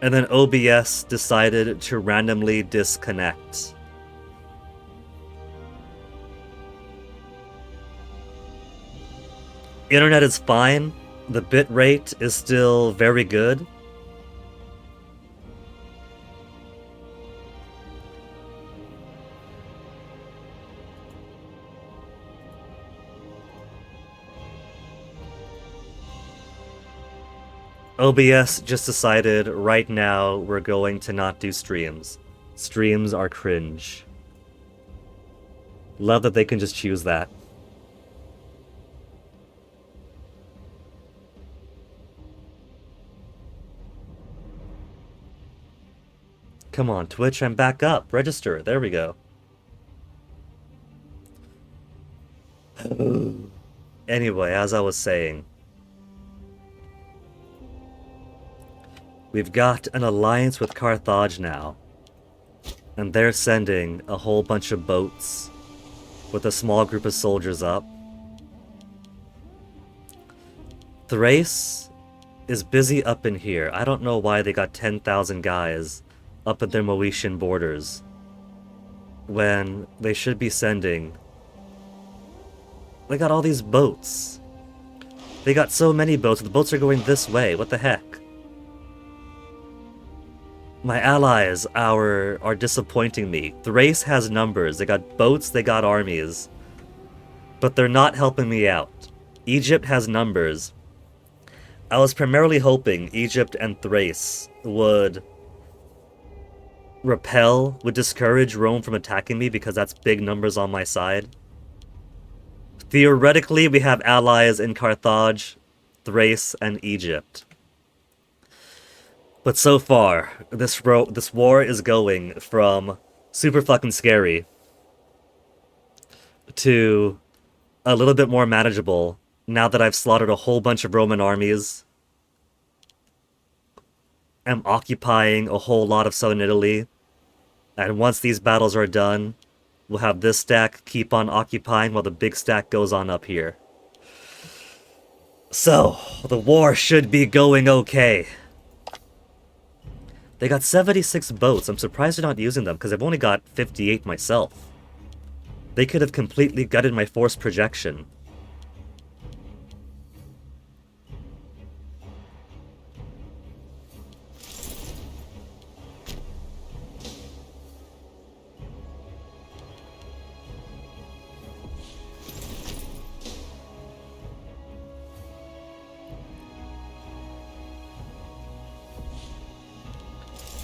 And then OBS decided to randomly disconnect. Internet is fine. The bitrate is still very good. OBS just decided right now we're going to not do streams. Streams are cringe. Love that they can just choose that. Come on, Twitch, I'm back up. Register. There we go. Anyway, as I was saying, we've got an alliance with Carthage now. And they're sending a whole bunch of boats with a small group of soldiers up. Thrace is busy up in here. I don't know why they got 10,000 guys up at their Moetian borders when they should be sending... They got all these boats. They got so many boats. The boats are going this way. What the heck? My allies are disappointing me. Thrace has numbers. They got boats, they got armies. But they're not helping me out. Egypt has numbers. I was primarily hoping Egypt and Thrace would repel, would discourage Rome from attacking me because that's big numbers on my side. Theoretically, we have allies in Carthage, Thrace, and Egypt. But so far, this war is going from super fucking scary to a little bit more manageable now that I've slaughtered a whole bunch of Roman armies. I'm occupying a whole lot of southern Italy. And once these battles are done, we'll have this stack keep on occupying while the big stack goes on up here. So, the war should be going okay. They got 76 boats. I'm surprised they're not using them, because I've only got 58 myself. They could have completely gutted my force projection.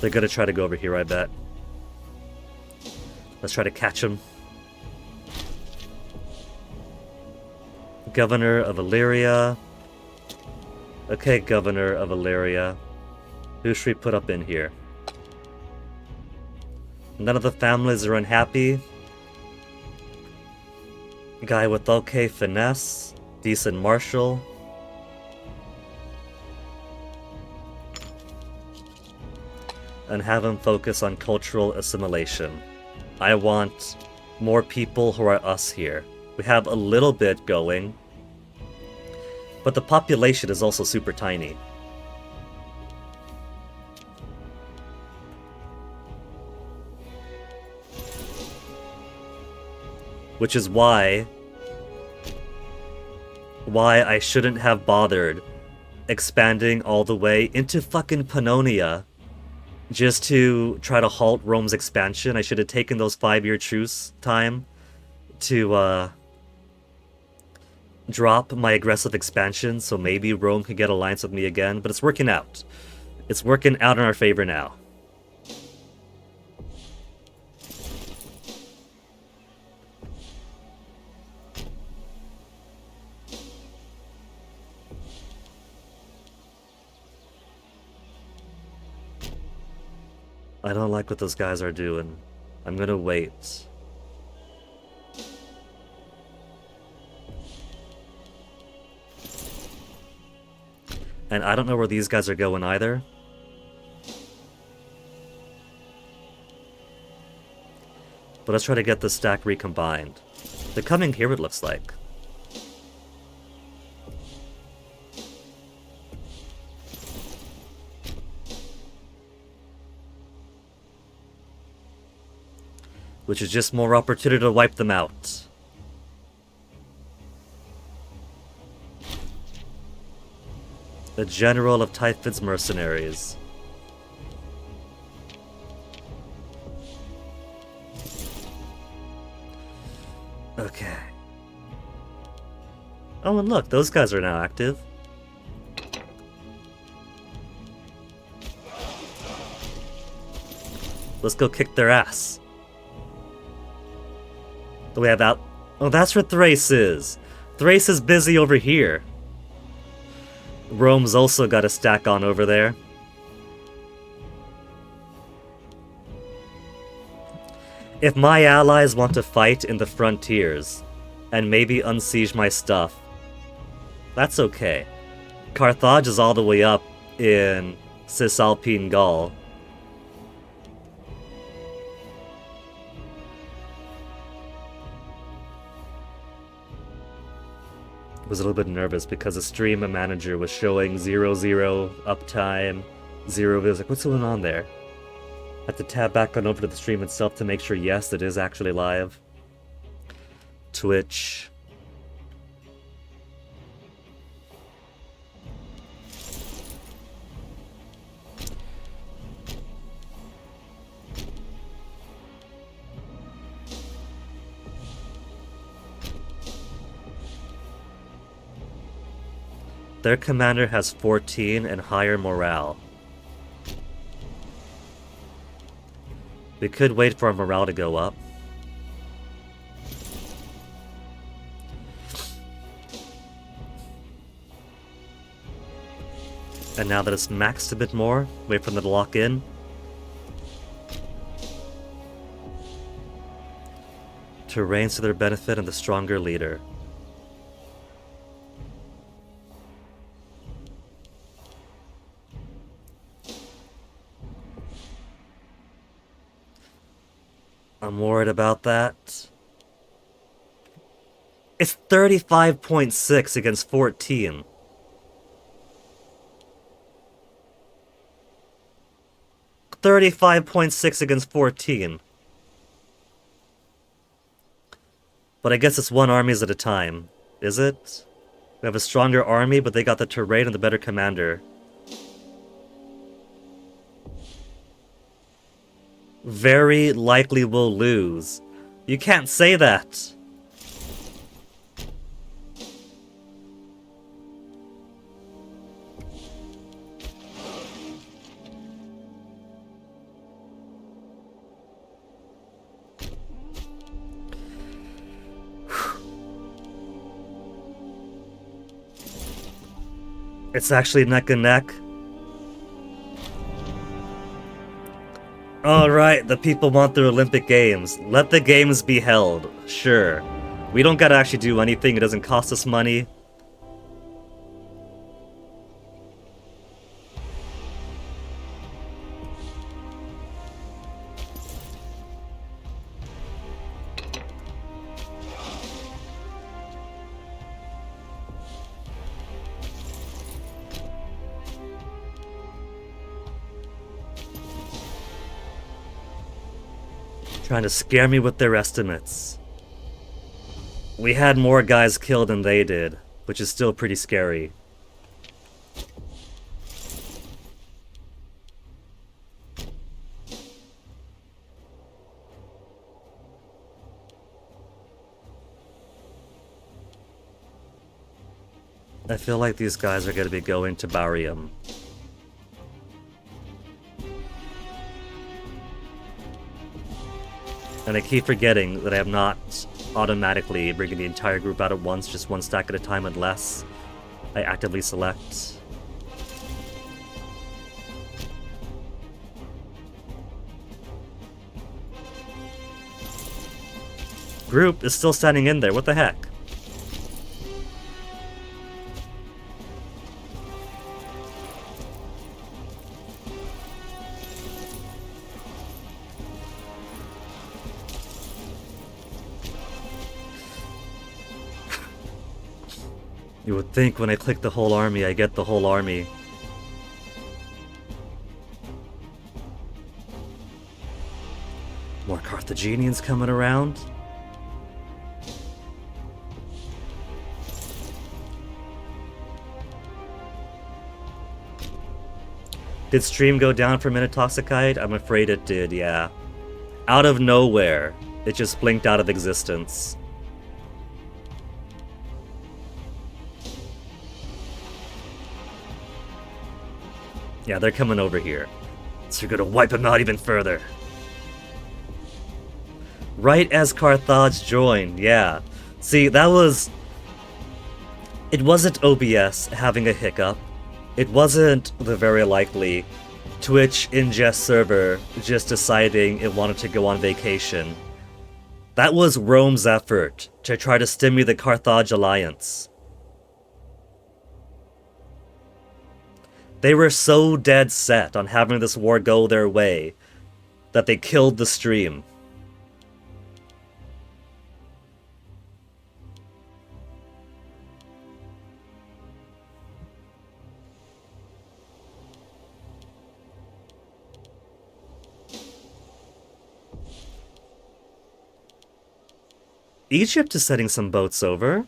They're gonna try to go over here, I bet. Let's try to catch them. Governor of Illyria. Okay, Governor of Illyria. Who should we put up in here? None of the families are unhappy. Guy with okay finesse. Decent marshal. And have him focus on cultural assimilation. I want more people who are us here. We have a little bit going, but the population is also super tiny. Which is why I shouldn't have bothered expanding all the way into fucking Pannonia just to try to halt Rome's expansion. I should have taken those 5-year truce time to drop my aggressive expansion so maybe Rome could get alliance with me again, but it's working out. It's working out in our favor now. I don't like what those guys are doing. I'm gonna wait. And I don't know where these guys are going either. But let's try to get this stack recombined. They're coming here, it looks like. which is just more opportunity to wipe them out. The general of Typhid's mercenaries. Okay. Oh, and look, those guys are now active. Let's go kick their ass. Do we have that? Oh, that's where Thrace is. Thrace is busy over here. Rome's also got a stack on over there. If my allies want to fight in the frontiers, and maybe unsiege my stuff, that's okay. Carthage is all the way up in Cisalpine Gaul. Was a little bit nervous because the stream manager was showing 0-0 uptime, 0. I was like, what's going on there? I had to tab back on over to the stream itself to make sure, yes, it is actually live. Twitch. Their commander has 14 and higher morale. We could wait for our morale to go up. And now that it's maxed a bit more, wait for them to lock in. Terrains to their benefit and the stronger leader. I'm worried about that. It's 35.6 against 14. $35.6 against 14. But I guess it's one armies at a time, is it? We have a stronger army, but they got the terrain and the better commander. Very likely we'll lose. You can't say that. It's actually neck and neck. Alright, the people want their Olympic Games. Let the games be held. Sure. We don't gotta actually do anything, it doesn't cost us money. Trying to scare me with their estimates. We had more guys killed than they did, which is still pretty scary. I feel like these guys are going to be going to Barium. And I keep forgetting that I am not automatically bringing the entire group out at once, just one stack at a time unless I actively select. Group is still standing in there, what the heck? You would think when I click the whole army, I get the whole army. More Carthage Carthaginians coming around. Did stream go down for Minatoxicite? I'm afraid it did, yeah. Out of nowhere, it just blinked out of existence. Yeah, they're coming over here. So you're gonna wipe him out even further. Right as Carthage joined, yeah. See, that was... It wasn't OBS having a hiccup. It wasn't the very likely Twitch ingest server just deciding it wanted to go on vacation. That was Rome's effort to try to stymie the Carthage alliance. They were so dead set on having this war go their way that they killed the stream. Egypt is sending some boats over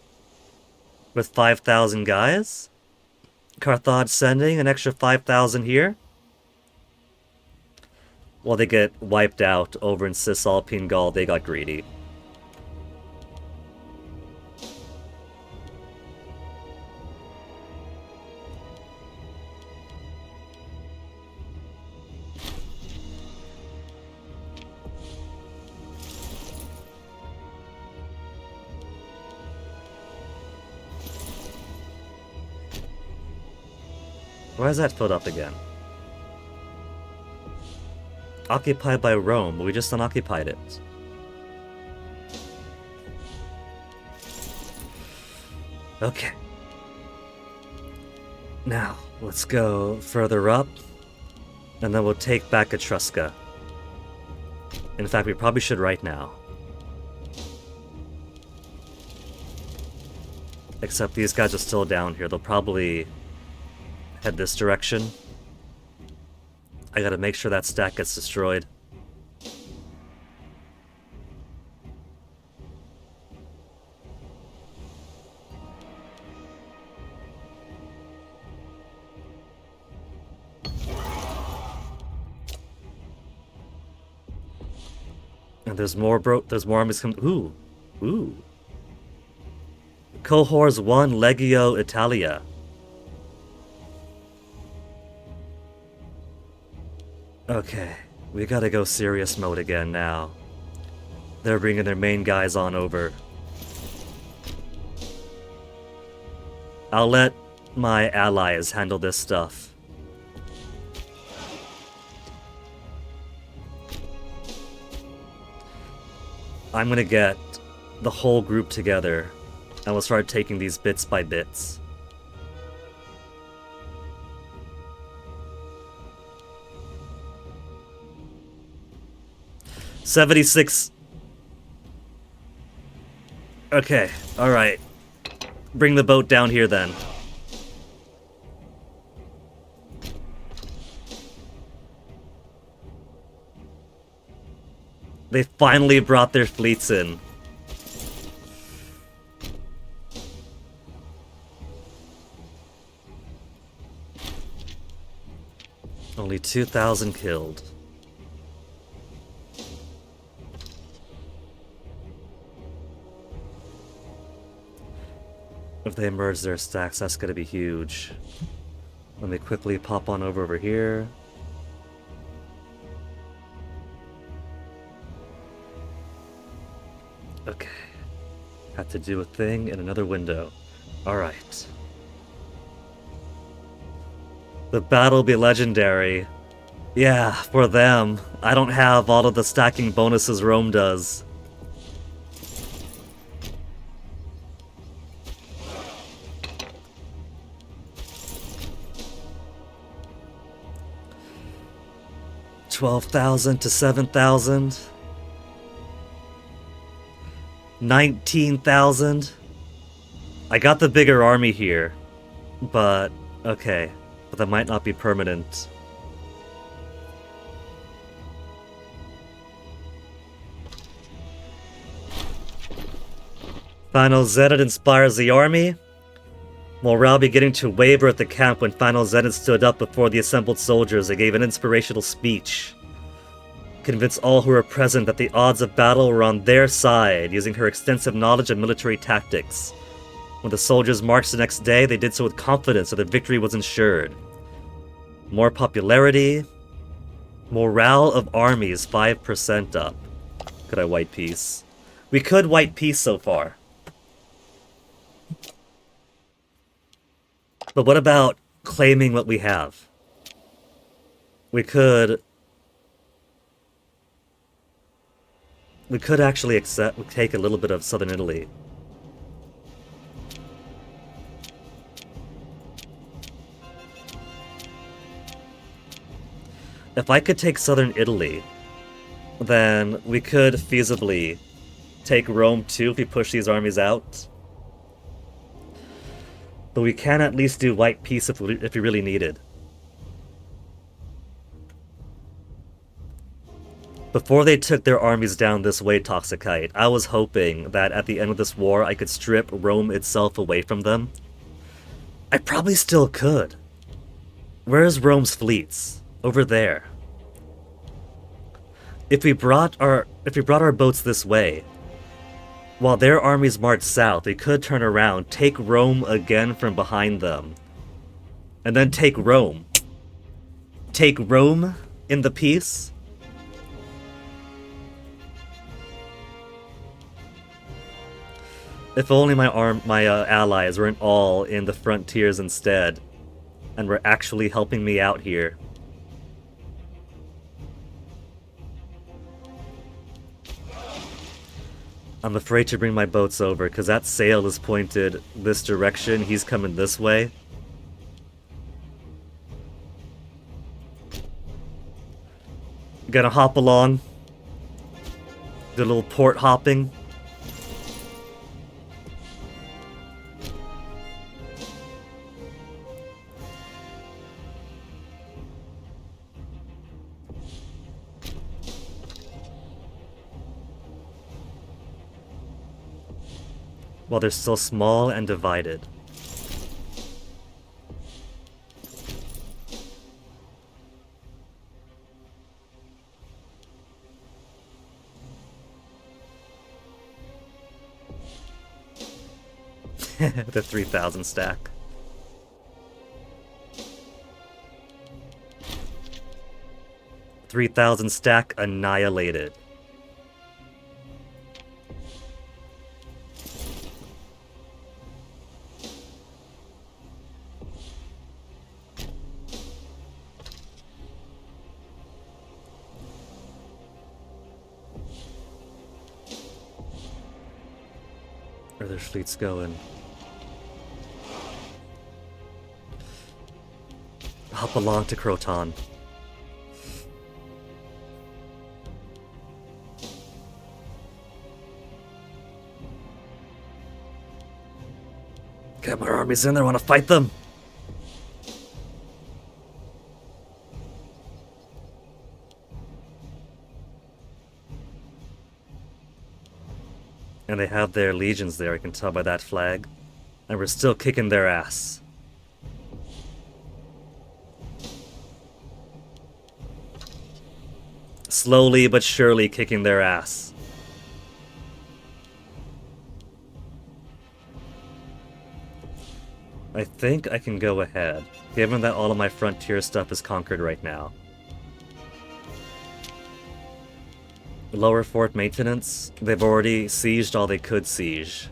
with 5,000 guys. Carthage sending an extra 5,000 here. While they get wiped out over in Cisalpine Gaul, they got greedy. Why is that filled up again? Occupied by Rome, but we just unoccupied it. Okay. Now, let's go further up, and then we'll take back Etrusca. In fact, we probably should right now. Except these guys are still down here. They'll probably head this direction. I gotta make sure that stack gets destroyed. And there's more armies coming. Ooh. Cohors 1 Legio Italia. Okay, we gotta go serious mode again now. They're bringing their main guys on over. I'll let my allies handle this stuff. I'm gonna get the whole group together, and we'll start taking these bits by bits. $76. Okay, alright. Bring the boat down here then. They finally brought their fleets in. Only 2,000 killed. If they merge their stacks, that's gonna be huge. Let me quickly pop on over here. Okay. Had to do a thing in another window. Alright. The battle be legendary. Yeah, for them. I don't have all of the stacking bonuses Rome does. $12,000 to 7,000. 19,000. I got the bigger army here, but okay. But that might not be permanent. Final Zenit inspires the army. Morale beginning to waver at the camp when Final Zenit stood up before the assembled soldiers and gave an inspirational speech. Convinced all who were present that the odds of battle were on their side, using her extensive knowledge of military tactics. When the soldiers marched the next day, they did so with confidence that their victory was ensured. More popularity. Morale of armies 5% up. Could I white peace? We could white peace so far. But what about claiming what we have? We could actually take a little bit of southern Italy. If I could take southern Italy, then we could feasibly take Rome too if we push these armies out. But we can at least do white peace if we really needed. Before they took their armies down this way, Toxicite, I was hoping that at the end of this war I could strip Rome itself away from them. I probably still could. Where's Rome's fleets? Over there. If we brought our boats this way, while their armies marched south, we could turn around, take Rome again from behind them, and then take Rome. Take Rome in the peace? If only my allies weren't all in the frontiers instead, and were actually helping me out here. I'm afraid to bring my boats over, because that sail is pointed this direction. He's coming this way. Gonna hop along. Do a little port hopping. While they're still small and divided. The 3,000 stack. $3,000 stack annihilated. Where their fleet's going. Hop along to Croton. Get my armies in there, wanna fight them? And they have their legions there, I can tell by that flag. And we're still kicking their ass. Slowly but surely kicking their ass. I think I can go ahead, given that all of my frontier stuff is conquered right now. Lower fort maintenance, they've already sieged all they could siege.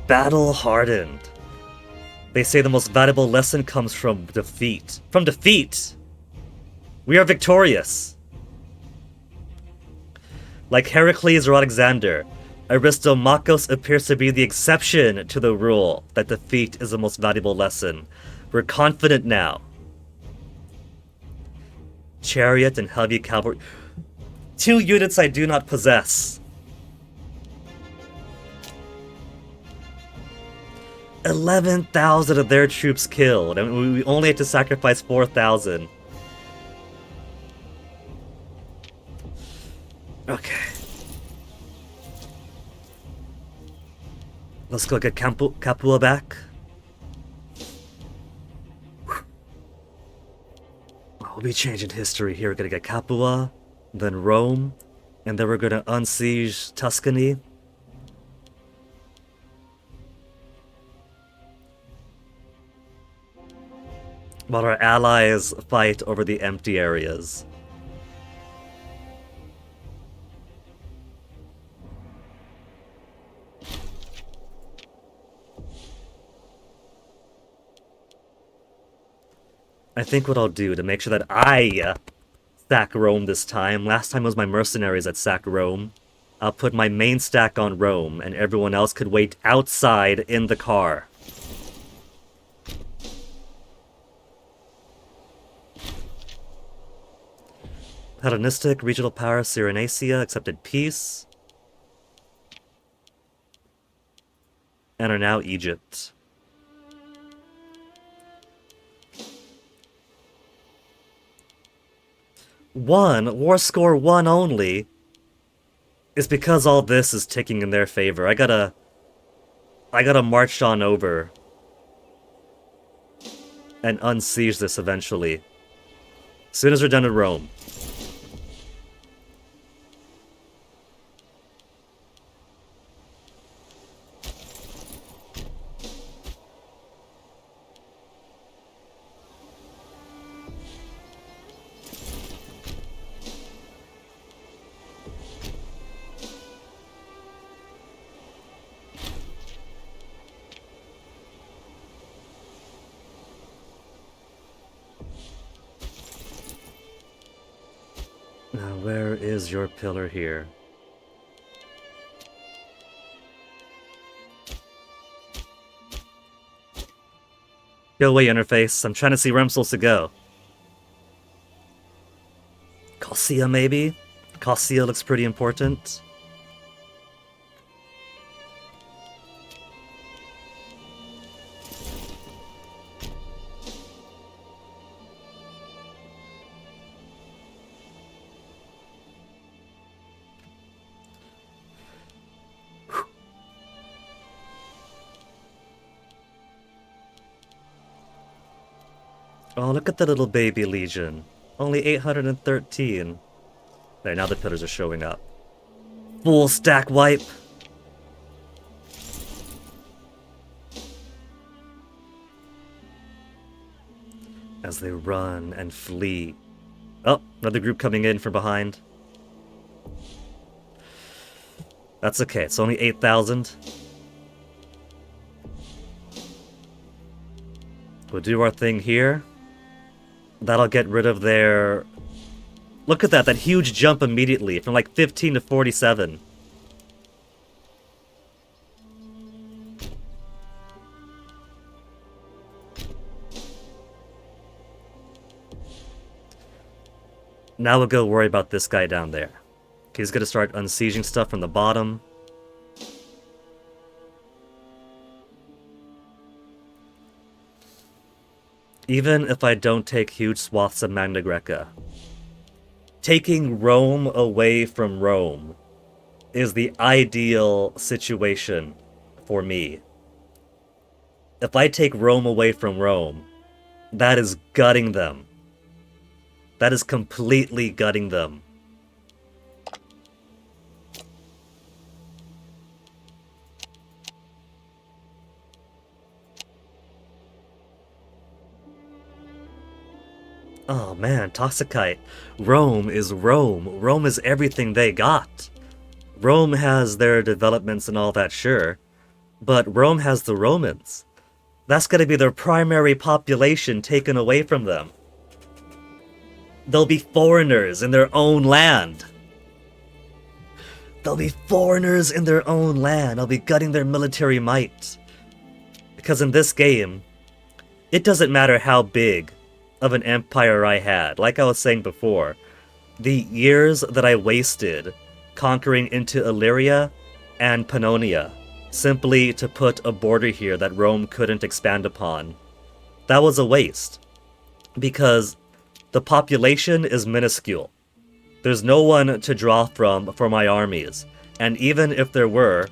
Battle hardened. They say the most valuable lesson comes from defeat. From defeat! We are victorious! Like Heracles or Alexander, Aristomachus appears to be the exception to the rule that defeat is the most valuable lesson. We're confident now. Chariot and heavy cavalry. 2 units I do not possess. 11,000 of their troops killed, and we only had to sacrifice 4,000. Okay. Let's go get Capua back. We'll be changing history here. We're gonna get Capua, then Rome, and then we're gonna unsiege Tuscany. While our allies fight over the empty areas. I think what I'll do to make sure that I sack Rome this time, last time it was my mercenaries that sacked Rome, I'll put my main stack on Rome, and everyone else could wait outside in the car. Hellenistic regional power Cyrenaica accepted peace. And are now Egypt. War score 1 only, is because all this is ticking in their favor. I gotta march on over and unsiege this eventually. As soon as we're done in Rome. Now, where is your pillar here? Go away, interface. I'm trying to see where I'm supposed to go. Colossia, maybe? Colossia looks pretty important. Oh, look at the little baby legion. Only 813. There, now the pillars are showing up. Full stack wipe. As they run and flee. Oh, another group coming in from behind. That's okay, it's only 8,000. We'll do our thing here. That'll get rid of their... Look at that huge jump immediately, from like 15 to 47. Now we'll go worry about this guy down there. He's gonna start unsieging stuff from the bottom. Even if I don't take huge swaths of Magna Greca, taking Rome away from Rome is the ideal situation for me. If I take Rome away from Rome, that is gutting them. That is completely gutting them. Oh man, Toxicite. Rome is Rome. Rome is everything they got. Rome has their developments and all that, sure. But Rome has the Romans. That's gonna be their primary population taken away from them. They'll be foreigners in their own land. They'll be foreigners in their own land. They'll be gutting their military might. Because in this game, it doesn't matter how big of an empire I had. Like I was saying before, the years that I wasted conquering into Illyria and Pannonia simply to put a border here that Rome couldn't expand upon. That was a waste, because the population is minuscule. There's no one to draw from for my armies, and even if there were,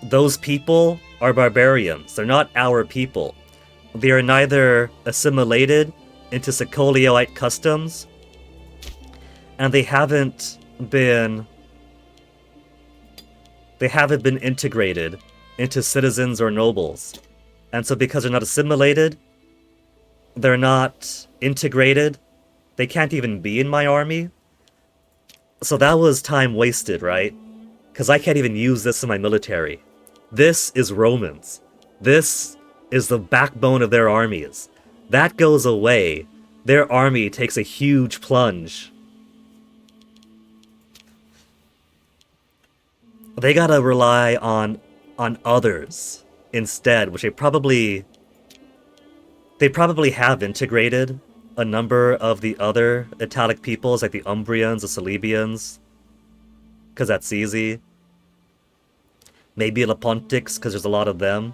those people are barbarians. They're not our people. They are neither assimilated into Sicolioite customs, and they haven't been integrated into citizens or nobles. And so because they're not assimilated, they're not integrated, they can't even be in my army. So that was time wasted, right? Because I can't even use this in my military. This is Romans. This is the backbone of their armies. That goes away. Their army takes a huge plunge. They gotta rely on others instead, which they probably have integrated a number of the other Italic peoples, like the Umbrians, the Celebians, because that's easy. Maybe Lepontics, because there's a lot of them.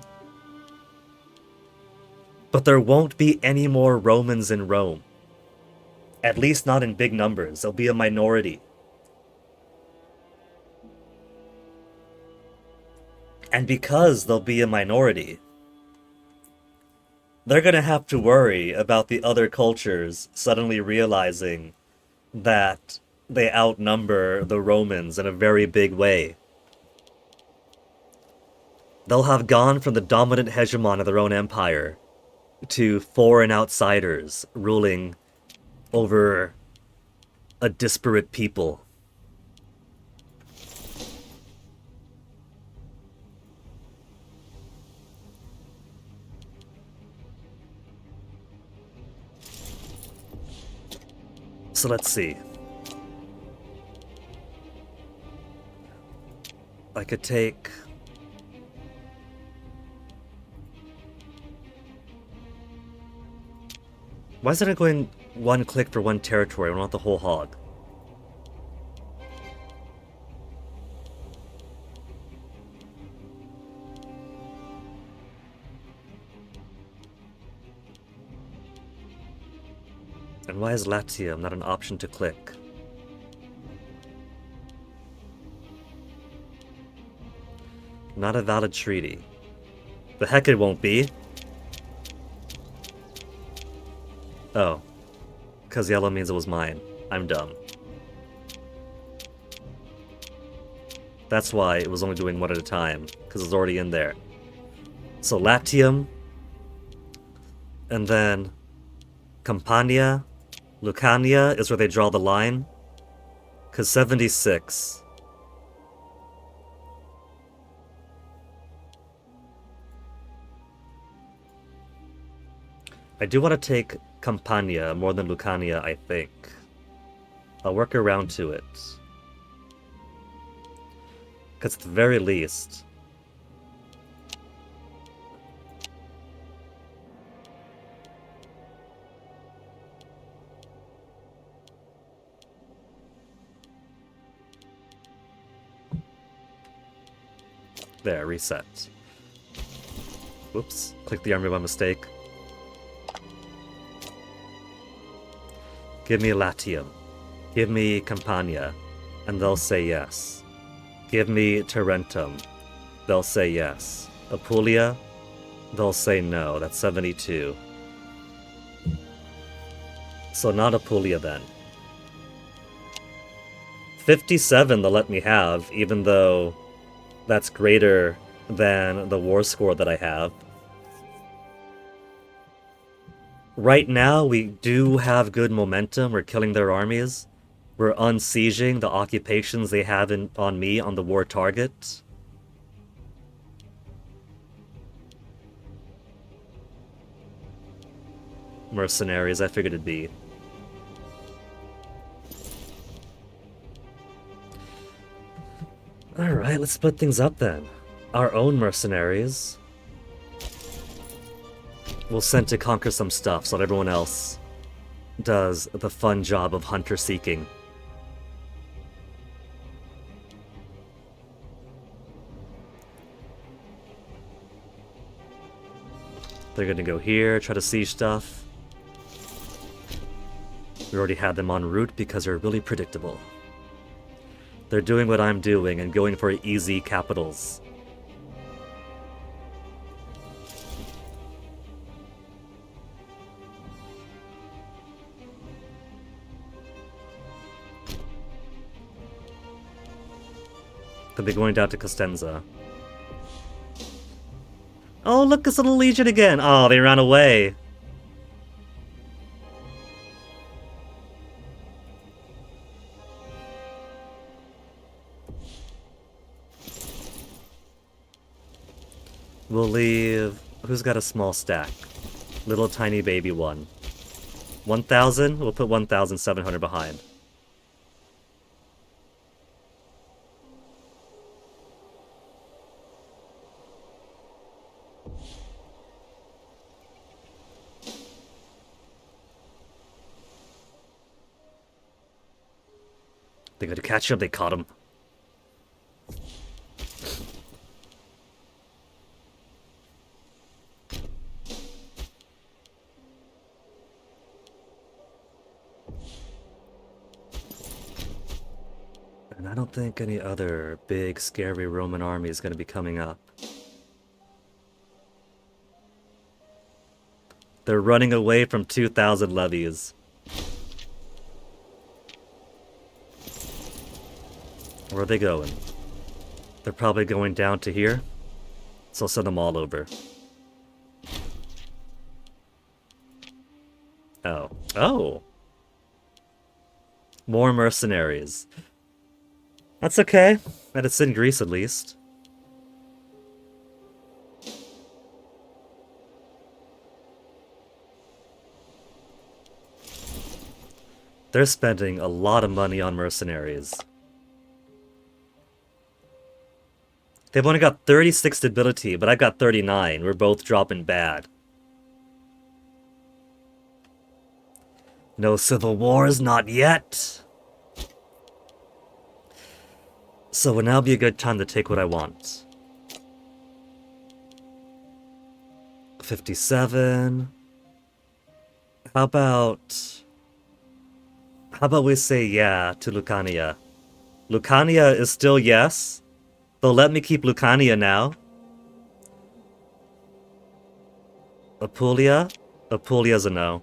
But there won't be any more Romans in Rome. At least not in big numbers. They'll be a minority. And because they'll be a minority, they're gonna have to worry about the other cultures suddenly realizing that they outnumber the Romans in a very big way. They'll have gone from the dominant hegemon of their own empire to foreign outsiders ruling over a disparate people. So let's see. I could take... Why is it going one click for one territory? I want the whole hog. And why is Latium not an option to click? Not a valid treaty. The heck it won't be. Oh. Because yellow means it was mine. I'm dumb. That's why it was only doing one at a time, because it was already in there. So Latium, and then Campania, Lucania is where they draw the line, because 76. I do want to take Campania more than Lucania, I think. I'll work around to it. Because at the very least... There, reset. Whoops, clicked the army by mistake. Give me Latium. Give me Campania. And they'll say yes. Give me Tarentum. They'll say yes. Apulia? They'll say no. That's 72. So not Apulia then. 57 they'll let me have, even though that's greater than the war score that I have. Right now, we do have good momentum. We're killing their armies. We're unsieging the occupations they have on me on the war target. Mercenaries, I figured it'd be. Alright, let's split things up then. Our own mercenaries. We'll send to conquer some stuff so that everyone else does the fun job of hunter-seeking. They're gonna go here, try to siege stuff. We already had them en route because they're really predictable. They're doing what I'm doing and going for easy capitals. They'll be going down to Costenza. Oh, look, it's a little legion again! Oh, they ran away! We'll leave... Who's got a small stack? Little tiny baby one. 1,000? We'll put 1,700 behind. They gotta catch him, they caught him. And I don't think any other big, scary Roman army is gonna be coming up. They're running away from 2,000 levies. Where are they going? They're probably going down to here. So I'll send them all over. Oh. Oh! More mercenaries. That's okay. But it's in Greece at least. They're spending a lot of money on mercenaries. They've only got 36 stability, but I've got 39. We're both dropping bad. No civil wars, not yet. So would now be a good time to take what I want. 57. How about we say yeah to Lucania? Lucania is still yes. They'll let me keep Lucania now. Apulia? Apulia's a no.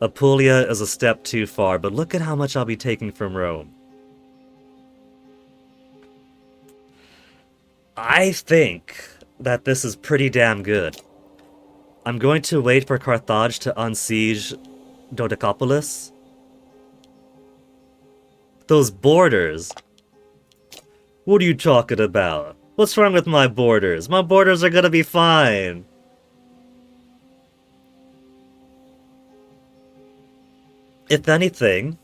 Apulia is a step too far, but look at how much I'll be taking from Rome. I think that this is pretty damn good. I'm going to wait for Carthage to unsiege Dodecapolis. Those borders. What are you talking about? What's wrong with my borders? My borders are gonna be fine. If anything,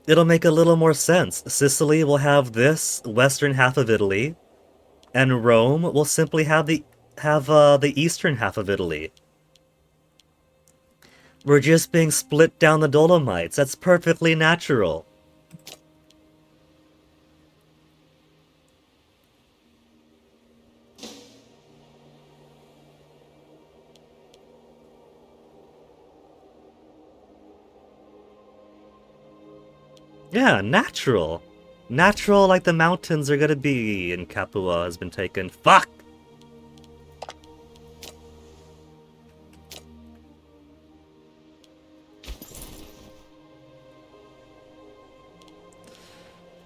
it'll make a little more sense. Sicily will have this western half of Italy, and Rome will simply have the eastern half of Italy. We're just being split down the Dolomites. That's perfectly natural. Yeah, natural. Natural like the mountains are gonna be, and Capua has been taken. Fuck!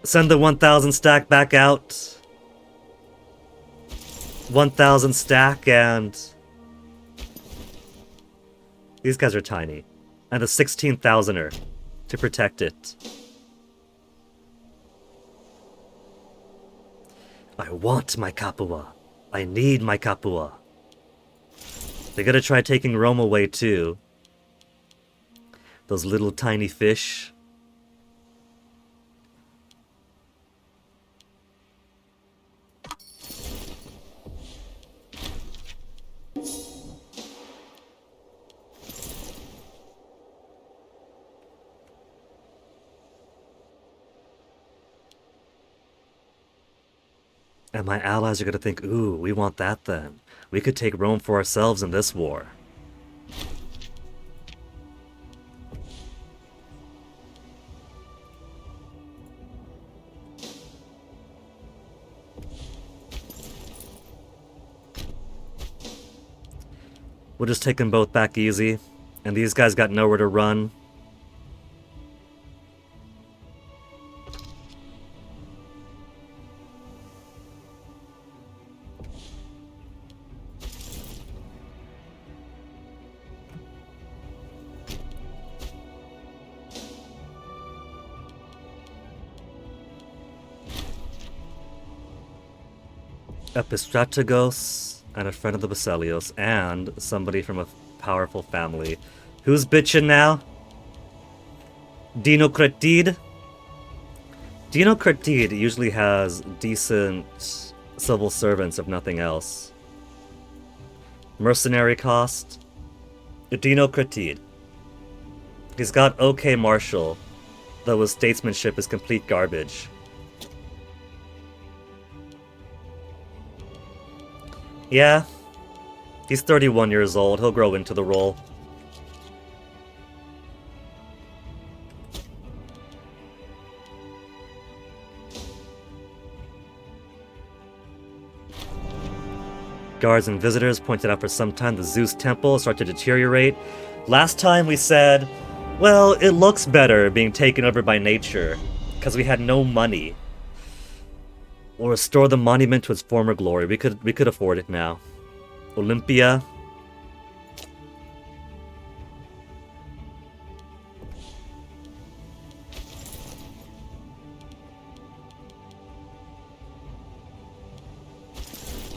Send the 1,000 stack back out. 1,000 stack and... These guys are tiny. And a 16,000er to protect it. I want my Capua. I need my Capua. They gotta try taking Rome away too. Those little tiny fish. And my allies are gonna think, ooh, we want that then. We could take Rome for ourselves in this war. We'll just take them both back easy. And these guys got nowhere to run. Epistrategos, and a friend of the Basilios, and somebody from a powerful family. Who's bitchin' now? Dinocratide? Dinocratide usually has decent civil servants, if nothing else. Mercenary cost? Dinocratide. He's got okay martial, though his statesmanship is complete garbage. Yeah, he's 31 years old. He'll grow into the role. Guards and visitors pointed out for some time the Zeus temple started to deteriorate. Last time we said, well, it looks better being taken over by nature, because we had no money. We'll restore the monument to its former glory. We could afford it now. Olympia.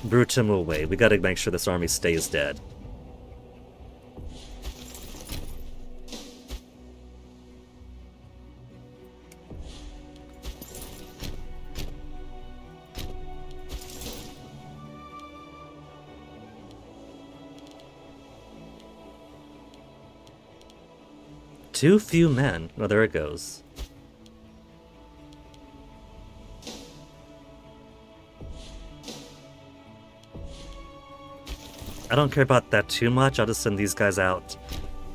Brutum will wait. We gotta make sure this army stays dead. Too few men. Oh, there it goes. I don't care about that too much. I'll just send these guys out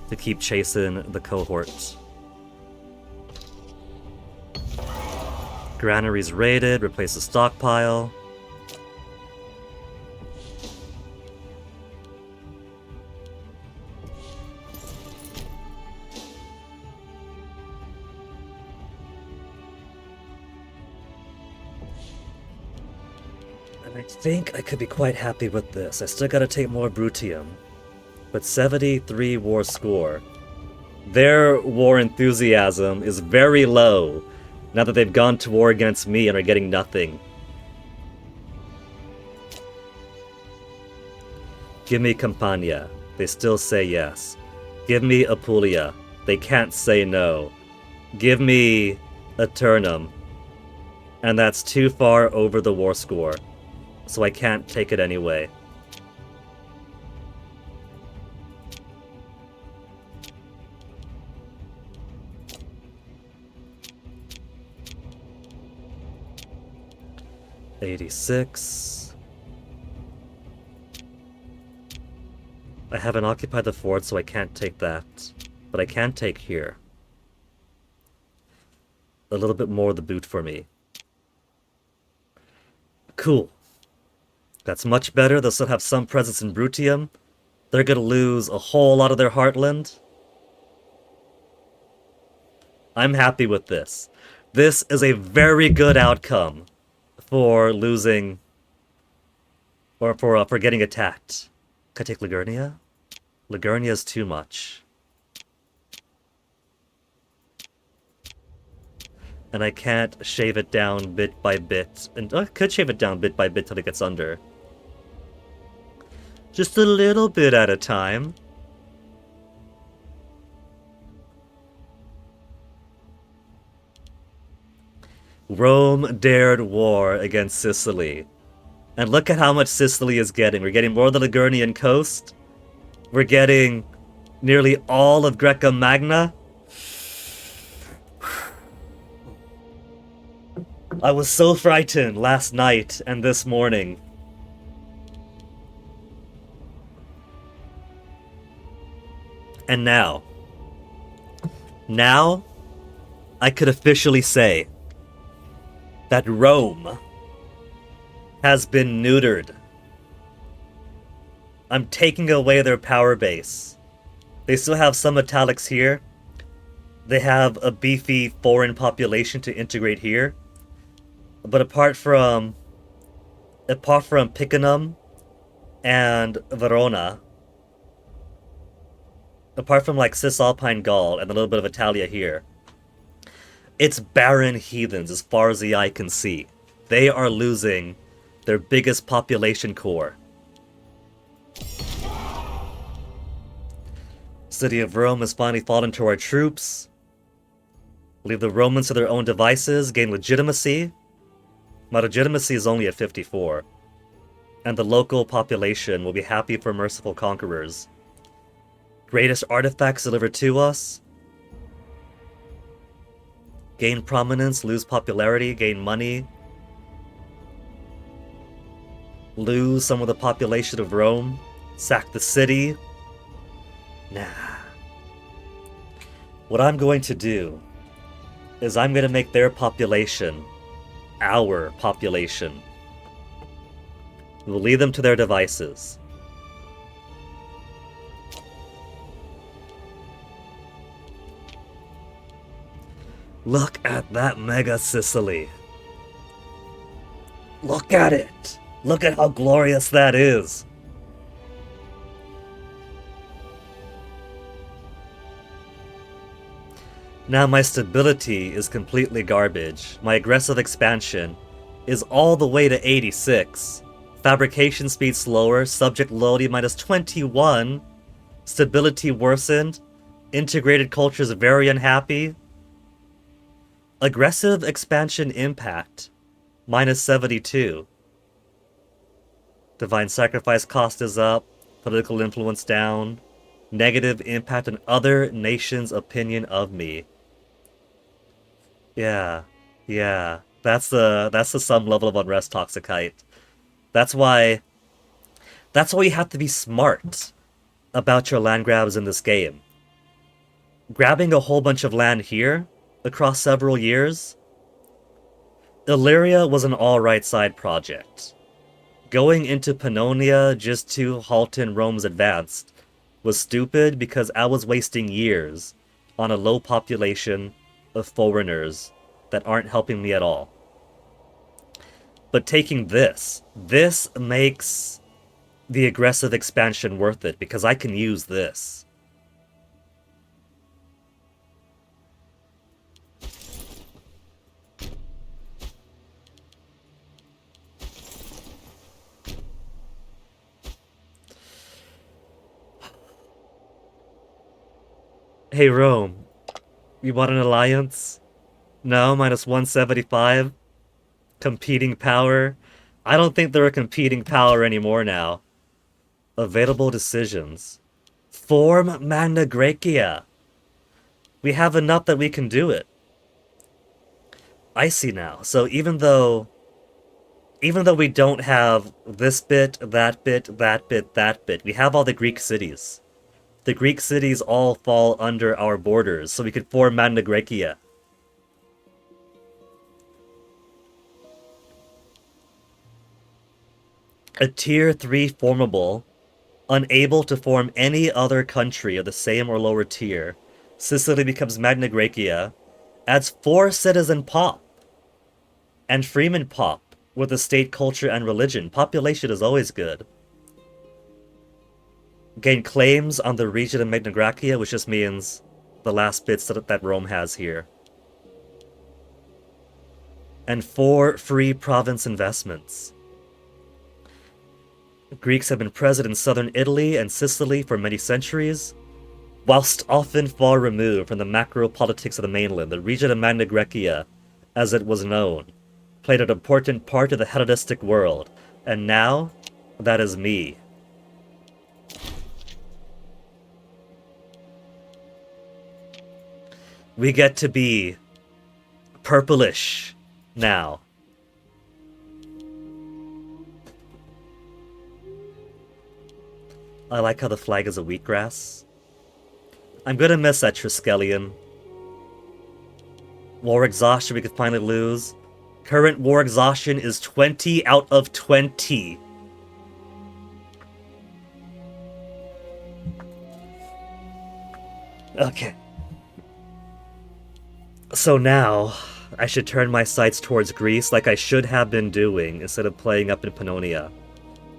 to keep chasing the cohorts. Granaries raided. Replace the stockpile. I think I could be quite happy with this. I still gotta take more Brutium. But 73 war score. Their war enthusiasm is very low now that they've gone to war against me and are getting nothing. Give me Campania. They still say yes. Give me Apulia. They can't say no. Give me Eternum. And that's too far over the war score. So I can't take it anyway. '86. I haven't occupied the fort, so I can't take that. But I can take here. A little bit more of the boot for me. Cool. That's much better. They'll still have some presence in Brutium. They're gonna lose a whole lot of their heartland. I'm happy with this. This is a very good outcome for losing, or for getting attacked. Can I take Ligernia? Ligernia's too much. And I can't shave it down bit by bit. And I could shave it down bit by bit till it gets under. Just a little bit at a time. Rome dared war against Sicily. And look at how much Sicily is getting. We're getting more of the Ligurian coast. We're getting nearly all of Greca Magna. I was so frightened last night and this morning. And now, I could officially say that Rome has been neutered. I'm taking away their power base. They still have some italics here. They have a beefy foreign population to integrate here. But apart from Picenum and Verona, apart from like Cisalpine Gaul and a little bit of Italia here, it's barren heathens as far as the eye can see. They are losing their biggest population core. City of Rome has finally fallen to our troops. Leave the Romans to their own devices, gain legitimacy. My legitimacy is only at 54. And the local population will be happy for merciful conquerors. Greatest artifacts delivered to us. Gain prominence, lose popularity, gain money. Lose some of the population of Rome. Sack the city. Nah. What I'm going to do is I'm going to make their population our population. We'll lead them to their devices. Look at that mega Sicily. Look at it. Look at how glorious that is. Now my stability is completely garbage. My aggressive expansion is all the way to 86. Fabrication speed slower, subject loyalty minus 21. Stability worsened. Integrated cultures very unhappy. Aggressive expansion impact minus 72. Divine sacrifice cost is up. Political influence down. Negative impact on other nations' opinion of me. Yeah. That's the some level of unrest toxicite. That's why you have to be smart about your land grabs in this game. Grabbing a whole bunch of land here across several years, Illyria was an alright side project. Going into Pannonia just to halt in Rome's advance was stupid because I was wasting years on a low population of foreigners that aren't helping me at all. But taking this makes the aggressive expansion worth it because I can use this. Hey Rome, you want an alliance? No, minus 175. Competing power. I don't think they're a competing power anymore now. Available decisions. Form Magna Graecia. We have enough that we can do it. I see now. So even though we don't have this bit, that bit, that bit, that bit, we have all the Greek cities. The Greek cities all fall under our borders, so we could form Magna Graecia. A tier 3 formable, unable to form any other country of the same or lower tier. Sicily becomes Magna Graecia, adds 4 citizen pop, and freeman pop with the state, culture, and religion. Population is always good. Gain claims on the region of Magna Graecia, which just means the last bits that Rome has here. And 4 free province investments. Greeks have been present in southern Italy and Sicily for many centuries. Whilst often far removed from the macro politics of the mainland, the region of Magna Graecia, as it was known, played an important part of the Hellenistic world, and now, that is me. We get to be purplish now. I like how the flag is a wheatgrass. I'm gonna miss that Triskelion. War exhaustion we could finally lose. Current war exhaustion is 20 out of 20. Okay. So now, I should turn my sights towards Greece like I should have been doing instead of playing up in Pannonia.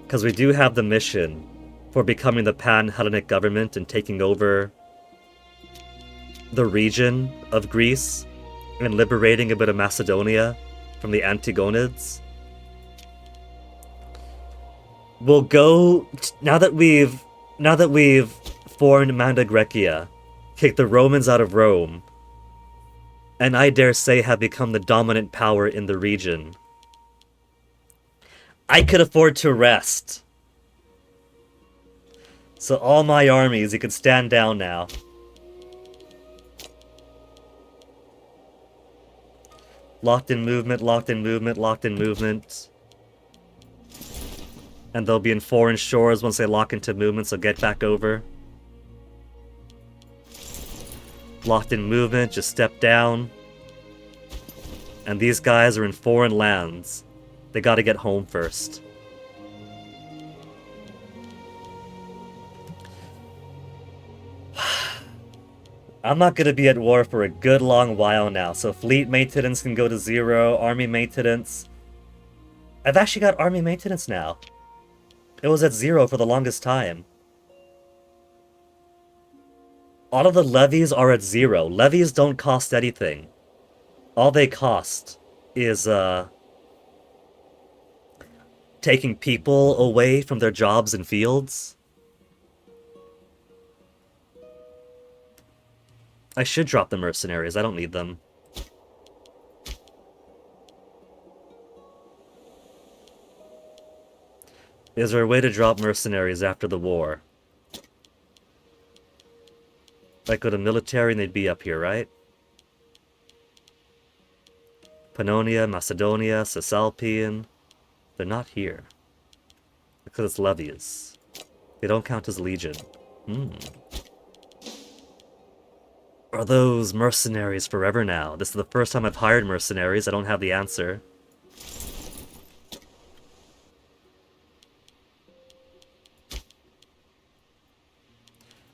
Because we do have the mission for becoming the Pan-Hellenic government and taking over the region of Greece and liberating a bit of Macedonia from the Antigonids. We'll go now that we've formed Magna Graecia, kicked the Romans out of Rome, and I dare say have become the dominant power in the region. I could afford to rest. So all my armies, you can stand down now. Locked in movement, locked in movement, locked in movement. And they'll be in foreign shores once they lock into movement, so get back over. Locked in movement, just step down. And these guys are in foreign lands. They gotta get home first. I'm not gonna be at war for a good long while now, so fleet maintenance can go to 0, army maintenance. I've actually got army maintenance now. It was at 0 for the longest time. All of the levies are at 0. Levies don't cost anything. All they cost is, taking people away from their jobs and fields. I should drop the mercenaries, I don't need them. Is there a way to drop mercenaries after the war? Like go to military and they'd be up here, right? Pannonia, Macedonia, Cisalpine. They're not here. Because it's levies. They don't count as legion. Are those mercenaries forever now? This is the first time I've hired mercenaries. I don't have the answer.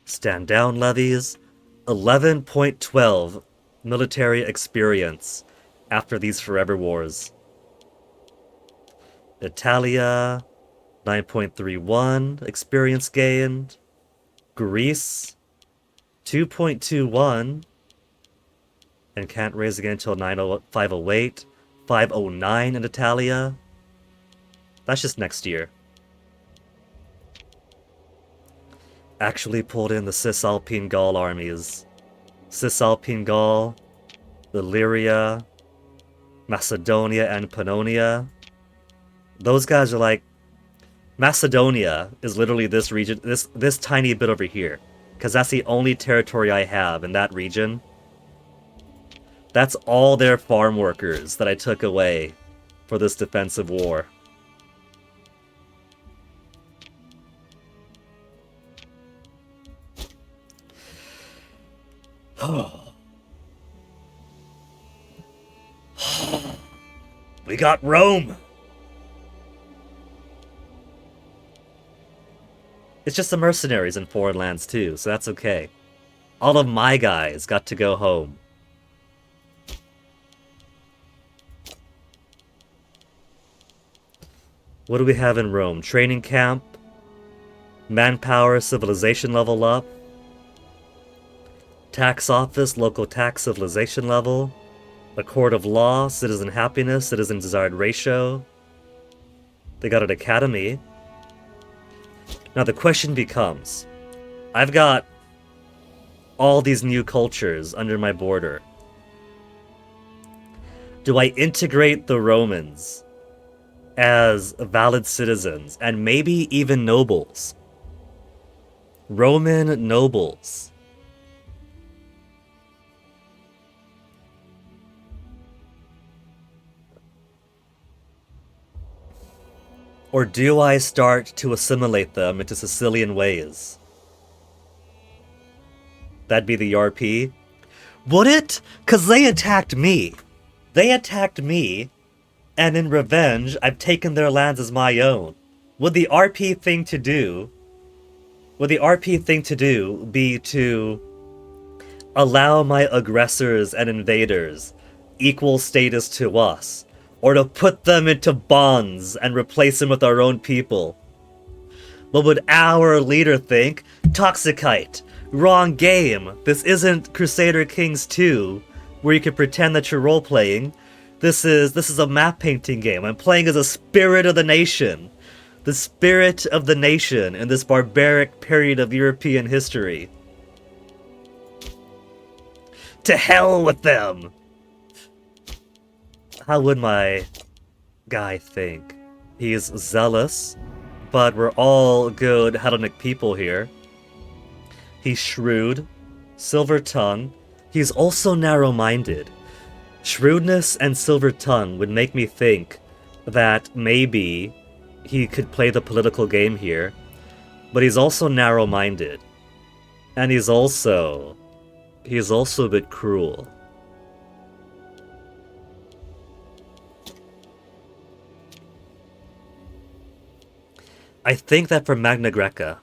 Stand down levies. 11.12 military experience after these forever wars. Italia, 9.31 experience gained. Greece, 2.21. And can't raise again until 508. 509 in Italia. That's just next year. Actually pulled in the Cisalpine Gaul armies. Cisalpine Gaul, Illyria, Macedonia, and Pannonia. Those guys are like... Macedonia is literally this region, this tiny bit over here. Because that's the only territory I have in that region. That's all their farm workers that I took away for this defensive war. We got Rome! It's just the mercenaries in foreign lands too, so that's okay. All of my guys got to go home. What do we have in Rome? Training camp, manpower, civilization level up, tax office, local tax civilization level, a court of law, citizen happiness, citizen desired ratio. They got an academy. Now the question becomes, I've got all these new cultures under my border. Do I integrate the Romans as valid citizens and maybe even nobles? Roman nobles. Or do I start to assimilate them into Sicilian ways? That'd be the RP. Would it? Because they attacked me. They attacked me, and in revenge, I've taken their lands as my own. Would the RP thing to do... Would the RP thing to do be to allow my aggressors and invaders equal status to us? Or to put them into bonds and replace them with our own people? What would our leader think? Toxicite. Wrong game. This isn't Crusader Kings 2, where you can pretend that you're role-playing. This is a map painting game. I'm playing as a spirit of the nation. The spirit of the nation in this barbaric period of European history. To hell with them! How would my guy think? He's zealous, but we're all good Hellenic people here. He's shrewd, silver tongue. He's also narrow-minded. Shrewdness and silver tongue would make me think that maybe he could play the political game here, but he's also narrow-minded. And he's also a bit cruel. I think that for Magna Greca,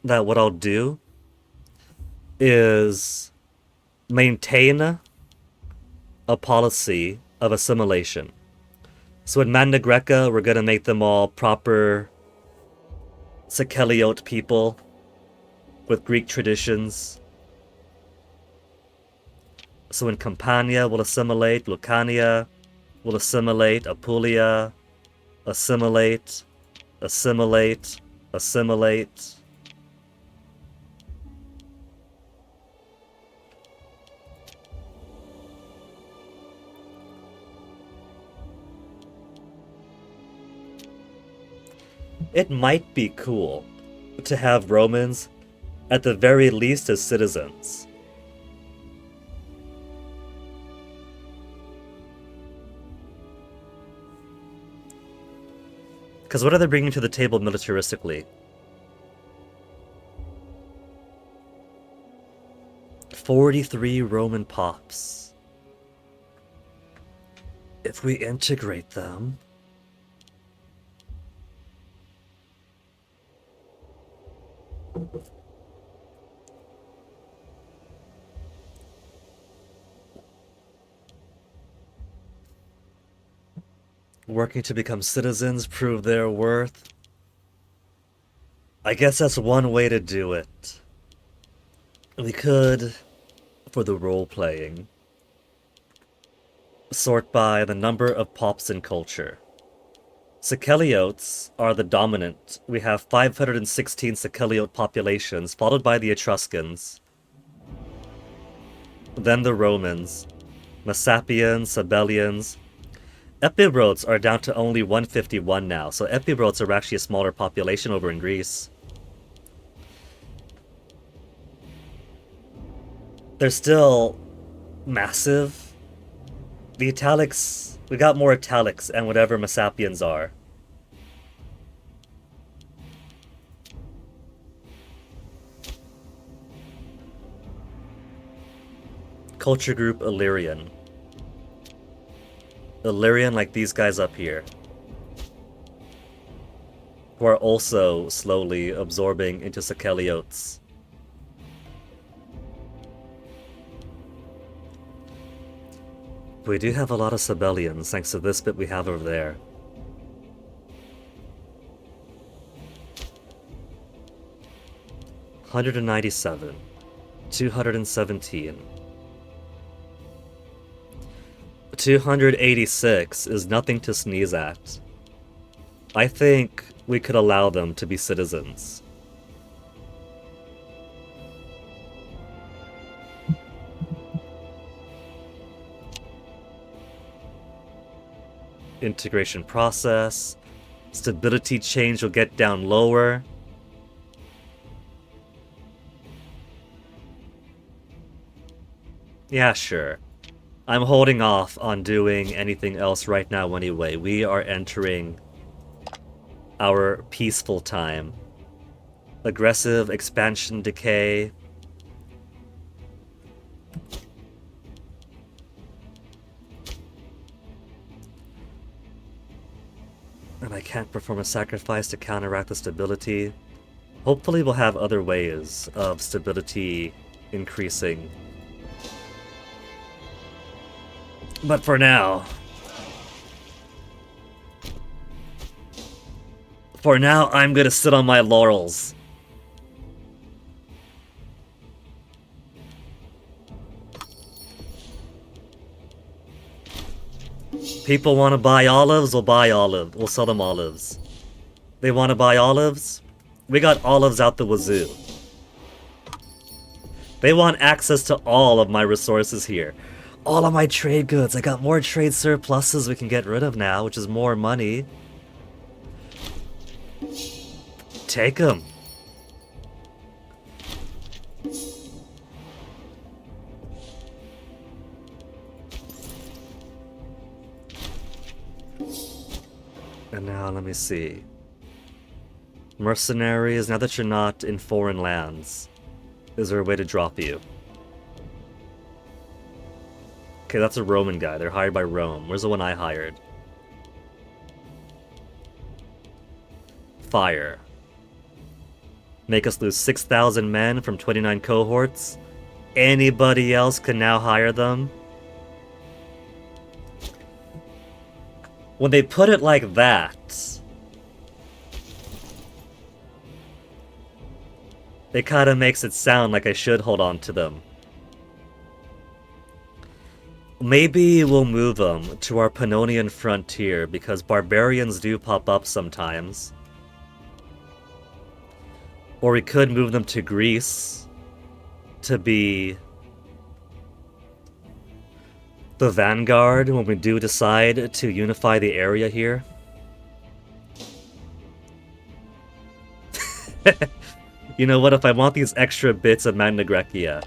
that what I'll do is maintain a policy of assimilation. So in Magna Greca, we're gonna make them all proper Siceliote people with Greek traditions. So in Campania, we'll assimilate. Lucania, we'll assimilate. Apulia, assimilate. Assimilate. Assimilate. It might be cool to have Romans, at the very least, as citizens. Because what are they bringing to the table militaristically? 43 Roman pops. If we integrate them... Working to become citizens, prove their worth. I guess that's one way to do it. We could, for the role-playing, sort by the number of pops in culture. Siceliotes are the dominant. We have 516 Siceliote populations, followed by the Etruscans, then the Romans, Messapians, Sabellians. Epirotes are down to only 151 now, so Epirotes are actually a smaller population over in Greece. They're still massive. The Italics, we got more Italics and whatever Messapians are. Culture group Illyrian. Illyrian like these guys up here, who are also slowly absorbing into Siceliotes. We do have a lot of Sabellians, thanks to this bit we have over there. $197, 217. 286 is nothing to sneeze at. I think we could allow them to be citizens. Integration process. Stability change will get down lower. Yeah, sure. I'm holding off on doing anything else right now anyway. We are entering our peaceful time. Aggressive expansion decay. And I can't perform a sacrifice to counteract the stability. Hopefully we'll have other ways of stability increasing. But for now... I'm gonna sit on my laurels. People want to buy olives, we'll buy olive. We'll sell them olives. They want to buy olives? We got olives out the wazoo. They want access to all of my resources here. All of my trade goods. I got more trade surpluses we can get rid of now, which is more money. Take them. And now, let me see. Mercenaries, now that you're not in foreign lands, is there a way to drop you? Okay, that's a Roman guy. They're hired by Rome. Where's the one I hired? Fire. Make us lose 6,000 men from 29 cohorts. Anybody else can now hire them. When they put it like that, it kind of makes it sound like I should hold on to them. Maybe we'll move them to our Pannonian frontier, because barbarians do pop up sometimes. Or we could move them to Greece to be the vanguard when we do decide to unify the area here. You know what, if I want these extra bits of Magna Graecia,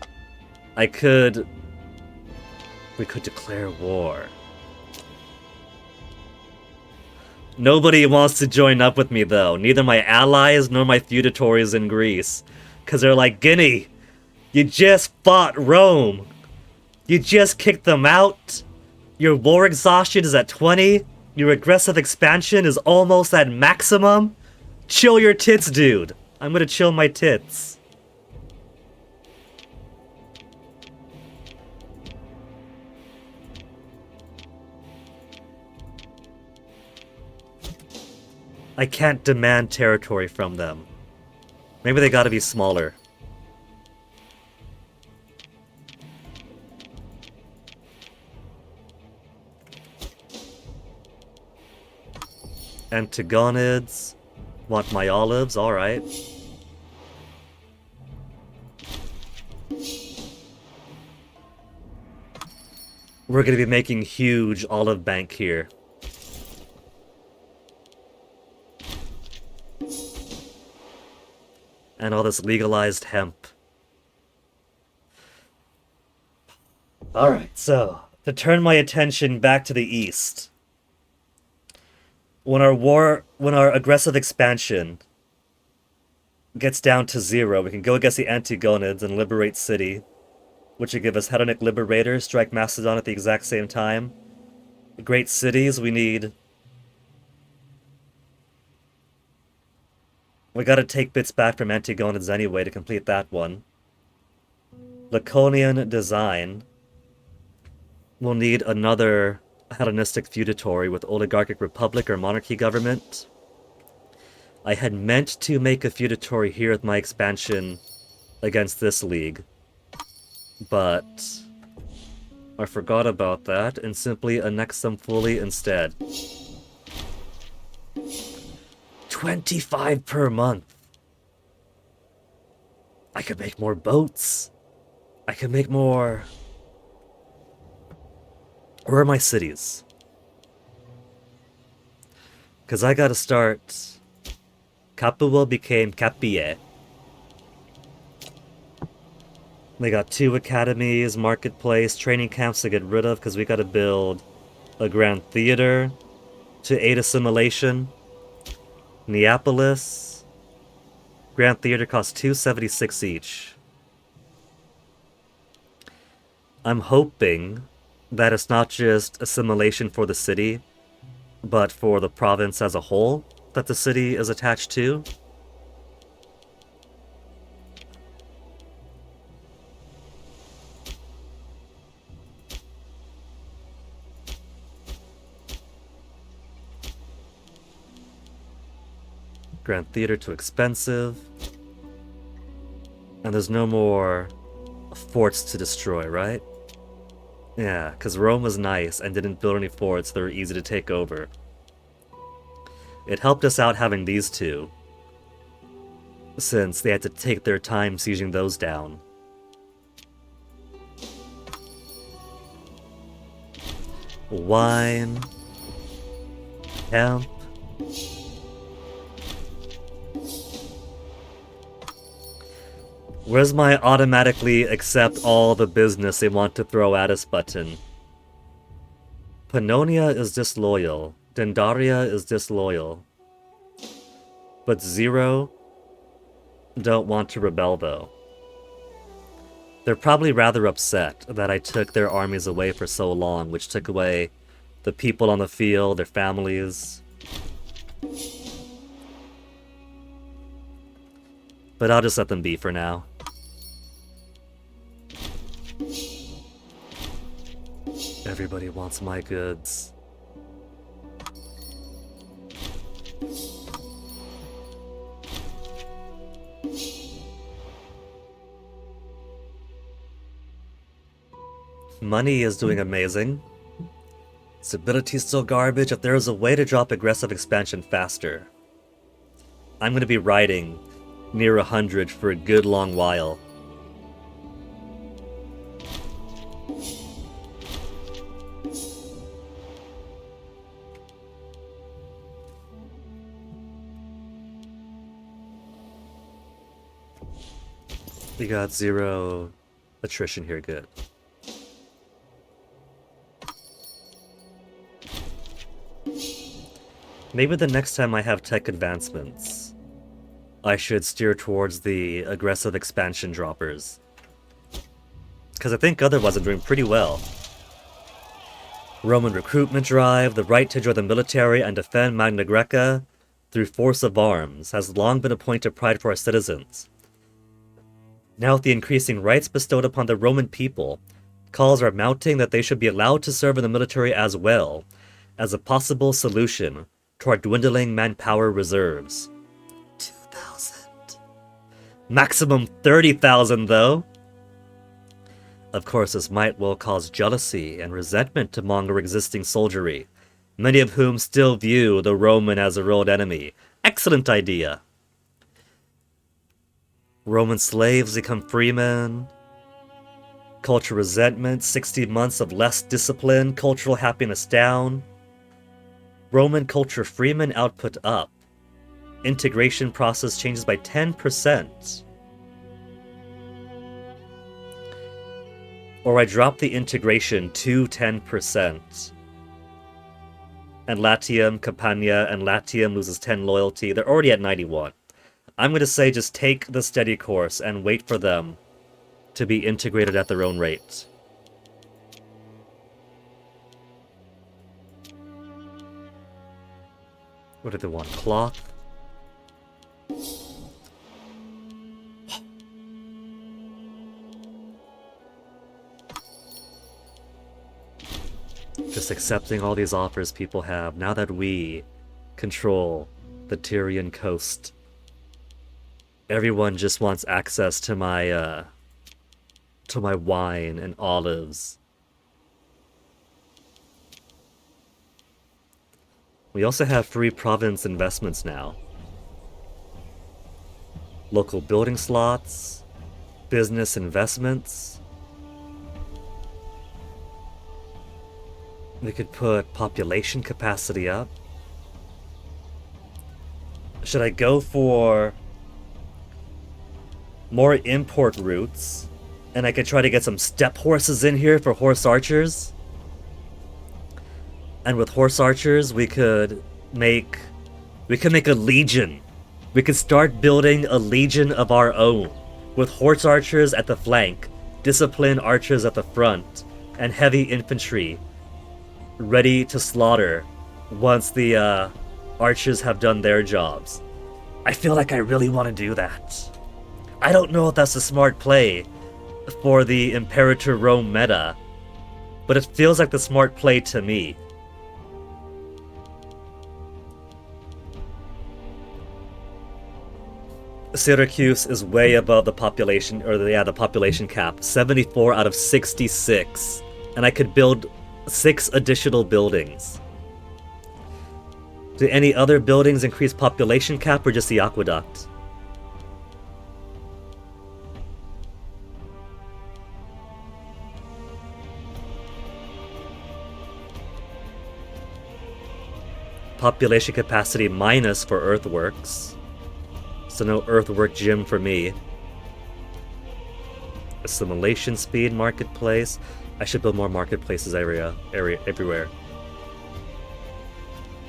we could declare war. Nobody wants to join up with me, though. Neither my allies nor my feudatories in Greece. Because they're like, Guinea, you just fought Rome. You just kicked them out. Your war exhaustion is at 20. Your aggressive expansion is almost at maximum. Chill your tits, dude. I'm gonna chill my tits. I can't demand territory from them. Maybe they gotta be smaller. Antigonids want my olives, alright. We're gonna be making huge olive bank here. And all this legalized hemp. Alright, so, to turn my attention back to the east. When our aggressive expansion gets down to 0, we can go against the Antigonids and liberate city, which would give us Hellenic Liberators, strike Macedon at the exact same time. Great cities, we gotta take bits back from Antigonids anyway to complete that one. Laconian design. We'll need another Hellenistic feudatory with oligarchic republic or monarchy government. I had meant to make a feudatory here with my expansion against this league, but I forgot about that and simply annexed them fully instead. 25 per month. I could make more boats. I could make more... Where are my cities? Because I gotta start... Capua became Capie. They got 2 academies, marketplace, training camps to get rid of because we gotta build a grand theater to aid assimilation. Neapolis. Grand theater costs 276 each. I'm hoping that it's not just assimilation for the city, but for the province as a whole that the city is attached to. Grand Theater too expensive. And there's no more forts to destroy, right? Yeah, because Rome was nice and didn't build any forts that were easy to take over. It helped us out having these two, since they had to take their time sieging those down. Wine. Hemp. Where's my automatically accept all the business they want to throw at us button? Pannonia is disloyal. Dendaria is disloyal. But Zero don't want to rebel though. They're probably rather upset that I took their armies away for so long, which took away the people on the field, their families. But I'll just let them be for now. Everybody wants my goods. Money is doing amazing. Stability's still garbage. If there is a way to drop aggressive expansion faster, I'm going to be riding near 100 for a good long while. We got 0 attrition here, good. Maybe the next time I have tech advancements, I should steer towards the aggressive expansion droppers. Because I think otherwise I'm doing pretty well. Roman recruitment drive, the right to join the military and defend Magna Greca through force of arms has long been a point of pride for our citizens. Now with the increasing rights bestowed upon the Roman people, calls are mounting that they should be allowed to serve in the military as well, as a possible solution to our dwindling manpower reserves. 2,000. Maximum 30,000 though. Of course, this might well cause jealousy and resentment among our existing soldiery, many of whom still view the Roman as a real enemy. Excellent idea. Roman slaves become freemen. Cultural resentment, 60 months of less discipline, cultural happiness down. Roman culture freemen output up. Integration process changes by 10%. Or I drop the integration to 10%. And Latium, Campania, and Latium loses 10 loyalty. They're already at 91. I'm going to say just take the steady course and wait for them to be integrated at their own rate. What do they want? Cloth? Just accepting all these offers people have now that we control the Tyrian coast. Everyone just wants access to my wine and olives. We also have free province investments now. Local building slots, business investments. We could put population capacity up. Should I go for more import routes And I could try to get some step horses in here for horse archers. And with horse archers, we could make a legion. We could start building a legion of our own, with horse archers at the flank, disciplined archers at the front, and heavy infantry ready to slaughter once the archers have done their jobs. I feel like I really want to do that. I don't know if that's a smart play for the Imperator Rome meta, but it feels like the smart play to me. Syracuse is way above the population, or the population cap. 74 out of 66. And I could build 6 additional buildings. Do any other buildings increase population cap, or just the aqueduct? Population capacity minus for earthworks. So no earthwork gym for me. Assimilation speed, marketplace. I should build more marketplaces everywhere.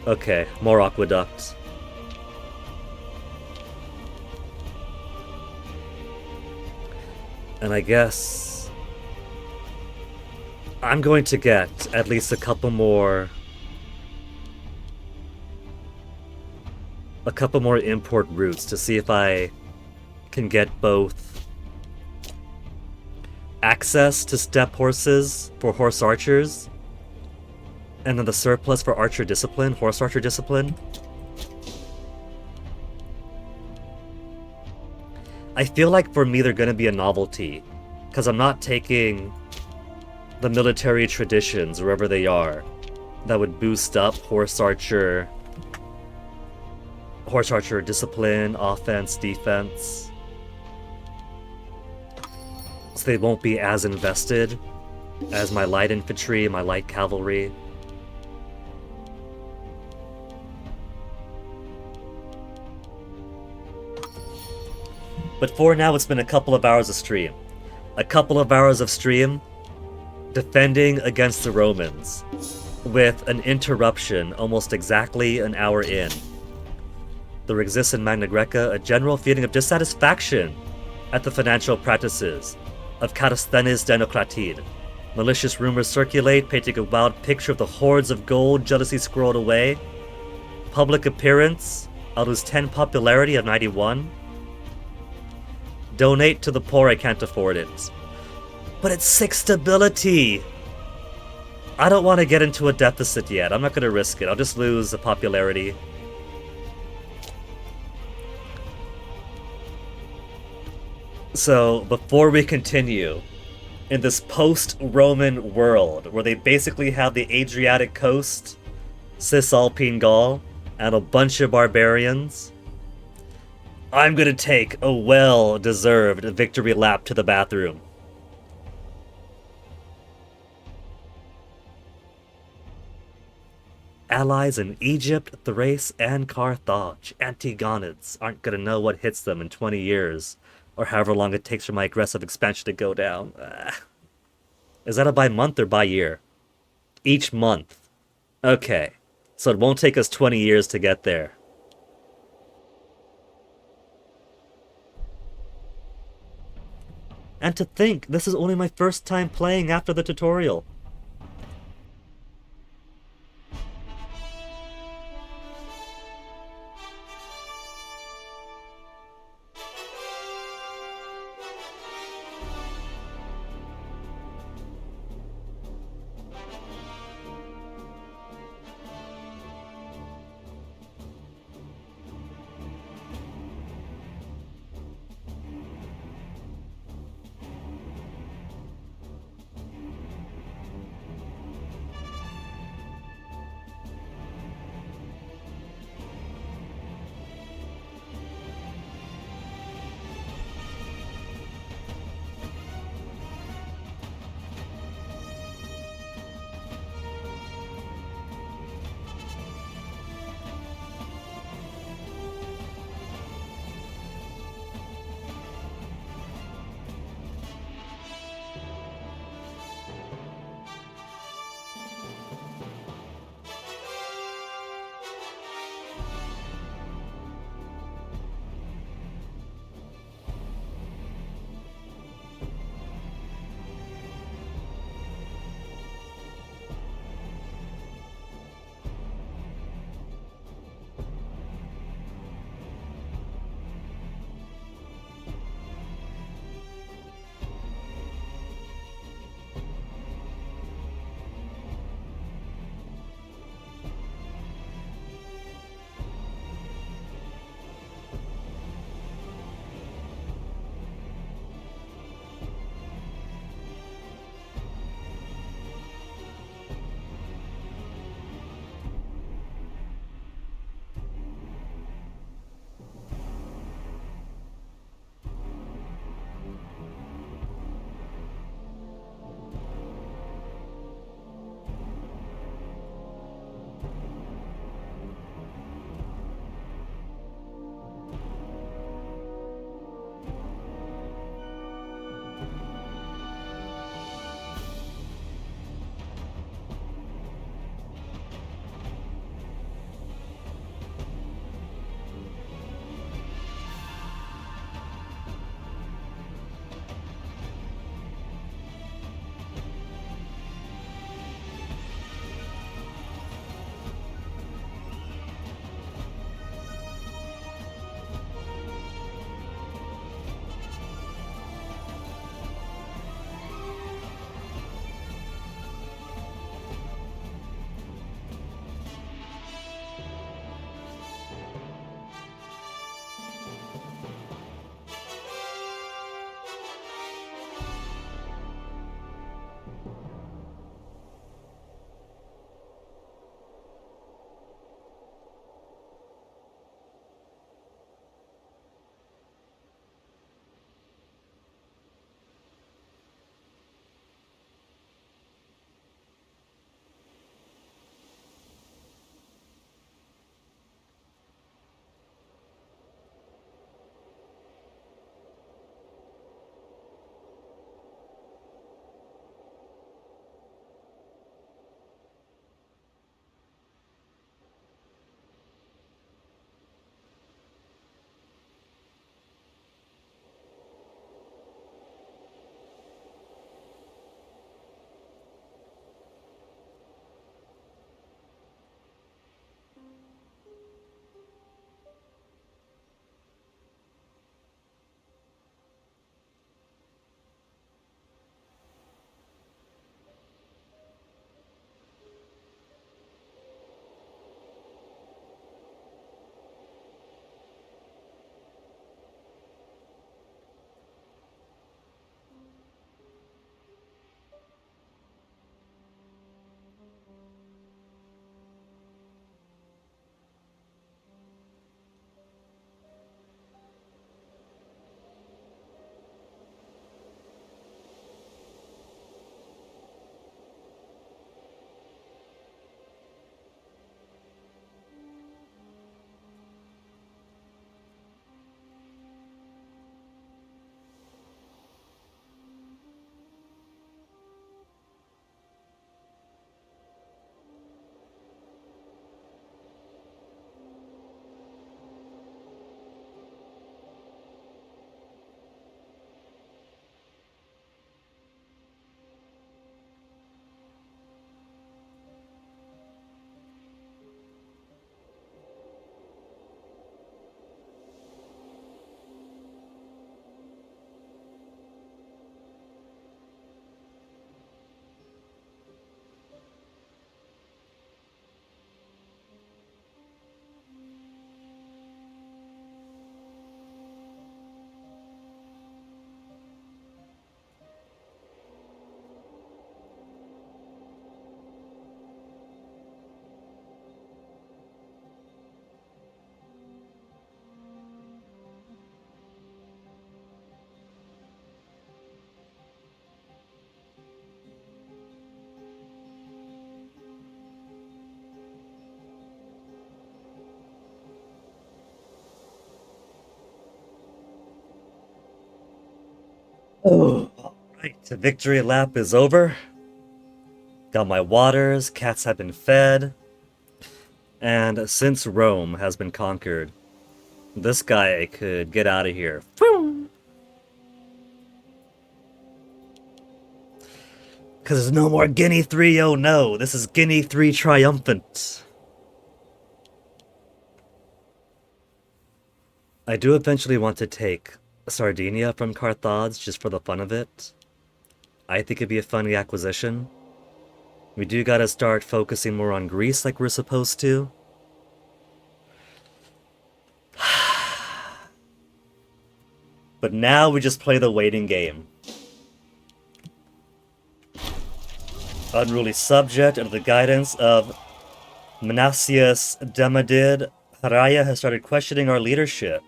Okay, more aqueducts. And I guess I'm going to get at least a couple more import routes to see if I can get both access to step horses for horse archers, and then the surplus for archer discipline, horse archer discipline. I feel like for me they're gonna be a novelty, because I'm not taking the military traditions wherever they are that would boost up horse archer discipline, offense, defense. So they won't be as invested as my light infantry, my light cavalry. But for now, it's been a couple of hours of stream. A couple of hours of stream defending against the Romans, with an interruption almost exactly an hour in. There exists in Magna Grecia a general feeling of dissatisfaction at the financial practices of Catasthenes Denocratide. Malicious rumors circulate, painting a wild picture of the hordes of gold jealously squirreled away. Public appearance, I'll lose 10 popularity of 91. Donate to the poor, I can't afford it. But it's 6 stability! I don't want to get into a deficit yet, I'm not going to risk it, I'll just lose the popularity. So, before we continue, in this post-Roman world, where they basically have the Adriatic coast, Cisalpine Gaul, and a bunch of barbarians, I'm gonna take a well-deserved victory lap to the bathroom. Allies in Egypt, Thrace, and Carthage, Antigonids, aren't gonna know what hits them in 20 years. Or however long it takes for my aggressive expansion to go down. Is that a by month or by year? Each month. Okay. So it won't take us 20 years to get there. And to think, this is only my first time playing after the tutorial. Oh, alright, the victory lap is over. Got my waters, cats have been fed, and since Rome has been conquered, this guy could get out of here. Because there's no more Guinea 3, oh no, this is Guinea 3 triumphant. I do eventually want to take Sardinia from Carthage just for the fun of it. I think it'd be a funny acquisition. We do gotta start focusing more on Greece like we're supposed to. But now we just play the waiting game. Unruly subject under the guidance of Manasius Demadid, Haraya has started questioning our leadership,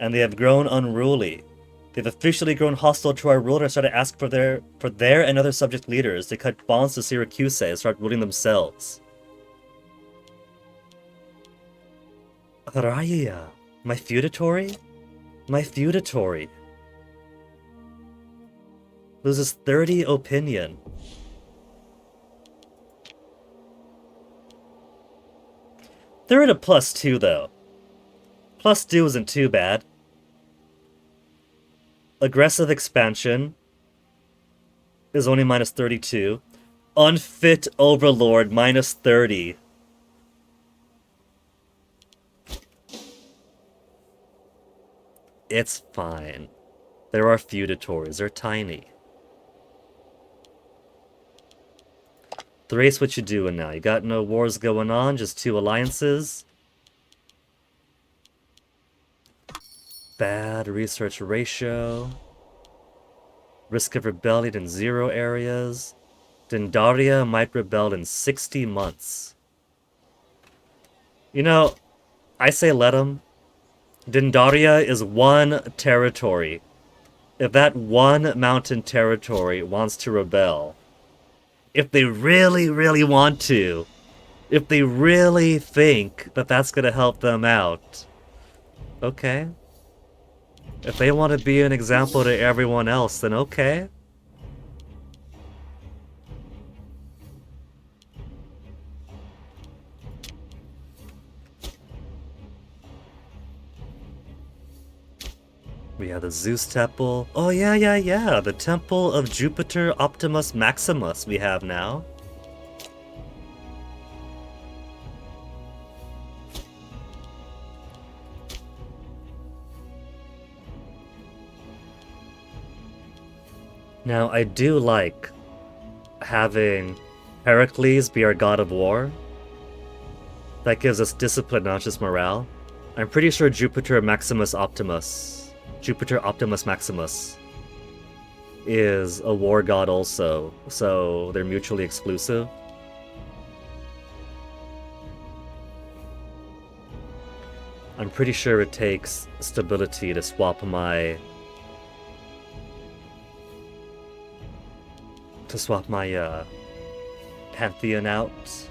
and they have grown unruly. They've officially grown hostile to our ruler and started asking for their and other subject leaders to cut bonds to Syracuse and start ruling themselves. Haraya, my feudatory? My feudatory. Loses 30 opinion. They're at a +2 though. +2 isn't too bad. Aggressive expansion is only -32. Unfit overlord -30. It's fine. There are feudatories. They're tiny. Thrace, what you doing now? You got no wars going on, just 2 alliances. Bad research ratio. Risk of rebellion in 0 areas. Dendaria might rebel in 60 months. You know, I say let them. Dendaria is 1 territory. If that 1 mountain territory wants to rebel, if they really, really want to, if they really think that that's going to help them out, okay. If they want to be an example to everyone else, then okay. We have the Zeus Temple. Oh, yeah. The Temple of Jupiter Optimus Maximus we have now. Now, I do like having Heracles be our god of war. That gives us discipline, not just morale. I'm pretty sure Jupiter Optimus Maximus is a war god also, so they're mutually exclusive. I'm pretty sure it takes stability to swap my Pantheon out.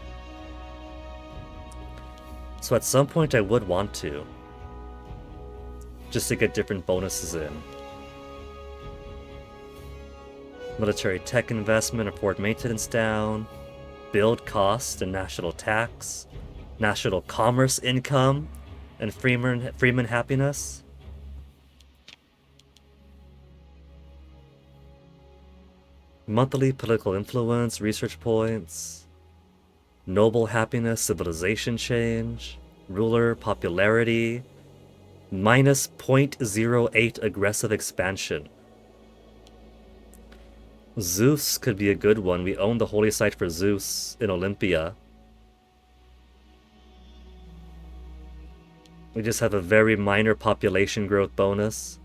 So at some point I would want to, just to get different bonuses in. Military tech investment, afford maintenance down, build cost and national tax, national commerce income, and Freeman happiness. Monthly political influence, research points, noble happiness, civilization change, ruler popularity, minus 0.08 aggressive expansion. Zeus could be a good one. We own the holy site for Zeus in Olympia. We just have a very minor population growth bonus.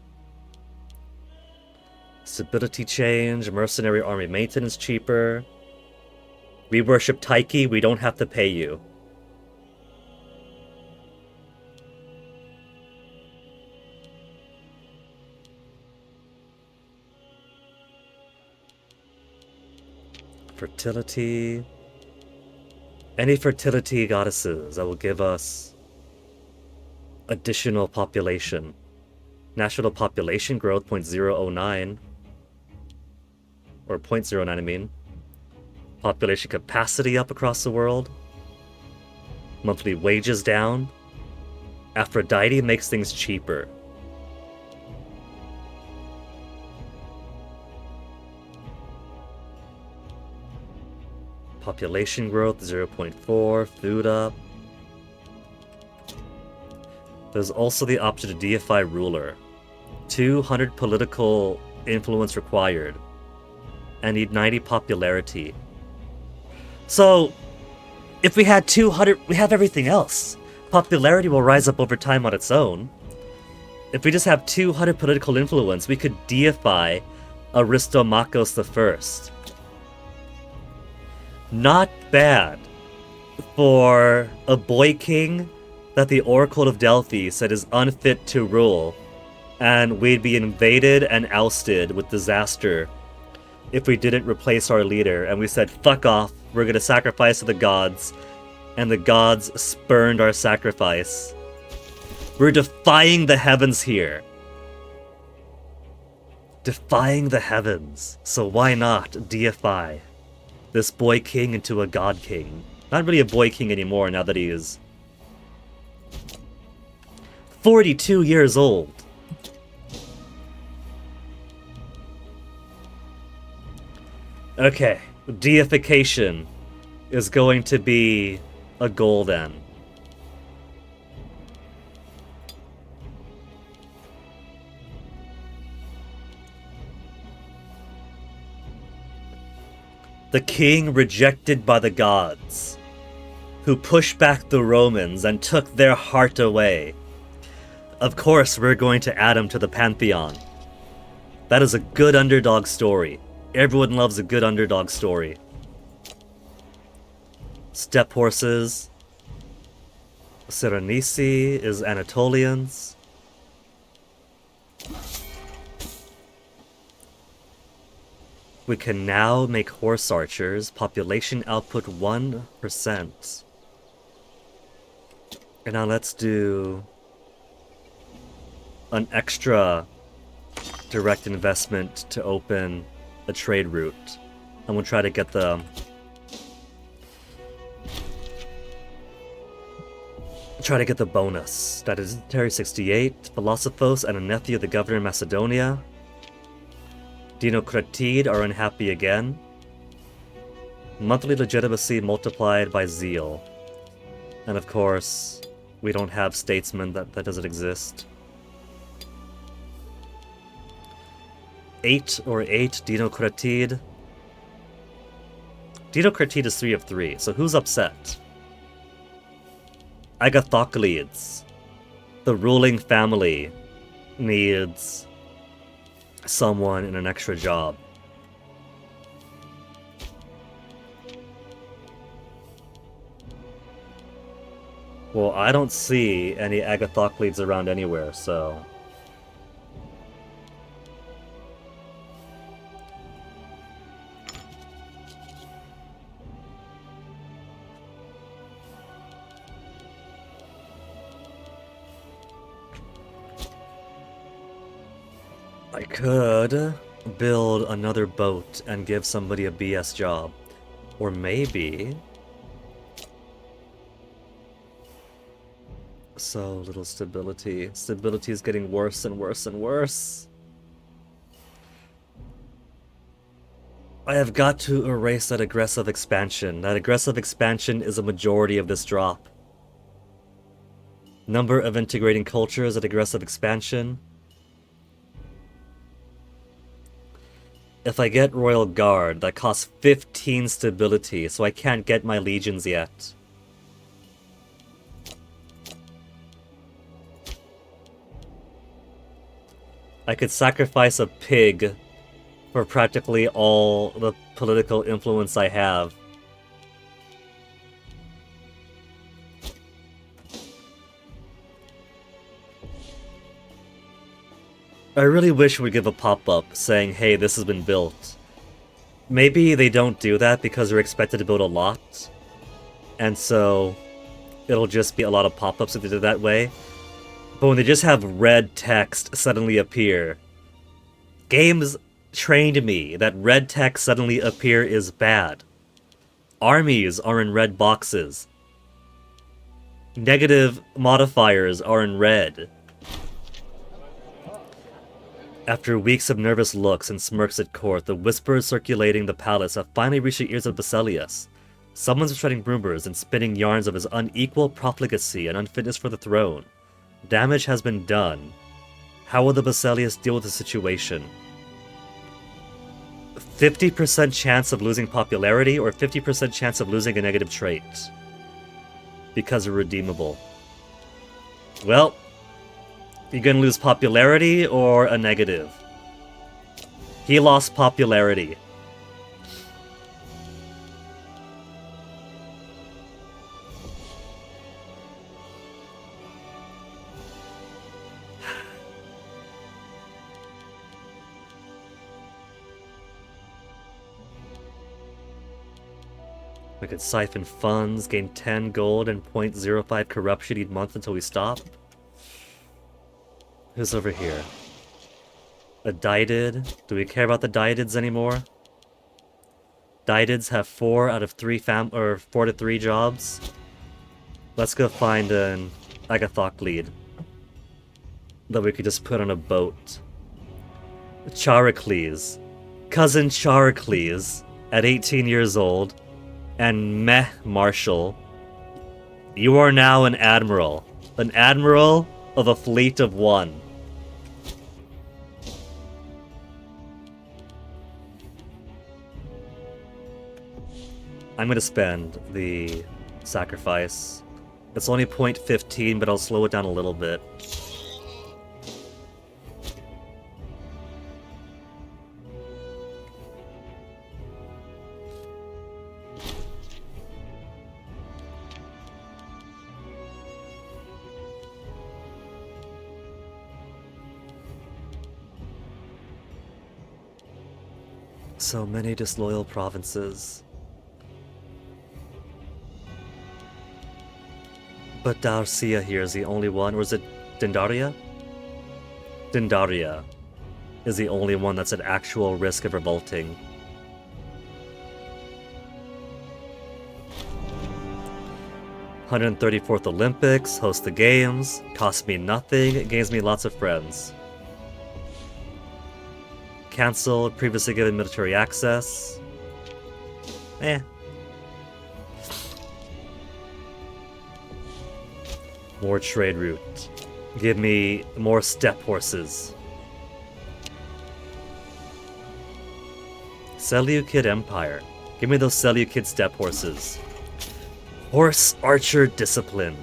Stability change, mercenary army maintenance cheaper. We worship Taiki, we don't have to pay you. Fertility. Any fertility goddesses that will give us additional population. National population growth 0.009. Or 0.09, I mean. Population capacity up across the world. Monthly wages down. Aphrodite makes things cheaper. Population growth 0.4, food up. There's also the option to deify ruler. 200 political influence required. And need 90 popularity. So, if we had 200, we have everything else. Popularity will rise up over time on its own. If we just have 200 political influence, we could deify Aristomachus I. Not bad for a boy king that the Oracle of Delphi said is unfit to rule, and we'd be invaded and ousted with disaster if we didn't replace our leader, and we said, fuck off, we're gonna sacrifice to the gods, and the gods spurned our sacrifice. We're defying the heavens here. Defying the heavens, so why not deify this boy king into a god king? Not really a boy king anymore now that he is 42 years old. Okay, deification is going to be a goal then. The king rejected by the gods, who pushed back the Romans and took their heart away. Of course, we're going to add him to the pantheon. That is a good underdog story. Everyone loves a good underdog story. Steppe horses. Cyrenaici is Anatolians. We can now make horse archers. Population output 1%. And now let's do an extra direct investment to open a trade route. And we'll try to get the bonus. That is Terry 68, Philosophos, and a nephew of the governor of Macedonia. Dinocratide are unhappy again. Monthly legitimacy multiplied by zeal. And of course, we don't have statesmen, that doesn't exist. 8 Dinocratide. Dinocratide is 3 of 3, so who's upset? Agathocleids. The ruling family needs someone in an extra job. Well, I don't see any Agathocleids around anywhere, so I could build another boat and give somebody a BS job. Or maybe... So little stability. Stability is getting worse and worse and worse. I have got to erase that aggressive expansion. That aggressive expansion is a majority of this drop. Number of integrating cultures at aggressive expansion. If I get Royal Guard, that costs 15 stability, so I can't get my legions yet. I could sacrifice a pig for practically all the political influence I have. I really wish we'd give a pop-up saying, hey, this has been built. Maybe they don't do that because they're expected to build a lot. And so it'll just be a lot of pop-ups if they do it that way. But when they just have red text suddenly appear, games trained me that red text suddenly appear is bad. Armies are in red boxes. Negative modifiers are in red. After weeks of nervous looks and smirks at court, the whispers circulating the palace have finally reached the ears of Basilius. Someone's spreading rumors and spinning yarns of his unequal profligacy and unfitness for the throne. Damage has been done. How will the Basilius deal with the situation? 50% chance of losing popularity or 50% chance of losing a negative trait? Because irredeemable. Well, you're gonna lose popularity or a negative? He lost popularity. We could siphon funds, gain 10 gold and 0.05 corruption each month until we stop. Who's over here? A Daidid? Do we care about the Daidids anymore? Daidids have 4 out of 3 4 to 3 jobs. Let's go find an Agathoclid that we could just put on a boat. Charicles. Cousin Charicles, at 18 years old, and meh Marshal. You are now an admiral. An admiral of a fleet of 1. I'm gonna spend the sacrifice. It's only 0.15, but I'll slow it down a little bit. So many disloyal provinces. But Darcia here is the only one, or is it Dendaria? Dendaria is the only one that's at actual risk of revolting. "134th Olympics, host the games, costs me nothing, gains me lots of friends. Cancelled, previously given military access. Eh. More trade route. Give me more steppe horses. Seleucid Empire. Give me those Seleucid steppe horses. Horse Archer Discipline.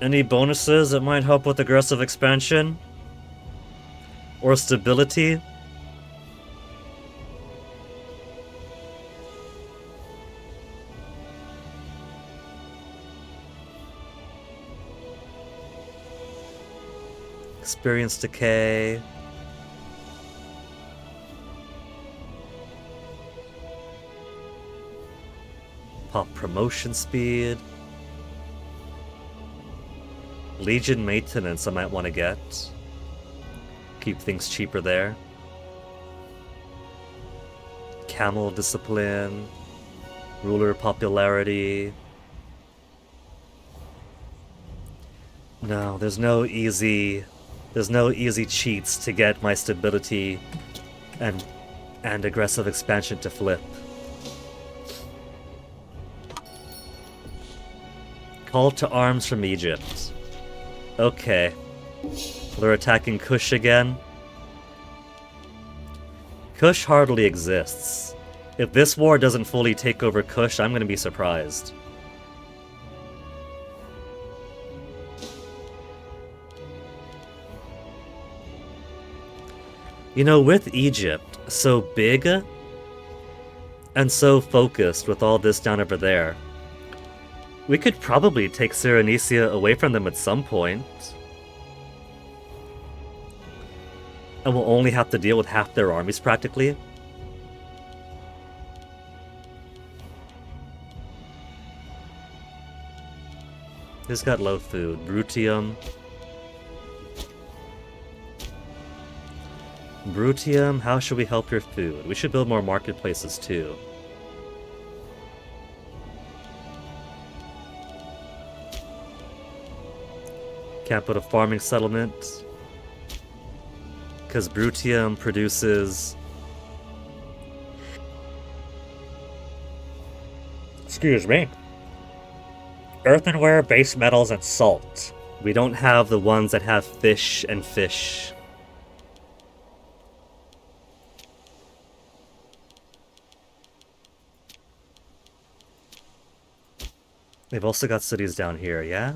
Any bonuses that might help with aggressive expansion? Or stability? Experience decay. Pop promotion speed. Legion maintenance I might want to get. Keep things cheaper there. Camel discipline. Ruler popularity. No, there's no easy cheats to get my stability and aggressive expansion to flip. Call to arms from Egypt. Okay. They're attacking Kush again. Kush hardly exists. If this war doesn't fully take over Kush, I'm gonna be surprised. You know, with Egypt so big and so focused with all this down over there, we could probably take Cyrenaica away from them at some point. And we'll only have to deal with half their armies practically. Who's got low food? Brutium. Brutium, how should we help your food? We should build more marketplaces too. Can't put a farming settlement. Because Brutium produces... Excuse me. Earthenware, base metals, and salt. We don't have the ones that have fish and fish. They've also got cities down here, yeah?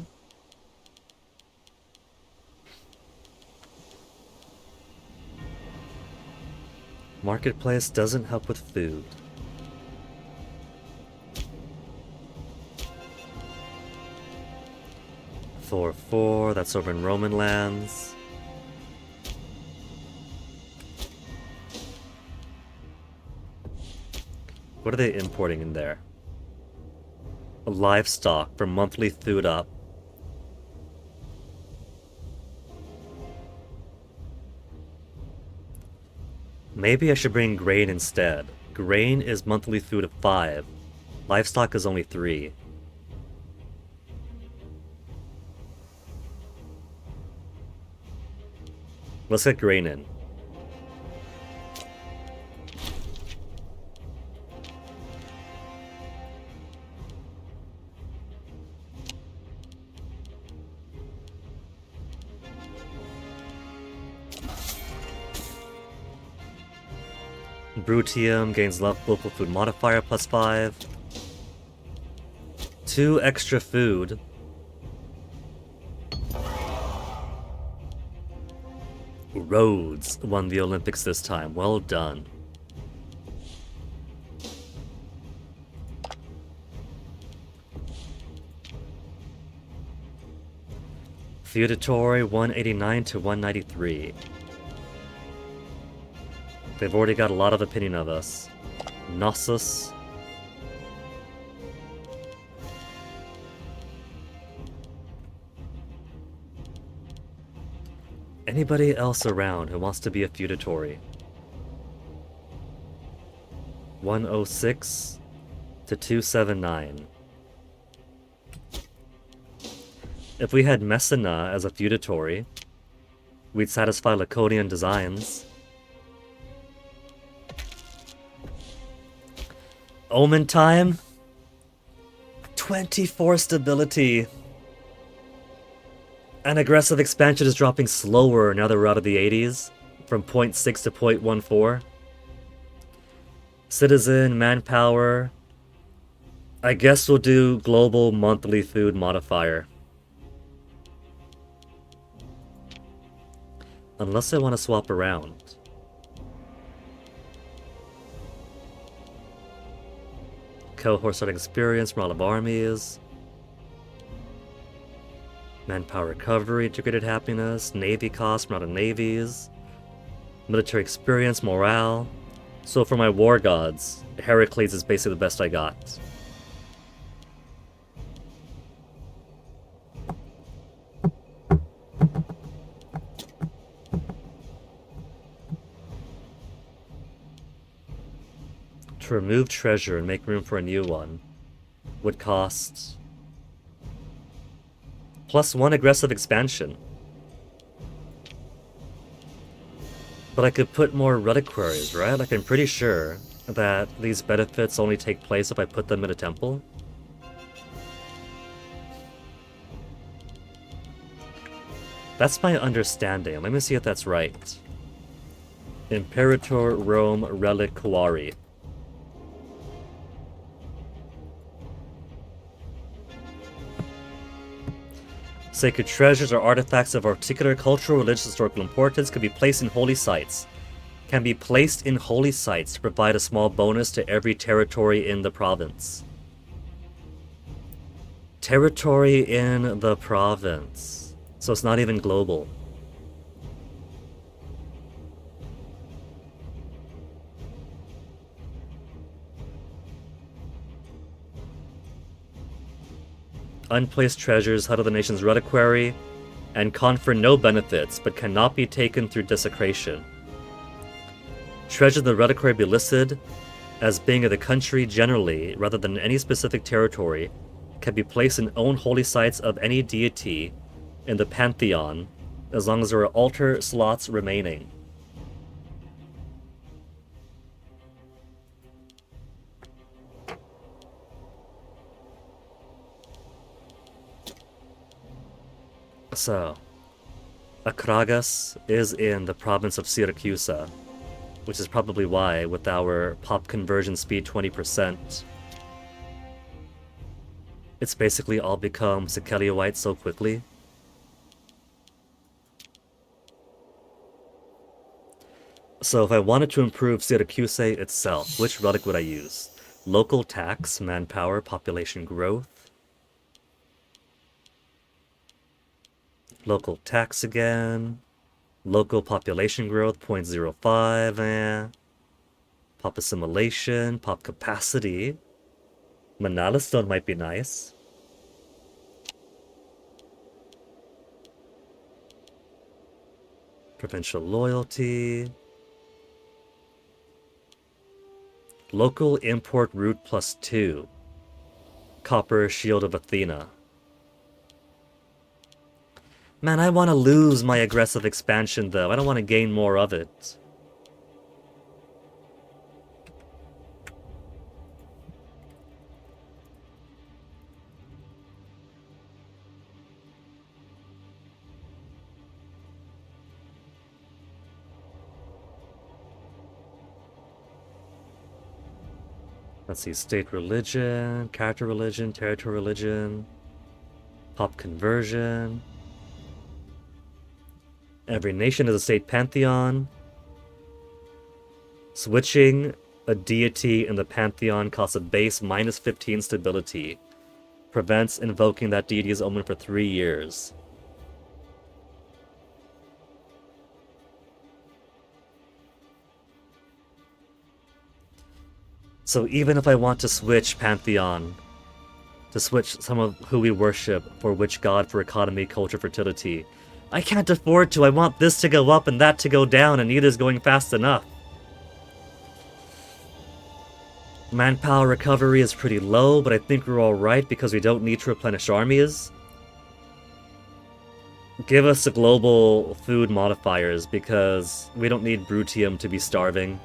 Marketplace doesn't help with food. Four, that's over in Roman lands. What are they importing in there? Livestock for monthly food up. Maybe I should bring grain instead. Grain is monthly food of 5. Livestock is only 3. Let's get grain in. Brutium gains local food modifier plus 5. 2 extra food. Rhodes won the Olympics this time. Well done. Feudatory 189 to 193. They've already got a lot of opinion of us. Knossos. Anybody else around who wants to be a feudatory? 106 to 279. If we had Messina as a feudatory, we'd satisfy Laconian designs. Omen time? 24 stability. And aggressive expansion is dropping slower now that we're out of the 80s, from 0.6 to 0.14. Citizen, manpower. I guess we'll do global monthly food modifier. Unless I want to swap around. Cohort starting experience from all of armies. Manpower recovery, integrated happiness, navy cost from out of navies. Military experience, morale. So for my war gods, Heracles is basically the best I got. To remove treasure and make room for a new one would cost +1 aggressive expansion. But I could put more reliquaries, right? Like, I'm pretty sure that these benefits only take place if I put them in a temple. That's my understanding. Let me see if that's right. Imperator Rome Reliquary. Sacred treasures or artifacts of particular cultural, religious, historical importance can be placed in holy sites. Can be placed in holy sites to provide a small bonus to every territory in the province. Territory in the province. So it's not even global. Unplaced treasures, Hut of the Nation's Reliquary, and confer no benefits, but cannot be taken through desecration. Treasure in the reliquary be listed as being of the country generally, rather than any specific territory, can be placed in own holy sites of any deity in the pantheon, as long as there are altar slots remaining. So, Akragas is in the province of Syracuse, which is probably why, with our pop conversion speed 20%, it's basically all become Sekeliowite so quickly. So if I wanted to improve Syracuse itself, which relic would I use? Local tax, manpower, population growth. Local tax again. Local population growth, 0.05, Pop assimilation, pop capacity. Manala Stone might be nice. Provincial loyalty. Local import route +2. Copper Shield of Athena. Man, I want to lose my aggressive expansion though. I don't want to gain more of it. Let's see, state religion, character religion, territory religion, pop conversion. Every nation is a state pantheon. Switching a deity in the pantheon costs a base -15 stability. Prevents invoking that deity's omen for 3 years. So even if I want to switch pantheon, to switch some of who we worship for which god for economy, culture, fertility, I can't afford to. I want this to go up and that to go down, and neither's going fast enough. Manpower recovery is pretty low, but I think we're alright because we don't need to replenish armies. Give us the global food modifiers because we don't need Brutium to be starving.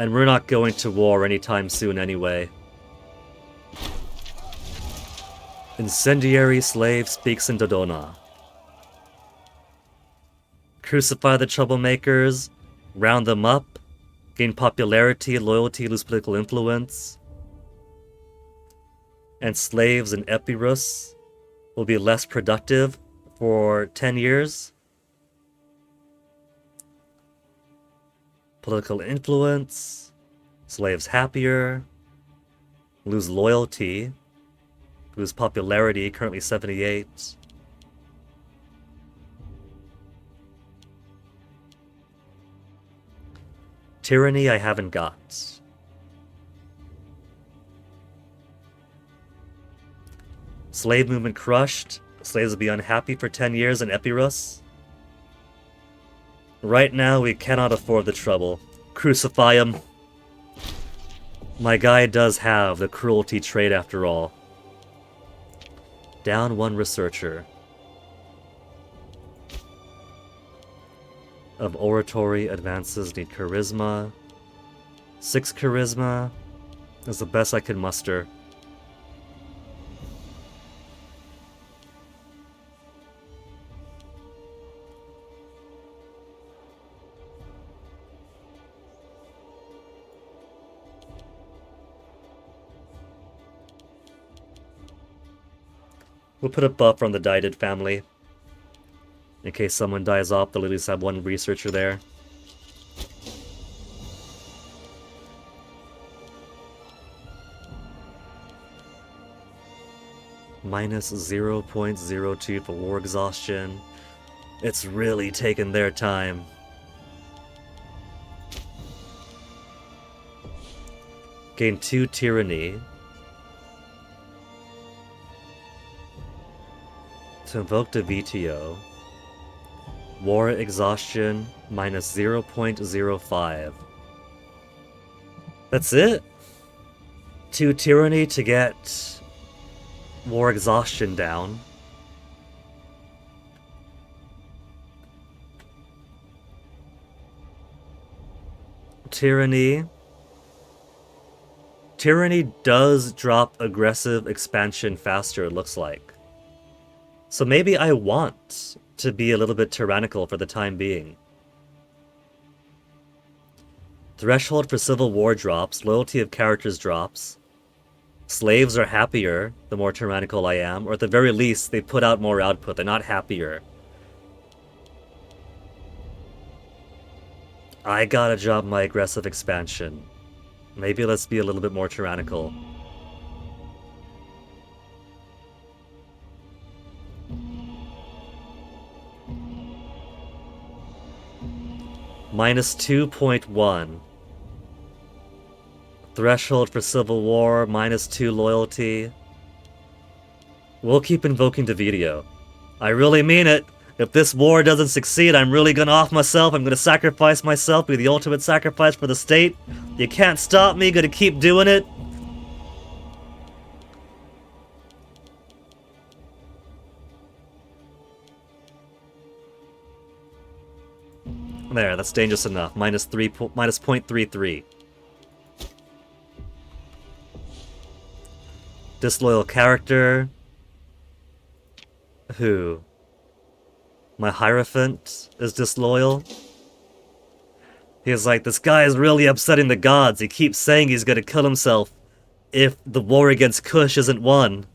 And we're not going to war anytime soon anyway. Incendiary slave speaks in Dodona. Crucify the troublemakers, round them up, gain popularity, loyalty, lose political influence. And slaves in Epirus will be less productive for 10 years. Political influence, slaves happier, lose loyalty, lose popularity, currently 78. Tyranny I haven't got. Slave movement crushed. Slaves will be unhappy for 10 years in Epirus. Right now, we cannot afford the trouble. Crucify him. My guy does have the cruelty trait after all. Down 1 researcher. Of oratory, advances need charisma. 6 charisma is the best I can muster. We'll put a buffer on the Dided family. In case someone dies off, they'll at least have 1 researcher there. Minus 0.02 for war exhaustion. It's really taken their time. Gain 2 tyranny. To invoke the VTO. War exhaustion minus 0.05. That's it? 2 tyranny to get war exhaustion down. Tyranny. Tyranny does drop aggressive expansion faster, it looks like. So maybe I want to be a little bit tyrannical for the time being. Threshold for civil war drops, loyalty of characters drops. Slaves are happier the more tyrannical I am, or at the very least, they put out more output, they're not happier. I gotta drop my aggressive expansion. Maybe let's be a little bit more tyrannical. Minus 2.1. Threshold for civil war, minus 2 loyalty. We'll keep invoking the video. I really mean it. If this war doesn't succeed, I'm really gonna off myself. I'm gonna sacrifice myself, be the ultimate sacrifice for the state. You can't stop me, gonna keep doing it. There, that's dangerous enough. Minus 0.33. Disloyal character. Who? My Hierophant is disloyal. He's like, this guy is really upsetting the gods. He keeps saying he's gonna kill himself if the war against Kush isn't won.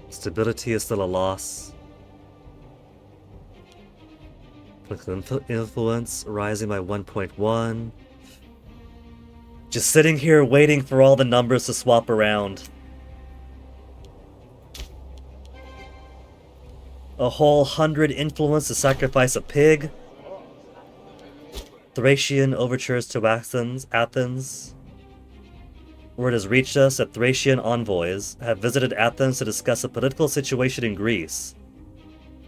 Stability is still a loss. Political influence rising by 1.1. Just sitting here waiting for all the numbers to swap around. A whole 100 influence to sacrifice a pig. Thracian overtures to Athens. Word has reached us that Thracian envoys have visited Athens to discuss the political situation in Greece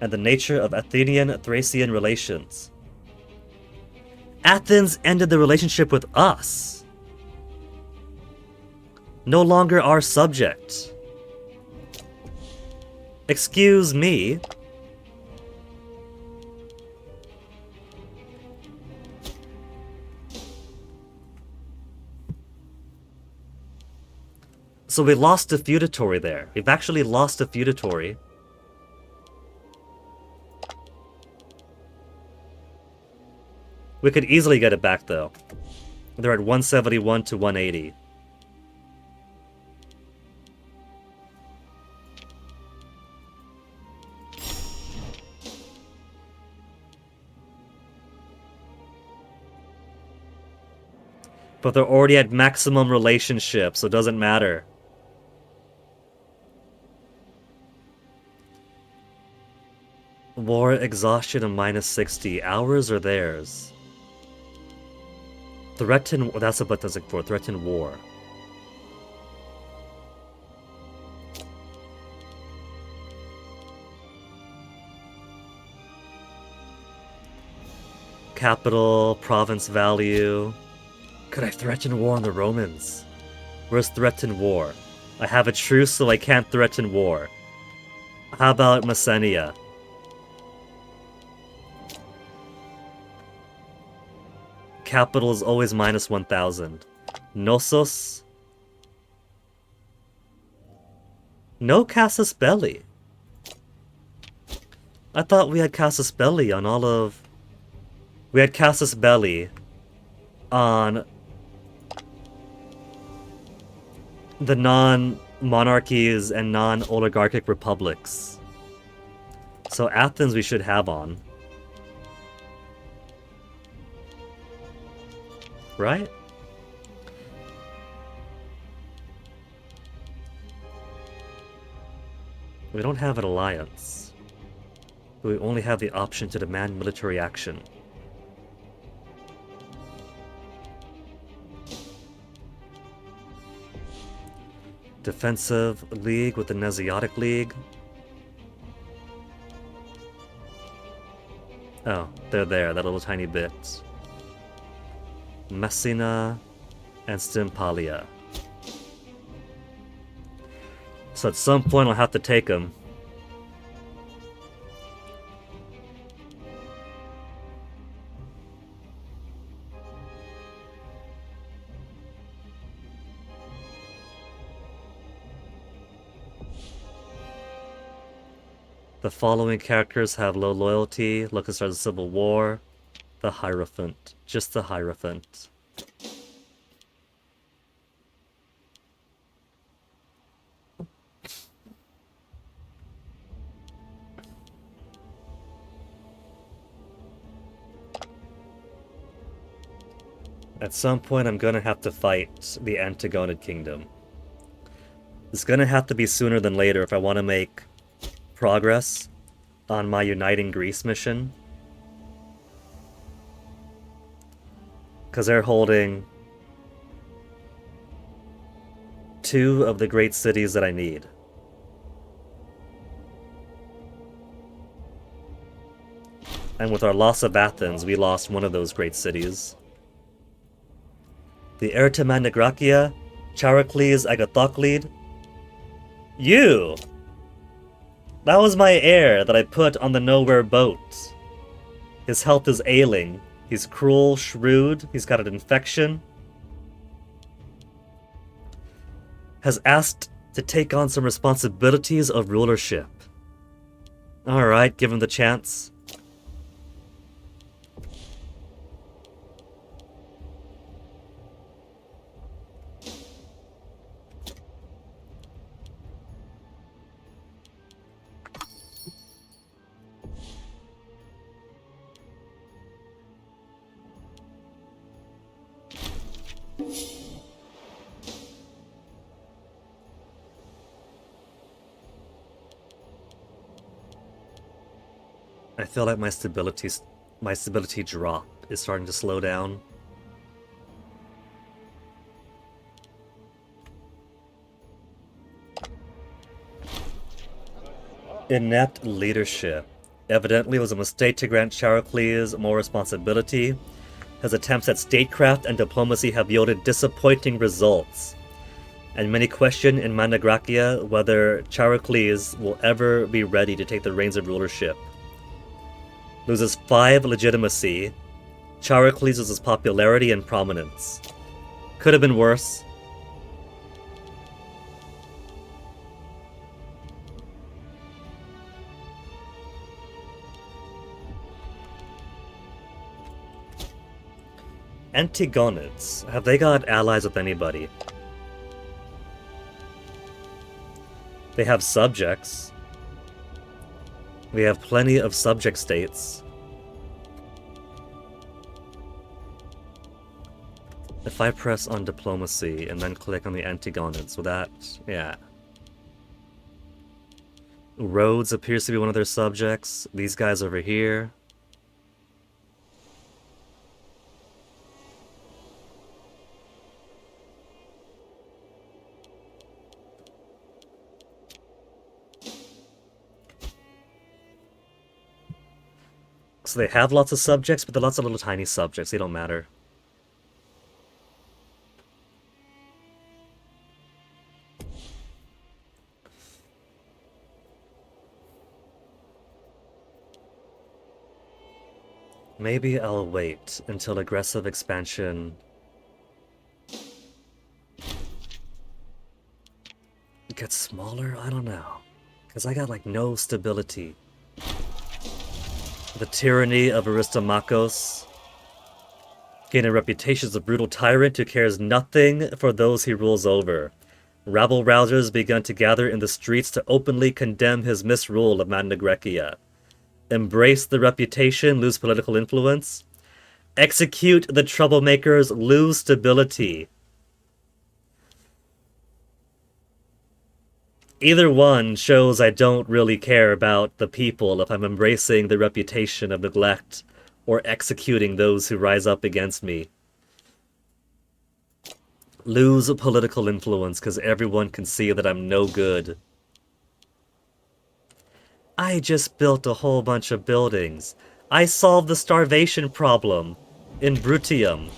and the nature of Athenian-Thracian relations. Athens ended the relationship with us. No longer our subject. Excuse me. So we lost a feudatory there. We've actually lost a feudatory. We could easily get it back, though. They're at 171 to 180. But they're already at maximum relationship, so it doesn't matter. War exhaustion of minus 60. Ours or theirs? Threaten... That's what that's like for. Threaten war. Capital, province value. Could I threaten war on the Romans? Where's threaten war? I have a truce, so I can't threaten war. How about Messenia? Capital is always minus 1,000. Knossos? No Casus Belli. I thought we had Casus Belli on all of... We had Casus Belli on the non-monarchies and non-oligarchic republics. So Athens we should have on. Right? We don't have an alliance. We only have the option to demand military action. Defensive league with the Nesiotic League. Oh, they're there, that little tiny bit. Messina and Stimpalia. So at some point I'll have to take them. The following characters have low loyalty. Look to start the Civil War. The Hierophant. Just the Hierophant. At some point I'm gonna have to fight the Antigonid Kingdom. It's gonna have to be sooner than later if I want to make progress on my Uniting Greece mission. Because they're holding 2 of the great cities that I need. And with our loss of Athens, we lost one of those great cities. The heir to Magna Graecia, Charicles Agathoclid. You! That was my heir that I put on the Nowhere boat. His health is ailing. He's cruel, shrewd, he's got an infection. Has asked to take on some responsibilities of rulership. Alright, give him the chance. I feel like my stability drop is starting to slow down. Inept leadership. Evidently it was a mistake to grant Charicles more responsibility. His attempts at statecraft and diplomacy have yielded disappointing results. And many question in Magna Graecia whether Charicles will ever be ready to take the reins of rulership. Loses 5 legitimacy. Charicles loses popularity and prominence. Could have been worse. Antigonids. Have they got allies with anybody? They have subjects. We have plenty of subject states. If I press on diplomacy and then click on the Antigonids, will that... yeah. Rhodes appears to be one of their subjects. These guys over here. So they have lots of subjects, but they're lots of little tiny subjects. They don't matter. Maybe I'll wait until aggressive expansion gets smaller? I don't know. Because I got like no stability. The tyranny of Aristomachus. Gain a reputation as a brutal tyrant who cares nothing for those he rules over. Rabble-rousers begun to gather in the streets to openly condemn his misrule of Magna Graecia. Embrace the reputation, lose political influence. Execute the troublemakers, lose stability. Either one shows I don't really care about the people if I'm embracing the reputation of neglect or executing those who rise up against me. Lose political influence because everyone can see that I'm no good. I just built a whole bunch of buildings. I solved the starvation problem in Brutium.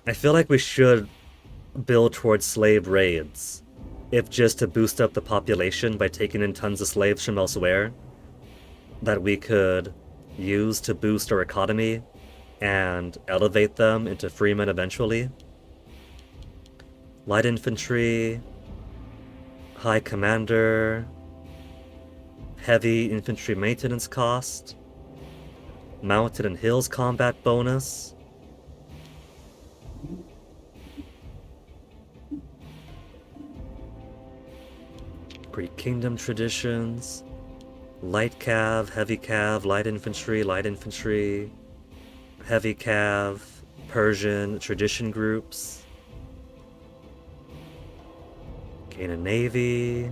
I feel like we should build towards slave raids, if just to boost up the population by taking in tons of slaves from elsewhere that we could use to boost our economy and elevate them into freemen eventually. Light infantry, high commander, heavy infantry maintenance cost, mountain and hills combat bonus. Greek kingdom traditions, light cav, heavy cav, light infantry, heavy cav, Persian tradition groups. Gain a navy.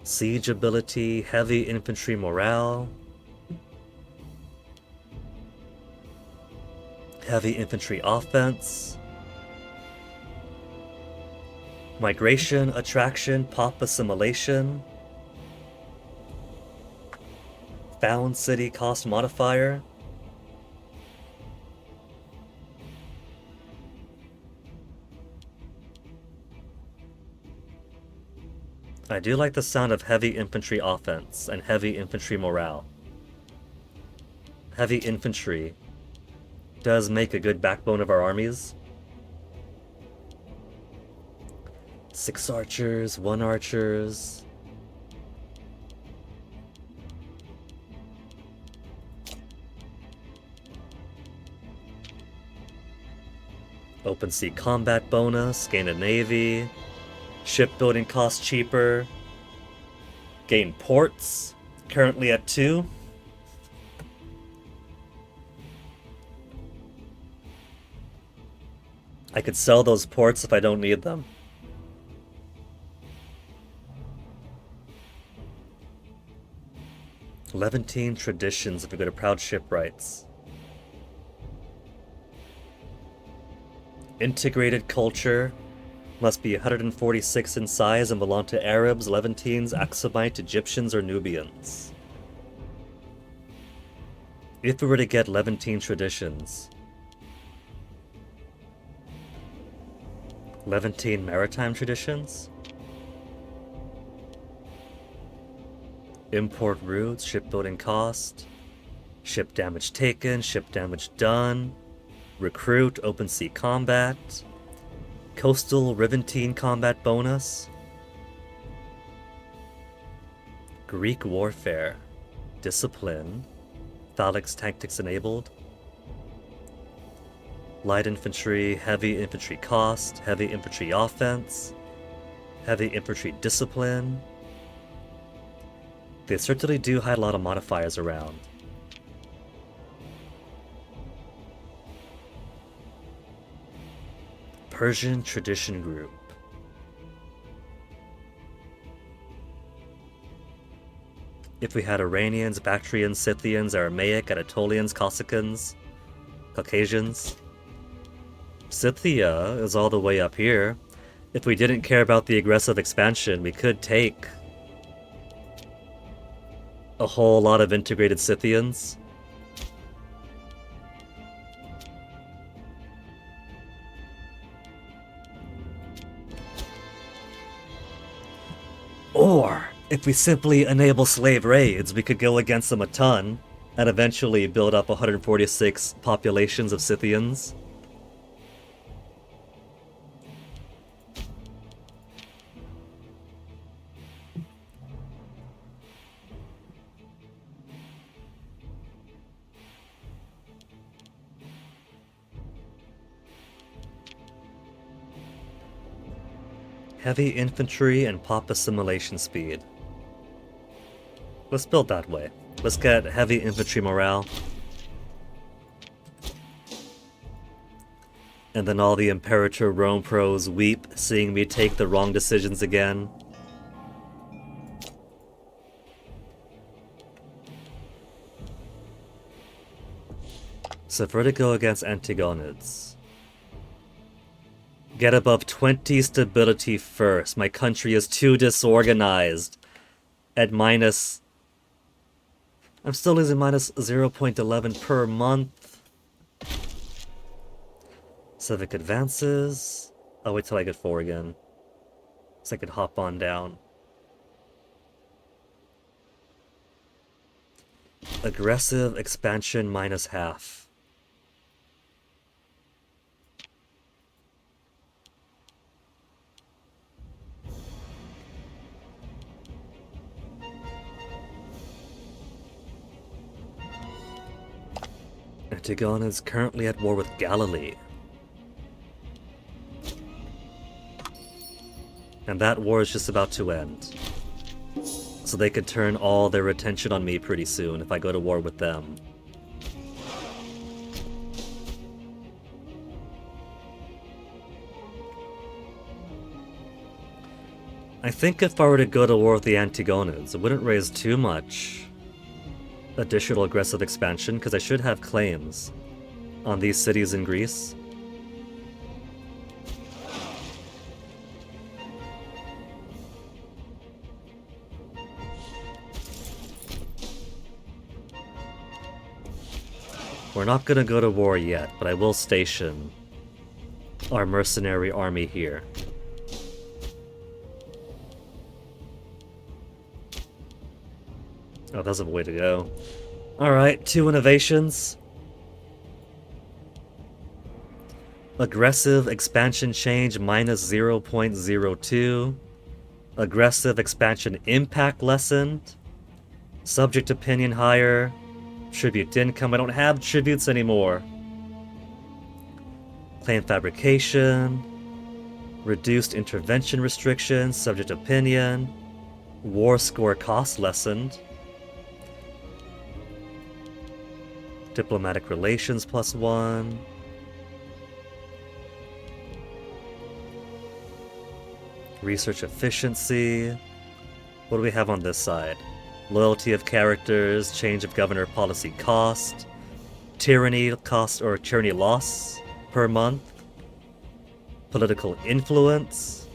Siege ability, heavy infantry morale. Heavy infantry offense. Migration, attraction, pop assimilation. Found city cost modifier. I do like the sound of heavy infantry offense and heavy infantry morale. Heavy infantry does make a good backbone of our armies. 6 archers, 1 archers. Open sea combat bonus, gain a navy. Shipbuilding costs cheaper. Gain ports, currently at 2. I could sell those ports if I don't need them. Levantine traditions if we go to proud shipwrights. Integrated culture must be 146 in size and belong to Arabs, Levantines, Aksumite, Egyptians, or Nubians. If we were to get Levantine traditions, Levantine maritime traditions, import routes, shipbuilding cost, ship damage taken, ship damage done, recruit, open sea combat, coastal Riventine combat bonus, Greek warfare, discipline, phalanx tactics enabled, light infantry, heavy infantry cost, heavy infantry offense, heavy infantry discipline. They certainly do hide a lot of modifiers around. Persian tradition group. If we had Iranians, Bactrians, Scythians, Aramaic, Anatolians, Cossacans, Caucasians. Scythia is all the way up here. If we didn't care about the aggressive expansion, we could take a whole lot of integrated Scythians. Or, if we simply enable slave raids, we could go against them a ton, and eventually build up 146 populations of Scythians. Heavy infantry and pop assimilation speed. Let's build that way. Let's get heavy infantry morale. And then all the Imperator Rome pros weep, seeing me take the wrong decisions again. So Vertigo against Antigonids. Get above 20 stability first. My country is too disorganized. At minus... I'm still losing minus 0.11 per month. Civic advances. I'll wait till I get 4 again. So I can hop on down. Aggressive expansion minus half. Antigone is currently at war with Galilee. And that war is just about to end. So they could turn all their attention on me pretty soon if I go to war with them. I think if I were to go to war with the Antigonids, it wouldn't raise too much additional aggressive expansion, because I should have claims on these cities in Greece. We're not gonna go to war yet, but I will station our mercenary army here. Oh, that's a way to go. Alright, 2 innovations. Aggressive expansion change minus 0.02. Aggressive expansion impact lessened. Subject opinion higher. Tribute income. I don't have tributes anymore. Claim fabrication. Reduced intervention restrictions. Subject opinion. War score cost lessened. Diplomatic relations +1. Research efficiency. What do we have on this side? Loyalty of characters, change of governor policy cost, tyranny cost or tyranny loss per month, political influence.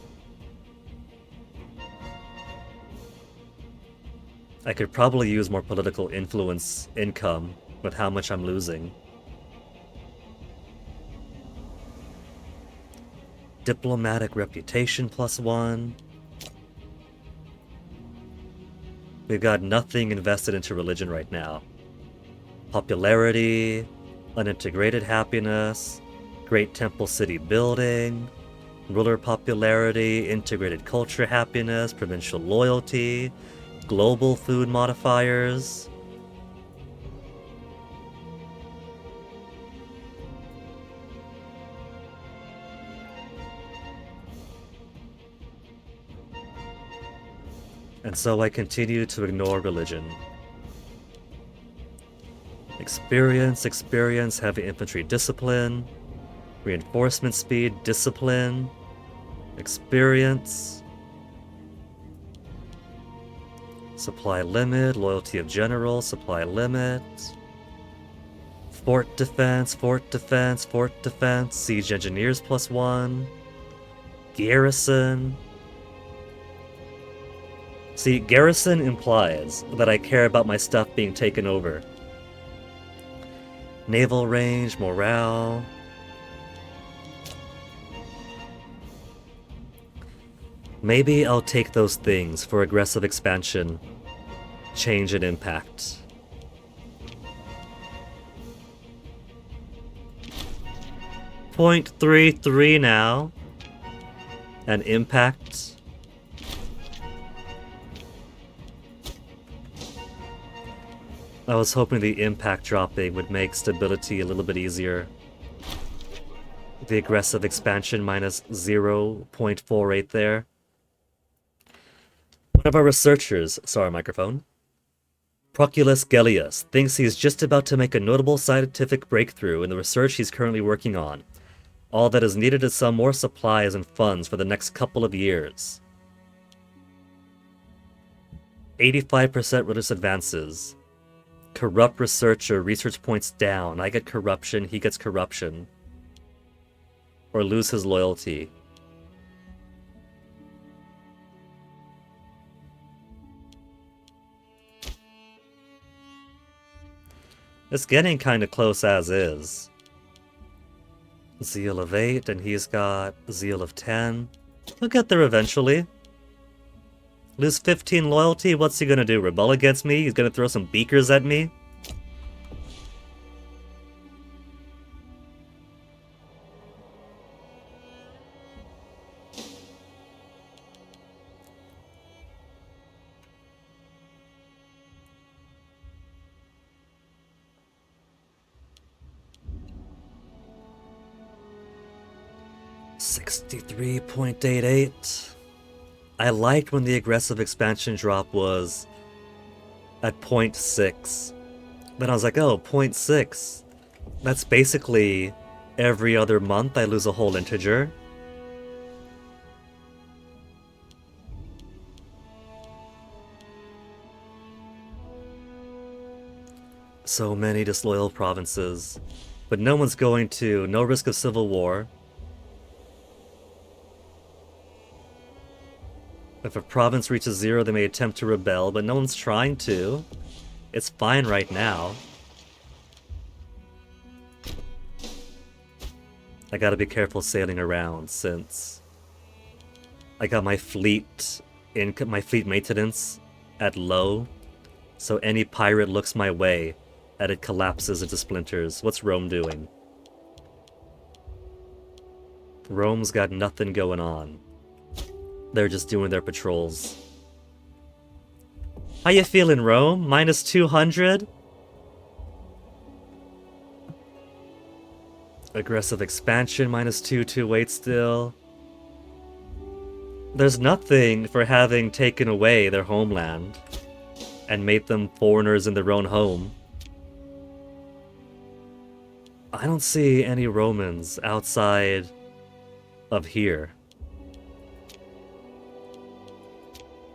I could probably use more political influence income with how much I'm losing. Diplomatic reputation +1. We've got nothing invested into religion right now. Popularity, unintegrated happiness, Great Temple City building, ruler popularity, integrated culture happiness, provincial loyalty, global food modifiers. And so I continue to ignore religion. Experience, heavy infantry discipline, reinforcement speed, discipline, experience, supply limit, loyalty of general, supply limit, fort defense, siege engineers +1, garrison. See, garrison implies that I care about my stuff being taken over. Naval range, morale. Maybe I'll take those things for aggressive expansion, change and impact. .33 now. And impact. I was hoping the impact dropping would make stability a little bit easier. The aggressive expansion minus 0.48 there. One of our researchers, sorry microphone, Proculus Gellius, thinks he's just about to make a notable scientific breakthrough in the research he's currently working on. All that is needed is some more supplies and funds for the next couple of years. 85% religious advances. Corrupt researcher, research points down. I get corruption, he gets corruption. Or lose his loyalty. It's getting kind of close as is. Zeal of 8, and he's got Zeal of 10. He'll get there eventually. Lose 15 loyalty? What's he gonna do? Rebel against me? He's gonna throw some beakers at me? $63.88. I liked when the aggressive expansion drop was at 0.6. Then I was like, oh, 0.6. That's basically every other month I lose a whole integer. So many disloyal provinces. But no one's going to. No risk of civil war. If a province reaches 0, they may attempt to rebel, but no one's trying to. It's fine right now. I gotta be careful sailing around, since I got my fleet maintenance at low, so any pirate looks my way and it collapses into splinters. What's Rome doing? Rome's got nothing going on. They're just doing their patrols. How you feeling, Rome? Minus 200? Aggressive expansion, minus 228 still. There's nothing for having taken away their homeland and made them foreigners in their own home. I don't see any Romans outside of here.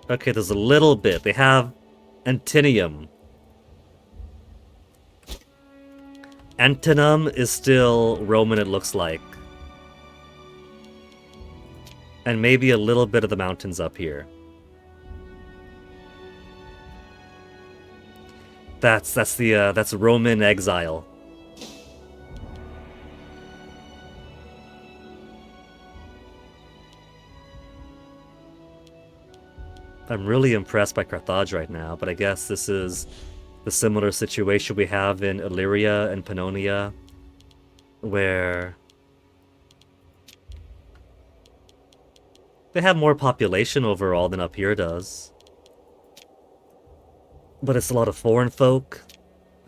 Okay, there's a little bit. They have Antinium. Antinum is still Roman, it looks like. And maybe a little bit of the mountains up here. That's Roman exile. I'm really impressed by Carthage right now, but I guess this is the similar situation we have in Illyria and Pannonia, where they have more population overall than up here does. But it's a lot of foreign folk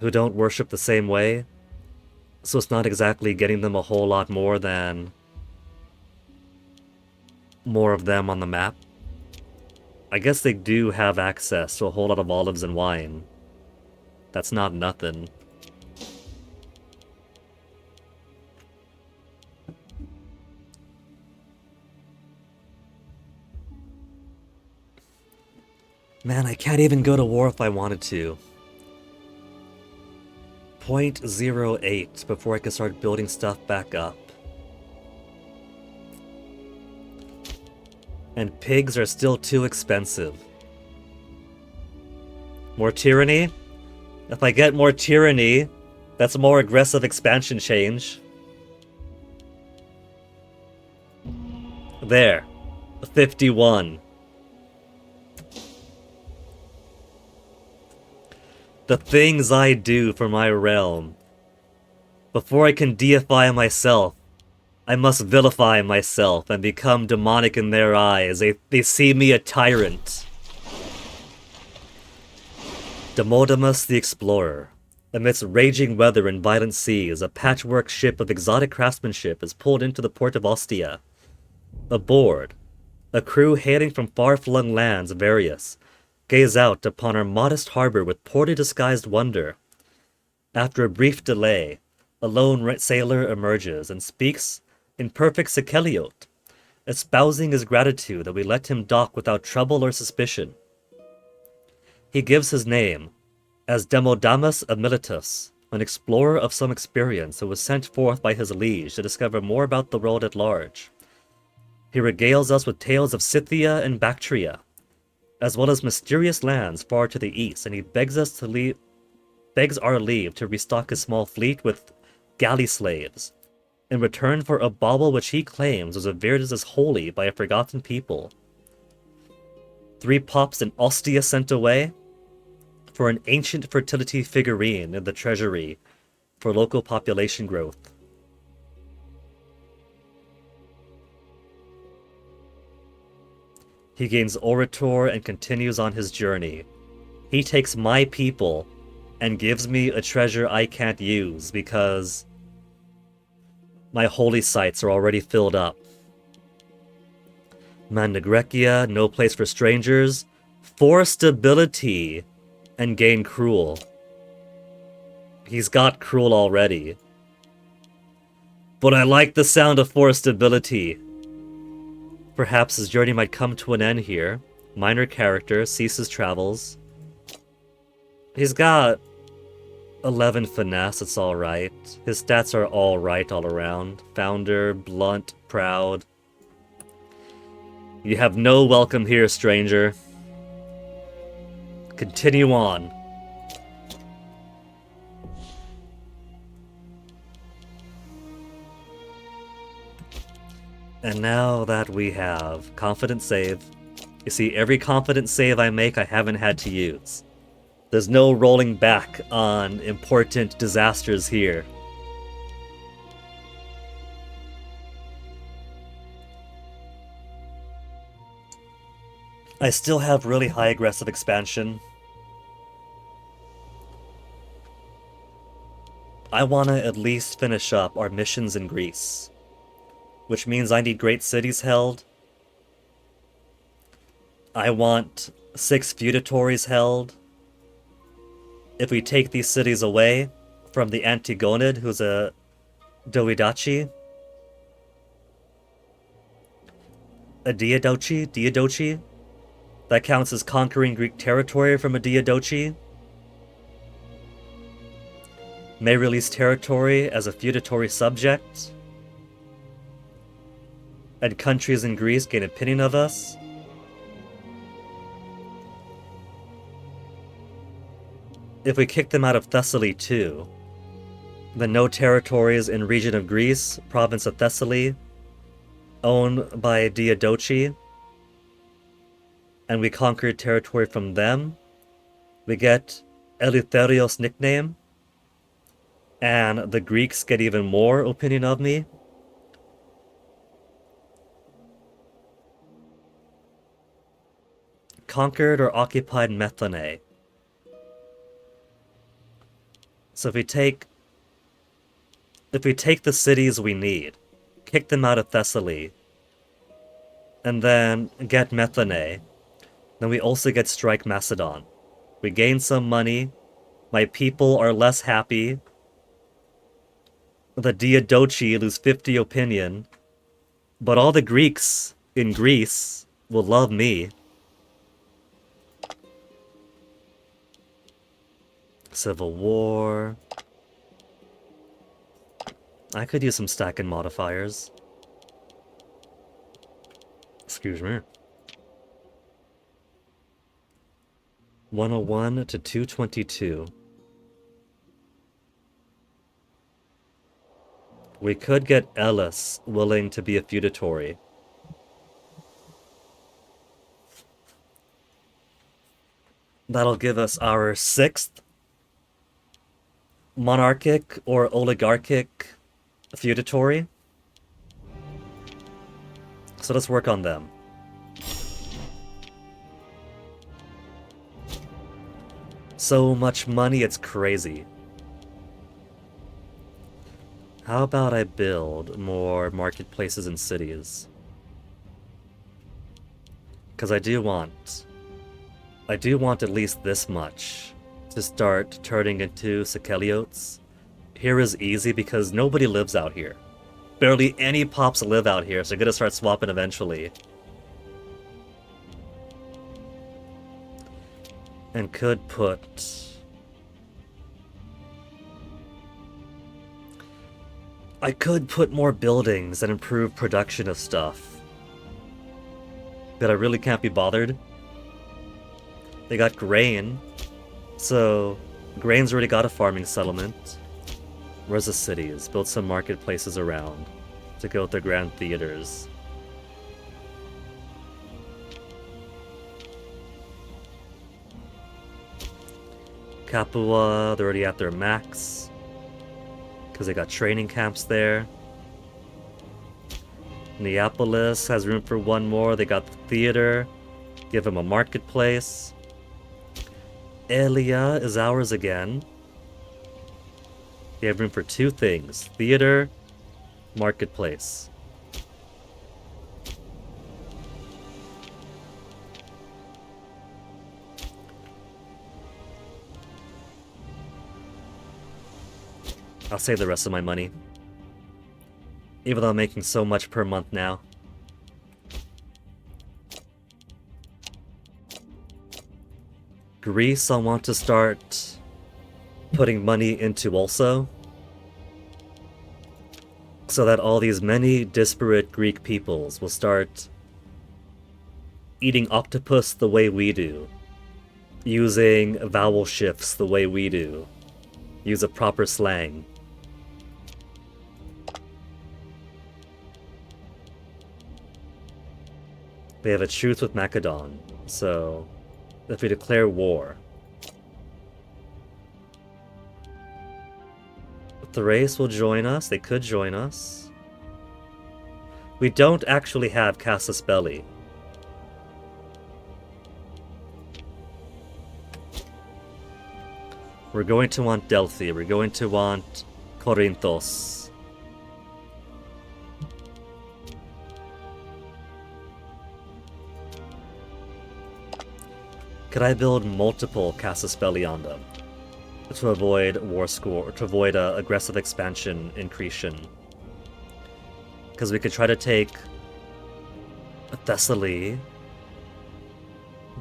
who don't worship the same way, so it's not exactly getting them a whole lot more than more of them on the map. I guess they do have access to a whole lot of olives and wine. That's not nothing. Man, I can't even go to war if I wanted to. 0.08 before I can start building stuff back up. And pigs are still too expensive. More tyranny? If I get more tyranny, that's more aggressive expansion change. There. 51. The things I do for my realm. Before I can deify myself, I must vilify myself and become demonic in their eyes. They see me a tyrant. Demodamus the Explorer. Amidst raging weather and violent seas, a patchwork ship of exotic craftsmanship is pulled into the port of Ostia. Aboard, a crew hailing from far-flung lands various gaze out upon our modest harbor with poorly disguised wonder. After a brief delay, a lone sailor emerges and speaks in perfect Sekeliot, espousing his gratitude that we let him dock without trouble or suspicion. He gives his name as Demodamus of Miletus, an explorer of some experience who was sent forth by his liege to discover more about the world at large. He regales us with tales of Scythia and Bactria, as well as mysterious lands far to the east, and he begs our leave to restock his small fleet with galley slaves, in return for a bauble which he claims was revered as holy by a forgotten people. 3 pops and Ostia sent away for an ancient fertility figurine in the treasury for local population growth. He gains Orator and continues on his journey. He takes my people and gives me a treasure I can't use because my holy sites are already filled up. Mandagrecia, no place for strangers. For stability and gain Cruel. He's got Cruel already. But I like the sound of forced stability. Perhaps his journey might come to an end here. Minor character, ceases travels. He's got 11 finesse, it's alright. His stats are alright all around. Founder, blunt, proud. You have no welcome here, stranger. Continue on. And now that we have confident save, you see, every confident save I make I haven't had to use. There's no rolling back on important disasters here. I still have really high aggressive expansion. I want to at least finish up our missions in Greece, which means I need great cities held. I want 6 feudatories held. If we take these cities away from the Antigonid, who's a Doidachi, a Diadochi, that counts as conquering Greek territory from a Diadochi, may release territory as a feudatory subject, and countries in Greece gain opinion of us. If we kick them out of Thessaly too, then no territories in region of Greece, province of Thessaly, owned by Diadochi, and we conquered territory from them, we get Eleutherios' nickname, and the Greeks get even more opinion of me. Conquered or occupied Methone. So if we take the cities we need, kick them out of Thessaly, and then get Methone, then we also get Strike Macedon. We gain some money, my people are less happy, the Diadochi lose 50 opinion, but all the Greeks in Greece will love me. Civil War. I could use some stacking modifiers. Excuse me. 101 to 222. We could get Ellis willing to be a feudatory. That'll give us our 6th monarchic or oligarchic feudatory. So let's work on them. So much money, it's crazy. How about I build more marketplaces and cities? Because I do want at least this much to start turning into Sekeliotes. Here is easy because nobody lives out here. Barely any pops live out here, so I'm gonna start swapping eventually. And could put... I could put more buildings and improve production of stuff. But I really can't be bothered. They got grain. So, grain's already got a farming settlement. Where's the cities? Build some marketplaces around to go with their grand theaters. Capua, they're already at their max. Because they got training camps there. Neapolis has room for one more. They got the theater. Give them a marketplace. Elia is ours again. They have room for two things. Theater, marketplace. I'll save the rest of my money. Even though I'm making so much per month now. Greece, I want to start putting money into also. So that all these many disparate Greek peoples will start eating octopus the way we do. Using vowel shifts the way we do. Use a proper slang. They have a truce with Macedon, so if we declare war, Thrace will join us. They could join us. We don't actually have Casus Belli. We're going to want Delphi. We're going to want Corinthos. Could I build multiple Casus Belli on them to avoid war score, to avoid aggressive expansion in Cretan? Because we could try to take Thessaly,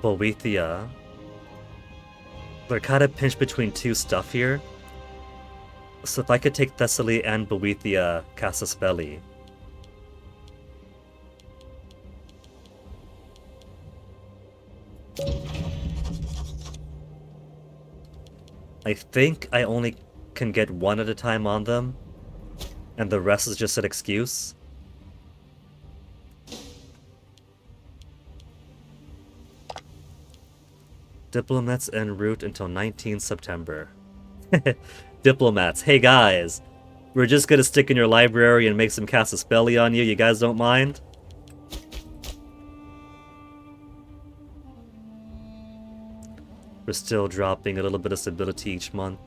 Boethia. They're kind of pinched between two stuff here. So if I could take Thessaly and Boethia Casus Belli. I think I only can get one at a time on them, and the rest is just an excuse. Diplomats en route until 19 September. Diplomats, hey guys, we're just gonna stick in your library and make some Casus Belli on you. You guys don't mind? We're still dropping a little bit of stability each month.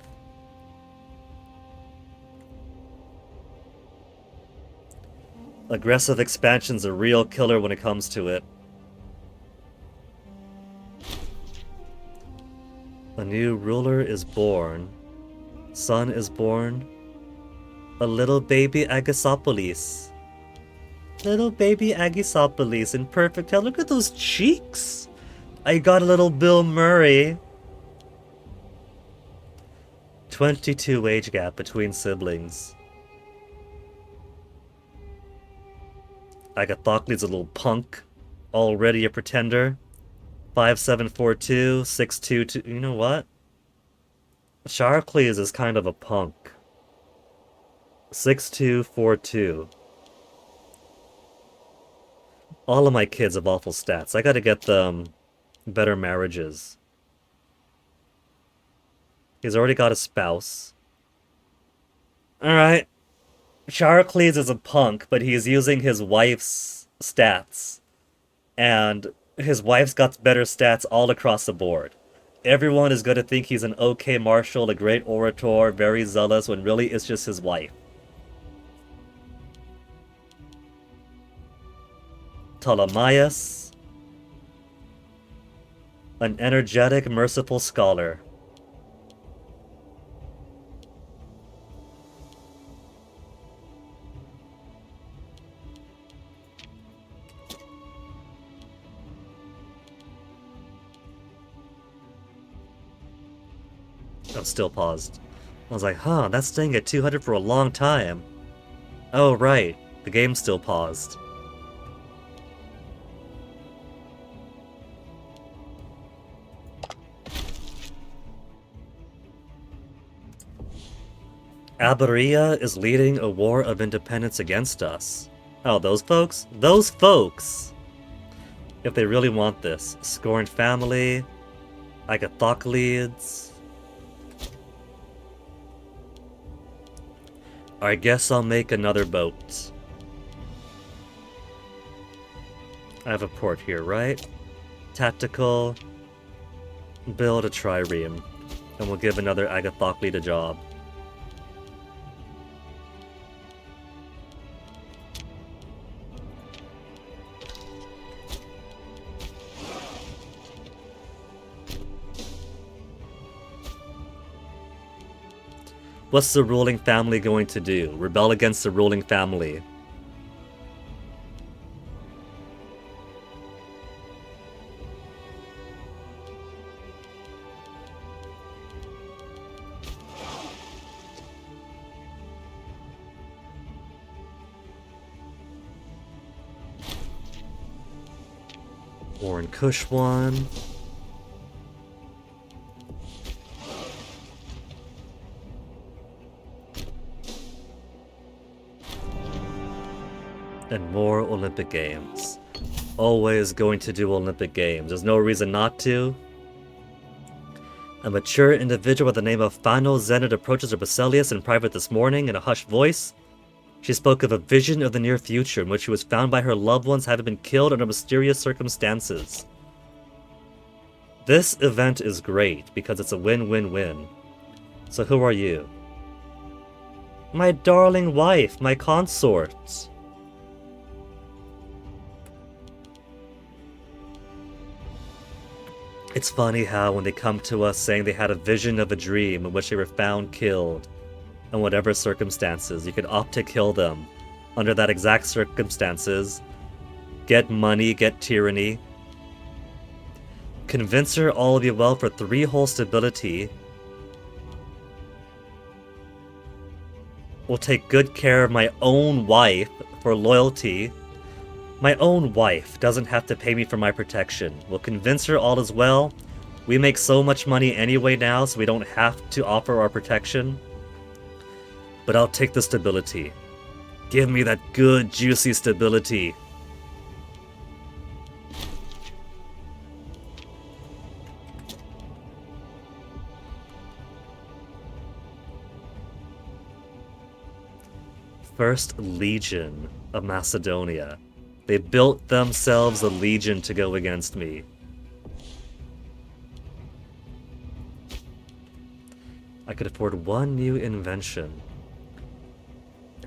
Aggressive expansion's a real killer when it comes to it. A new ruler is born. Son is born. A little baby Agasopolis. Little baby Agasopolis in perfect health. Look at those cheeks! I got a little Bill Murray. 22 age gap between siblings. Agathocles a little punk. Already a pretender. 5742, 622. You know what? Charcles is kind of a punk. 6242. All of my kids have awful stats. I gotta get them better marriages. He's already got a spouse. Alright. Charcles is a punk, but he's using his wife's stats. And his wife's got better stats all across the board. Everyone is going to think he's an okay marshal, a great orator, very zealous, when really it's just his wife. Ptolemaeus. An energetic, merciful scholar. Oh, still paused. I was like, huh, that's staying at 200 for a long time. Oh, right. The game's still paused. Abaria is leading a war of independence against us. Oh, those folks? Those folks! If they really want this. Scorned family, Agathocleids. I guess I'll make another boat. I have a port here, right? Tactical. Build a trireme. And we'll give another Agathocleid a job. What's the ruling family going to do? Rebel against the ruling family. Warren Kush one. And more Olympic Games. Always going to do Olympic Games. There's no reason not to. A mature individual by the name of Fano Zenit approaches her Basilius in private this morning in a hushed voice. She spoke of a vision of the near future in which she was found by her loved ones having been killed under mysterious circumstances. This event is great because it's a win-win-win. So who are you? My darling wife, my consort. It's funny how when they come to us saying they had a vision of a dream in which they were found killed, in whatever circumstances, you could opt to kill them under that exact circumstances, get money, get tyranny, convince her all will be well for 3 whole stability, will take good care of my own wife for loyalty. My own wife doesn't have to pay me for my protection. We'll convince her all is well. We make so much money anyway now, so we don't have to offer our protection. But I'll take the stability. Give me that good, juicy stability. First Legion of Macedonia. They built themselves a legion to go against me. I could afford 1 new invention.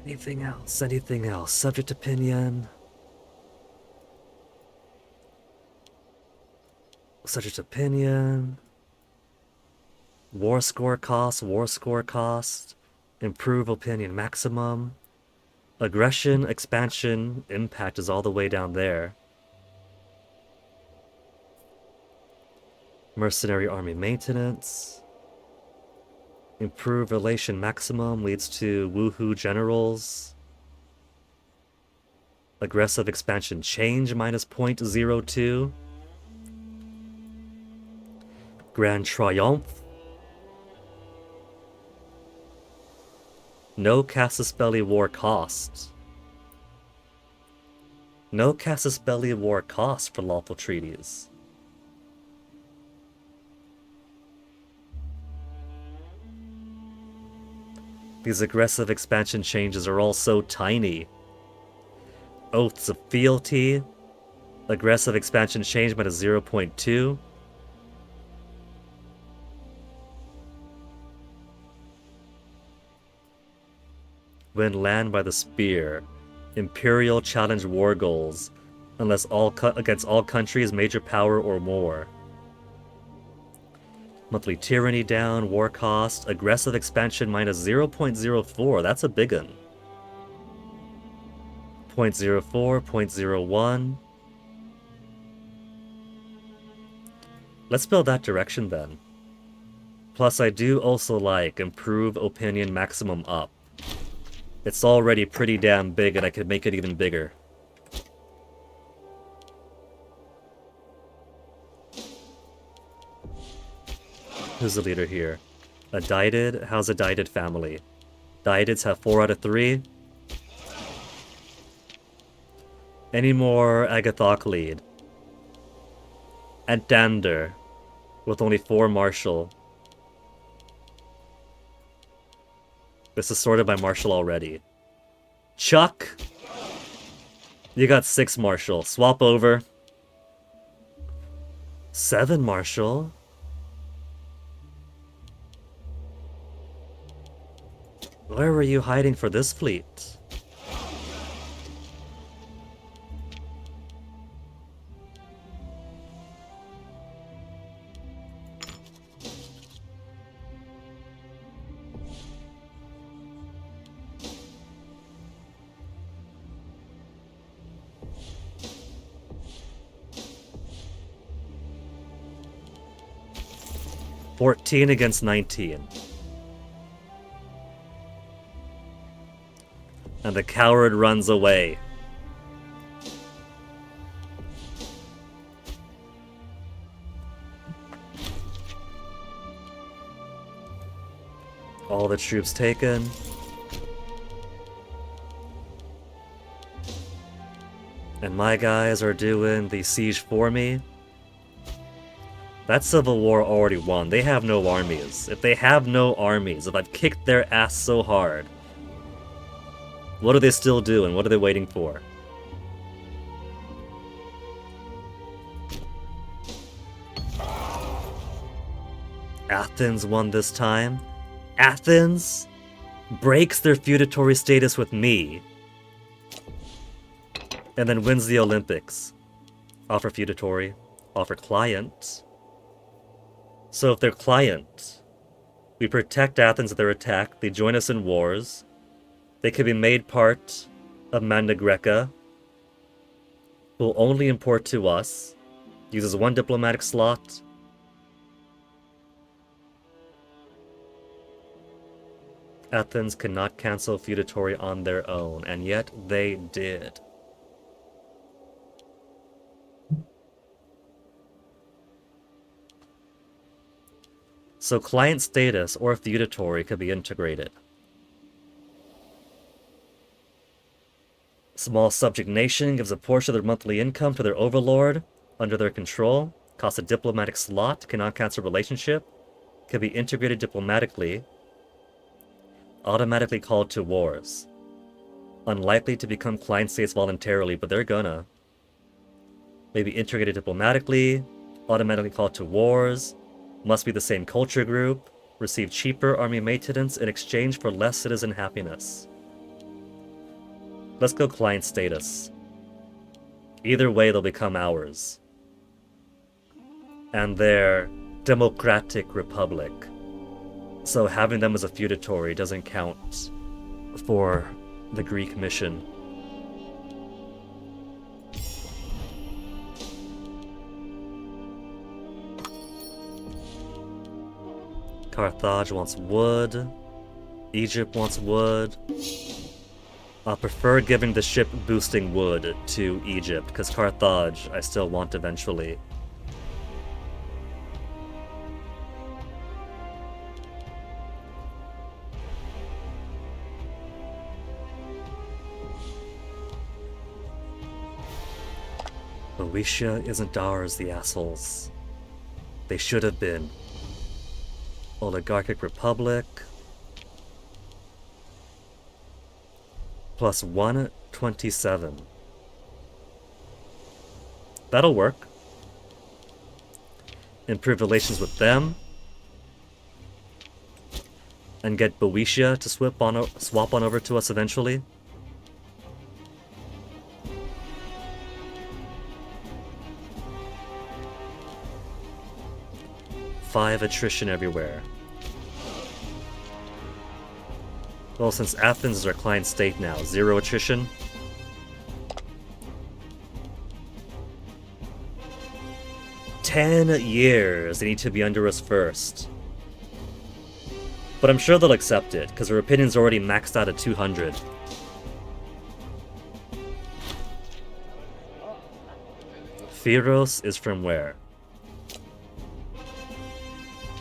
Anything else? Anything else? Subject opinion. Subject opinion. War score cost. War score cost. Improve opinion maximum. Aggression, expansion, impact is all the way down there. Mercenary army maintenance. Improve relation maximum leads to woohoo generals. Aggressive expansion change minus 0.02. Grand Triomphe. No Casus Belli War cost. No Casus Belli War cost for lawful treaties. These aggressive expansion changes are all so tiny. Oaths of Fealty. Aggressive expansion change minus 0.2. Win land by the spear. Imperial challenge war goals. Unless against all countries, major power or more. Monthly tyranny down, war cost, aggressive expansion minus 0.04. That's a big one. 0.04, 0.01. Let's build that direction then. Plus, I do also like improve opinion maximum up. It's already pretty damn big, and I could make it even bigger. Who's the leader here? A Daidid? How's a Daidid family? Daidids have 4 out of 3. Any more Agathok lead? And Dander, with only 4 martial. This is sorted by martial already. Chuck! You got 6 martial. Swap over. 7 martial? Where were you hiding for this fleet? $14 against 19. And the coward runs away. All the troops taken. And my guys are doing the siege for me. That civil war already won. They have no armies. If they have no armies, if I've kicked their ass so hard, what are they still doing? What are they waiting for? Athens won this time. Athens breaks their feudatory status with me. And then wins the Olympics. Offer feudatory. Offer client. So if they're client, we protect Athens at their attack, they join us in wars, they can be made part of Magna Greca, will only import to us, uses 1 diplomatic slot. Athens cannot cancel feudatory on their own, and yet they did. So client status or feudatory could be integrated. Small subject nation gives a portion of their monthly income to their overlord under their control. Costs a diplomatic slot, cannot cancel relationship. Can be integrated diplomatically. Automatically called to wars. Unlikely to become client states voluntarily, but they're gonna. Maybe integrated diplomatically. Automatically called to wars. Must be the same culture group. Receive cheaper army maintenance in exchange for less citizen happiness. Let's go client status. Either way, they'll become ours. And they're democratic republic. So having them as a feudatory doesn't count for the Greek mission. Carthage wants wood. Egypt wants wood. I prefer giving the ship boosting wood to Egypt, because Carthage I still want eventually. Boeotia isn't ours, the assholes. They should have been. Oligarchic Republic. Plus 127. That'll work. Improve relations with them. And get Boeotia to swap on over to us eventually. Five attrition everywhere. Well, since Athens is our client state now, 0 attrition. "10 years. They need to be under us first. But I'm sure they'll accept it, because her opinion's already maxed out at 200. Firos is from where?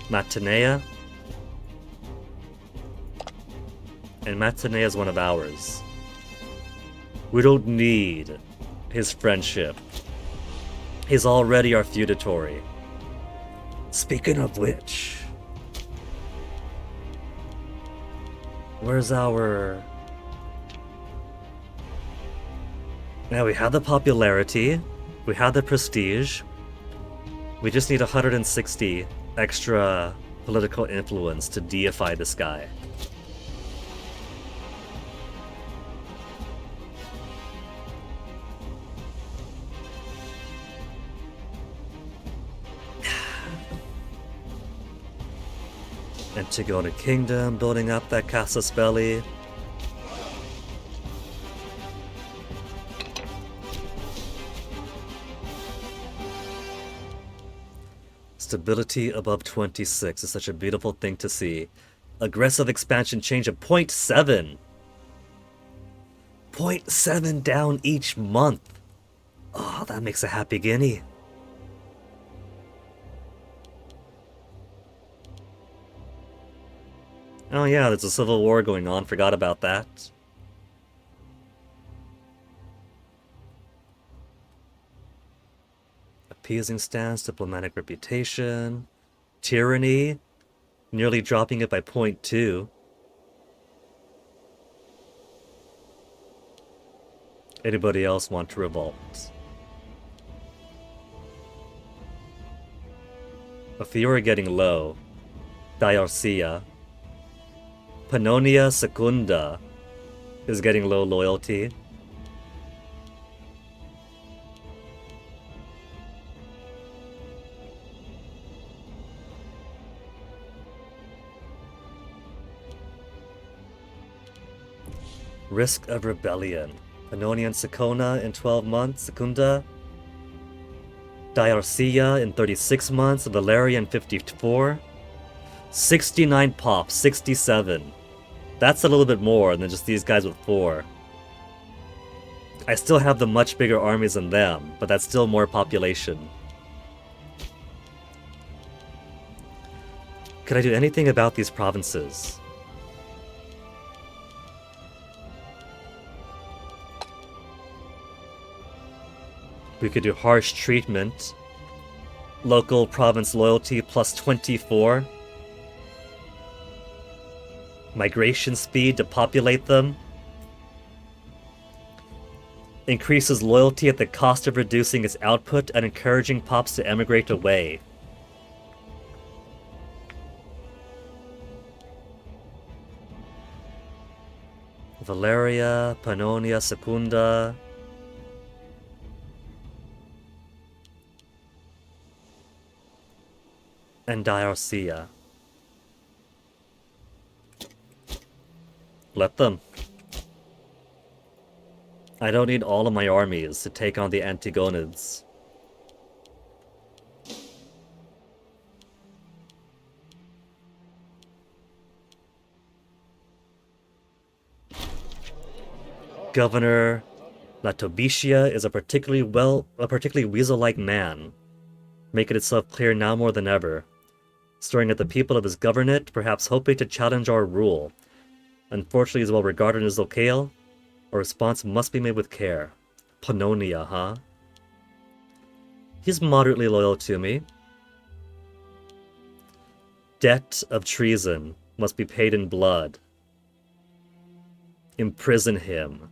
Matinea? And Matinea is one of ours. We don't need his friendship. He's already our feudatory. Speaking of which... where's our... Now we have the popularity, we have the prestige, we just need 160 extra political influence to deify this guy. Antigone Kingdom, building up that Casus Belli. Stability above 26 is such a beautiful thing to see. Aggressive expansion change of 0.7. 0.7 down each month. Oh, that makes a happy guinea. Oh yeah, there's a civil war going on, forgot about that. Appeasing stance, diplomatic reputation, tyranny, nearly dropping it by 0.2. Anybody else want to revolt? A Fiora getting low. Diarcia. Pannonia Secunda is getting low loyalty. Risk of rebellion. Pannonia and Secona in 12 months. Secunda. Diarcia in 36 months. Valeria in 54. 69 pop. 67. That's a little bit more than just these guys with 4. I still have the much bigger armies than them, but that's still more population. Could I do anything about these provinces? We could do harsh treatment. Local province loyalty plus 24. Migration speed to populate them. Increases loyalty at the cost of reducing its output and encouraging pops to emigrate away. Valeria, Pannonia, Secunda. And Diarcia. Let them. I don't need all of my armies to take on the Antigonids. Governor Latobicia is a particularly weasel-like man, making itself clear now more than ever, staring at the people of his governorate, perhaps hoping to challenge our rule. Unfortunately, he's well regarded in his locale. A response must be made with care. Pannonia, huh? He's moderately loyal to me. Debt of treason must be paid in blood. Imprison him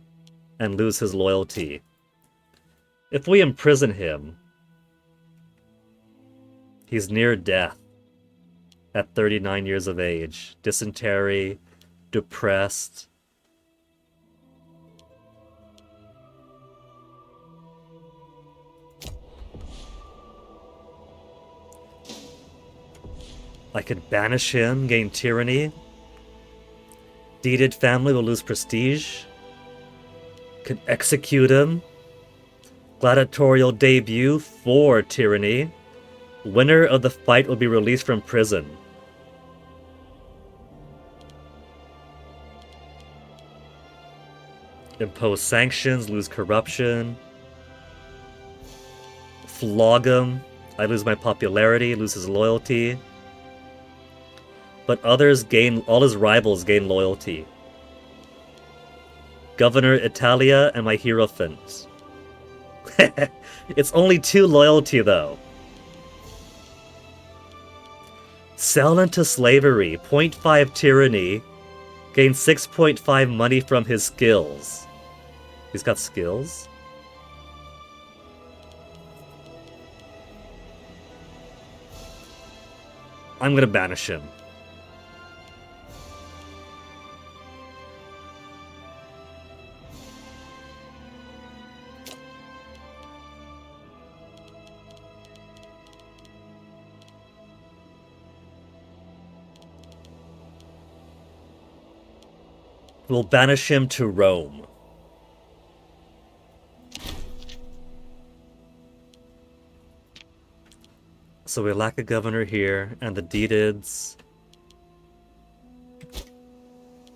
and lose his loyalty. If we imprison him, he's near death at 39 years of age. Dysentery, depressed. I could banish him, gain tyranny. Deeded family will lose prestige. Could execute him. Gladiatorial debut for tyranny. Winner of the fight will be released from prison. Impose sanctions, lose corruption. Flog him. I lose my popularity, lose his loyalty. But others gain, all his rivals gain loyalty. Governor Italia and my Hierophant. It's only 2 loyalty though. Sell into slavery, 0.5 tyranny, gain 6.5 money from his skills. He's got skills? I'm gonna banish him. We'll banish him to Rome. So we lack a governor here, and the Dedids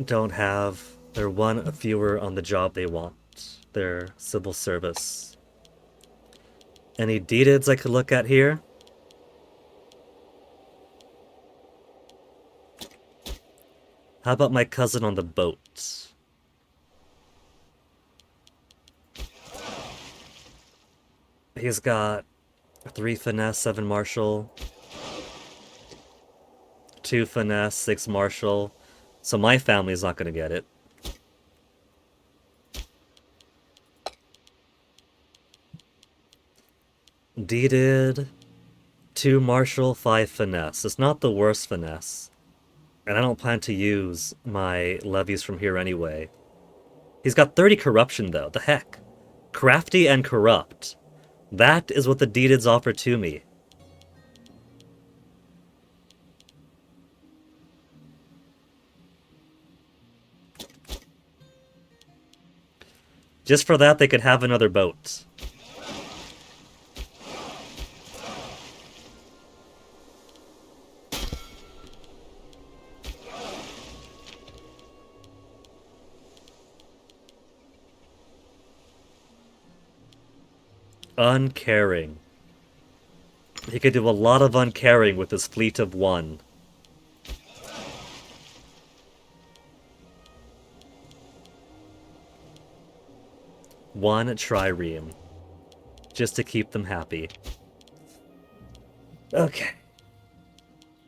don't have... They're 1 fewer on the job they want. Their civil service. Any Dedids I could look at here? How about my cousin on the boat? He's got 3 finesse, 7 martial, 2 finesse, 6 martial. So my family's not gonna get it. Deeded, 2 martial, 5 finesse. It's not the worst finesse. And I don't plan to use my levies from here anyway. He's got 30 corruption though, the heck. Crafty and corrupt. That is what the Dedids offer to me. Just for that, they could have another boat. Uncaring. He could do a lot of uncaring with his fleet of 1. One trireme. Just to keep them happy. Okay.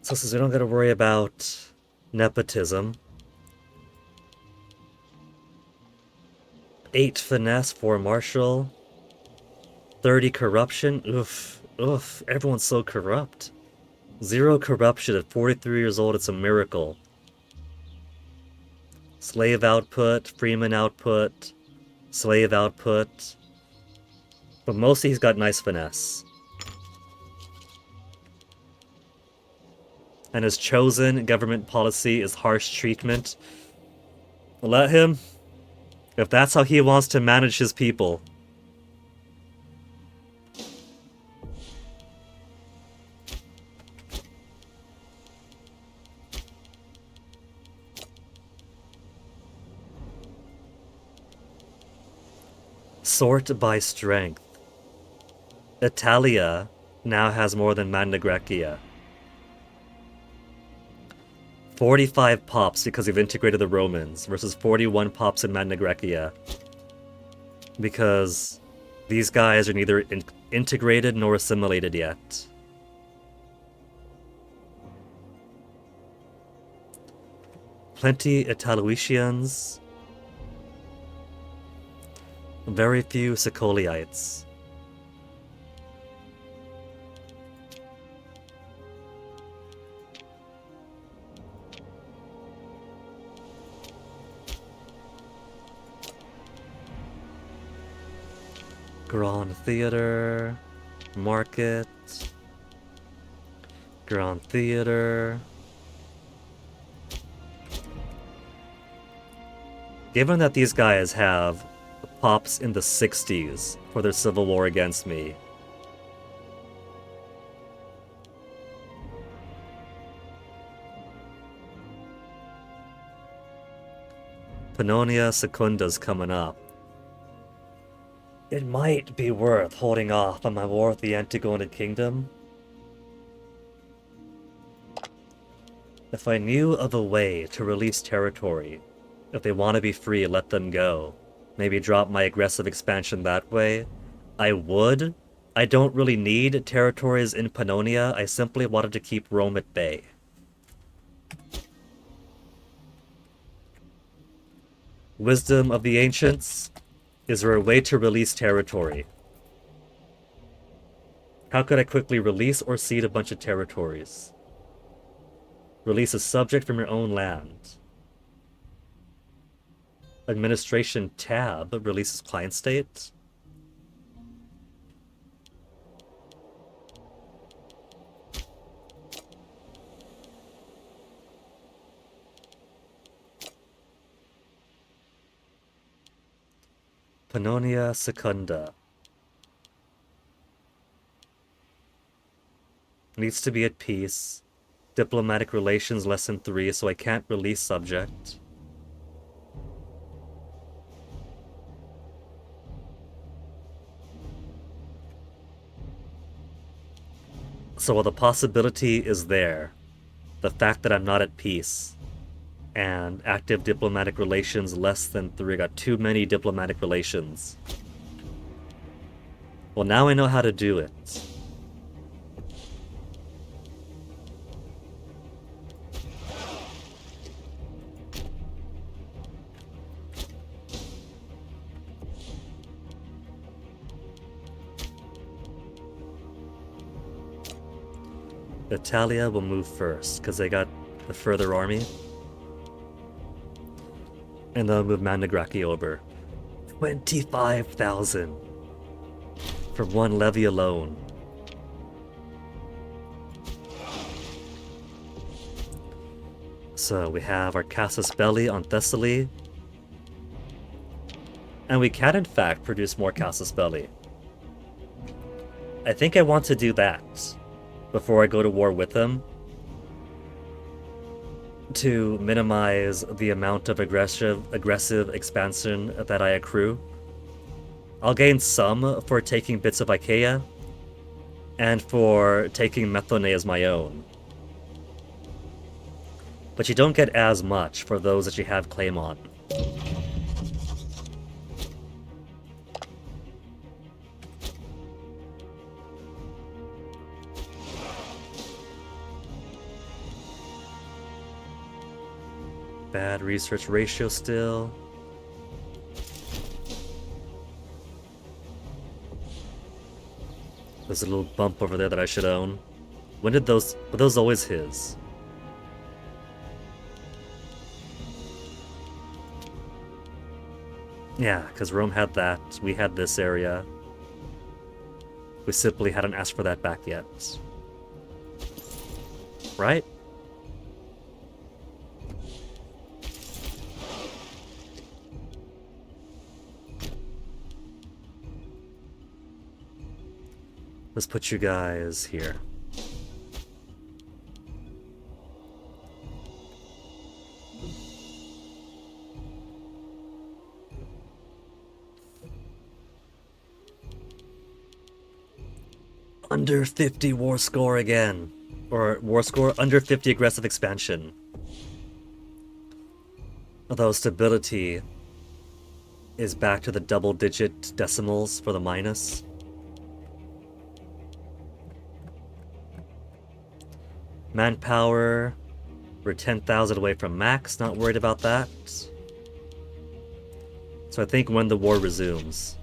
So since we don't gotta worry about nepotism. 8 finesse, 4 martial. 30 corruption. Oof. Oof. Everyone's so corrupt. 0 corruption at 43 years old. It's a miracle. Slave output. Freeman output. Slave output. But mostly he's got nice finesse. And his chosen government policy is harsh treatment. Let him. If that's how he wants to manage his people. Sort by strength. Italia now has more than Magna Graecia. 45 pops because we've integrated the Romans versus 41 pops in Magna Graecia. Because these guys are neither integrated nor assimilated yet. Plenty Italuicians. Very few Sicoliites. Grand Theater. Market. Grand Theater. Given that these guys have pops in the 60s for their civil war against me. Pannonia Secunda's coming up. It might be worth holding off on my war with the Antigonid Kingdom. If I knew of a way to release territory, if they want to be free, let them go. Maybe drop my aggressive expansion that way. I would. I don't really need territories in Pannonia. I simply wanted to keep Rome at bay. Wisdom of the Ancients. Is there a way to release territory? How could I quickly release or cede a bunch of territories? Release a subject from your own land. Administration tab releases client state. Pannonia Secunda. Needs to be at peace. Diplomatic relations less than 3, so I can't release subject. So while the possibility is there, the fact that I'm not at peace, and active diplomatic relations less than 3, I got too many diplomatic relations. Well, now I know how to do it. Italia will move first, because they got the further army. And they'll move Mandagraki over. 25,000 for one levy alone. So we have our Casus Belli on Thessaly. And we can in fact produce more Casus Belli. I think I want to do that before I go to war with them, to minimize the amount of aggressive expansion that I accrue. I'll gain some for taking bits of Achaea, and for taking Methone as my own. But you don't get as much for those that you have claim on. Bad research ratio still. There's a little bump over there that I should own. When did those... were those always his? Yeah, because Rome had that. We had this area. We simply hadn't asked for that back yet. Right? Let's put you guys here. Under 50 war score again. Or war score under 50 aggressive expansion. Although stability is back to the double-digit decimals for the minus. Manpower, we're 10,000 away from max, not worried about that. So I think when the war resumes,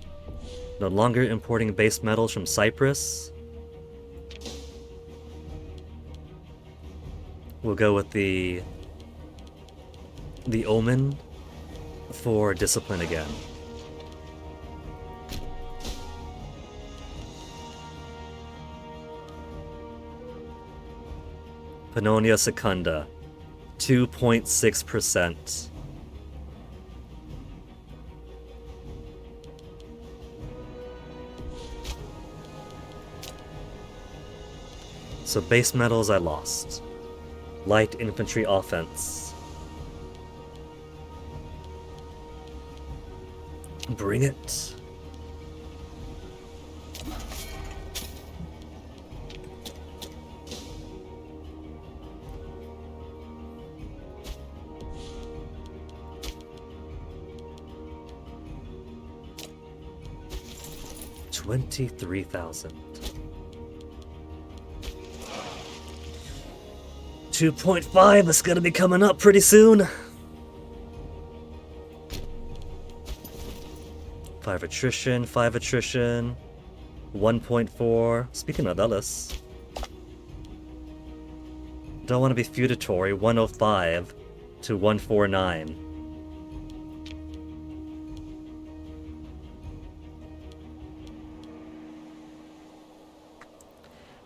no longer importing base metals from Cyprus. We'll go with the Omen for discipline again. Pannonia Secunda, 2.6%. So base metals I lost. Light infantry offense. Bring it. 23,000. 2.5 is gonna be coming up pretty soon. 5 attrition, 5 attrition. 1.4. Speaking of Ellis. Don't want to be feudatory. 105 to 149.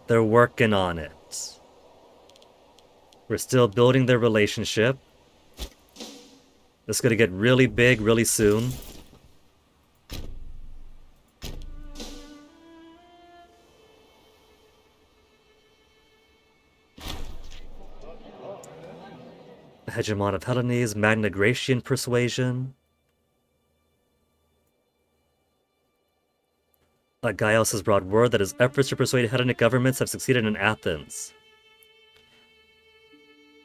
They're working on it. We're still building their relationship. It's gonna get really big really soon. Hegemon of Hellenes, Magna Graecian persuasion. Gaius has brought word that his efforts to persuade Hellenic governments have succeeded in Athens.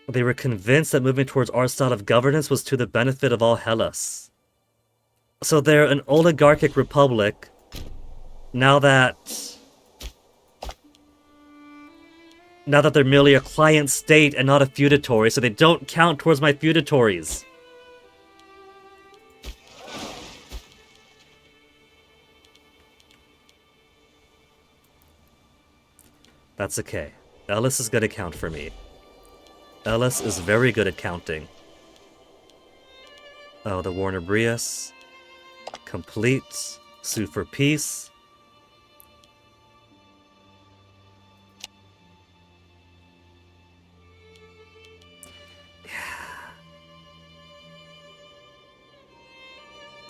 They were convinced that moving towards our style of governance was to the benefit of all Hellas. So they're an oligarchic republic now that they're merely a client state and not a feudatory, so they don't count towards my feudatories. That's okay. Ellis is gonna count for me. Ellis is very good at counting. Oh, the Warner Brius. Complete. Sue for peace.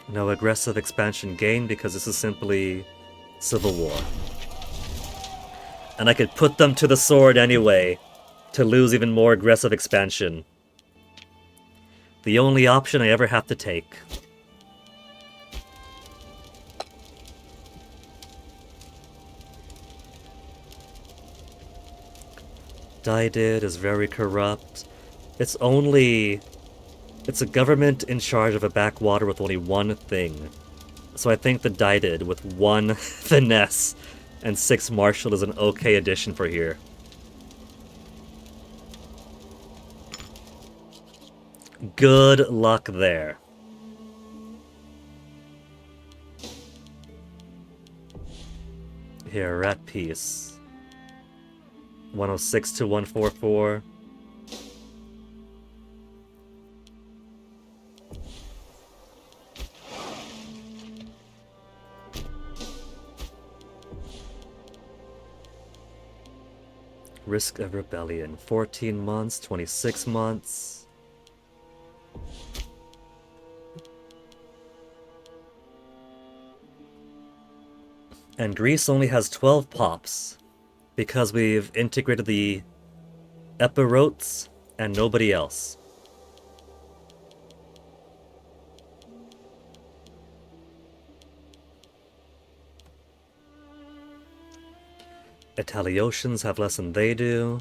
No aggressive expansion gain because this is simply civil war. And I could put them to the sword anyway to lose even more aggressive expansion. The only option I ever have to take. Daidid is very corrupt. It's a government in charge of a backwater with only one thing. So I think the Daidid with 1 finesse and 6 martial is an okay addition for here. Good luck there. Here, we're at peace. 106 to 144. Risk of rebellion. 14 months, 26 months. And Greece only has 12 pops because we've integrated the Epirotes and nobody else. Italiotians have less than they do.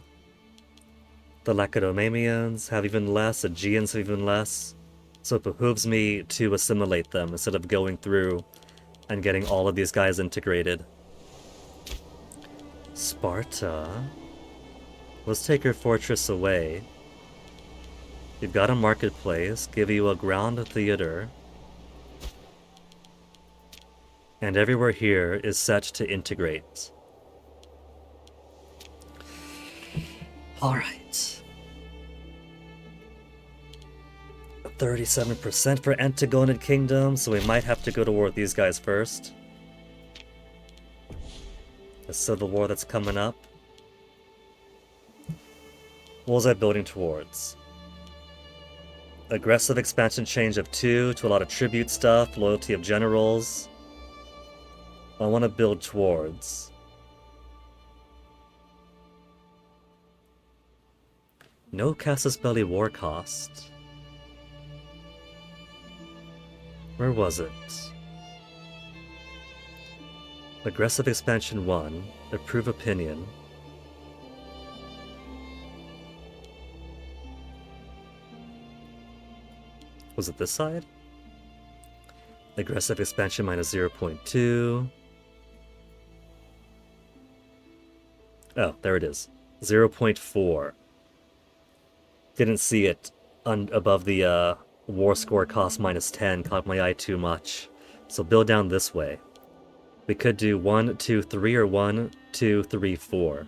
The Lacedaemonians have even less, Aegeans have even less. So it behooves me to assimilate them instead of going through and getting all of these guys integrated. Sparta. Let's take your fortress away. You've got a marketplace, give you a ground theater. And everywhere here is set to integrate. Alright. 37% for Antigonid Kingdom, so we might have to go to war with these guys first. The civil war that's coming up. What was I building towards? Aggressive expansion change of 2 to a lot of tribute stuff, loyalty of generals. I want to build towards no Casus Belli war cost. Where was it? Aggressive expansion 1, approve opinion. Was it this side? Aggressive expansion minus 0.2. Oh, there it is. 0.4. Didn't see it above the war score cost -10. Caught my eye too much. So build down this way. We could do 1, 2, 3, or 1, 2, 3, 4.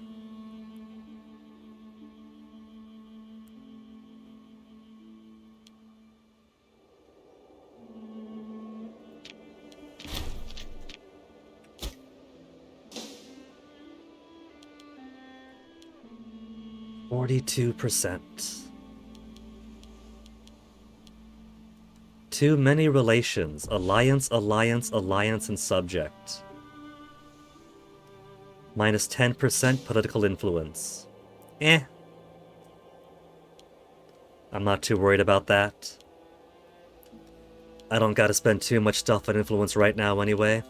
%. Too many relations. Alliance, alliance, alliance, and subject. -10% political influence. Eh. I'm not too worried about that. I don't gotta spend too much stuff on influence right now anyway.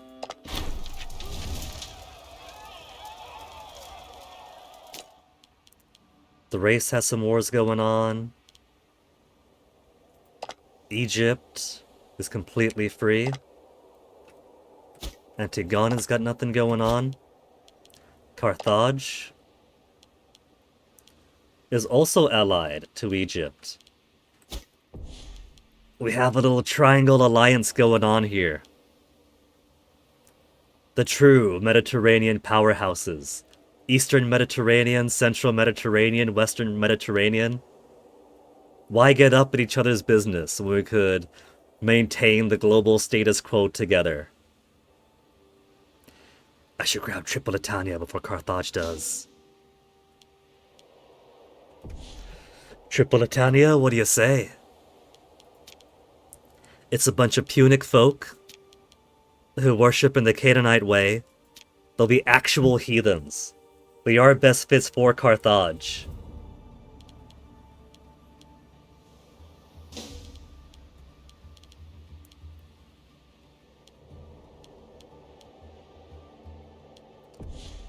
The race has some wars going on. Egypt is completely free. Antigona's got nothing going on. Carthage is also allied to Egypt. We have a little triangle alliance going on here. The true Mediterranean powerhouses. Eastern Mediterranean, Central Mediterranean, Western Mediterranean. Why get up in each other's business when we could maintain the global status quo together? I should grab Tripolitania before Carthage does. Tripolitania, what do you say? It's a bunch of Punic folk who worship in the Canaanite way. They'll be actual heathens. We are best fits for Carthage.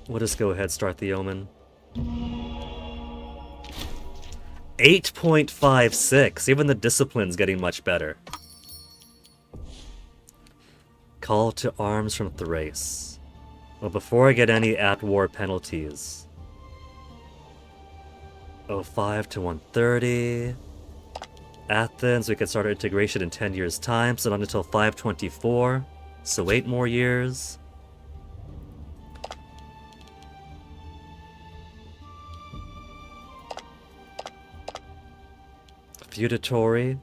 We'll just go ahead, start the Omen. 8.56. Even the discipline's getting much better. Call to arms from Thrace. Well, before I get any at-war penalties. 05 to 130. Athens, we can start our integration in 10 years' time, so not until 524. So 8 more years. Feudatory,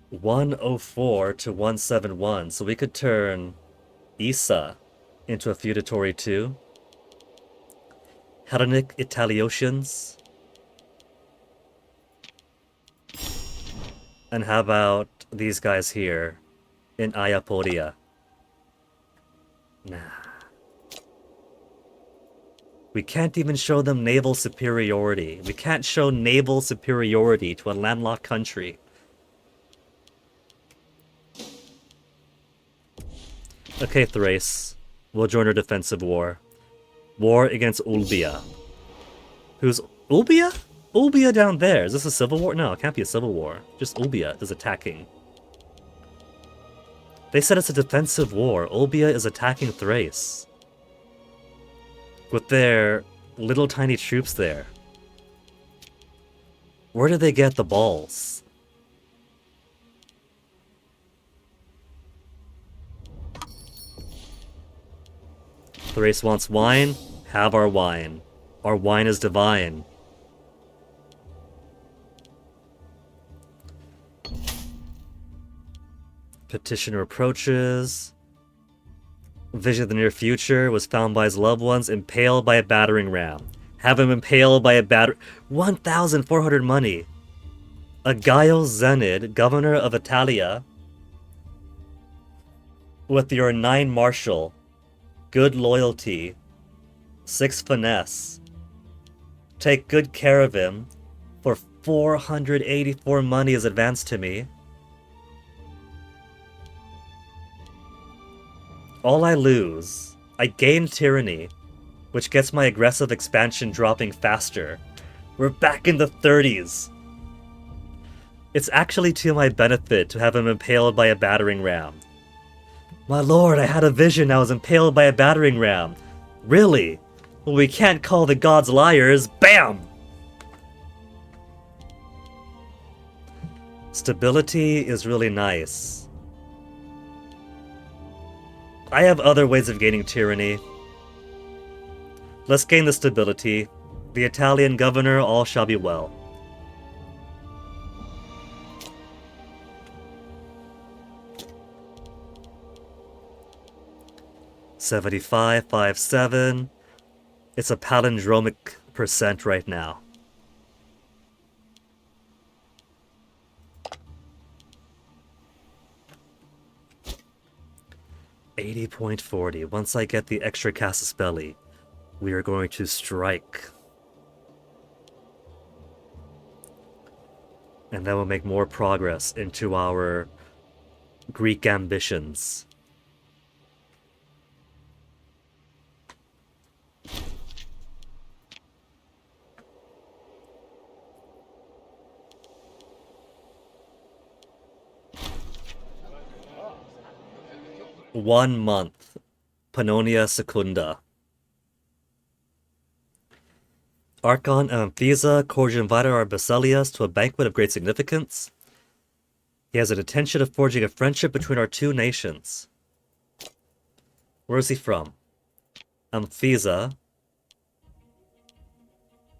104 to 171, so we could turn Isa into a feudatory too. Hellenic Italiotians. And how about these guys here in Iapodia? Nah. We can't even show them naval superiority. We can't show naval superiority to a landlocked country. Okay, Thrace. We'll join our defensive war. War against Ulbia. Who's... Ulbia? Ulbia down there. Is this a civil war? No, it can't be a civil war. Just Ulbia is attacking. They said it's a defensive war. Ulbia is attacking Thrace. With their little tiny troops there. Where do they get the balls? Thrace wants wine? Have our wine. Our wine is divine. Petitioner approaches. Vision of the near future, was found by his loved ones, impaled by a battering ram. Have him impaled by a 1,400 money. A Gaius Zenid, governor of Italia, with your 9 martial, good loyalty, 6 finesse. Take good care of him, for 484 money is advanced to me. All I lose, I gain tyranny, which gets my aggressive expansion dropping faster. We're back in the 30s. It's actually to my benefit to have him impaled by a battering ram. My lord, I had a vision I was impaled by a battering ram. Really? We can't call the gods liars. Bam! Stability is really nice. I have other ways of gaining tyranny. Let's gain the stability. The Italian governor, all shall be well. $75.57. It's a palindromic percent right now. $80.40. Once I get the extra Casus Belli, we are going to strike. And then we'll make more progress into our Greek ambitions. One month. Pannonia Secunda. Archon Amphisa cordially invited our Basilius to a banquet of great significance. He has an intention of forging a friendship between our two nations. Where is he from? Amphisa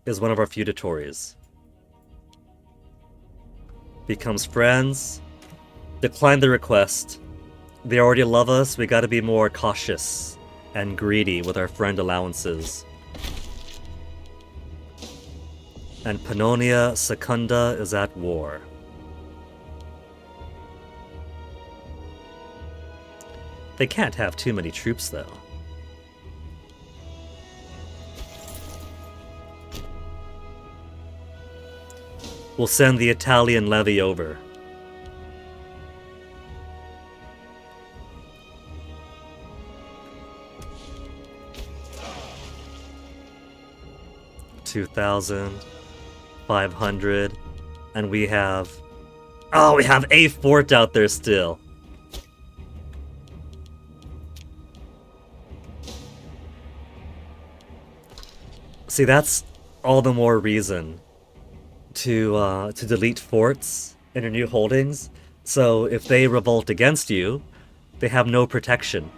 is one of our feudatories. Becomes friends. Decline the request. They already love us, we gotta be more cautious and greedy with our friend allowances. And Pannonia Secunda is at war. They can't have too many troops, though. We'll send the Italian levy over. $2,500, and we have... Oh, we have a fort out there still. See, that's all the more reason to delete forts in your new holdings. So if they revolt against you, they have no protection.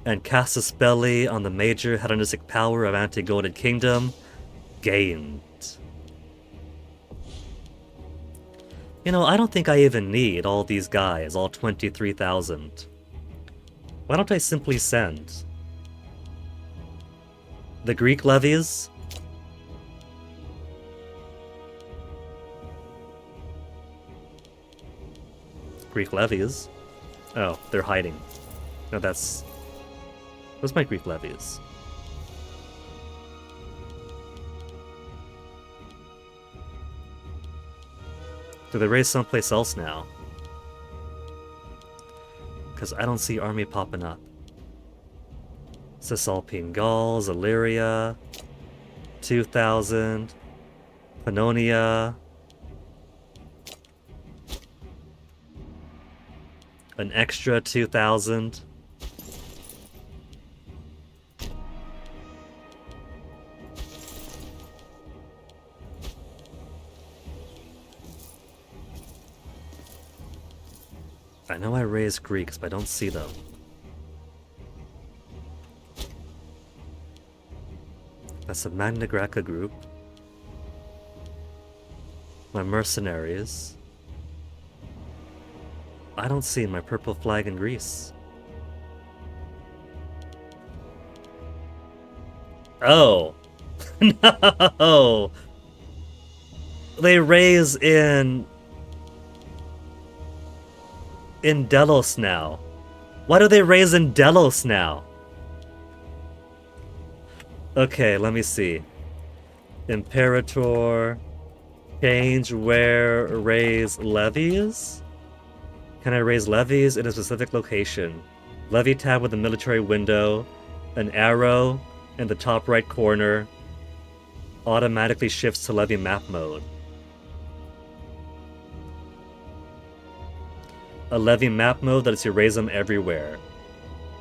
And Casus Belli on the major Hellenistic power of Antigonid Kingdom gained. You know, I don't think I even need all these guys, all 23,000. Why don't I simply send the Greek levies? Greek levies? Oh, they're hiding. No, that's... Where's my Greek levies? Do they raise someplace else now? Because I don't see army popping up. Cisalpine Gauls, Illyria, 2,000, Pannonia, an extra 2,000. I know I raised Greeks, but I don't see them. That's a Magna Graeca group. My mercenaries. I don't see my purple flag in Greece. Oh! No! They raise in Delos now. Why do they raise in Delos now? Okay, let me see. Imperator. Change where raise levies? Can I raise levies in a specific location? Levy tab with a military window. An arrow in the top right corner. Automatically shifts to levy map mode. A levy map mode that lets you raise them everywhere.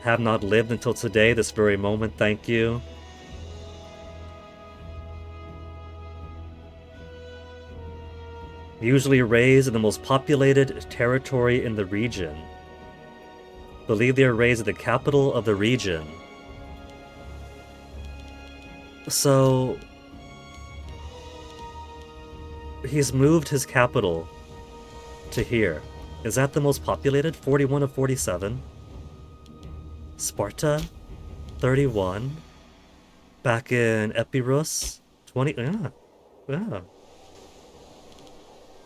Have not lived until today, this very moment, thank you. Usually raised in the most populated territory in the region. Believe they are raised at the capital of the region. So... he's moved his capital to here. Is that the most populated? 41 of 47. Sparta? 31. Back in Epirus? 20. Yeah. Yeah.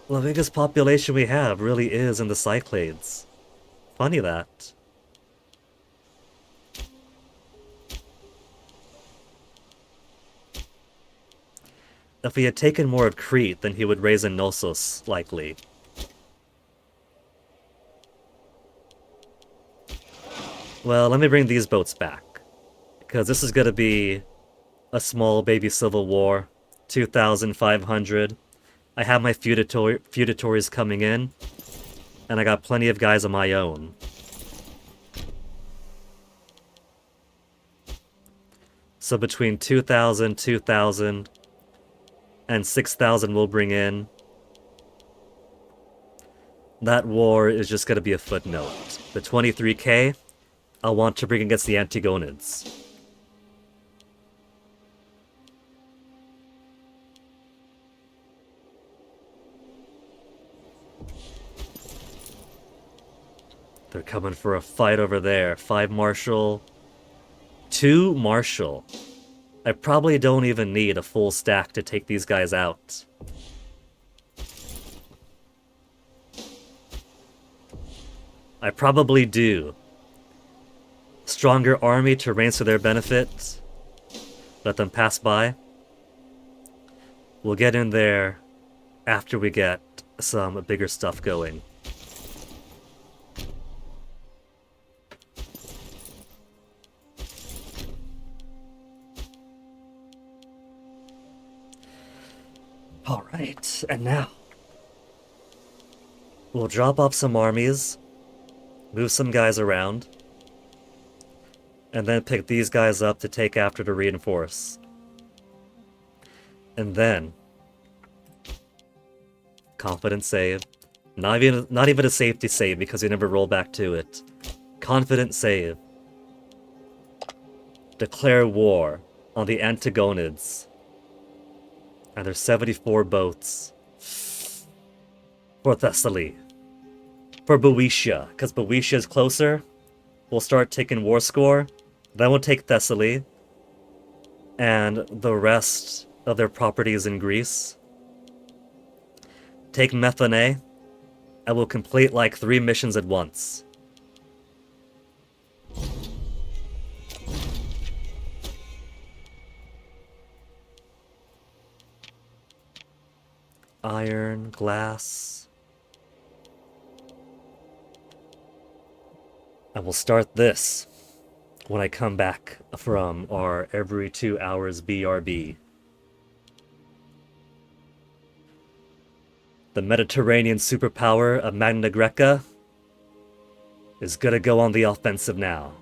The biggest population we have really is in the Cyclades. Funny that. If he had taken more of Crete, then he would raise in Knossos, likely. Well, let me bring these boats back. Because this is going to be a small baby civil war. 2,500. I have my feudatories coming in. And I got plenty of guys of my own. So between 2,000, 2,000, and 6,000 we'll bring in. That war is just going to be a footnote. The 23k, I'll want to bring against the Antigonids. They're coming for a fight over there. 5 Marshal. 2 Marshal. I probably don't even need a full stack to take these guys out. I probably do. Stronger army to reigns to their benefit. Let them pass by. We'll get in there after we get some bigger stuff going. Alright, and now we'll drop off some armies, move some guys around, and then pick these guys up to take after to reinforce. And then confident save. Not even a safety save because you never roll back to it. Confident save. Declare war on the Antagonids. And there's 74 boats. For Thessaly. For Boeotia, because Boeotia is closer. We'll start taking war score. Then we'll take Thessaly. And the rest of their properties in Greece. Take Methone. And we'll complete like 3 missions at once. Iron, glass. And we'll start this when I come back from our every 2 hours BRB. The Mediterranean superpower of Magna Greca is gonna go on the offensive now.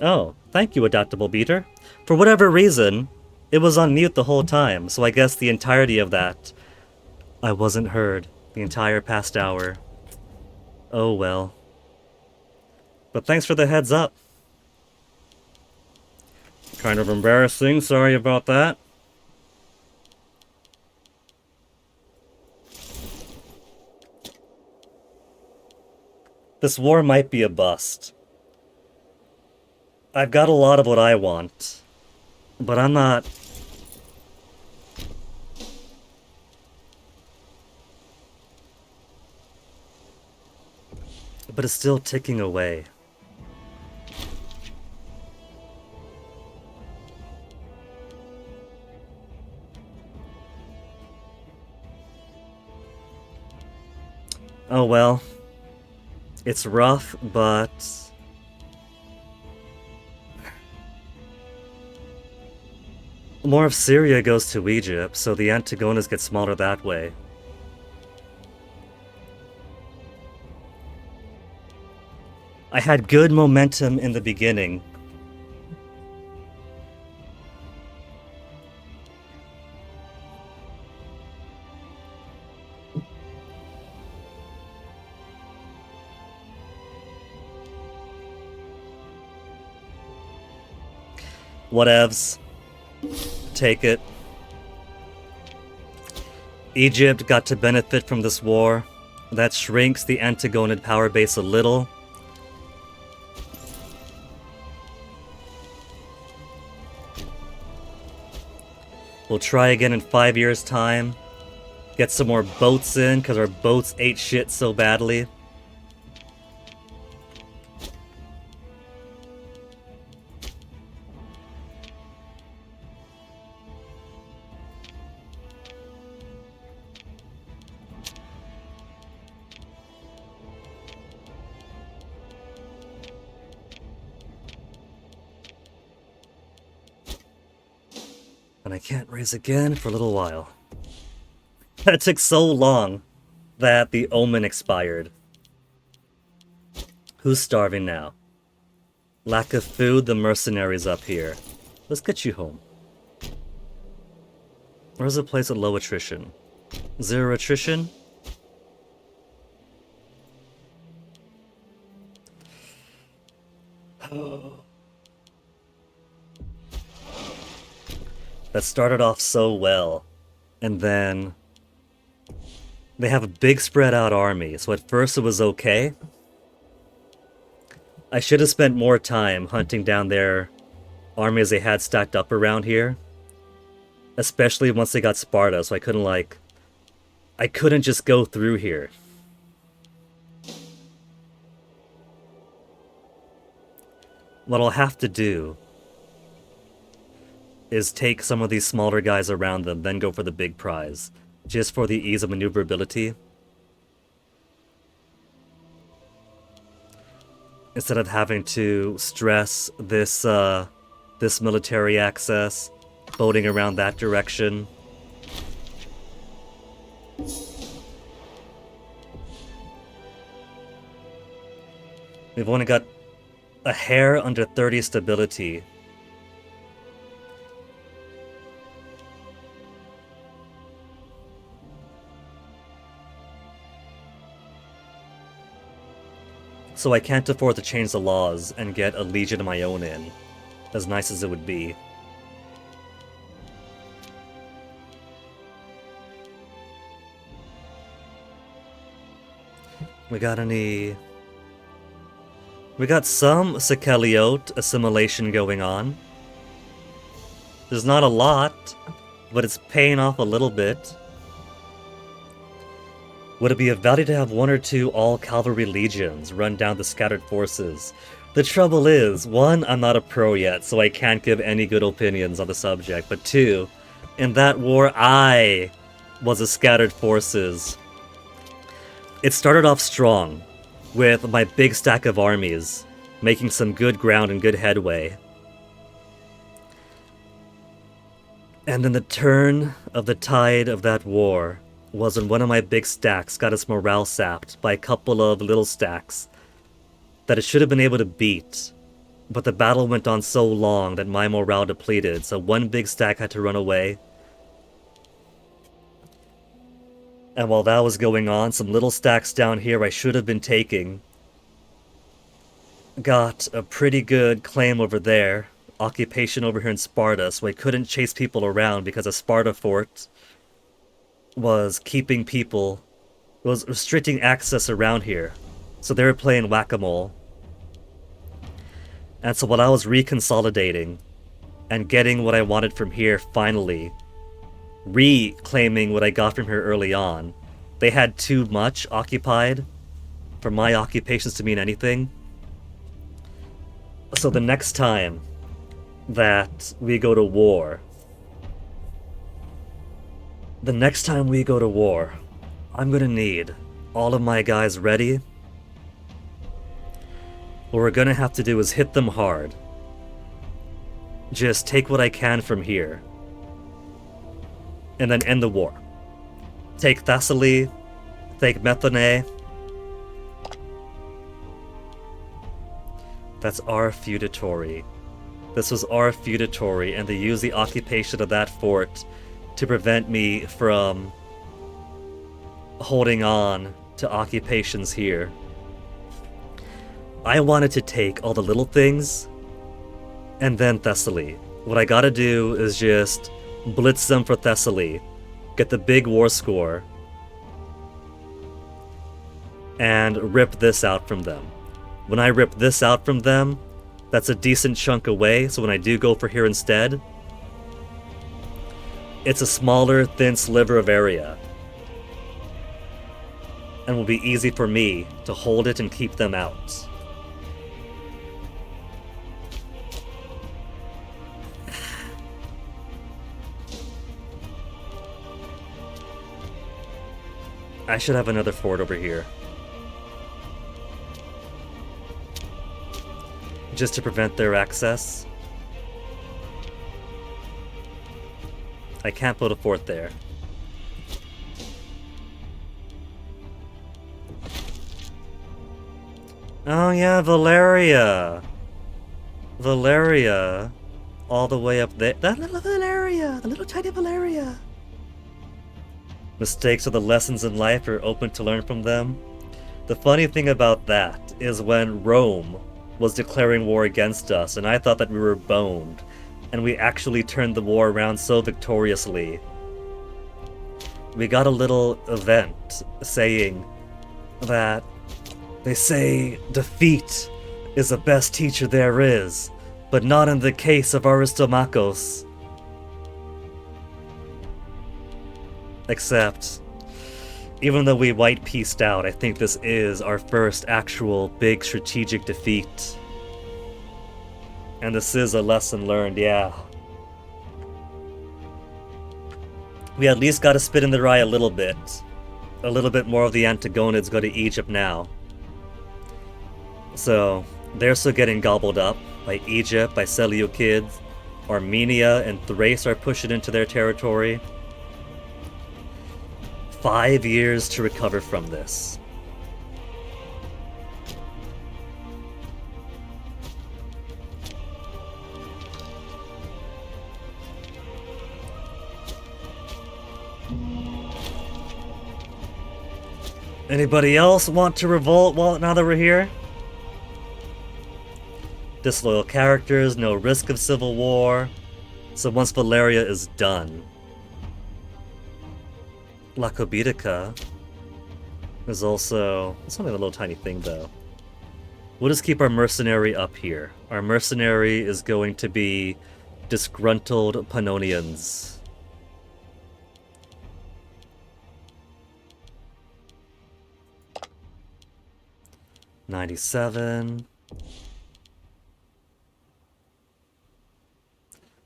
Oh, thank you, Adaptable Beater. For whatever reason, it was on mute the whole time, so I guess the entirety of that, I wasn't heard the entire past hour. Oh well. But thanks for the heads up. Kind of embarrassing, sorry about that. This war might be a bust. I've got a lot of what I want, but I'm not... But it's still ticking away. Oh well. It's rough, but... more of Syria goes to Egypt, so the Antigonas get smaller that way. I had good momentum in the beginning. Whatevs. Take it. Egypt got to benefit from this war. That shrinks the Antigonid power base a little. We'll try again in 5 years' time. Get some more boats in, because our boats ate shit so badly. And I can't raise again for a little while. That took so long that the omen expired. Who's starving now? Lack of food, the mercenaries up here. Let's get you home. Where's a place with low attrition? 0 attrition? That started off so well, and then they have a big spread out army, so at first it was okay. I should have spent more time hunting down their armies they had stacked up around here, especially once they got Sparta, so I couldn't just go through here. What I'll have to do is take some of these smaller guys around them, then go for the big prize, just for the ease of maneuverability. Instead of having to stress this this military access, boating around that direction. We've only got a hair under 30 stability. So I can't afford to change the laws and get a legion of my own in, as nice as it would be. We got any... We got some Sekeliot assimilation going on. There's not a lot, but it's paying off a little bit. Would it be of value to have 1 or 2 all-cavalry legions run down the scattered forces? The trouble is, 1, I'm not a pro yet, so I can't give any good opinions on the subject, but 2, in that war, I was a scattered forces. It started off strong, with my big stack of armies, making some good ground and good headway. And then the turn of the tide of that war was when one of my big stacks got its morale sapped by a couple of little stacks that it should have been able to beat But the battle went on so long that my morale depleted, so one big stack had to run away. And while that was going on, some little stacks down here I should have been taking got a pretty good claim over there. Occupation over here in Sparta, so I couldn't chase people around because a Sparta fort was keeping people, was restricting access around here. So they were playing whack-a-mole. And so while I was reconsolidating and getting what I wanted from here finally, reclaiming what I got from here early on, they had too much occupied for my occupations to mean anything. So the next time that we go to war, I'm gonna need all of my guys ready. What we're gonna have to do is hit them hard. Just take what I can from here. And then end the war. Take Thessaly, take Methone. That's our feudatory. This was our feudatory, and they used the occupation of that fort to prevent me from holding on to occupations here. I wanted to take all the little things, and then Thessaly. What I gotta do is just blitz them for Thessaly, get the big war score, and rip this out from them. When I rip this out from them, that's a decent chunk away, so when I do go for here instead, it's a smaller, thin sliver of area. And will be easy for me to hold it and keep them out. I should have another fort over here. Just to prevent their access. I can't build a fort there. Oh yeah, Valeria! Valeria! All the way up there. That little Valeria! The little tiny Valeria! Mistakes are the lessons in life, are open to learn from them. The funny thing about that is when Rome was declaring war against us, and I thought that we were boned, and we actually turned the war around so victoriously. We got a little event saying that they say defeat is the best teacher there is, but not in the case of Aristomachus. Except, even though we white pieced out, I think this is our first actual big strategic defeat. And this is a lesson learned, yeah. We at least got to spit in their eye a little bit. A little bit more of the Antagonids go to Egypt now. So, they're still getting gobbled up by Egypt, by Seleucids. Armenia and Thrace are pushing into their territory. 5 years to recover from this. Anybody else want to revolt now that we're here? Disloyal characters, no risk of civil war. So once Valeria is done, La Cobidica is also... It's only a little tiny thing, though. We'll just keep our mercenary up here. Our mercenary is going to be disgruntled Pannonians. $97.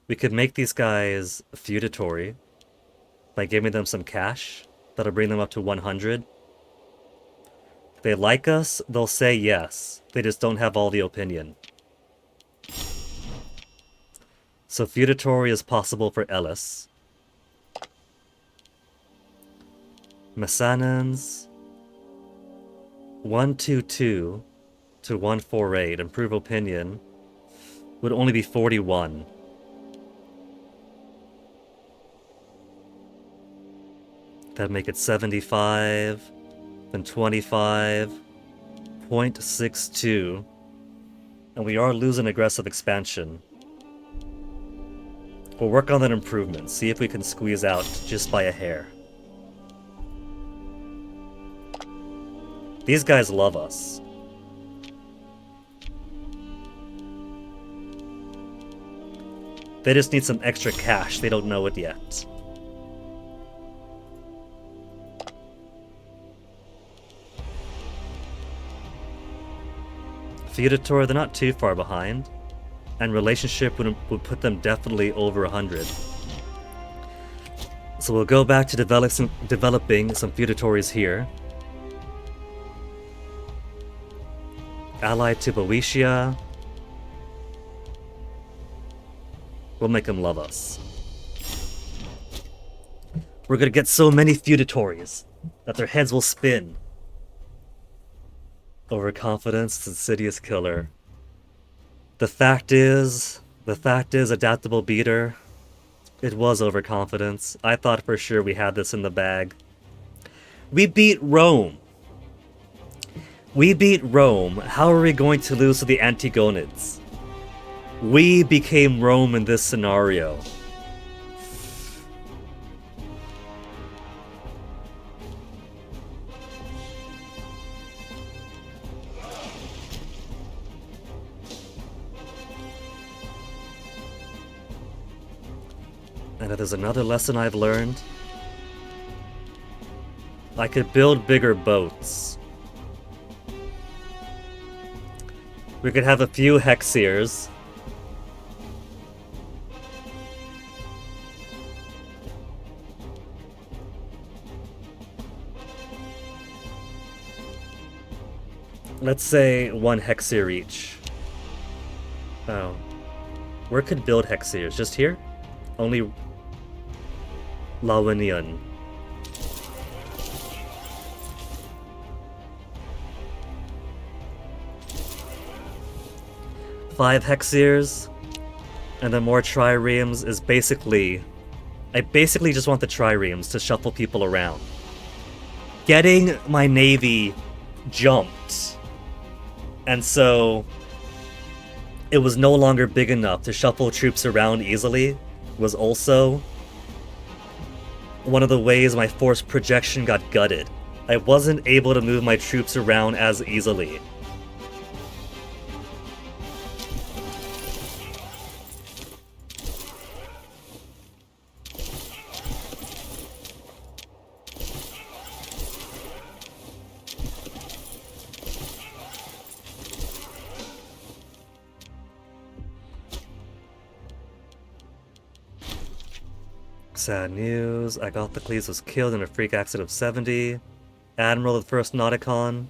We could make these guys feudatory by giving them some cash. That'll bring them up to 100. If they like us, they'll say yes. They just don't have all the opinion. So feudatory is possible for Ellis. Messanans. 122 to 148. Improve opinion. would only be 41. That'd make it 75, then 25, 0.62. And we are losing aggressive expansion. We'll work on that improvement, see if we can squeeze out just by a hair. These guys love us. They just need some extra cash, they don't know it yet. Feudatory, they're not too far behind. And relationship would put them definitely over 100. So we'll go back to developing some feudatories here. Allied to Boeotia. We'll make them love us. We're gonna get so many feudatories that their heads will spin. Overconfidence, insidious killer. The fact is, adaptable beater, it was overconfidence. I thought for sure we had this in the bag. We beat Rome. We beat Rome. How are we going to lose to the Antigonids? We became Rome in this scenario. And if there's another lesson I've learned, I could build bigger boats. We could have a few Hexiers. Let's say 1 Hexier each. Oh. Where could build Hexiers? Just here? Only Lawinian. Five Hexiers, and then more triremes is basically... I basically just want the triremes to shuffle people around. Getting my navy jumped. And so... it was no longer big enough to shuffle troops around easily, was also one of the ways my force projection got gutted. I wasn't able to move my troops around as easily. Sad news. Agathocles was killed in a freak accident of 70. Admiral of the First Nauticon.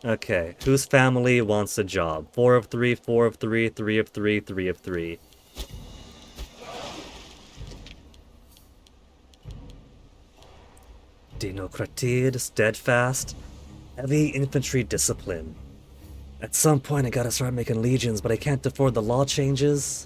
Okay, whose family wants a job? 4 of 3, 4 of 3, 3 of 3, 3 of 3. Dinocratid, steadfast, heavy infantry discipline. At some point I gotta start making legions, but I can't afford the law changes.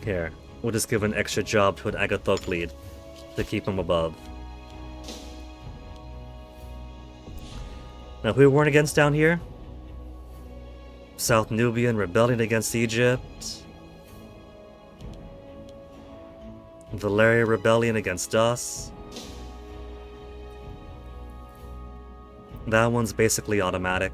Here, we'll just give an extra job to an Agathoclid to keep him above. Now who we warn against down here? South Nubian rebelling against Egypt. Valeria rebellion against us. That one's basically automatic.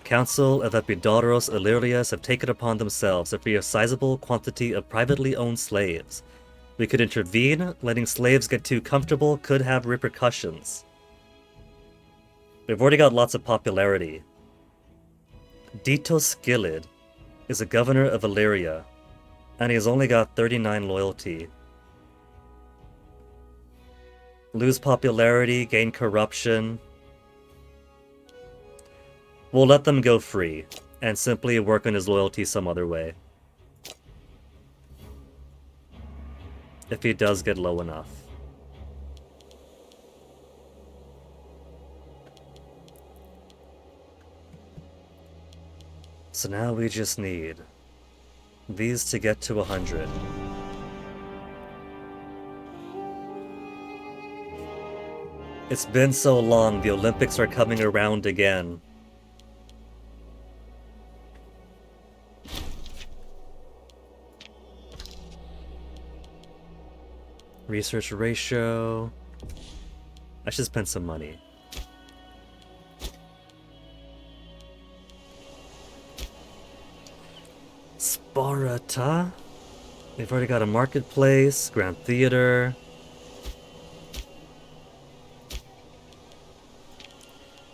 Council of Epidaurus Illyrius have taken upon themselves to free a sizable quantity of privately owned slaves. We could intervene. Letting slaves get too comfortable could have repercussions. We've already got lots of popularity. Ditos Gilid is a governor of Illyria, and he has only got 39 loyalty. Lose popularity, gain corruption. We'll let them go free, and simply work on his loyalty some other way. If he does get low enough. So now we just need these to get to 100. It's been so long, the Olympics are coming around again. Research ratio. I should spend some money. Sparta. We've already got a marketplace, Grand Theater.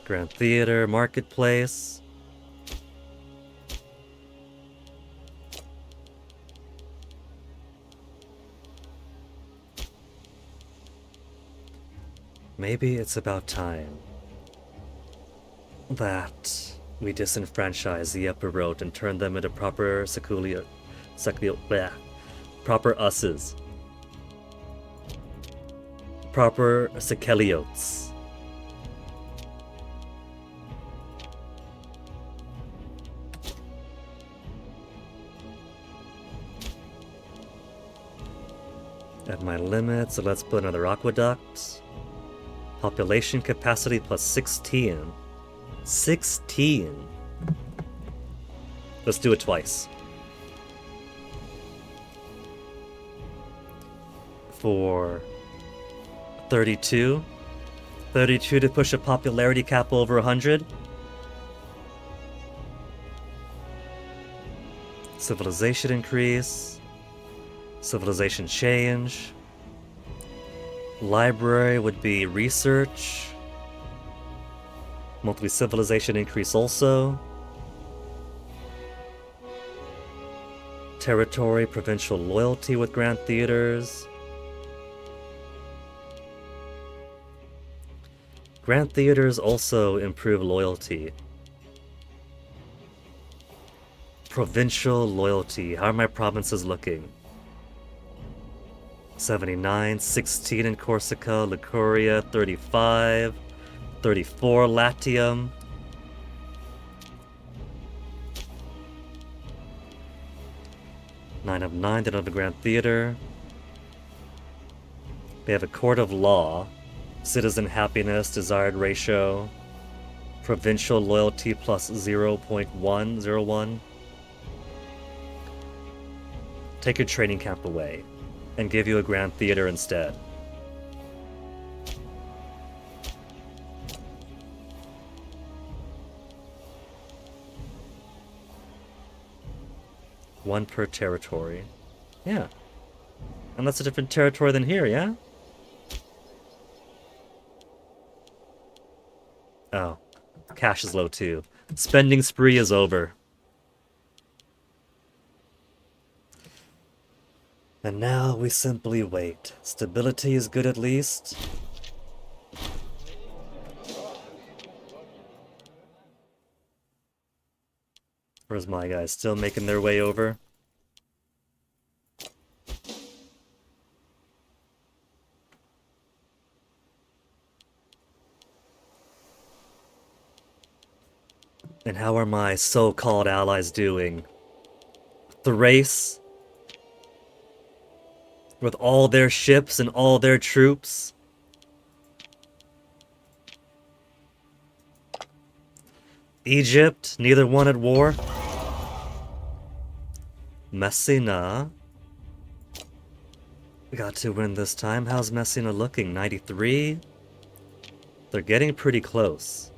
Grand Theater, marketplace. Maybe it's about time that we disenfranchise the upper road and turn them into proper proper us's. Proper sekeliotes. At my limit, so let's put another aqueduct. Population capacity plus 16. 16. Let's do it twice. For 32. 32 to push a popularity cap over 100. Civilization increase. Civilization change. Library would be research. Monthly civilization increase also. Territory, provincial loyalty with Grand Theaters. Grand Theaters also improve loyalty. Provincial loyalty. How are my provinces looking? 79, 16 in Corsica, Liguria, 35, 34 Latium. Nine of 9, they don't have a Grand Theater. They have a Court of Law, Citizen Happiness, Desired Ratio, Provincial Loyalty plus 0.101. Take your training camp away and give you a Grand Theater instead. One per territory. Yeah. And that's a different territory than here, yeah? Oh. Cash is low too. Spending spree is over. And now we simply wait. Stability is good at least. Where's my guys? Still making their way over? And how are my so-called allies doing? Thrace? With all their ships and all their troops? Egypt, neither one at war? Messina. We got to win this time. How's Messina looking? 93? They're getting pretty close.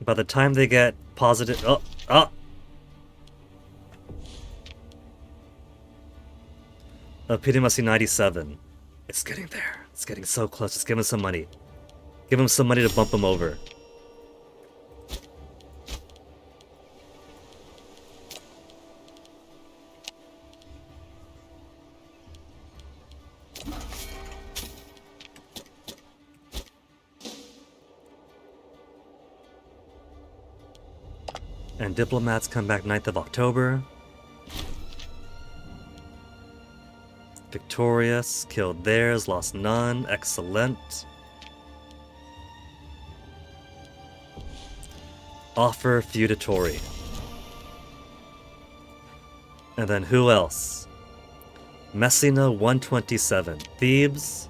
By the time they get positive... Oh! PDMC 97. It's getting there. It's getting so close. Just give him some money. Give him some money to bump him over. And diplomats come back 9th of October. Victorious, killed theirs, lost none. Excellent. Offer feudatory. And then who else? Messina 127. Thebes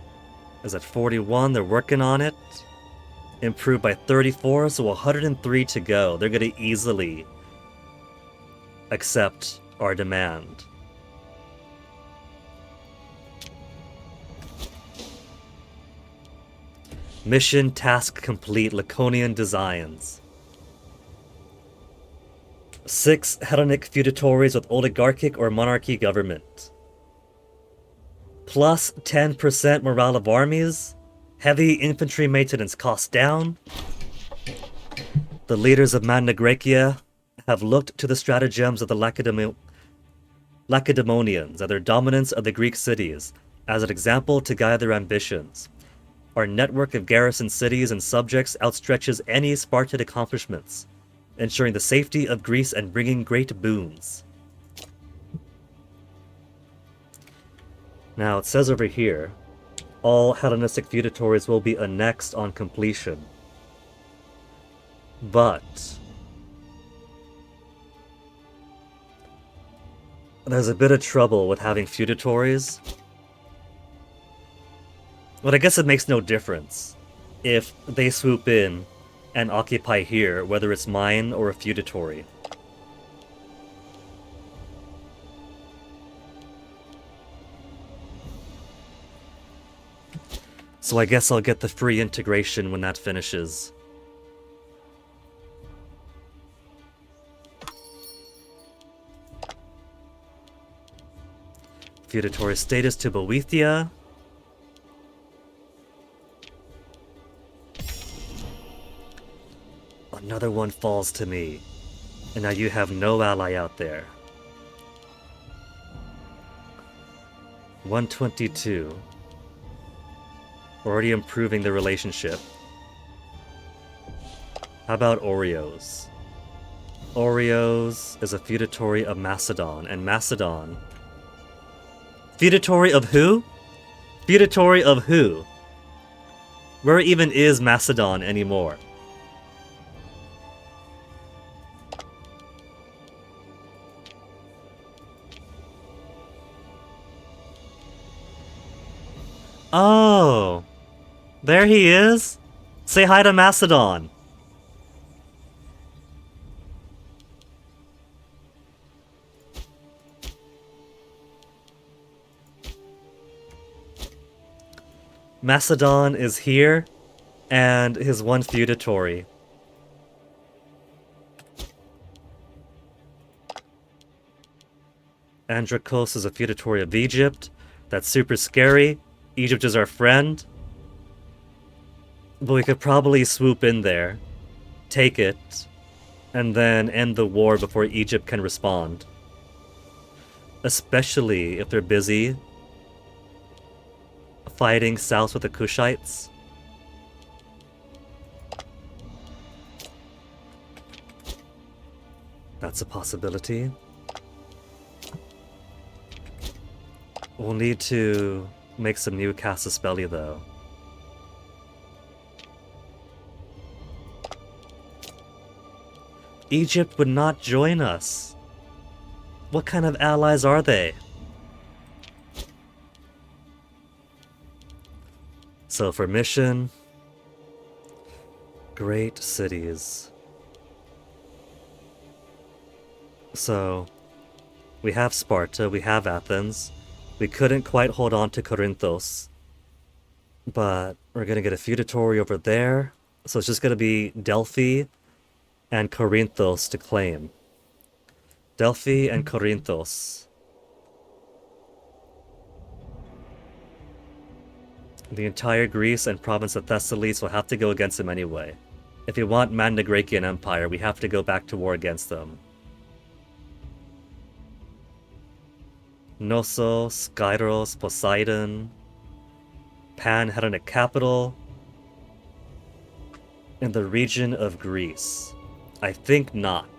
is at 41. They're working on it. Improved by 34, so 103 to go. They're going to easily accept our demand. Mission task complete. Laconian designs. 6 Hellenic feudatories with oligarchic or monarchy government. Plus 10% morale of armies. Heavy infantry maintenance costs down. The leaders of Magna Graecia have looked to the stratagems of the Lacedaemonians and their dominance of the Greek cities as an example to guide their ambitions. Our network of garrison cities and subjects outstretches any Spartan accomplishments, ensuring the safety of Greece and bringing great boons. Now, it says over here, all Hellenistic feudatories will be annexed on completion. But there's a bit of trouble with having feudatories. But I guess it makes no difference if they swoop in and occupy here, whether it's mine or a feudatory. So I guess I'll get the free integration when that finishes. Feudatory status to Boethia. Another one falls to me. And now you have no ally out there. 122. Already improving the relationship. How about Oreos? Oreos is a feudatory of Macedon, and Macedon... Feudatory of who? Feudatory of who? Where even is Macedon anymore? Oh, there he is. Say hi to Macedon. Macedon is here, and his one feudatory. Androcos is a feudatory of Egypt. That's super scary. Egypt is our friend. But we could probably swoop in there, take it, and then end the war before Egypt can respond. Especially if they're busy fighting south with the Kushites. That's a possibility. We'll need to make some new Casus Belli, though. Egypt would not join us. What kind of allies are they? So for mission, great cities. So we have Sparta, we have Athens. We couldn't quite hold on to Corinthos, but we're gonna get a feudatory over there. So it's just gonna be Delphi and Corinthos to claim. Delphi and Corinthos. The entire Greece and province of Thessaly will have to go against them anyway. If we want Magna Graecian Empire, we have to go back to war against them. Knossos, Skyros, Poseidon, Pan-Hellenic capital, in the region of Greece. I think not.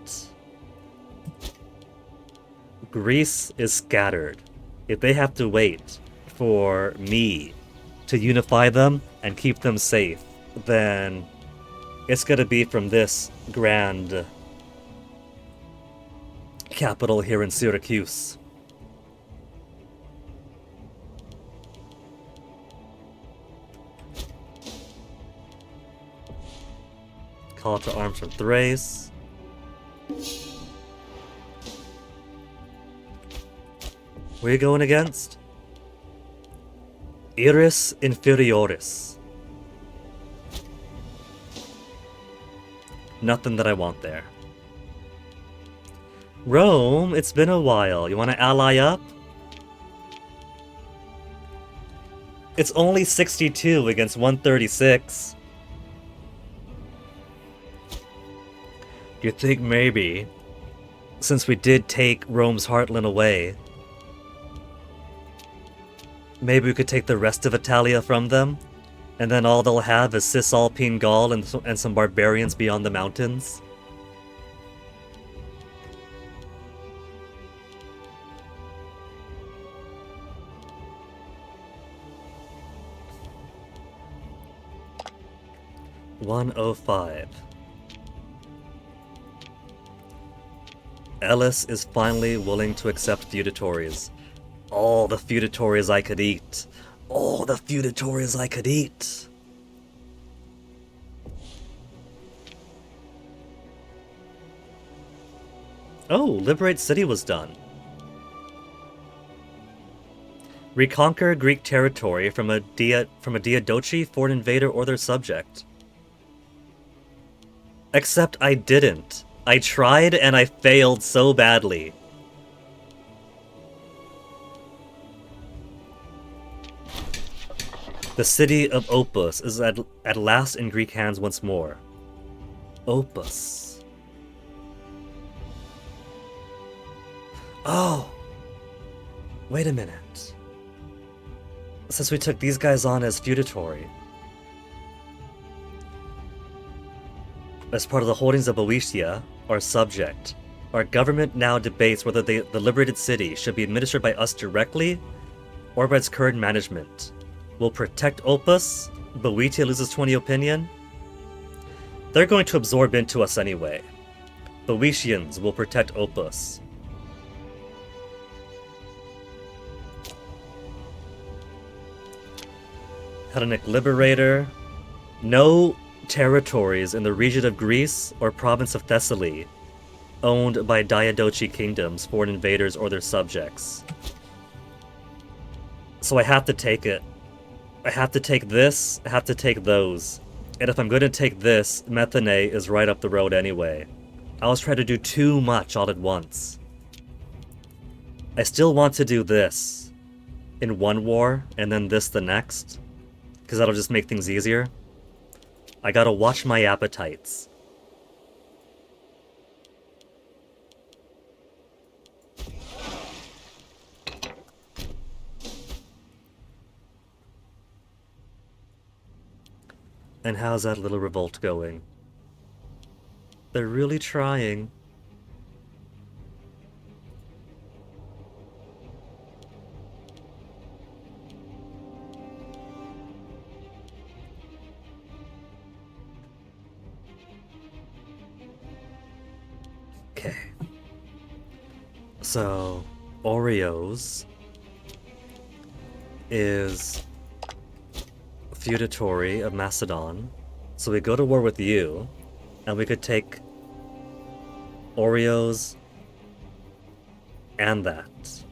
Greece is scattered. If they have to wait for me to unify them and keep them safe, then it's gonna be from this grand capital here in Syracuse. Call to arms from Thrace. Where are you going against? Iris Inferioris. Nothing that I want there. Rome, it's been a while. You want to ally up? It's only 62 against 136. You think maybe, since we did take Rome's heartland away, maybe we could take the rest of Italia from them, and then all they'll have is Cisalpine Gaul and some barbarians beyond the mountains? $105. Ellis is finally willing to accept feudatories. All the feudatories I could eat. All the feudatories I could eat. Oh, Liberate City was done. Reconquer Greek territory from a Diadochi, foreign invader, or their subject. Except I didn't. I tried and I failed so badly. The city of Opus is at last in Greek hands once more. Opus. Oh! Wait a minute. Since we took these guys on as feudatory, as part of the holdings of Boeotia, our subject, our government now debates whether the liberated city should be administered by us directly or by its current management. Will protect Opus? Boeotia loses 20 opinion? They're going to absorb into us anyway. Boeotians will protect Opus. Hellenic Liberator. No territories in the region of Greece or province of Thessaly owned by Diadochi kingdoms, foreign invaders, or their subjects. So I have to take it. I have to take this, I have to take those. And if I'm going to take this, Methane is right up the road anyway. I was trying to do too much all at once. I still want to do this in one war, and then this the next, because that'll just make things easier. I gotta watch my appetites. And how's that little revolt going? They're really trying. Okay. So, Oreos is feudatory of Macedon. So we go to war with you, and we could take Oreos and that.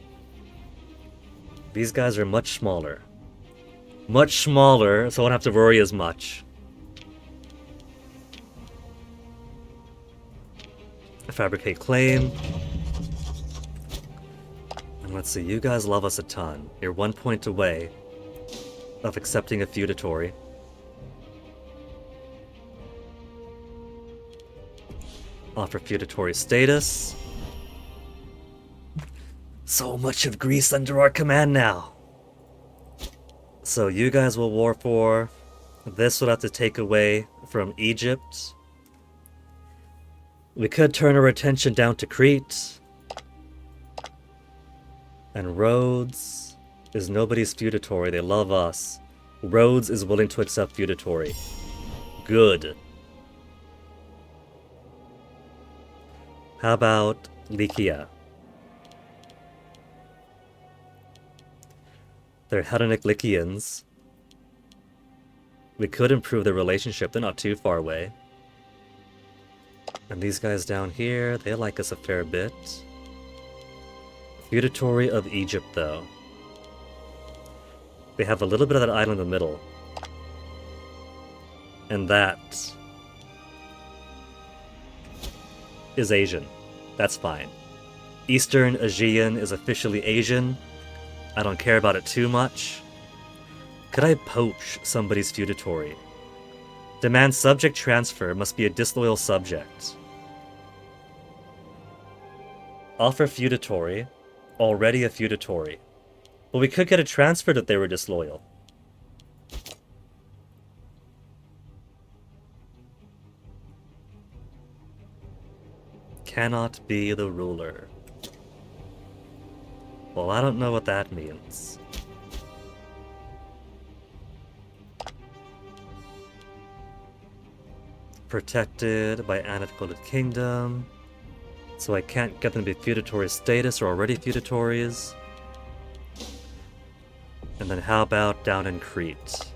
These guys are much smaller. Much smaller, so I won't have to worry as much. Fabricate claim. And let's see, you guys love us a ton. You're 1 point away of accepting a feudatory. Offer feudatory status. So much of Greece under our command now. So you guys will war for. This would have to take away from Egypt. We could turn our attention down to Crete. And Rhodes is nobody's feudatory. They love us. Rhodes is willing to accept feudatory. Good. How about Lycia? They're Hellenic Lycians. We could improve their relationship. They're not too far away. And these guys down here, they like us a fair bit. Feudatory of Egypt, though. They have a little bit of that island in the middle. And that is Asian. That's fine. Eastern Aegean is officially Asian. I don't care about it too much. Could I poach somebody's feudatory? Demand subject transfer must be a disloyal subject. Offer feudatory. Already a feudatory. But we could get it transferred if they were disloyal. Cannot be the ruler. Well, I don't know what that means. Protected by Anacoded Kingdom. So I can't get them to be feudatory status or already feudatories. And then how about down in Crete?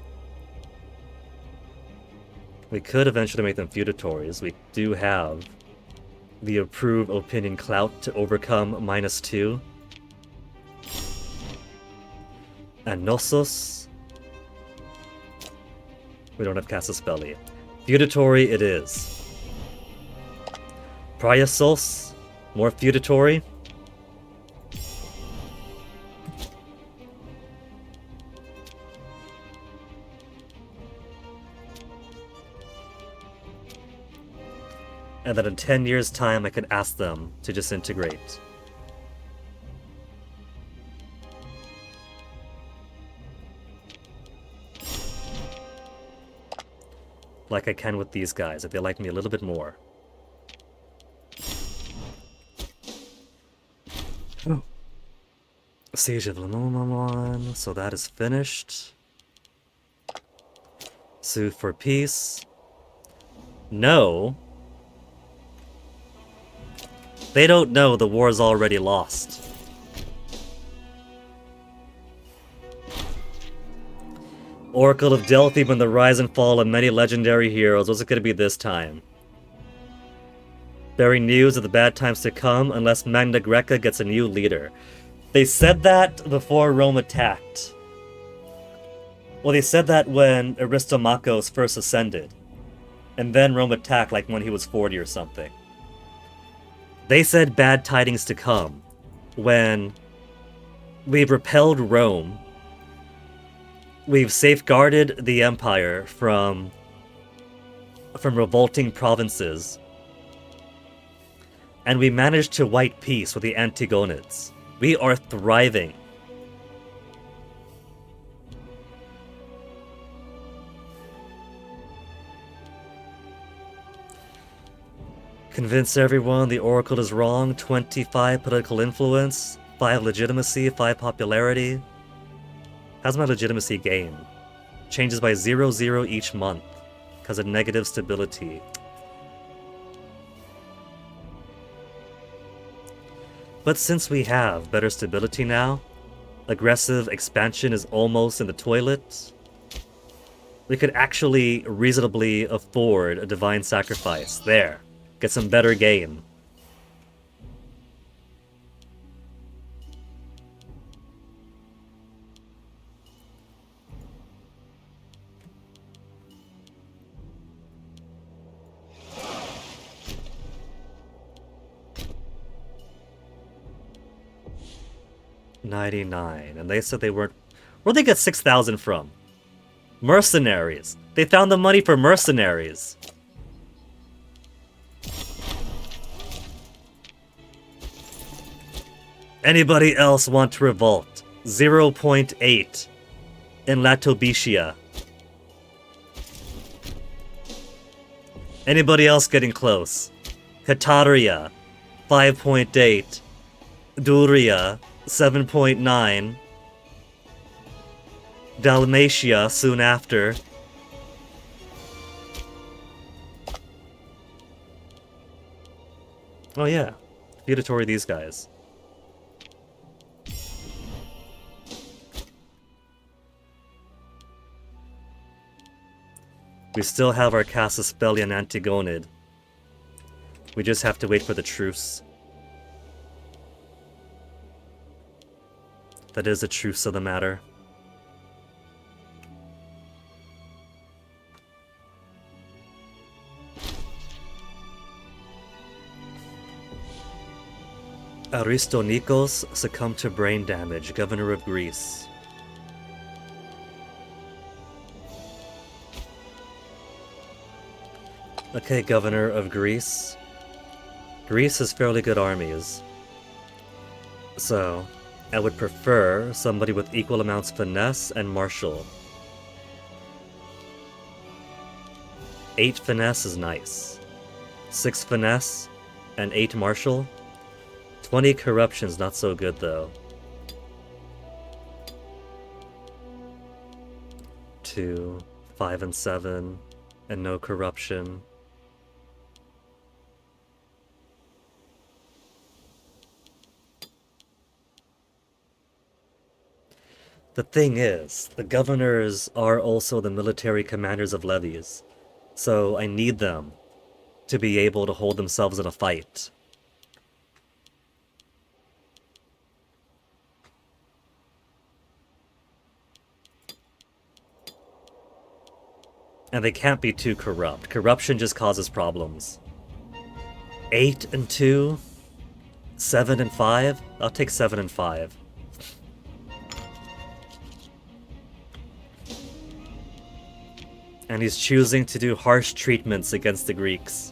We could eventually make them feudatories. We do have the approve opinion clout to overcome -2. And Knossos. We don't have Casus Belli. Feudatory it is. Priasos. More feudatory. And then in 10 years' time, I could ask them to disintegrate. Like I can with these guys, if they like me a little bit more. Oh. Siege of Lenormand, so that is finished. Sue for peace. No. They don't know the war's already lost. Oracle of Delphi, when the rise and fall of many legendary heroes. What's it going to be this time? Bearing news of the bad times to come unless Magna Greca gets a new leader. They said that before Rome attacked. Well, they said that when Aristomachus first ascended. And then Rome attacked like when he was 40 or something. They said bad tidings to come when we've repelled Rome, we've safeguarded the empire from revolting provinces, and we managed to white peace with the Antigonids. We are thriving. Convince everyone the Oracle is wrong. 25 political influence, 5 legitimacy, 5 popularity. How's my legitimacy gain? Changes by 0.0 each month because of negative stability. But since we have better stability now, aggressive expansion is almost in the toilet, we could actually reasonably afford a divine sacrifice. There. Get some better gain. $99, and they said they weren't. Where'd they get 6,000 from? Mercenaries. They found the money for mercenaries. Anybody else want to revolt? 0.8 in Latobitia. Anybody else getting close? Hetaria, 5.8. Duria, 7.9. Dalmatia soon after. Oh yeah, feudatory these guys. We still have our Cassispelli and Antigonid. We just have to wait for the truce. That is the truce of the matter. Aristonikos succumbed to brain damage, governor of Greece. Okay, governor of Greece. Greece has fairly good armies. So, I would prefer somebody with equal amounts finesse and martial. 8 finesse is nice. 6 finesse and 8 martial. 20 corruption's not so good though. 2, 5 and 7, and no corruption. The thing is, the governors are also the military commanders of levies, so I need them to be able to hold themselves in a fight. And they can't be too corrupt. Corruption just causes problems. 8 and 2? 7 and 5? I'll take 7 and 5. And he's choosing to do harsh treatments against the Greeks.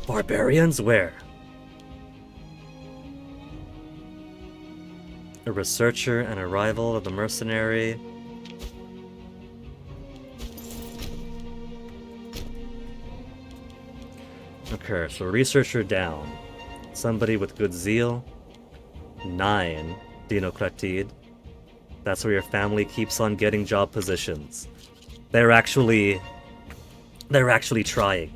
Barbarians? Where? A researcher and a rival of the mercenary. Okay, so researcher down. Somebody with good zeal. 9, Dinocratide. That's where your family keeps on getting job positions. They're actually trying.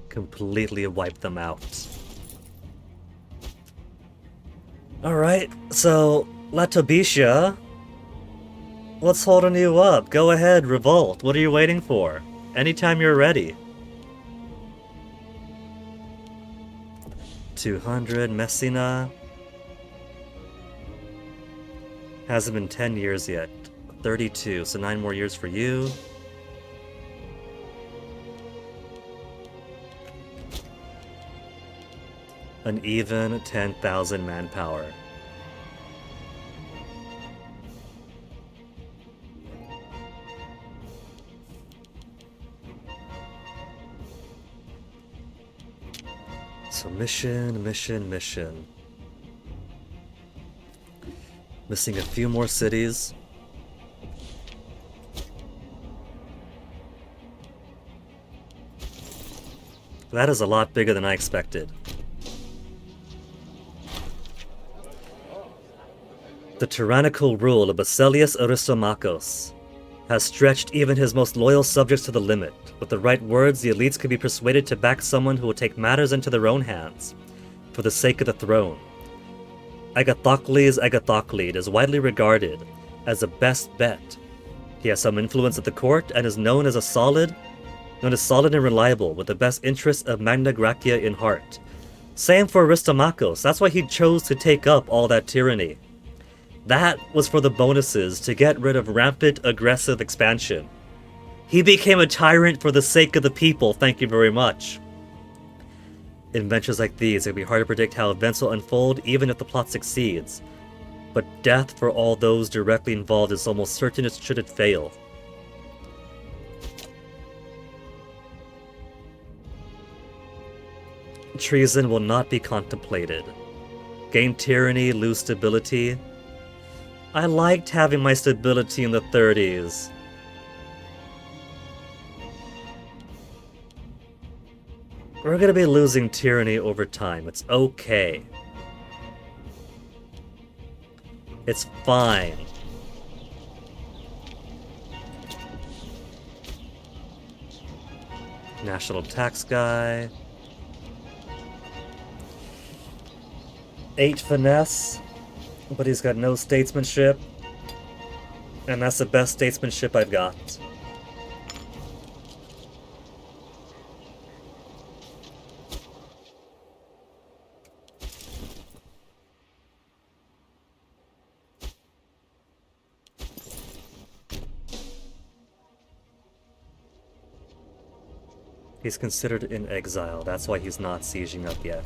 Completely wipe them out. Alright, so Latobitia, what's holding you up? Go ahead, revolt. What are you waiting for? Anytime you're ready. 200, Messina. Hasn't been 10 years yet. 32, so 9 more years for you. An even 10,000 manpower. So mission. Missing a few more cities. That is a lot bigger than I expected. The tyrannical rule of Basileus Aristomachus has stretched even his most loyal subjects to the limit. With the right words, the elites could be persuaded to back someone who will take matters into their own hands, for the sake of the throne. Agathocles Agathoclid is widely regarded as the best bet. He has some influence at the court and is known as solid and reliable, with the best interests of Magna Graecia in heart. Same for Aristomachus, that's why he chose to take up all that tyranny. That was for the bonuses to get rid of rampant, aggressive expansion. He became a tyrant for the sake of the people, thank you very much. In ventures like these, it can be hard to predict how events will unfold, even if the plot succeeds. but death for all those directly involved is almost certain should it fail. Treason will not be contemplated. Gain tyranny, lose stability. I liked having my stability in the 30s. We're gonna be losing tyranny over time. It's okay. It's fine. National tax guy. 8 finesse, but he's got no statesmanship. And that's the best statesmanship I've got. He's considered in exile, that's why he's not sieging up yet.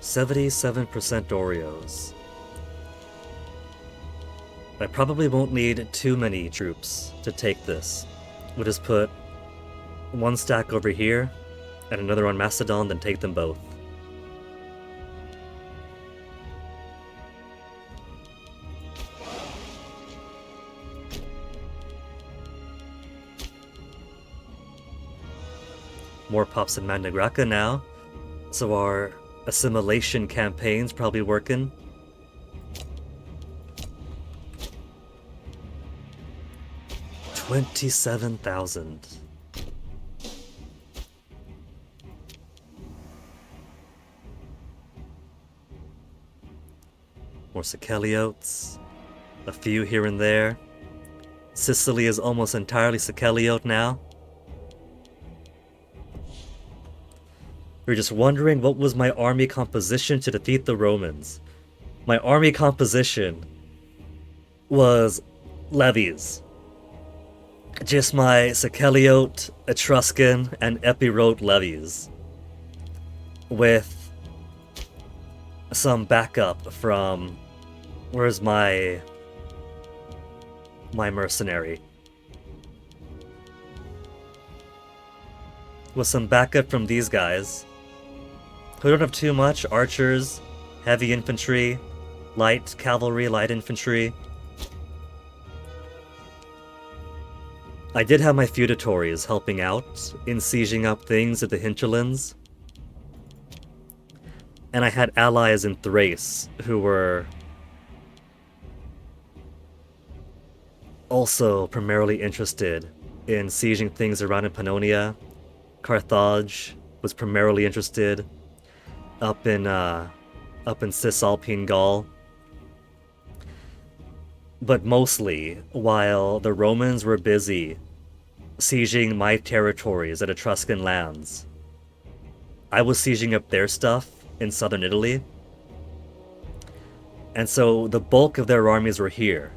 $77% Oreos. I probably won't need too many troops to take this. We'll just put one stack over here and another on Macedon, then take them both. More pops in Magna Graeca now, so our assimilation campaign's probably working. $27,000. More Siceliotes. A few here and there. Sicily is almost entirely Siceliote now. You're just wondering what was my army composition to defeat the Romans. My army composition was levies. Just my Siceliote, Etruscan, and Epirote levies. With some backup from... Where's my mercenary? With some backup from these guys, who don't have too much. Archers, heavy infantry, light cavalry, light infantry. I did have my feudatories helping out in sieging up things at the hinterlands. And I had allies in Thrace who were also primarily interested in sieging things around in Pannonia. Carthage was primarily interested up in Cisalpine Gaul. But mostly, while the Romans were busy sieging my territories at Etruscan lands, I was sieging up their stuff in southern Italy. And so the bulk of their armies were here.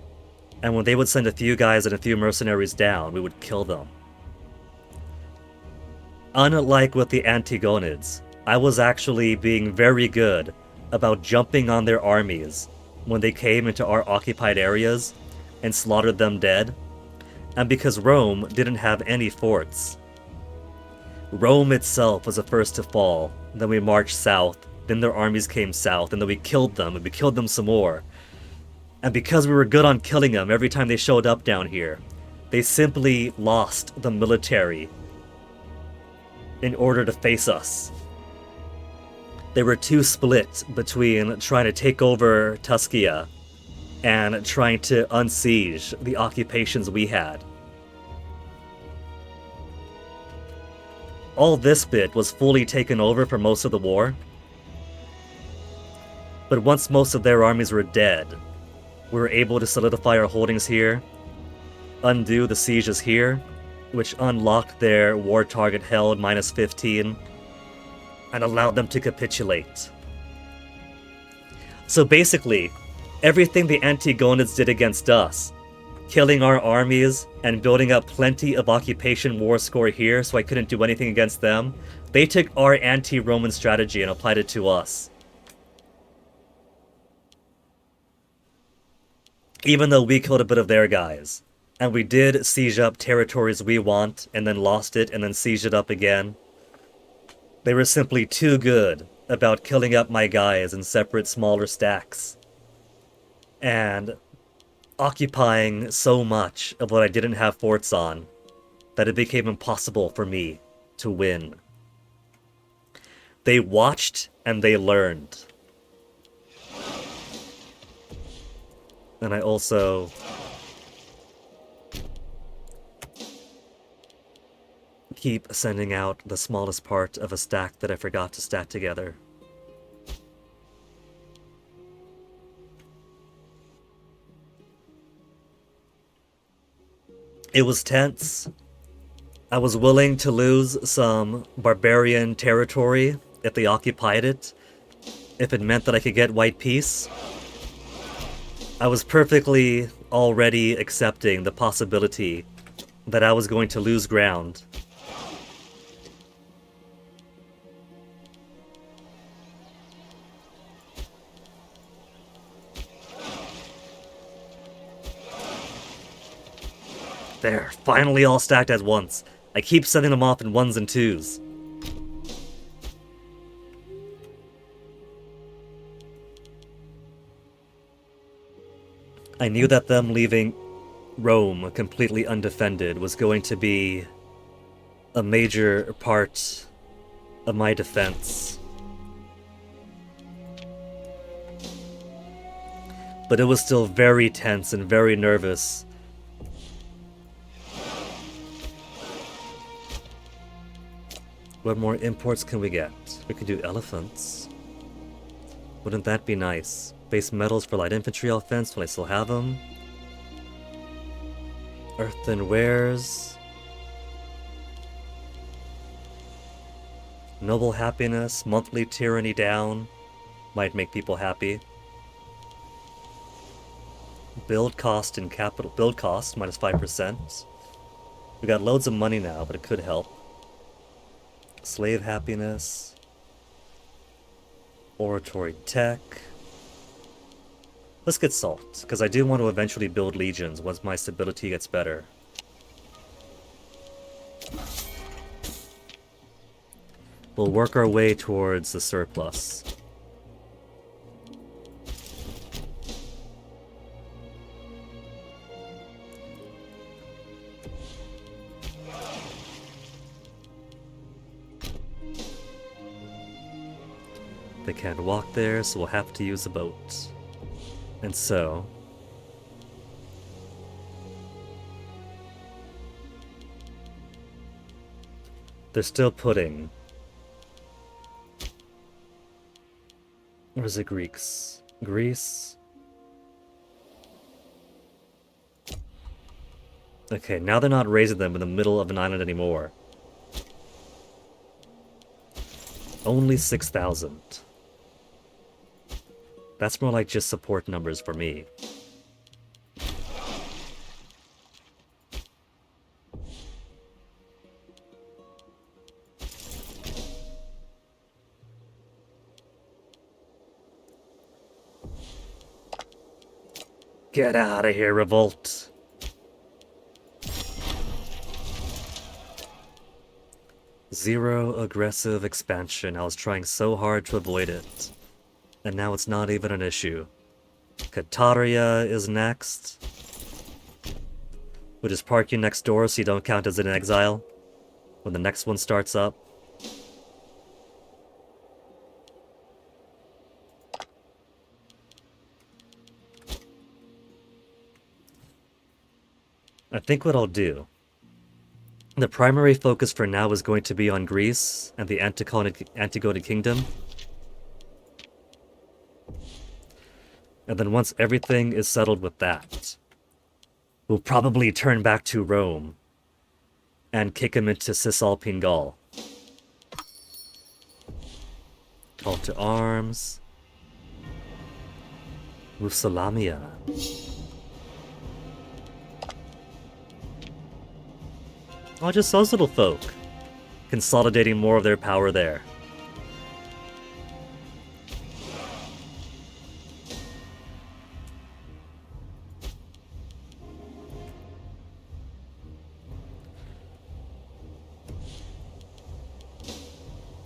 And when they would send a few guys and a few mercenaries down, we would kill them. Unlike with the Antigonids, I was actually being very good about jumping on their armies when they came into our occupied areas and slaughtered them dead. And because Rome didn't have any forts, Rome itself was the first to fall. Then we marched south, then their armies came south, and then we killed them, and we killed them some more. And because we were good on killing them every time they showed up down here, they simply lost the military in order to face us. They were too split between trying to take over Tuscia and trying to unsiege the occupations we had. All this bit was fully taken over for most of the war. But once most of their armies were dead, we were able to solidify our holdings here, undo the sieges here, which unlocked their war target held -15, and allowed them to capitulate. So basically, everything the Antigonids did against us, killing our armies and building up plenty of occupation war score here, so I couldn't do anything against them. They took our anti-Roman strategy and applied it to us. Even though we killed a bit of their guys. And we did siege up territories we want, and then lost it, and then sieged it up again. They were simply too good about killing up my guys in separate, smaller stacks. And occupying so much of what I didn't have forts on that it became impossible for me to win. They watched and they learned. And I also keep sending out the smallest part of a stack that I forgot to stack together. It was tense. I was willing to lose some barbarian territory if they occupied it, if it meant that I could get white peace. I was perfectly already accepting the possibility that I was going to lose ground. There, finally all stacked at once. I keep sending them off in 1s and 2s. I knew that them leaving Rome completely undefended was going to be a major part of my defense. But it was still very tense and very nervous. What more imports can we get? We could do elephants. Wouldn't that be nice? Base metals for light infantry offense when I still have them. Earthen wares. Noble happiness, monthly tyranny down. Might make people happy. Build cost and capital. Build cost minus 5%. We got loads of money now, but it could help. Slave happiness. Oratory tech. Let's get salt, because I do want to eventually build legions once my stability gets better. We'll work our way towards the surplus. They can't walk there, so we'll have to use a boat. And so... they're still putting... Where's the Greeks? Greece? Okay, now they're not raising them in the middle of an island anymore. Only 6,000. That's more like just support numbers for me. Get out of here, revolt. Zero aggressive expansion. I was trying so hard to avoid it. And now it's not even an issue. Kataria is next. We'll just park you next door so you don't count as an exile when the next one starts up. I think what I'll do... the primary focus for now is going to be on Greece and the Antigone Kingdom. And then once everything is settled with that, we'll probably turn back to Rome and kick him into Cisalpine Gaul. Call to arms. Musalamia. Oh, just those little folk. Consolidating more of their power there.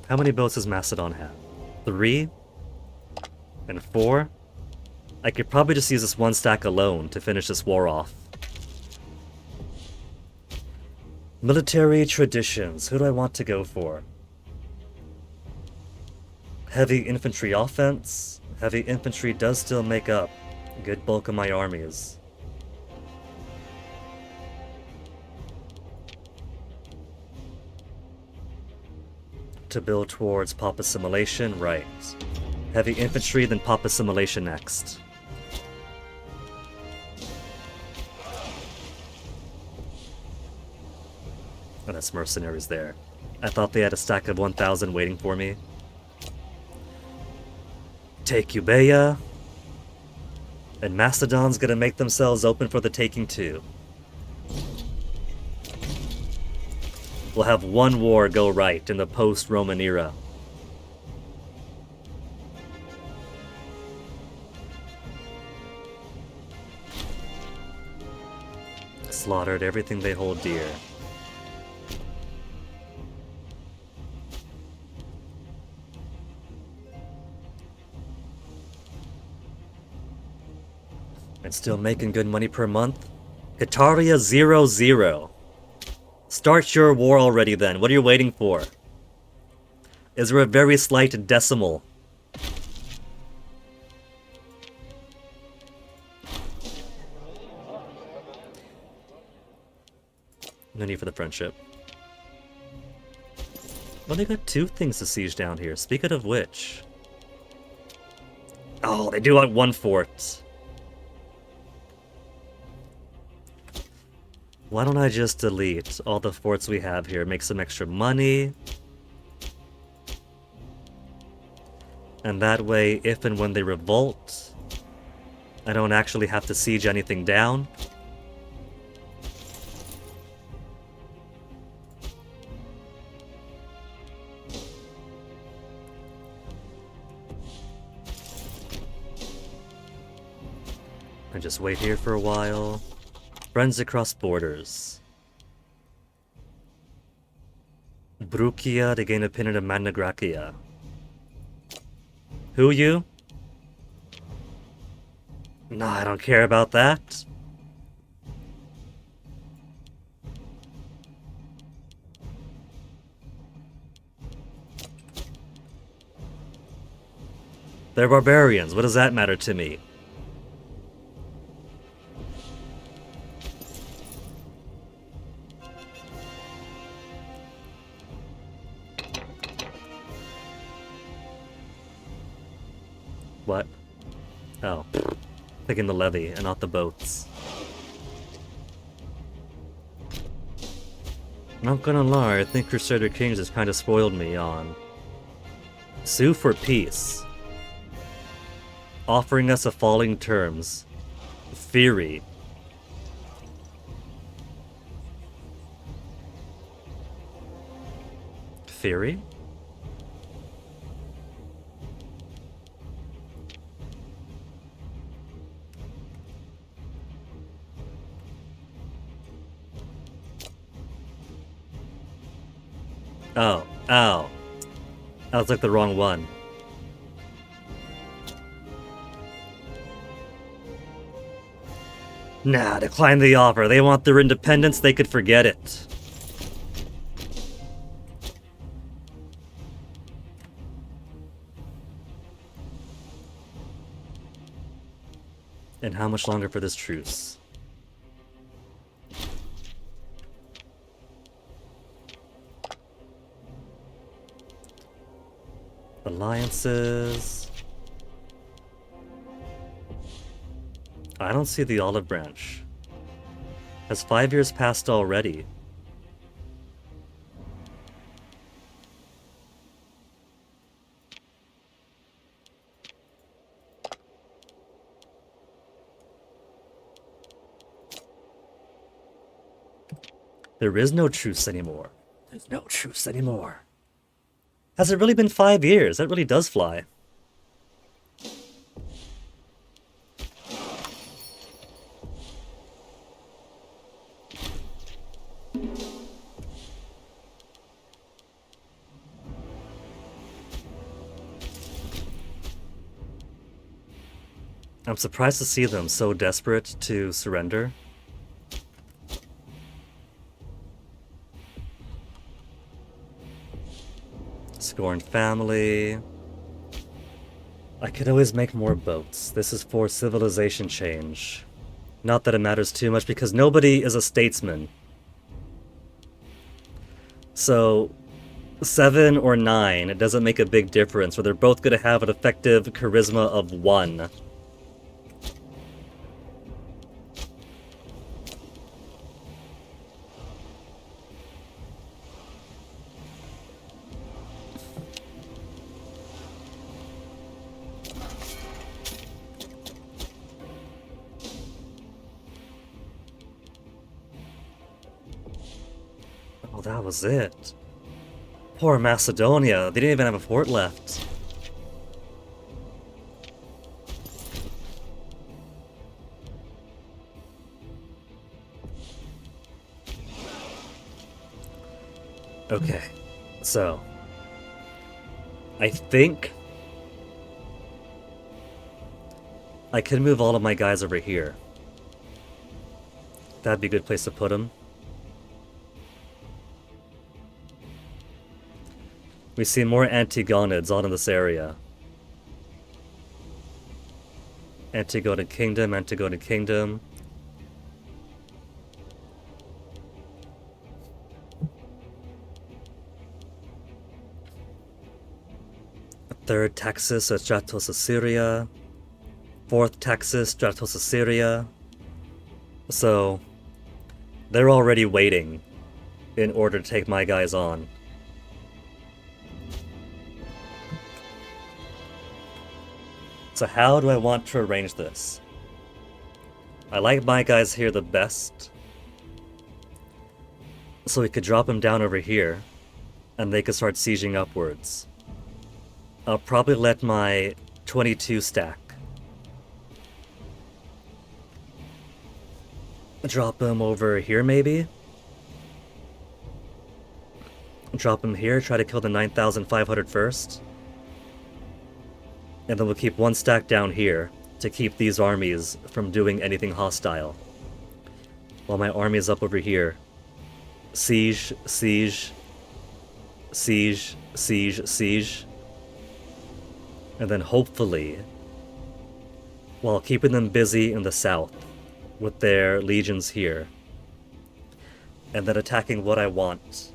How many boats does Macedon have? 3? And 4? I could probably just use this one stack alone to finish this war off. Military traditions. Who do I want to go for? Heavy infantry offense. Heavy infantry does still make up a good bulk of my armies. To build towards pop assimilation, right. Heavy infantry, then pop assimilation next. Oh, that's mercenaries there. I thought they had a stack of 1,000 waiting for me. Take Euboea. And Macedon's gonna make themselves open for the taking too. We'll have one war go right in the post-Roman era. Slaughtered everything they hold dear. And still making good money per month? Kataria 0-0. Start your war already then. What are you waiting for? Is there a very slight decimal? No need for the friendship. Well, they got 2 things to siege down here. Speaking of which... Oh, they do want 1 fort. Why don't I just delete all the forts we have here, make some extra money, and that way, if and when they revolt, I don't actually have to siege anything down. And just wait here for a while. Friends across borders. Brucia to gain opinion of Magna Graecia. Who you? Nah, I don't care about that. They're barbarians. What does that matter to me? What? Oh. Picking the levy and not the boats. Not gonna lie, I think Crusader Kings has kind of spoiled me on sue for peace. Offering us a falling terms. Theory. Theory? Oh, ow. I was like the wrong one. Nah, decline the offer. They want their independence, they could forget it. And how much longer for this truce? Alliances. I don't see the olive branch. Has 5 years passed already? There is no truce anymore. There's no truce anymore. Has it really been 5 years? That really does fly. I'm surprised to see them so desperate to surrender. Scorned family. I could always make more boats. This is for civilization change. Not that it matters too much because nobody is a statesman. So 7 or 9, it doesn't make a big difference, where they're both going to have an effective charisma of 1. Oh, that was it. Poor Macedonia, they didn't even have a fort left. Okay, so I think I can move all of my guys over here. That'd be a good place to put them. We see more Antigonids on in this area. Antigonid Kingdom, Antigonid Kingdom. Third Texas, Stratos Assyria. Fourth Texas, Stratos Assyria. So, they're already waiting in order to take my guys on. So how do I want to arrange this? I like my guys here the best. So we could drop them down over here, and they could start sieging upwards. I'll probably let my 22 stack. Drop them over here, maybe? Drop them here, try to kill the 9,500 first. And then we'll keep one stack down here to keep these armies from doing anything hostile. While my army is up over here. Siege, siege, siege, siege, siege. And then hopefully, while keeping them busy in the south with their legions here, and then attacking what I want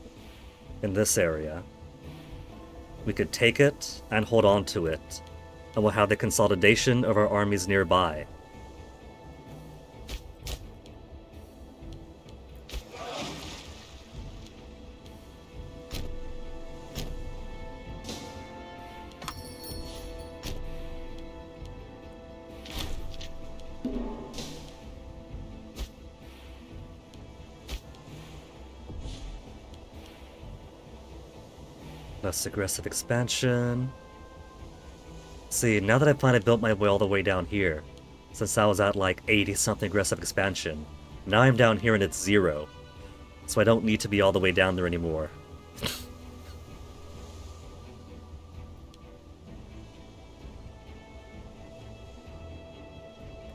in this area, we could take it and hold on to it, and we'll have the consolidation of our armies nearby. Less aggressive expansion. See, now that I finally built my way all the way down here, since I was at like 80-something aggressive expansion, now I'm down here and it's 0. So I don't need to be all the way down there anymore.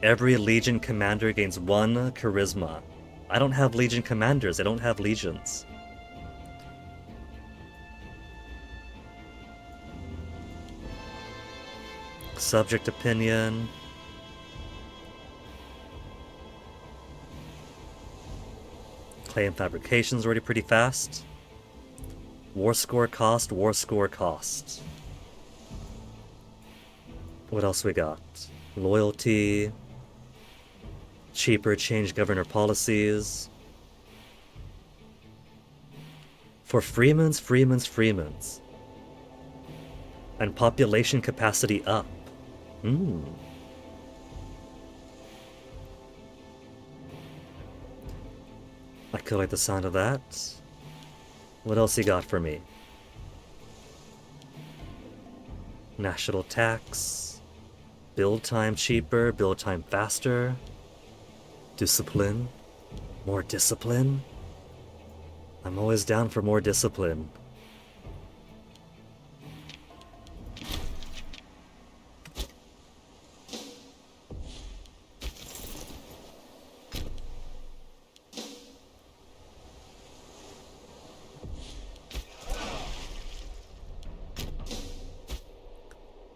Every Legion commander gains 1 charisma. I don't have Legion commanders, I don't have legions. Subject opinion. Claim fabrication's already pretty fast. War score cost, war score cost. What else we got? Loyalty. Cheaper change governor policies. For Freeman's. And population capacity up. I could like the sound of that. What else you got for me? National tax. Build time cheaper, build time faster. Discipline. More discipline? I'm always down for more discipline.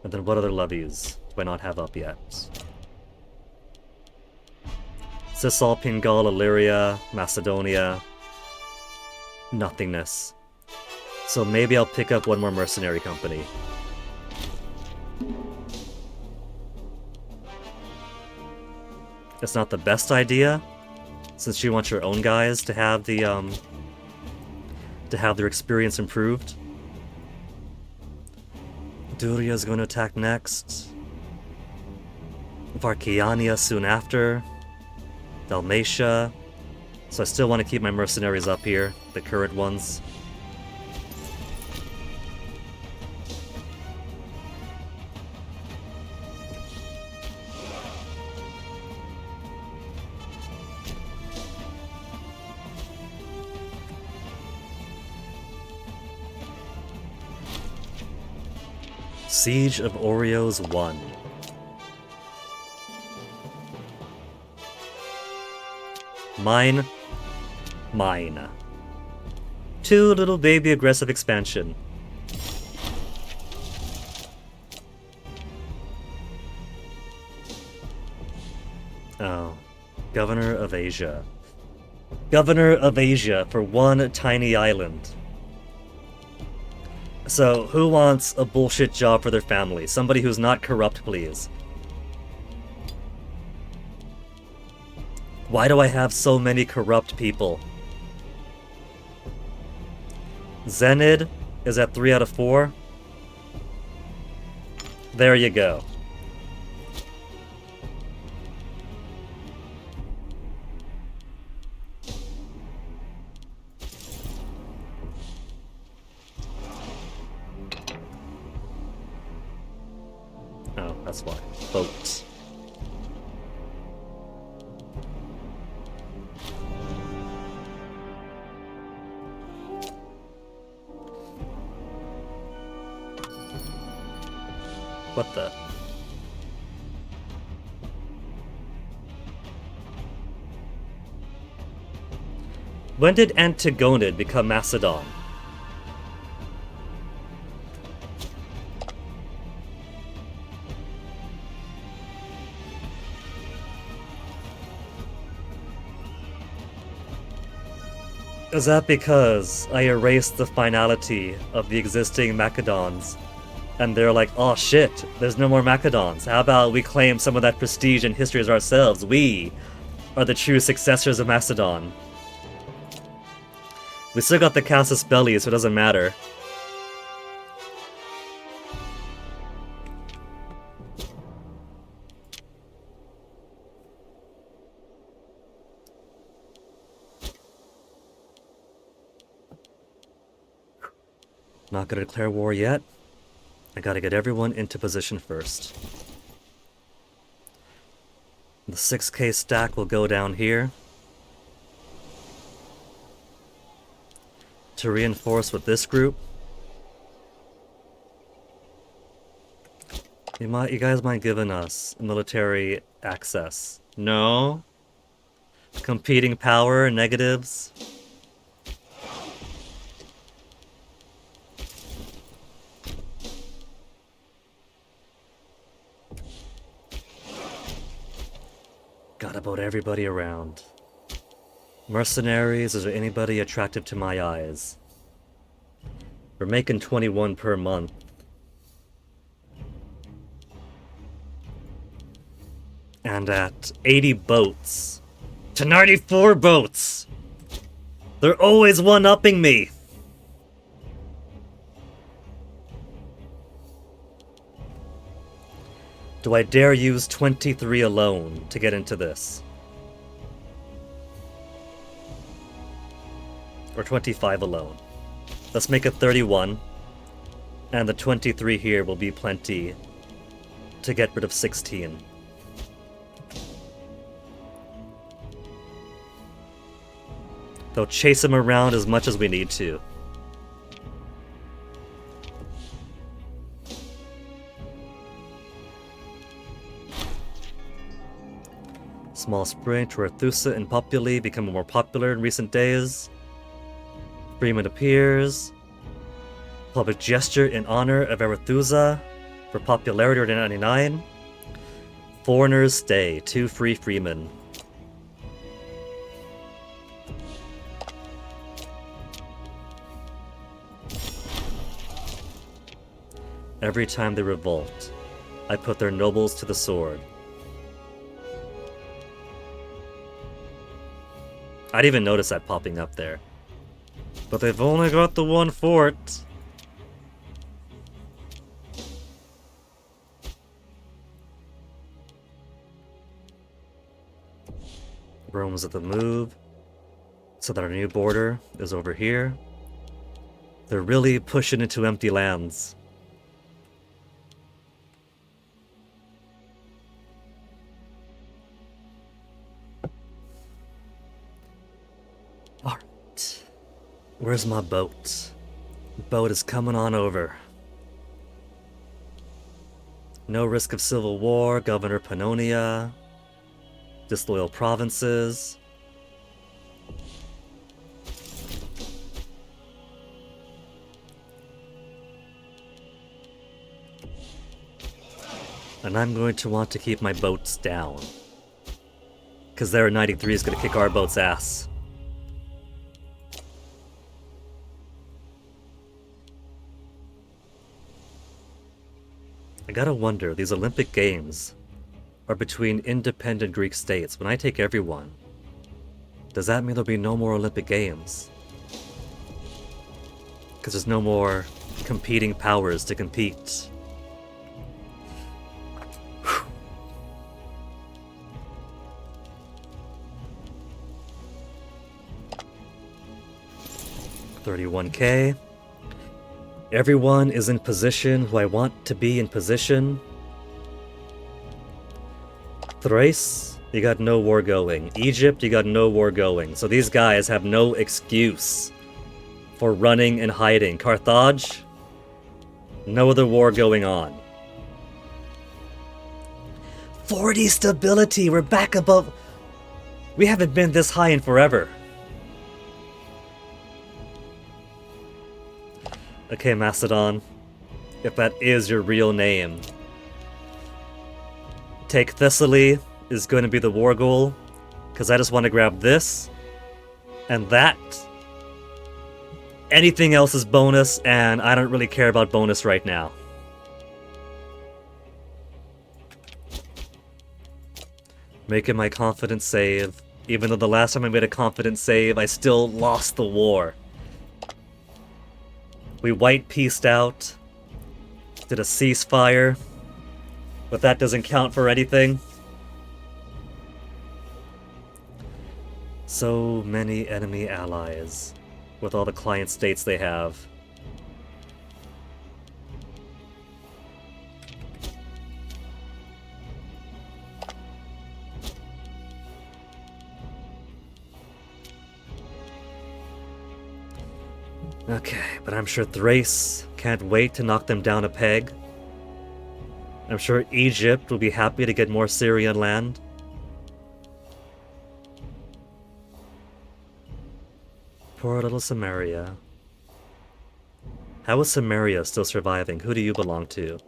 And then what other levies do I not have up yet? Cisalpine Gaul, Illyria, Macedonia. Nothingness. So maybe I'll pick up one more mercenary company. It's not the best idea, since you want your own guys to have the to have their experience improved. Duria's going to attack next. Varkiania soon after. Dalmatia. So I still want to keep my mercenaries up here, the current ones. Siege of Oreos 1. Mine. 2 little baby aggressive expansion. Oh. Governor of Asia. Governor of Asia for one tiny island. So, who wants a bullshit job for their family? Somebody who's not corrupt, please. Why do I have so many corrupt people? Zenid is at 3 out of 4. There you go. Oh, that's why. Boats. What the? When did Antigonid become Macedon? Is that because I erased the finality of the existing Macedons? And they're like, oh shit, there's no more Macedons. How about we claim some of that prestige and history as ourselves? We are the true successors of Macedon. We still got the Casus Belli, so it doesn't matter. Not gonna declare war yet. I gotta get everyone into position first. The 6k stack will go down here to reinforce with this group. You guys mind giving us military access? No? Competing power, negatives? Got about everybody around. Mercenaries, is there anybody attractive to my eyes? We're making 21 per month. And at 80 boats. To 94 boats! They're always one-upping me! Do I dare use 23 alone to get into this? or 25 alone. Let's make it 31, and the 23 here will be plenty to get rid of 16. They'll chase him around as much as we need to. Small sprint where Thusa and Populi become more popular in recent days. Freeman appears. Public gesture in honor of Arethusa for popularity order 99. Foreigners stay. 2 free freemen. Every time they revolt, I put their nobles to the sword. I didn't even notice that popping up there. But they've only got the 1 fort. Rome's at the move, so that our new border is over here. They're really pushing into empty lands. Alright. Where's my boat? Boat is coming on over. No risk of civil war, Governor Pannonia. Disloyal provinces. And I'm going to want to keep my boats down. Because their 93 is going to kick our boat's ass. I gotta wonder, these Olympic Games are between independent Greek states. When I take everyone, does that mean there'll be no more Olympic Games? Because there's no more competing powers to compete. Whew. 31K. Everyone is in position who I want to be in position. Thrace, you got no war going. Egypt, you got no war going. So these guys have no excuse for running and hiding. Carthage, no other war going on. 40 stability, we're back above. We haven't been this high in forever. Okay, Macedon, if that is your real name. Take Thessaly is going to be the war goal, because I just want to grab this and that. Anything else is bonus, and I don't really care about bonus right now. Making my confidence save. Even though the last time I made a confidence save, I still lost the war. We white pieced out, did a ceasefire, but that doesn't count for anything. So many enemy allies, with all the client states they have. Okay, but I'm sure Thrace can't wait to knock them down a peg. I'm sure Egypt will be happy to get more Syrian land. Poor little Samaria. How is Samaria still surviving? Who do you belong to?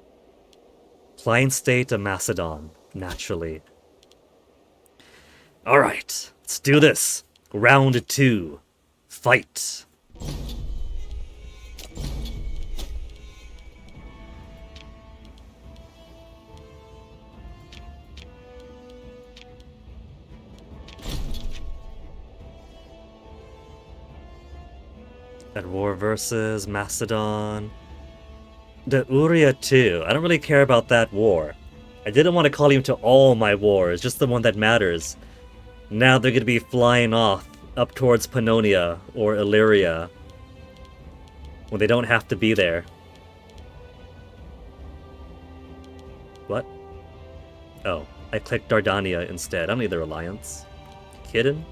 Client state of Macedon, naturally. Alright, let's do this. Round 2. Fight. At war versus Macedon. The Uria too. I don't really care about that war. I didn't want to call him to all my wars, just the one that matters. Now they're going to be flying off up towards Pannonia or Illyria when they don't have to be there. What? Oh, I clicked Dardania instead. I don't need their alliance. Kidding?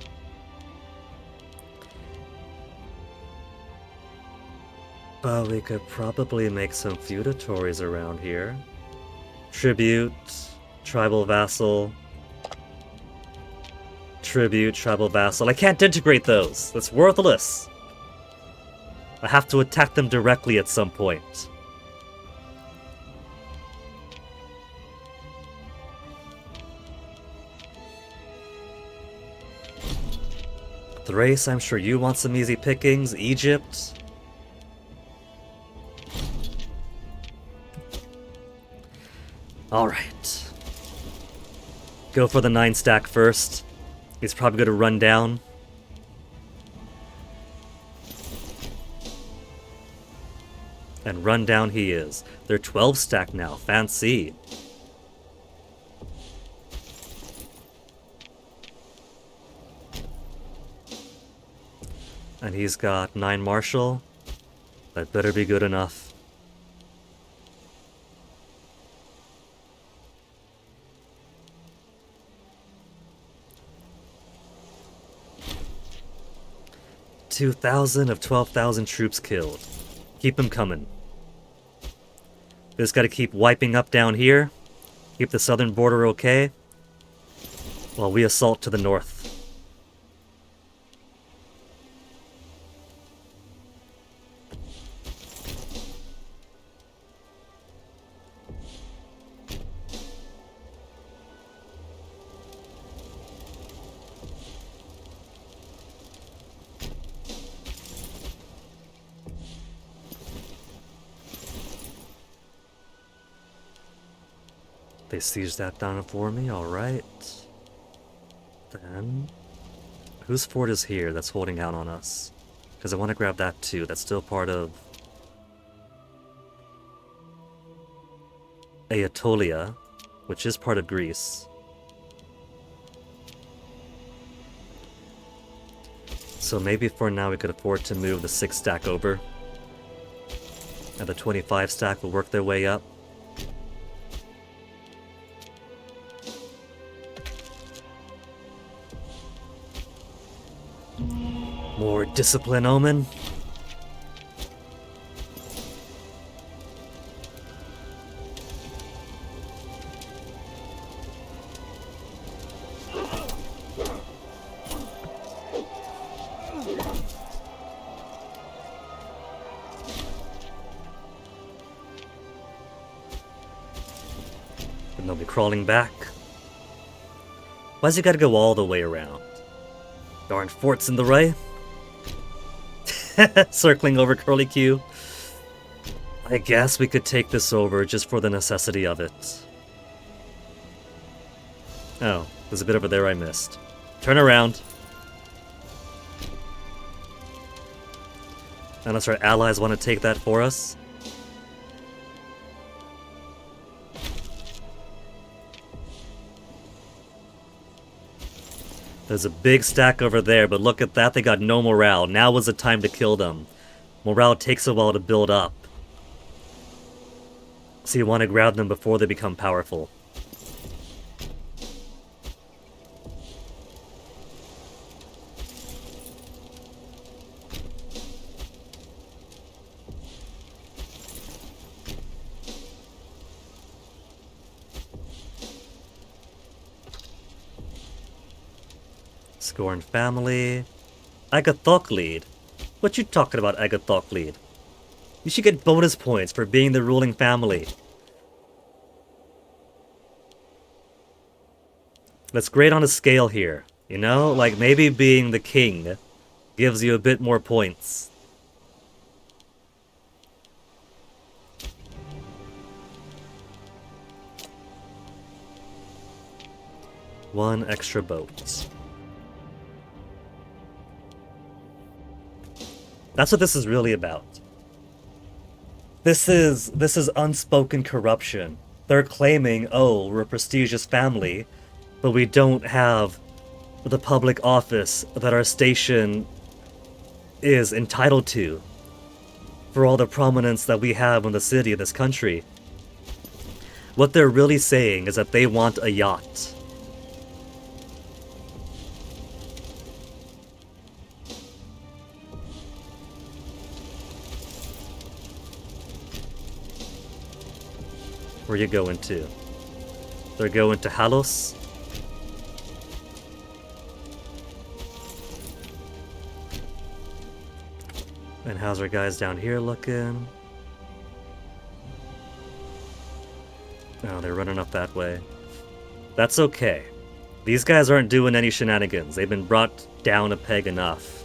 But we could probably make some feudatories around here. Tribute, tribal vassal. Tribute, tribal vassal. I can't integrate those. That's worthless. I have to attack them directly at some point. Thrace, I'm sure you want some easy pickings. Egypt. Alright. Go for the 9 stack first. He's probably going to run down. And run down he is. They're 12 stack now. Fancy. And he's got 9 martial. That better be good enough. $2,000 of 12,000 troops killed. Keep them coming. Just gotta keep wiping up down here. Keep the southern border okay. While we assault to the north. They sieged that down for me, alright. Then... whose fort is here that's holding out on us? Because I want to grab that too, that's still part of... Aetolia, which is part of Greece. So maybe for now we could afford to move the 6 stack over. And the 25 stack will work their way up. More discipline, Omen. And they'll be crawling back. Why's he gotta go all the way around? Darn fort's in the way. Circling over Curly Q. I guess we could take this over just for the necessity of it. Oh, there's a bit over there I missed. Turn around. Unless our allies want to take that for us. There's a big stack over there, but look at that, they got no morale. Now was the time to kill them. Morale takes a while to build up. So you want to grab them before they become powerful. Scorn family. Agathoclid. What you talking about, Agathoclid? You should get bonus points for being the ruling family. That's great on a scale here. You know, like maybe being the king gives you a bit more points. One extra boat. That's what this is really about. This is unspoken corruption. They're claiming, oh, we're a prestigious family, but we don't have the public office that our station is entitled to for all the prominence that we have in the city, this country. What they're really saying is that they want a yacht. Where you going to? They're going to Halos? And how's our guys down here looking? Oh, they're running up that way. That's okay. These guys aren't doing any shenanigans. They've been brought down a peg enough.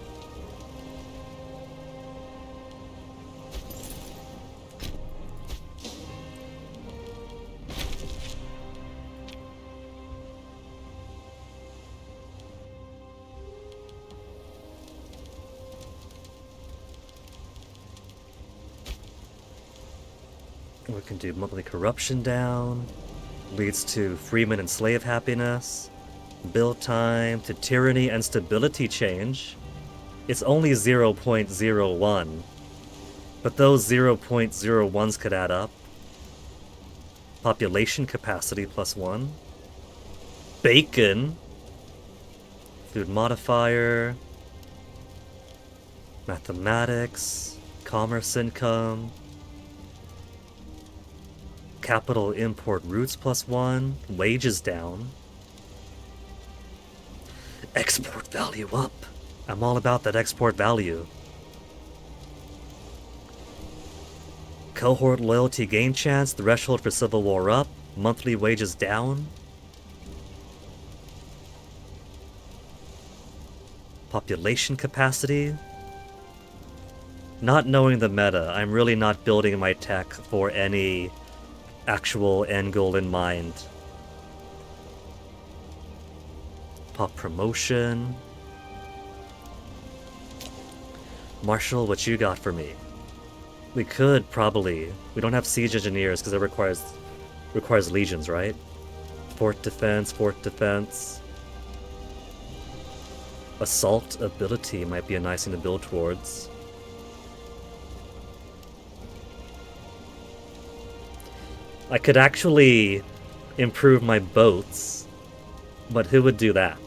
We can do monthly corruption down. Leads to freeman and slave happiness. Build time to tyranny and stability change. It's only 0.01. But those 0.01s could add up. Population capacity +1. Bacon. Food modifier. Mathematics. Commerce income. Capital import routes +1. Wages down. Export value up. I'm all about that export value. Cohort loyalty gain chance. Threshold for civil war up. Monthly wages down. Population capacity. Not knowing the meta, I'm really not building my tech for any actual end goal in mind. Pop promotion. Marshall, what you got for me? We could probably. We don't have siege engineers because it requires legions, right? Fort defense, fort defense. Assault ability might be a nice thing to build towards. I could actually improve my boats, but who would do that?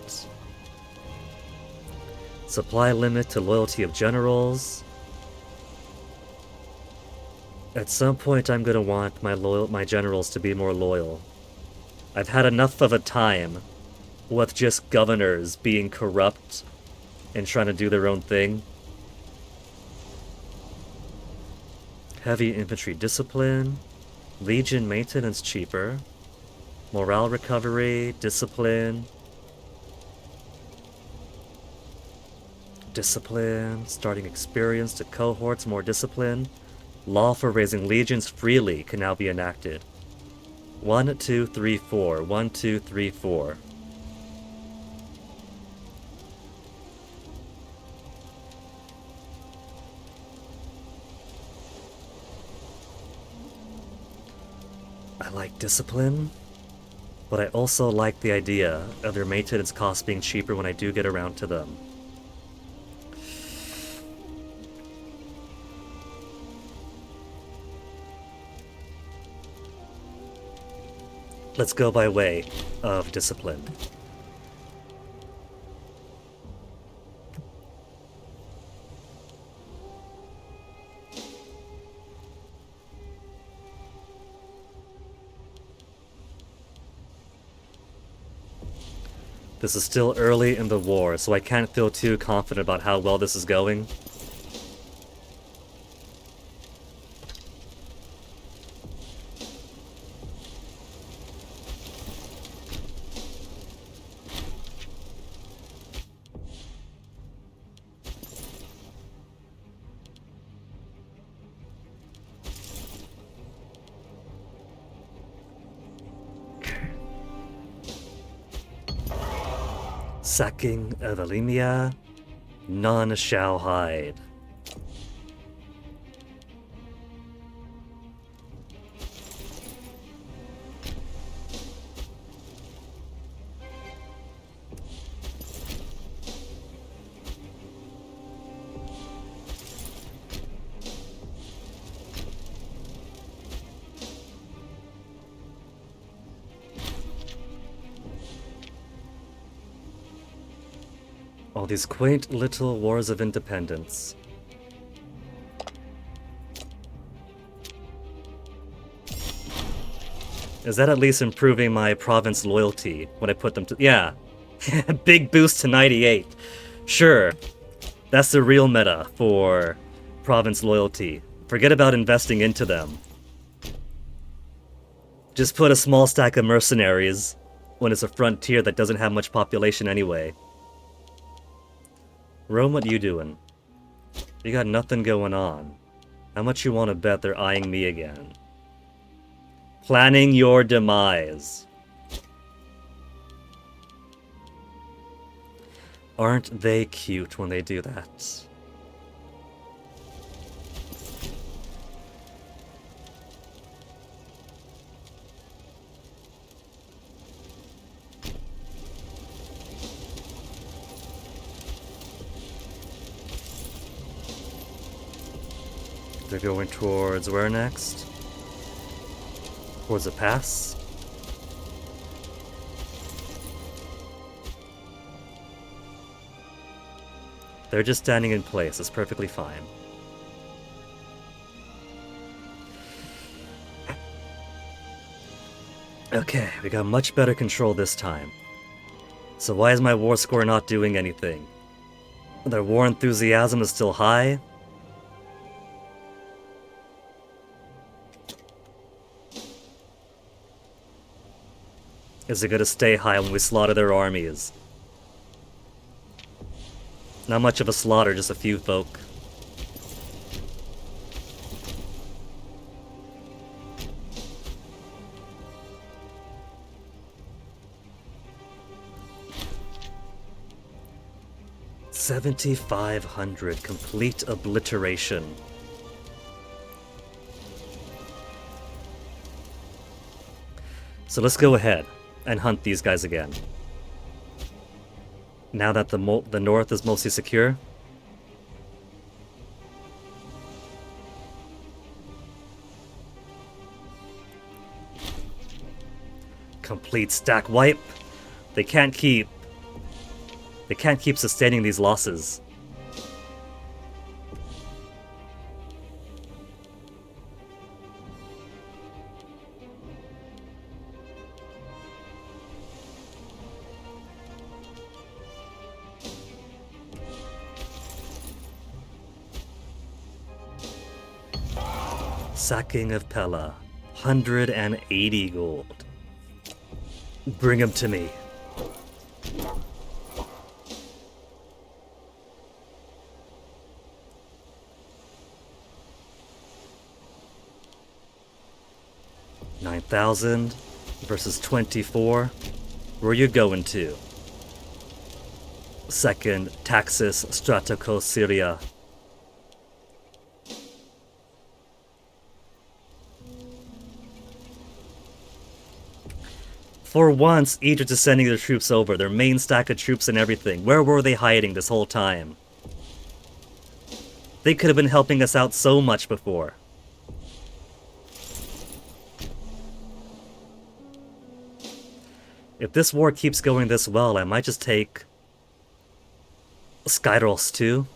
Supply limit to loyalty of generals. At some point I'm gonna want my generals to be more loyal. I've had enough of a time with just governors being corrupt and trying to do their own thing. Heavy infantry discipline. Legion maintenance cheaper. Morale recovery, discipline. Discipline, starting experience to cohorts, more discipline. Law for raising legions freely can now be enacted. 1, 2, 3, 4. 1, 2, 3, 4. I like discipline, but I also like the idea of their maintenance costs being cheaper when I do get around to them. Let's go by way of discipline. This is still early in the war, so I can't feel too confident about how well this is going. Sacking of Alimia, none shall hide. All these quaint little wars of independence. Is that at least improving my province loyalty when I put them to... Yeah. Big boost to 98. Sure. That's the real meta for province loyalty. Forget about investing into them. Just put a small stack of mercenaries when it's a frontier that doesn't have much population anyway. Rome, what you doing? You got nothing going on. How much you want to bet they're eyeing me again? Planning your demise. Aren't they cute when they do that? They're going towards where next? Towards the pass? They're just standing in place. It's perfectly fine. Okay, we got much better control this time. So why is my war score not doing anything? Their war enthusiasm is still high. Is it gonna stay high when we slaughter their armies? Not much of a slaughter, just a few folk. $7,500 complete obliteration. So let's go ahead and hunt these guys again. Now that the north is mostly secure. Complete stack wipe. They can't keep sustaining these losses. Sacking of Pella, 180 gold. Bring him to me. $9,000 versus 24. Where you going to? Second, Taxis Stratocos Syria. For once, Egypt is sending their troops over, their main stack of troops and everything. Where were they hiding this whole time? They could have been helping us out so much before. If this war keeps going this well, I might just take Skyros too.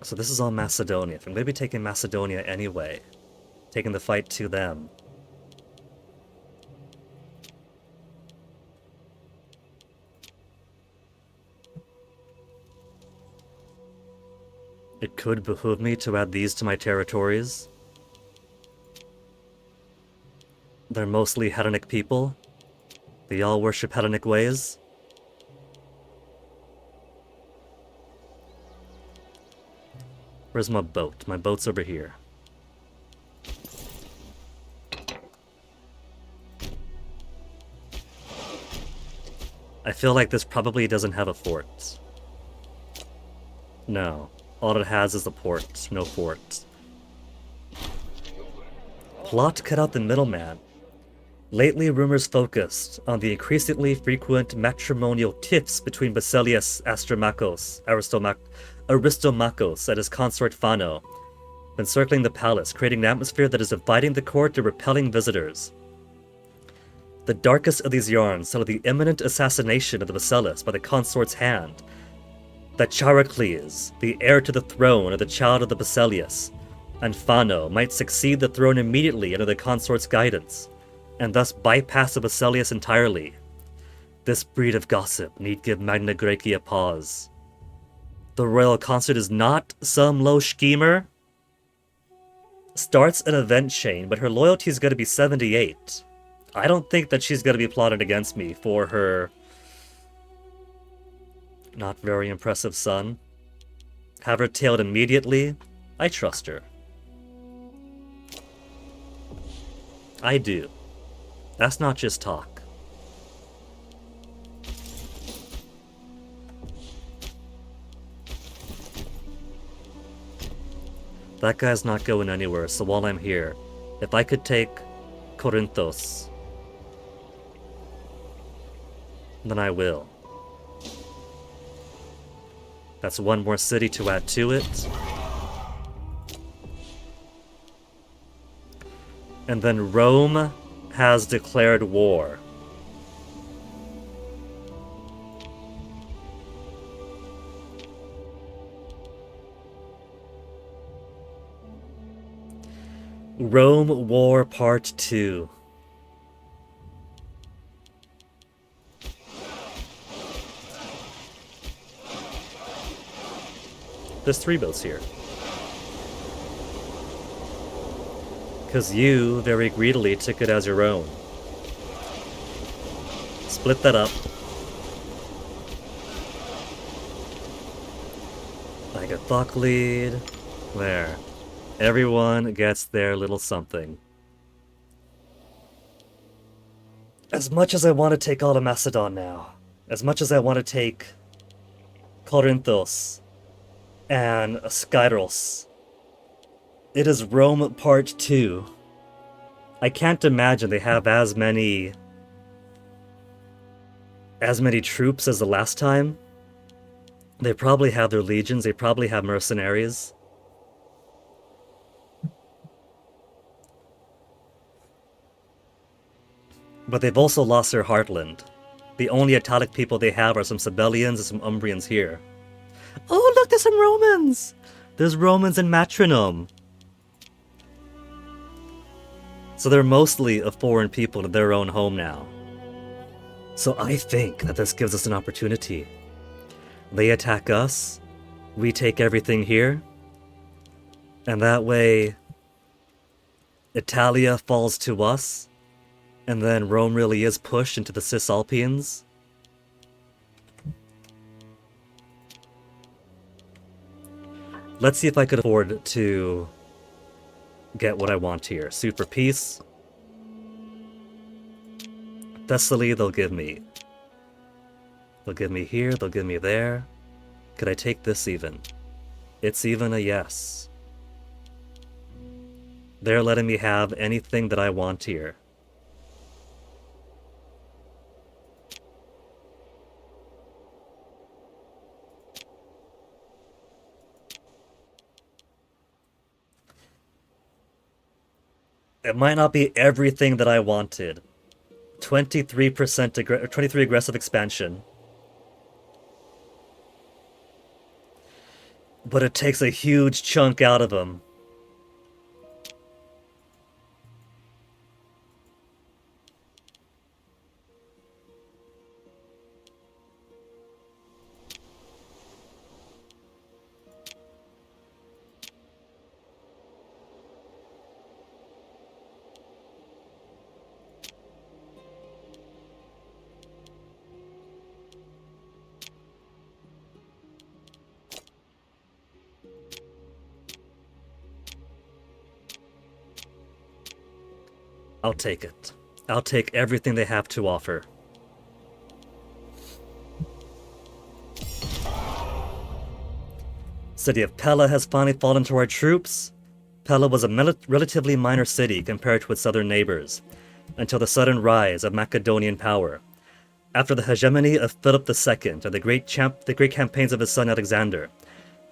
So this is all Macedonia. I'm going to be taking Macedonia anyway. Taking the fight to them. It could behoove me to add these to my territories. They're mostly Hellenic people. They all worship Hellenic ways. Where's my boat? My boat's over here. I feel like this probably doesn't have a fort. No. All it has is a port, no fort. Plot cut out the middleman. Lately, rumors focused on the increasingly frequent matrimonial tiffs between Basileus Aristomachus and his consort Phano, encircling the palace, creating an atmosphere that is dividing the court and repelling visitors. The darkest of these yarns tell of the imminent assassination of the Basileus by the consort's hand, that Charicles, the heir to the throne of the child of the Basileus, and Phano might succeed the throne immediately under the consort's guidance, and thus bypass the Basileus entirely. This breed of gossip need give Magna Graecia pause. The royal consort is not some low schemer. Starts an event chain, but her loyalty is going to be 78. I don't think that she's going to be plotted against me for her not very impressive son. Have her tailed immediately. I trust her. I do. That's not just talk. That guy's not going anywhere, so while I'm here, if I could take Corinthos, then I will. That's one more city to add to it. And then Rome has declared war. Rome War Part 2. There's 3 boats here. Because you very greedily took it as your own. Split that up. Like a Thok lead. There. Everyone gets their little something. As much as I want to take all of Macedon now, as much as I want to take Corinthos and Skyros, it is Rome Part 2. I can't imagine they have as many troops as the last time. They probably have their legions, they probably have mercenaries. But they've also lost their heartland. The only Italic people they have are some Sabellians and some Umbrians here. Oh, look, there's some Romans! There's Romans in Matrinum. So they're mostly a foreign people in their own home now. So I think that this gives us an opportunity. They attack us, we take everything here, and that way Italia falls to us, and then Rome really is pushed into the Cisalpians. Let's see if I could afford to get what I want here. Suit for peace. Thessaly, they'll give me. They'll give me here, they'll give me there. Could I take this even? It's even a yes. They're letting me have anything that I want here. It might not be everything that I wanted. 23% 23 aggressive expansion. But it takes a huge chunk out of them. I'll take it. I'll take everything they have to offer. City of Pella has finally fallen to our troops. Pella was a relatively minor city compared to its southern neighbors, until the sudden rise of Macedonian power. After the hegemony of Philip II and the great campaigns of his son Alexander,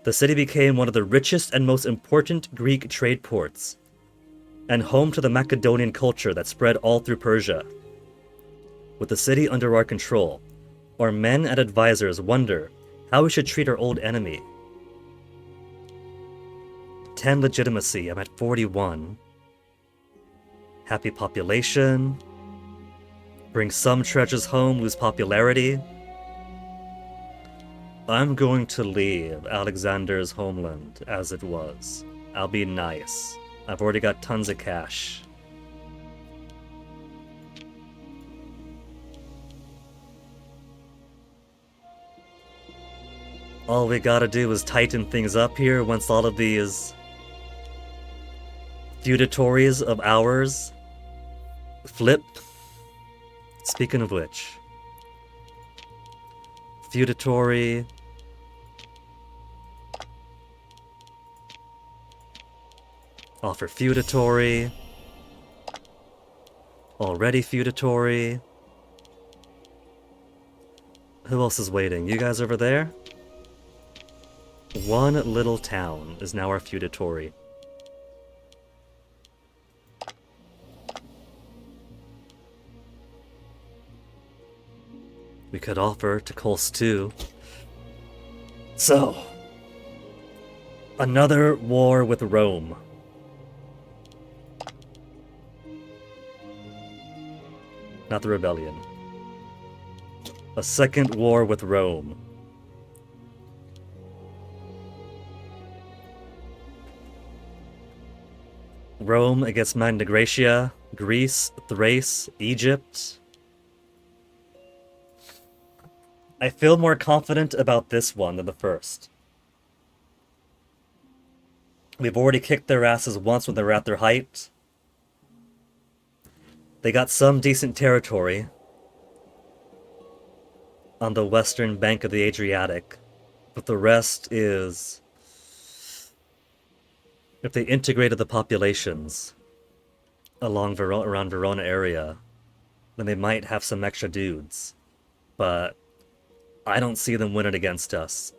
The city became one of the richest and most important Greek trade ports, and home to the Macedonian culture that spread all through Persia. With the city under our control, our men and advisors wonder how we should treat our old enemy. 10 legitimacy, I'm at 41. Happy population. Bring some treasures home, lose popularity. I'm going to leave Alexander's homeland as it was. I'll be nice. I've already got tons of cash. All we gotta do is tighten things up here once all of these feudatories of ours flip. Speaking of which, feudatory. Offer feudatory. Already feudatory. Who else is waiting? You guys over there? One little town is now our feudatory. We could offer to Colse too. So, another war with Rome. Not the rebellion. A second war with Rome. Rome against Magna Graecia, Greece, Thrace, Egypt. I feel more confident about this one than the first. We've already kicked their asses once when they were at their height. They got some decent territory on the western bank of the Adriatic, but the rest is... If they integrated the populations around Verona area, then they might have some extra dudes. But I don't see them winning against us.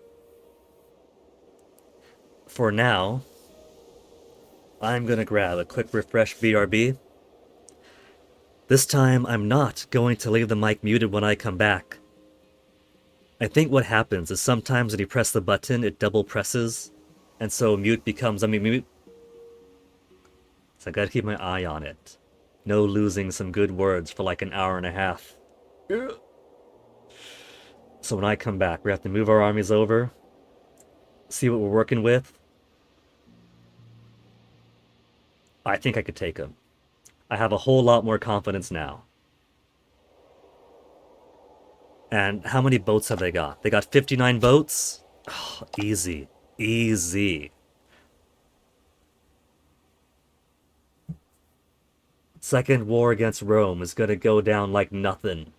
For now, I'm gonna grab a quick refresh BRB. This time, I'm not going to leave the mic muted when I come back. I think what happens is sometimes when you press the button, it double presses, and so mute becomes mute. So I gotta keep my eye on it. No losing some good words for like an hour and a half. So when I come back, we have to move our armies over, see what we're working with. I think I could take them. I have a whole lot more confidence now. And how many boats have they got? They got 59 boats? Oh, easy. Easy. Second war against Rome is gonna go down like nothing.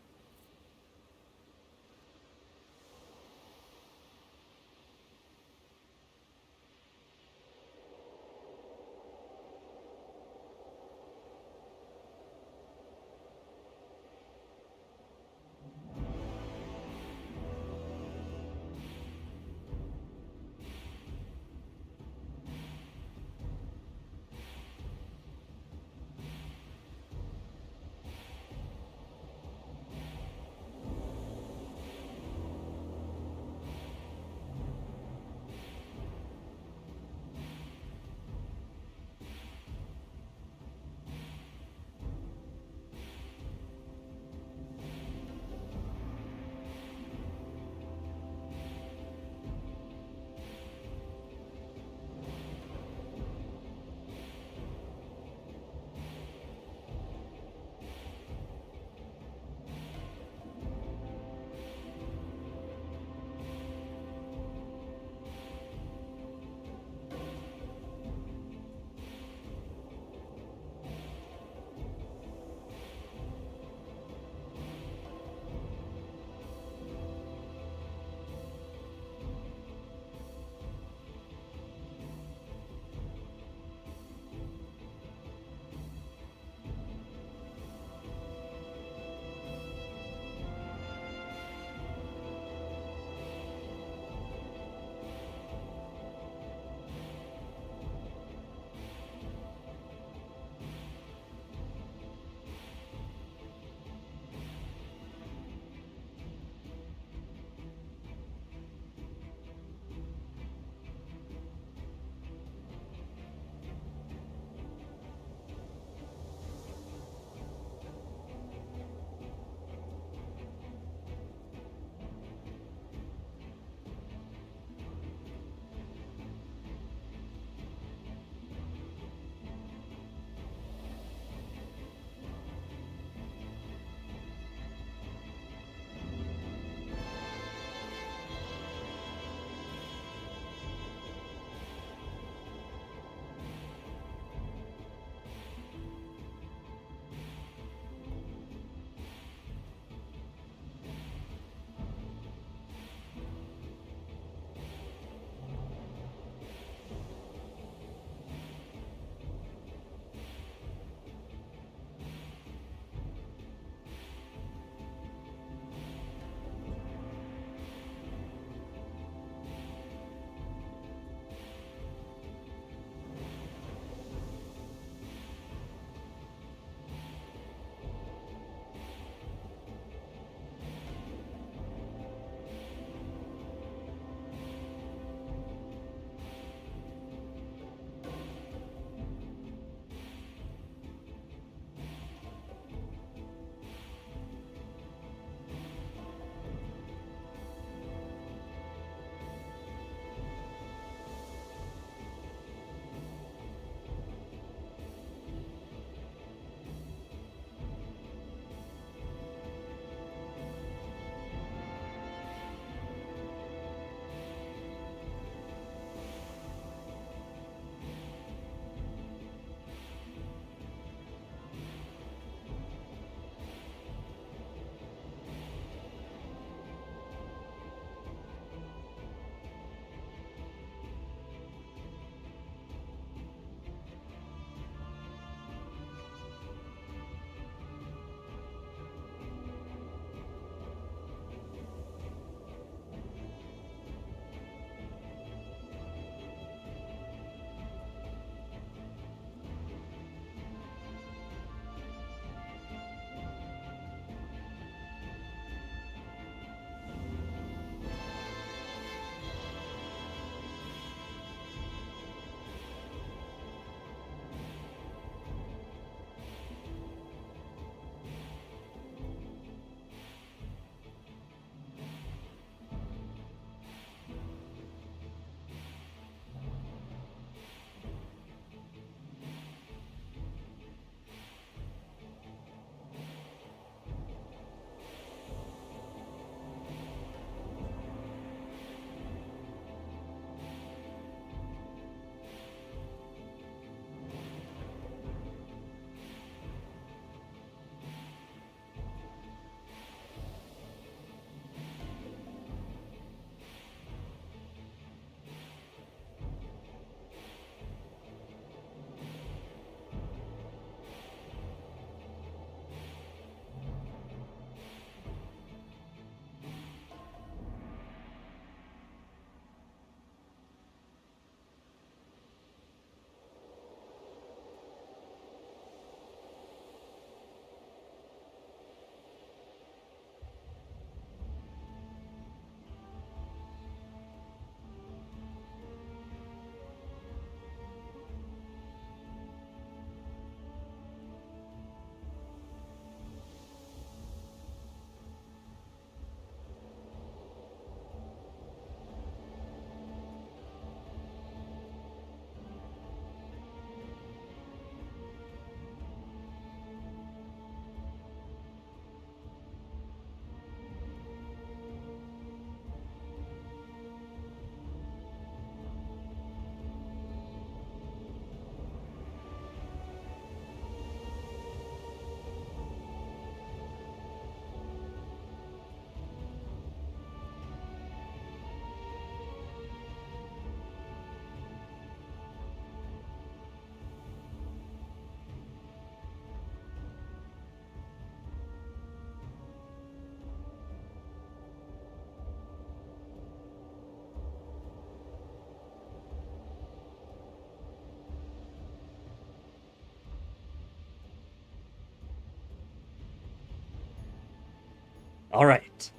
Alright.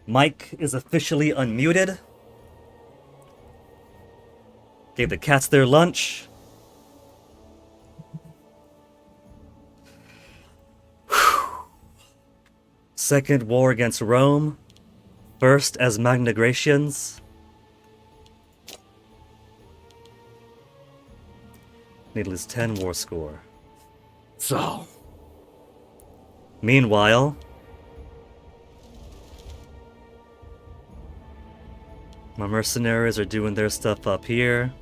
Mike is officially unmuted. Gave the cats their lunch. Second war against Rome. First as Magna Graecians. Need at least 10 war score. So. Meanwhile. My mercenaries are doing their stuff up here.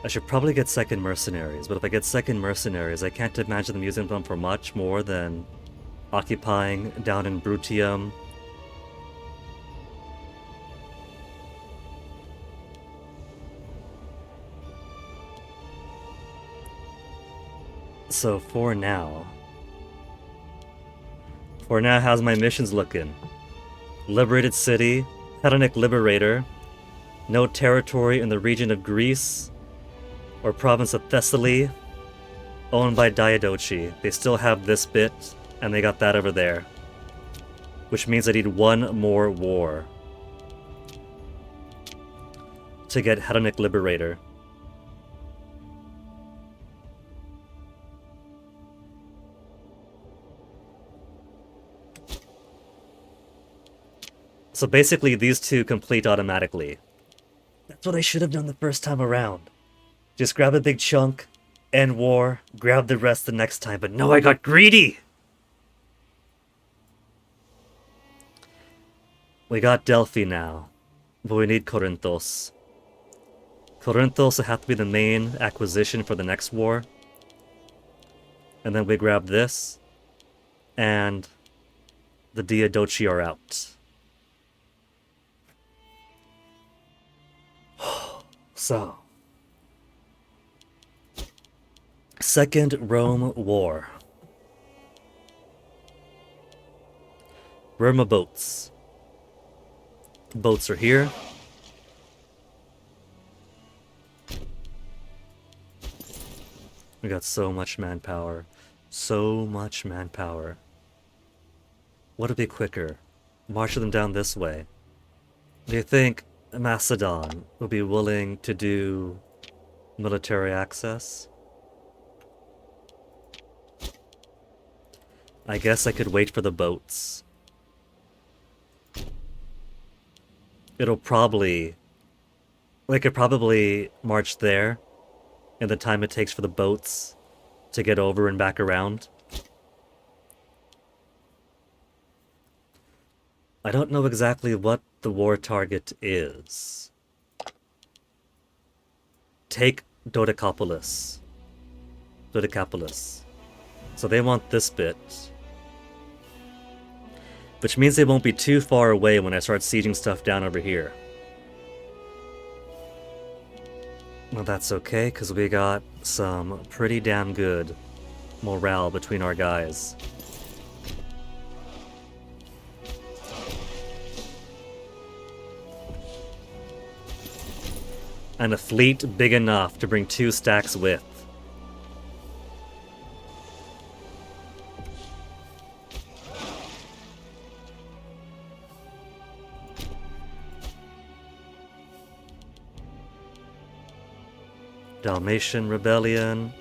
I should probably get second mercenaries, but if I get second mercenaries, I can't imagine them using them for much more than occupying down in Brutium. So for now, how's my missions looking? Liberated city, Hellenic liberator, no territory in the region of Greece or province of Thessaly, owned by Diadochi. They still have this bit, and they got that over there. Which means I need one more war to get Hellenic liberator. So basically, these two complete automatically. That's what I should have done the first time around. Just grab a big chunk, end war, grab the rest the next time, but no, I got greedy! We got Delphi now, but we need Corinthos. Corinthos will have to be the main acquisition for the next war. And then we grab this, and the Diadochi are out. So, Second Rome War. Where are my boats? Boats are here. We got so much manpower. So much manpower. What'd be quicker? March them down this way. Do you think Macedon will be willing to do military access? I guess I could wait for the boats. It'll probably... They could probably march there in the time it takes for the boats to get over and back around. I don't know exactly what the war target is. Take Dodecapolis. So they want this bit. Which means they won't be too far away when I start sieging stuff down over here. Well, that's okay, because we got some pretty damn good morale between our guys. And a fleet big enough to bring 2 stacks with. Dalmatian Rebellion.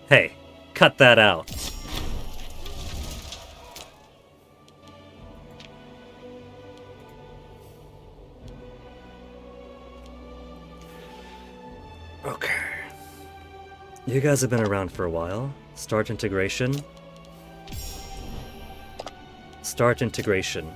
Hey, cut that out. Okay. You guys have been around for a while. Start integration. Start integration.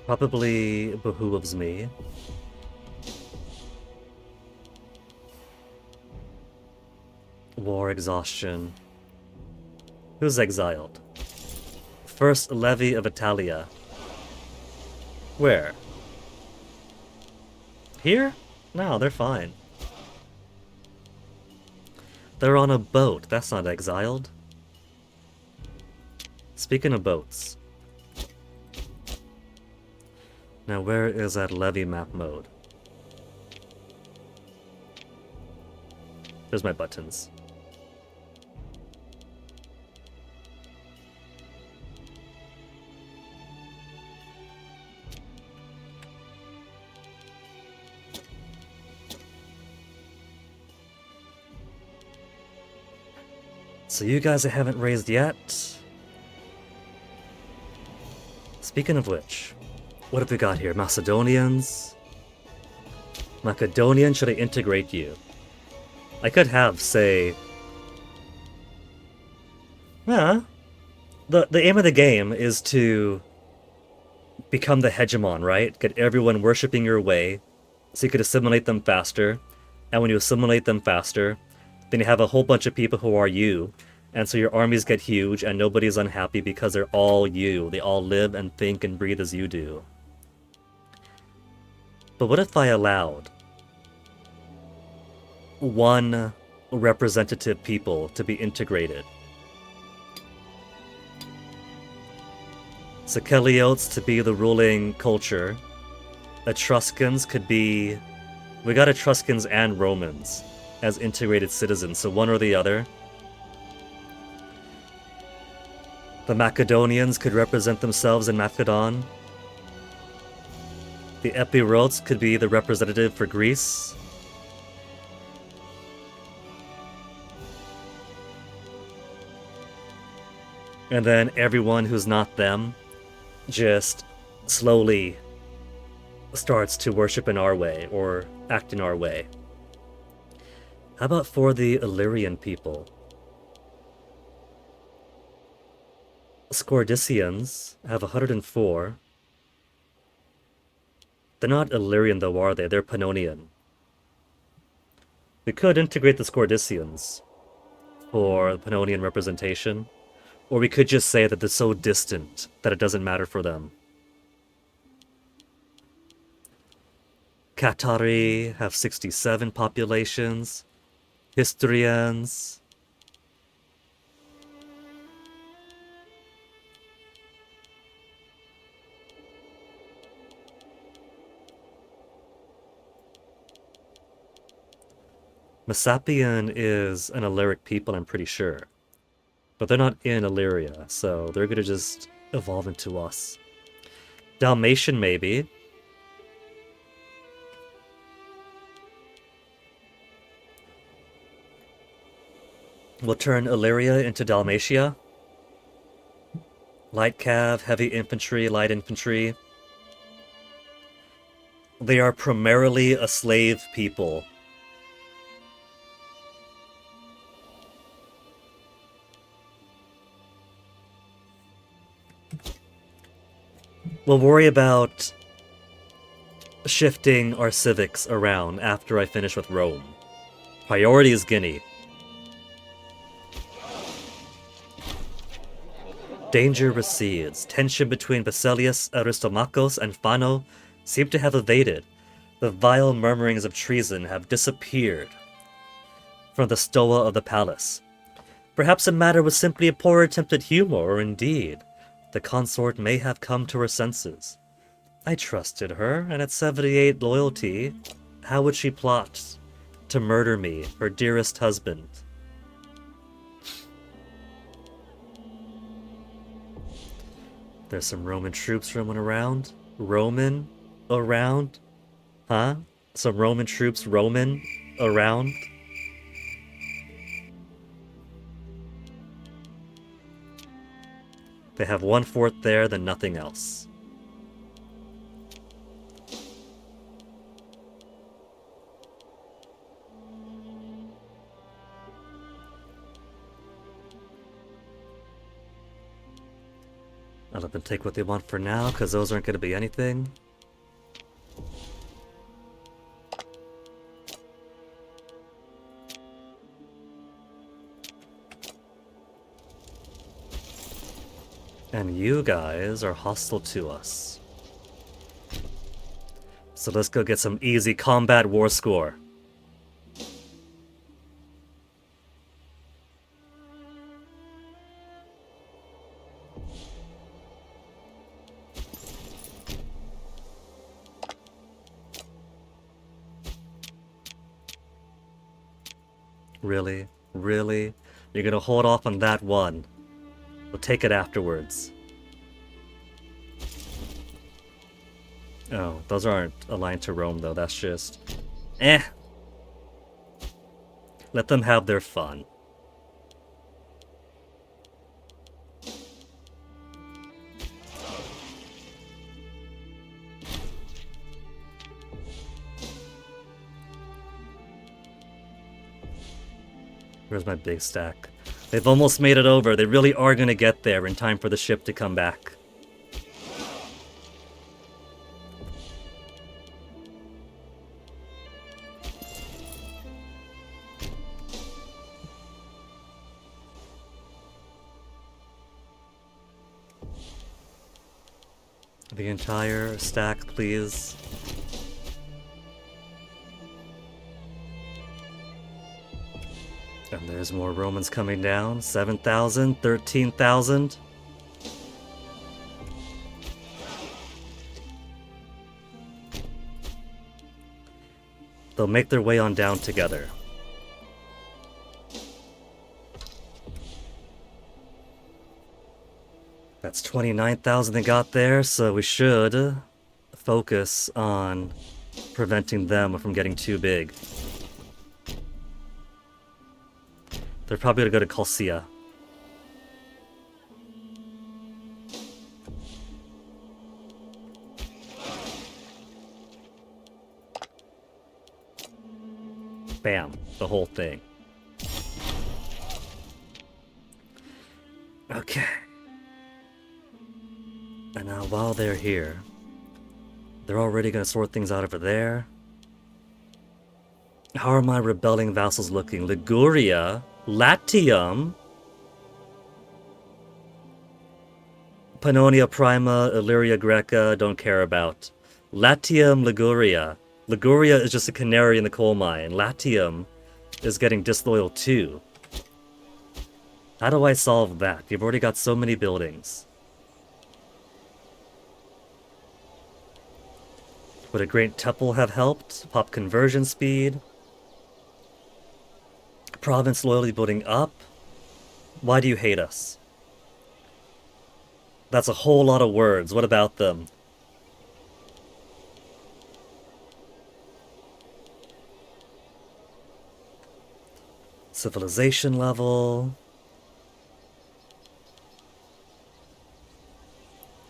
Probably behooves me. War exhaustion. Who's exiled? First levy of Italia. Where? Here? No, they're fine. They're on a boat. That's not exiled. Speaking of boats. Now where is that levy map mode? There's my buttons. So you guys I haven't raised yet. Speaking of which, what have we got here? Macedonians? Macedonian, should I integrate you? I could have, say... Yeah. The aim of the game is to become the hegemon, right? Get everyone worshipping your way, so you could assimilate them faster. And when you assimilate them faster, then you have a whole bunch of people who are you. And so your armies get huge and nobody's unhappy because they're all you. They all live and think and breathe as you do. But what if I allowed one representative people to be integrated? Sikeliotes to be the ruling culture. Etruscans could be... We got Etruscans and Romans as integrated citizens, so one or the other. The Macedonians could represent themselves in Macedon. The Epirotes could be the representative for Greece. And then everyone who's not them just slowly starts to worship in our way or act in our way. How about for the Illyrian people? Scordicians have 104. They're not Illyrian though, are they? They're Pannonian. We could integrate the Scordicians for Pannonian representation, or we could just say that they're so distant that it doesn't matter for them. Qatari have 67 populations. Histrians. Messapian is an Illyric people, I'm pretty sure. But they're not in Illyria, so they're gonna just evolve into us. Dalmatian, maybe. We'll turn Illyria into Dalmatia. Light cav, heavy infantry, light infantry. They are primarily a slave people. We'll worry about shifting our civics around after I finish with Rome. Priority is Guinea. Danger recedes. Tension between Basilius, Aristomachus, and Phano seem to have evaded. The vile murmurings of treason have disappeared from the stoa of the palace. Perhaps the matter was simply a poor attempt at humor, or indeed, the consort may have come to her senses. I trusted her, and at 78 loyalty, how would she plot to murder me, her dearest husband? There's some Roman troops roaming around. Roman around? Huh? Some Roman troops roaming around? They have one fort there, then nothing else. I'll let them take what they want for now, because those aren't going to be anything. And you guys are hostile to us. So let's go get some easy combat war score. Really? Really? You're gonna hold off on that one. We'll take it afterwards. Oh, those aren't aligned to Rome, though. That's just... Eh. Let them have their fun. Where's my big stack? They've almost made it over. They really are going to get there in time for the ship to come back. The entire stack, please. And there's more Romans coming down. 7,000, 13,000. They'll make their way on down together. That's 29,000 they got there, so we should focus on preventing them from getting too big. They're probably gonna go to Colcia. Bam, the whole thing. Okay. And now while they're here, they're already gonna sort things out over there. How are my rebelling vassals looking? Liguria, Latium, Pannonia Prima, Illyria Greca, don't care about. Latium, Liguria. Liguria is just a canary in the coal mine. Latium is getting disloyal too. How do I solve that? You've already got so many buildings. Would a Great Temple have helped? Pop conversion speed? Province loyalty building up? Why do you hate us? That's a whole lot of words. What about them? Civilization level.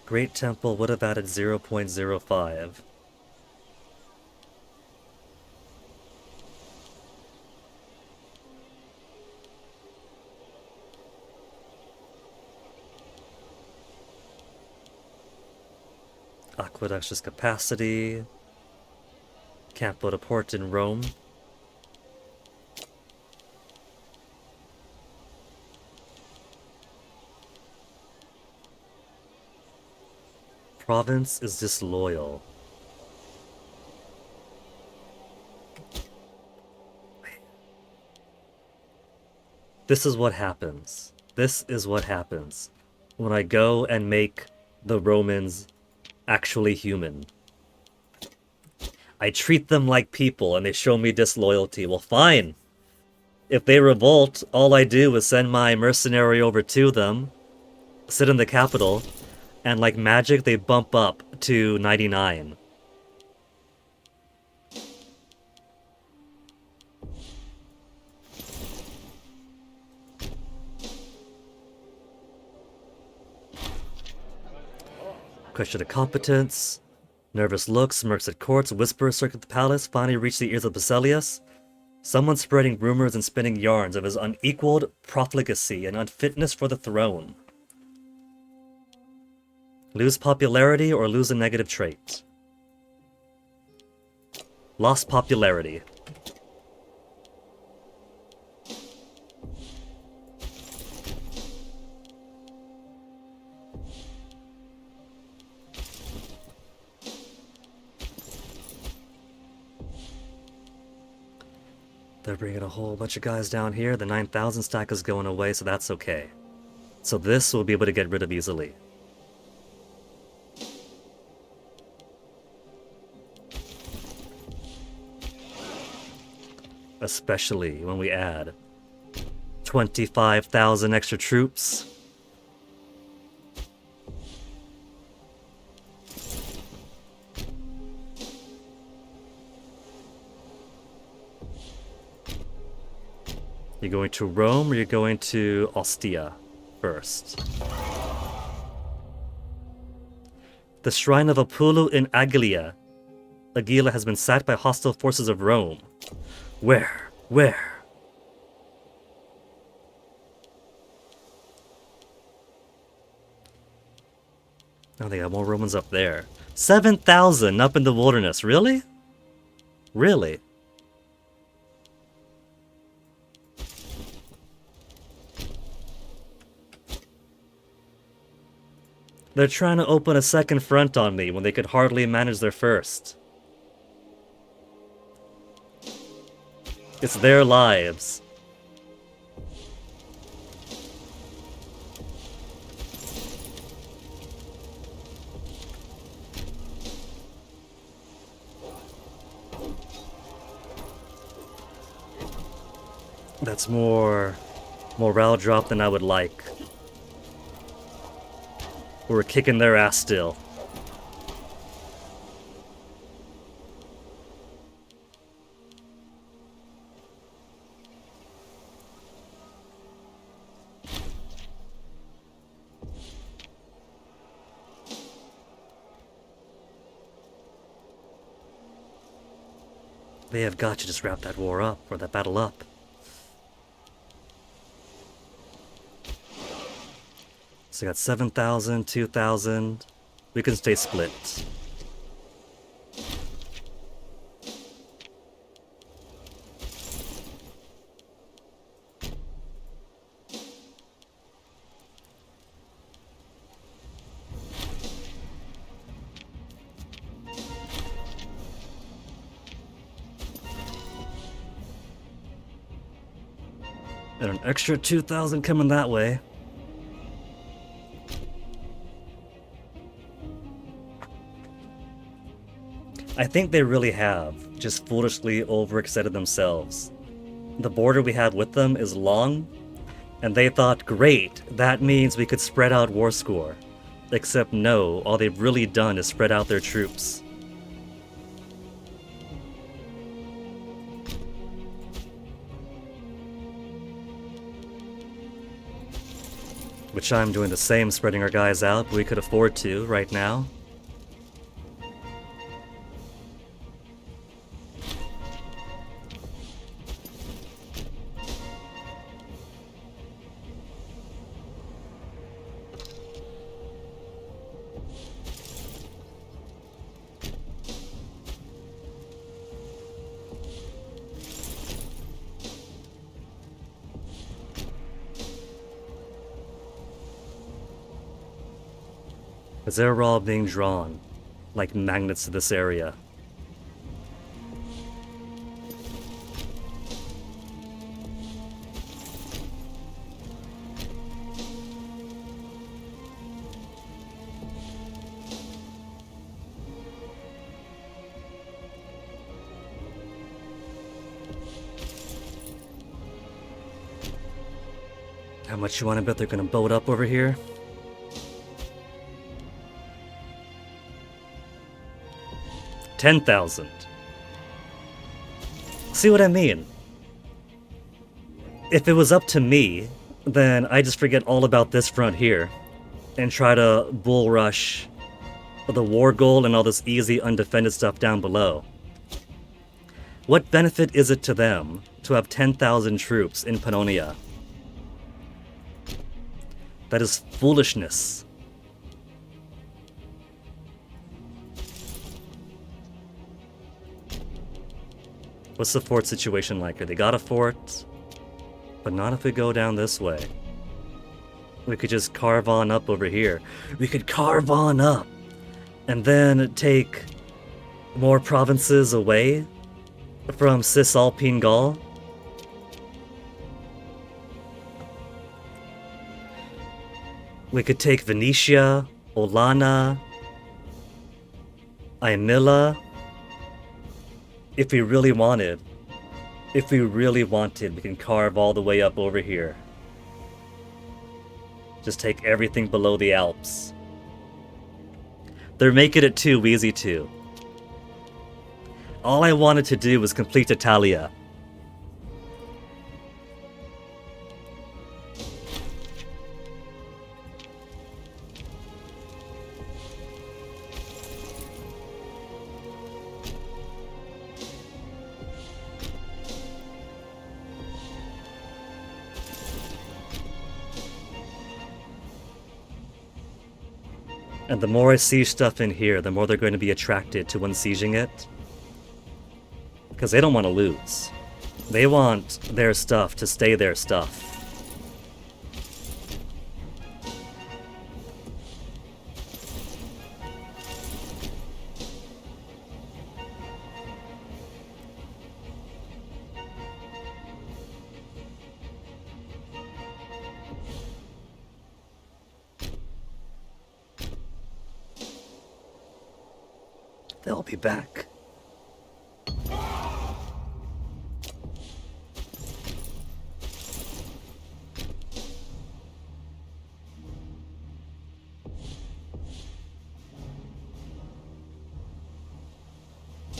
Great Temple would have added 0.05. Aqueduct's just capacity. Can't build a port in Rome. Province is disloyal. This is what happens. This is what happens when I go and make the Romans actually human. I treat them like people and they show me disloyalty. Well, fine. If they revolt, all I do is send my mercenary over to them, sit in the capital, and like magic, they bump up to 99. Question of competence. Nervous looks, smirks at courts, whispers circuit the palace, finally reach the ears of Basileus. Someone spreading rumors and spinning yarns of his unequaled profligacy and unfitness for the throne. Lose popularity or lose a negative trait? Lost popularity. They're bringing a whole bunch of guys down here. The 9,000 stack is going away, so that's okay. So this we'll be able to get rid of easily. especially when we add 25,000 extra troops. You're going to Rome or you're going to Ostia first? The shrine of Apollo in Agilia. Agilia has been sacked by hostile forces of Rome. Where? Where? Oh, they got more Romans up there. 7,000 up in the wilderness. Really? Really? They're trying to open a second front on me when they could hardly manage their first. It's their lives. That's more morale drop than I would like. We're kicking their ass still. They have got to just wrap that war up, or that battle up. So we got 7,000, 2,000. We can stay split. And an extra 2,000 coming that way. I think they really have just foolishly overextended themselves. The border we have with them is long, and they thought, great, that means we could spread out war score. Except no, all they've really done is spread out their troops. Which I'm doing the same, spreading our guys out, but we could afford to right now. As they're all being drawn like magnets to this area. How much you want to bet they're gonna boat up over here? $10,000. See what I mean? If it was up to me, then I just forget all about this front here and try to bull rush the war goal and all this easy undefended stuff down below. What benefit is it to them to have 10,000 troops in Pannonia? That is foolishness. What's the fort situation like? They got a fort, but not if we go down this way. We could just carve on up over here. We could carve on up and then take more provinces away from Cisalpine Gaul. We could take Venetia, Olana, Aemila, if we really wanted. If we really wanted, we can carve all the way up over here. Just take everything below the Alps. They're making it too easy to. All I wanted to do was complete Italia. And the more I siege stuff in here, the more they're going to be attracted to unsieging it. Because they don't want to lose. They want their stuff to stay their stuff. They'll be back.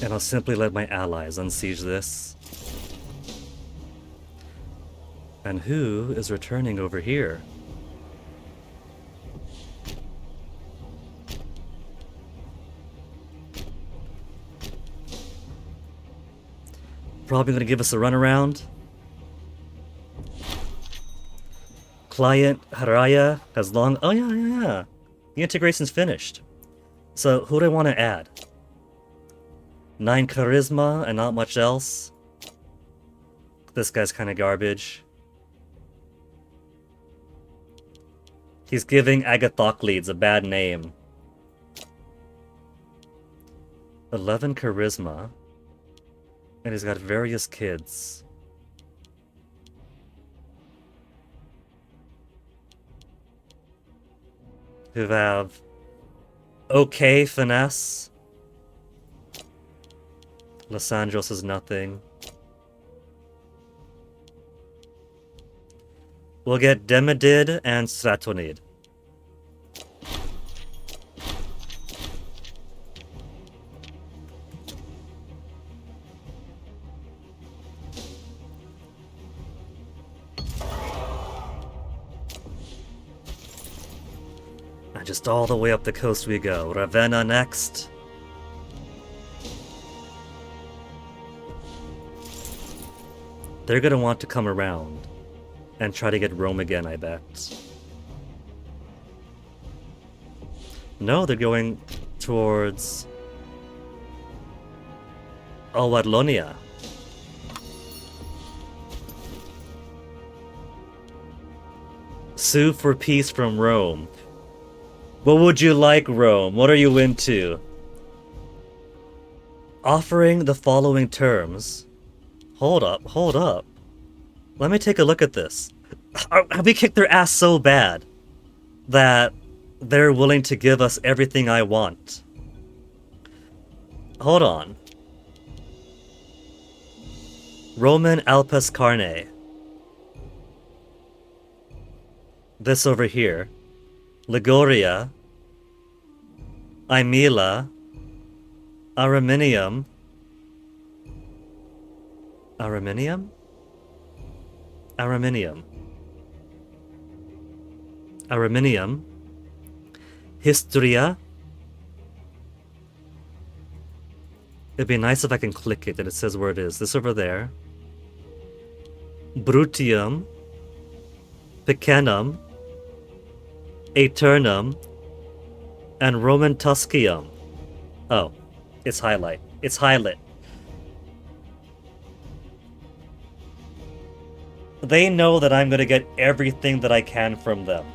And I'll simply let my allies unsiege this. And who is returning over here? Probably going to give us a runaround. Client Haraya has long... Oh, yeah. The integration's finished. So, who do I want to add? 9 charisma and not much else. This guy's kind of garbage. He's giving Agathocles a bad name. 11 charisma. And he's got various kids. Who have okay finesse. Los Angeles is nothing. We'll get Demodid and Stratonid. And just all the way up the coast we go. Ravenna next. They're gonna want to come around and try to get Rome again, I bet. No, they're going towards Awardlonia. Sue for peace from Rome. What would you like, Rome? What are you into? Offering the following terms. Hold up. Let me take a look at this. Have we kicked their ass so bad that they're willing to give us everything I want? Hold on. Roman Alpes Carne. This over here. Liguria. Aemila. Araminium. Araminium? Araminium. Araminium. Histria. It'd be nice if I can click it and it says where it is. This over there. Brutium. Picenum. Aeternum. And Roman Tuscium. Oh, it's highlight. It's highlight. They know that I'm going to get everything that I can from them.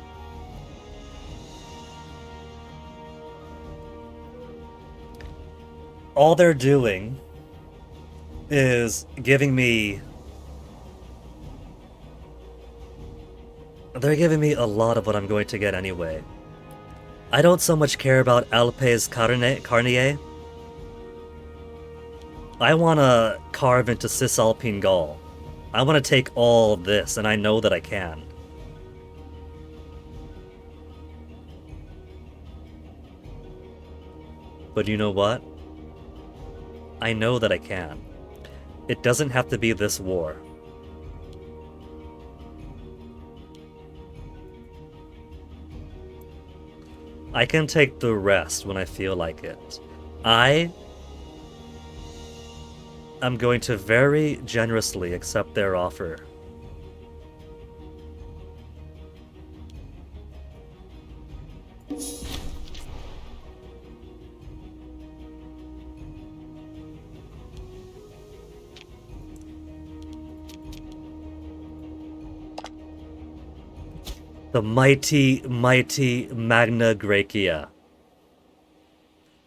All they're doing is giving me... They're giving me a lot of what I'm going to get anyway. I don't so much care about Alpes Carnier. I want to carve into Cisalpine Gaul. I want to take all this, and I know that I can. But you know what? I know that I can. It doesn't have to be this war. I can take the rest when I feel like it. I am going to very generously accept their offer. The mighty, mighty Magna Graecia.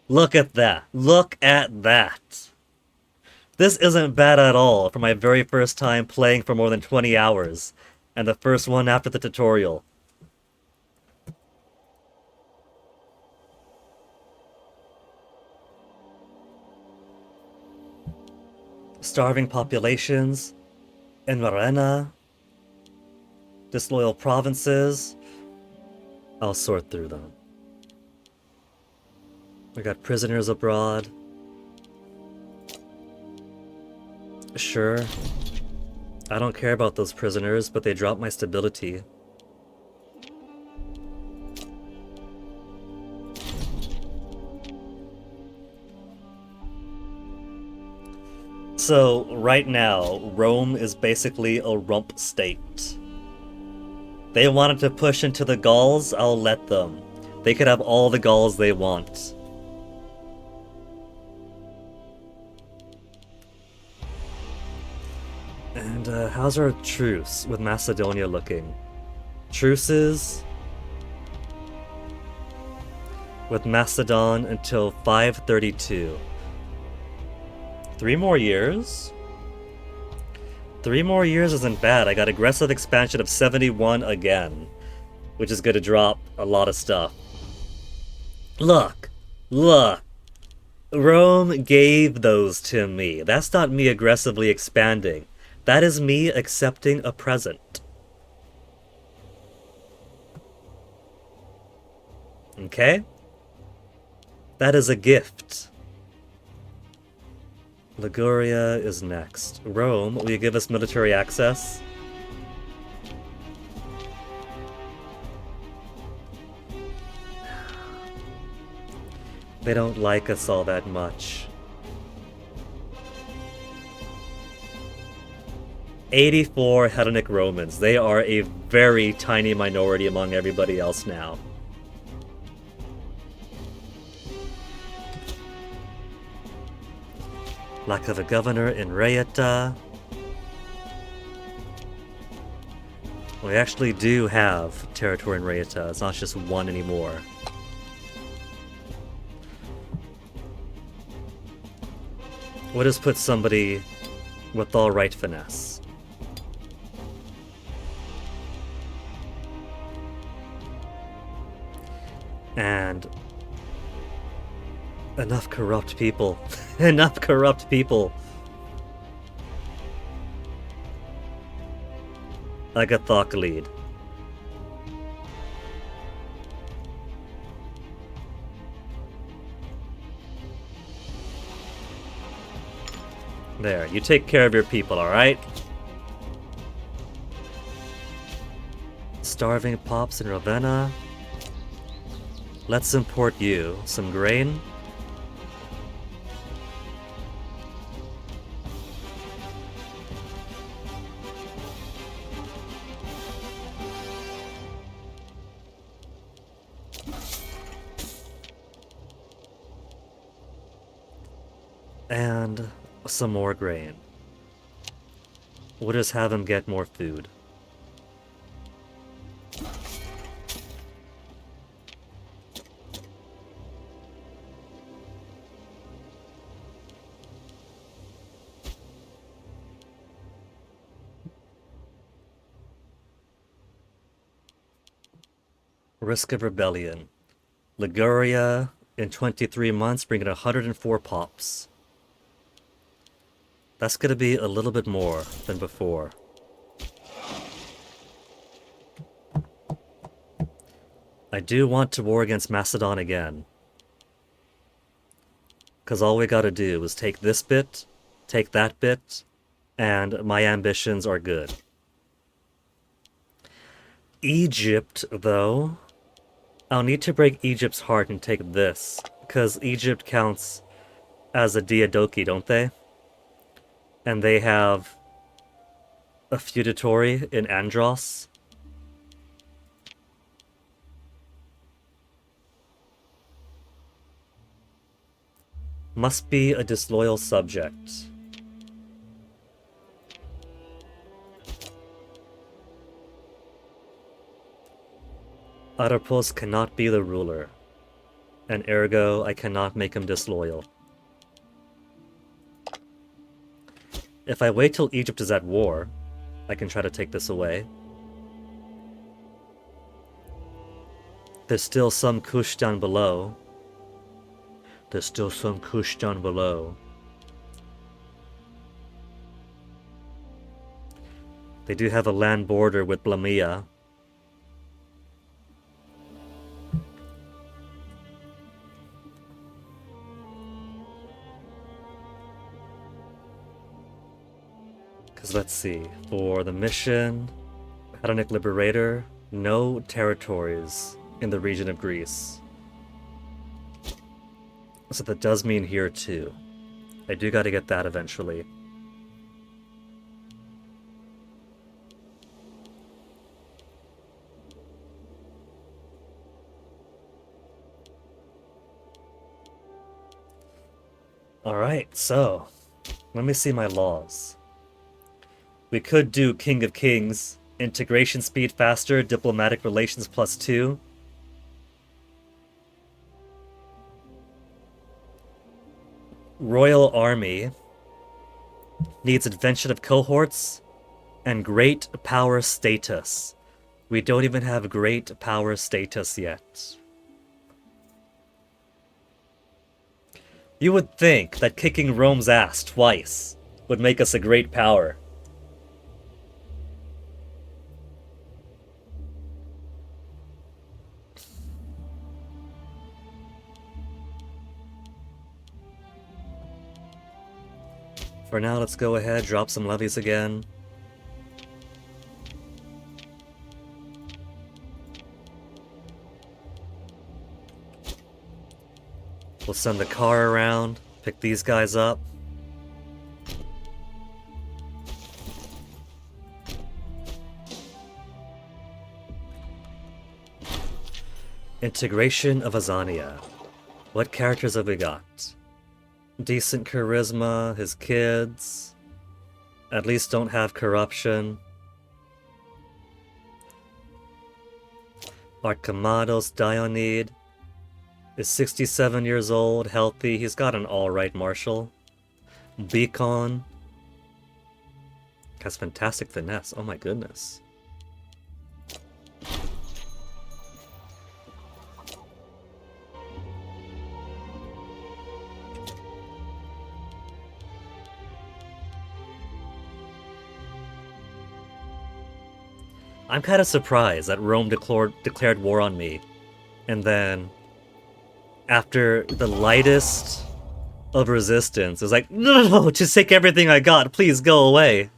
Look at that. Look at that. This isn't bad at all for my very first time playing for more than 20 hours. And the first one after the tutorial. Starving populations in Ravenna. Disloyal provinces. I'll sort through them. We got prisoners abroad. Sure. I don't care about those prisoners, but they drop my stability. So, right now, Rome is basically a rump state. They wanted to push into the Gauls, I'll let them. They could have all the Gauls they want. And how's our truce with Macedonia looking? Truces with Macedon until 532. 3 more years? 3 more years isn't bad. I got aggressive expansion of 71 again, which is gonna drop a lot of stuff. Look! Look! Rome gave those to me. That's not me aggressively expanding. That is me accepting a present. Okay? That is a gift. Liguria is next. Rome, will you give us military access? They don't like us all that much. 84 Hellenic Romans. They are a very tiny minority among everybody else now. Lack of a governor in Raieta. We actually do have territory in Raieta. It's not just one anymore. What does put somebody with all right finesse? And enough corrupt people. Enough corrupt people. Agathoclid. There, you take care of your people, alright? Starving pops in Ravenna. Let's import you. Some grain. And some more grain. We'll just have him get more food. Risk of rebellion. Liguria in 23 months, bringing 104 pops. That's gonna be a little bit more than before. I do want to war against Macedon again. Because all we gotta do is take this bit, take that bit, and my ambitions are good. Egypt, though... I'll need to break Egypt's heart and take this, because Egypt counts as a Diadochi, don't they? And they have a feudatory in Andros. Must be a disloyal subject. Atropos cannot be the ruler, and ergo I cannot make him disloyal. If I wait till Egypt is at war, I can try to take this away. There's still some Kush down below. They do have a land border with Blamia. Because let's see, for the mission, Hellenic Liberator, no territories in the region of Greece. So that does mean here too. I do gotta get that eventually. Alright, so, let me see my laws. We could do King of Kings, integration speed faster, diplomatic relations +2. Royal Army needs invention of cohorts and great power status. We don't even have great power status yet. You would think that kicking Rome's ass twice would make us a great power. For now, let's go ahead, drop some levies again. We'll send the car around, pick these guys up. Integration of Azania. What characters have we got? Decent charisma, his kids. At least don't have corruption. Archemados Dionede is 67 years old, healthy. He's got an alright marshal. Beacon has fantastic finesse. Oh my goodness. I'm kind of surprised that Rome declared war on me. And then, after the lightest of resistance, it was like, no, just take everything I got, please go away.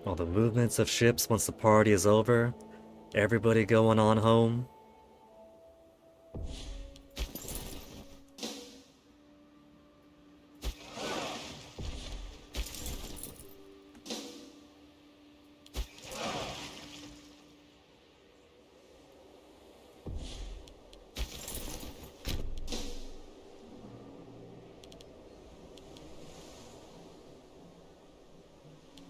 All the movements of ships once the party is over. Everybody going on home.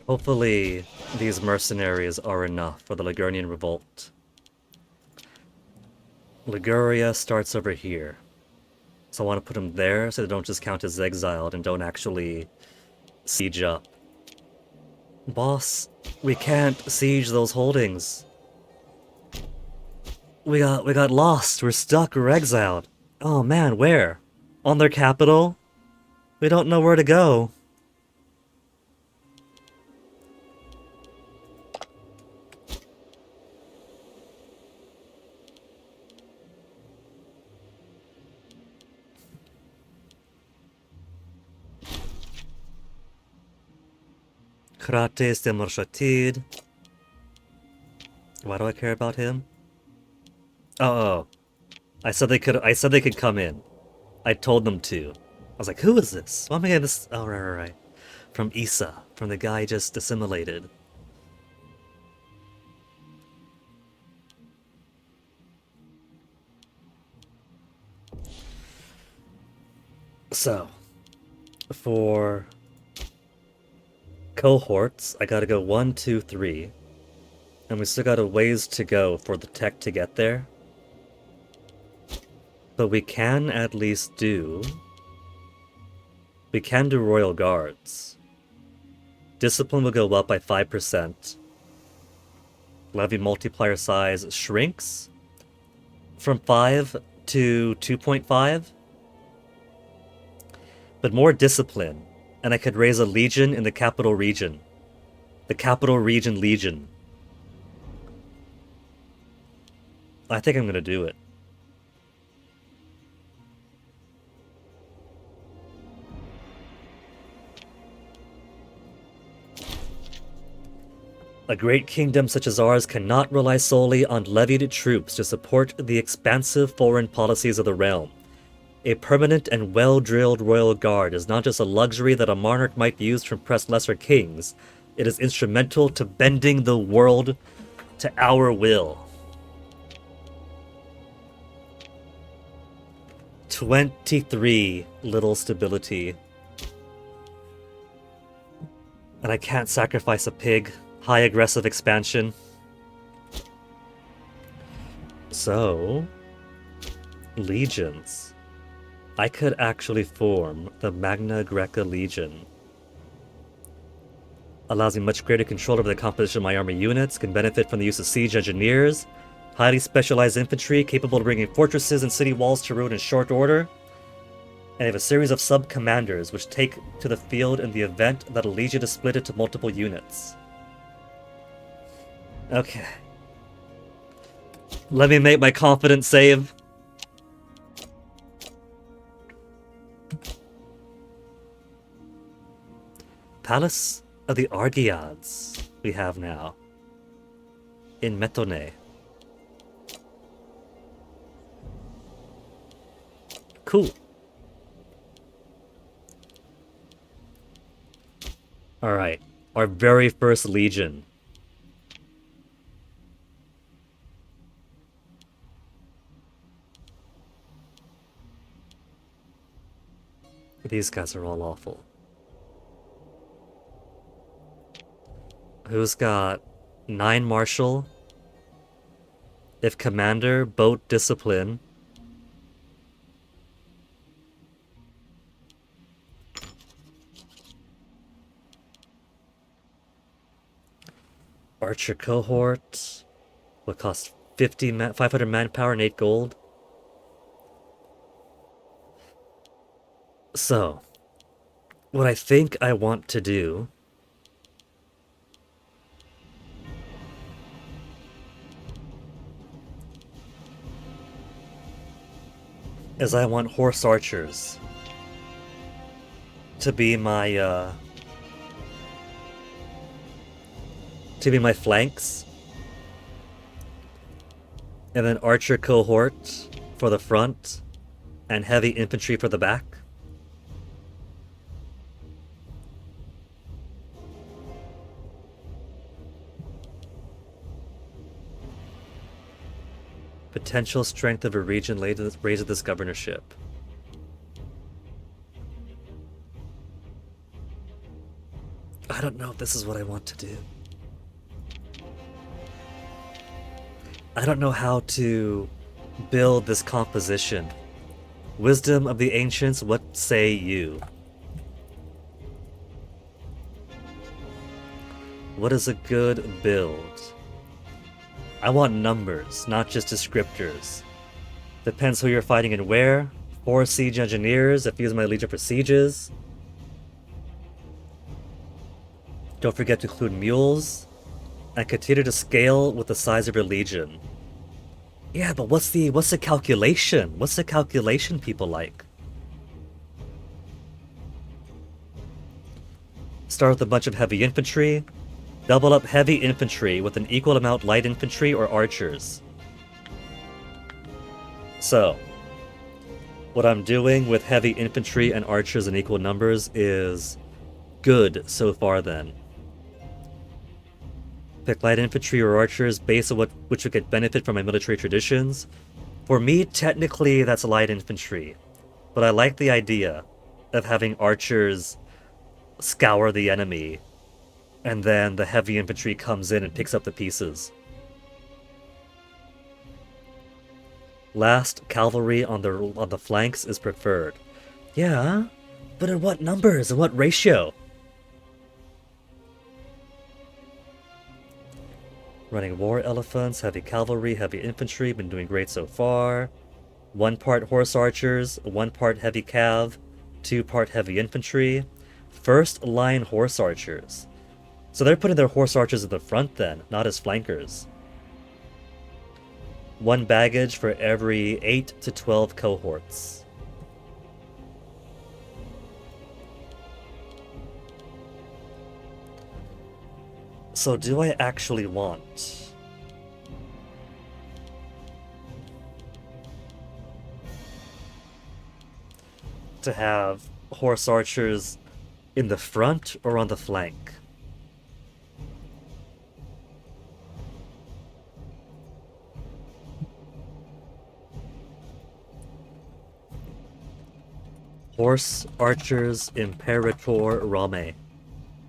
Hopefully, these mercenaries are enough for the Ligurian revolt. Liguria starts over here. So I want to put them there so they don't just count as exiled and don't actually siege up. Boss, we can't siege those holdings. We got lost. We're stuck. We're exiled. Oh man, where? On their capital? We don't know where to go. Krates de Morshatid. Why do I care about him? Oh. I said they could come in. I told them to. I was like, who is this? Why am I getting this? Oh, right. From Issa. From the guy just assimilated. So, for cohorts, I gotta go 1, 2, 3. And we still got a ways to go for the tech to get there. But we can at least do... We can do Royal Guards. Discipline will go up by 5%. Levy multiplier size shrinks from 5 to 2.5. But more discipline, and I could raise a legion in the capital region. The capital region legion. I think I'm gonna do it. A great kingdom such as ours cannot rely solely on levied troops to support the expansive foreign policies of the realm. A permanent and well-drilled royal guard is not just a luxury that a monarch might use to impress lesser kings. It is instrumental to bending the world to our will. 23 little stability. And I can't sacrifice a pig. High aggressive expansion. So, legions. I could actually form the Magna Greca Legion. Allows me much greater control over the composition of my army units, can benefit from the use of siege engineers, highly specialized infantry capable of bringing fortresses and city walls to ruin in short order, and I have a series of sub-commanders which take to the field in the event that a legion is split into multiple units. Okay. Let me make my confidence save. Palace of the Argiads we have now. In Metone. Cool. Alright. Our very first legion. These guys are all awful. Who's got 9 martial? If commander, boat discipline. Archer cohort will cost 500 manpower and 8 gold. So, what I think I want to do is I want horse archers to be my flanks, and then archer cohort for the front, and heavy infantry for the back. Potential strength of a region raises this governorship. I don't know if this is what I want to do. I don't know how to build this composition Wisdom of the ancients, what say you? What is a good build? I want numbers, not just descriptors. Depends who you're fighting and where. 4 siege engineers if using my legion for sieges. Don't forget to include mules. And continue to scale with the size of your legion. Yeah, but what's the calculation? What's the calculation people like? Start with a bunch of heavy infantry. Double up heavy infantry with an equal amount light infantry or archers. So, what I'm doing with heavy infantry and archers in equal numbers is good so far then. Pick light infantry or archers based on which would get benefit from my military traditions. For me, technically that's light infantry, but I like the idea of having archers scour the enemy, and then the heavy infantry comes in and picks up the pieces. Last, cavalry on the flanks is preferred. Yeah, but in what numbers? In what ratio? Running war elephants, heavy cavalry, heavy infantry, been doing great so far. 1 part horse archers, 1 part heavy cav, 2 part heavy infantry. First line horse archers. So they're putting their horse archers in the front then, not as flankers. 1 baggage for every 8 to 12 cohorts. So do I actually want to have horse archers in the front or on the flank? Horse archers Imperator Rame.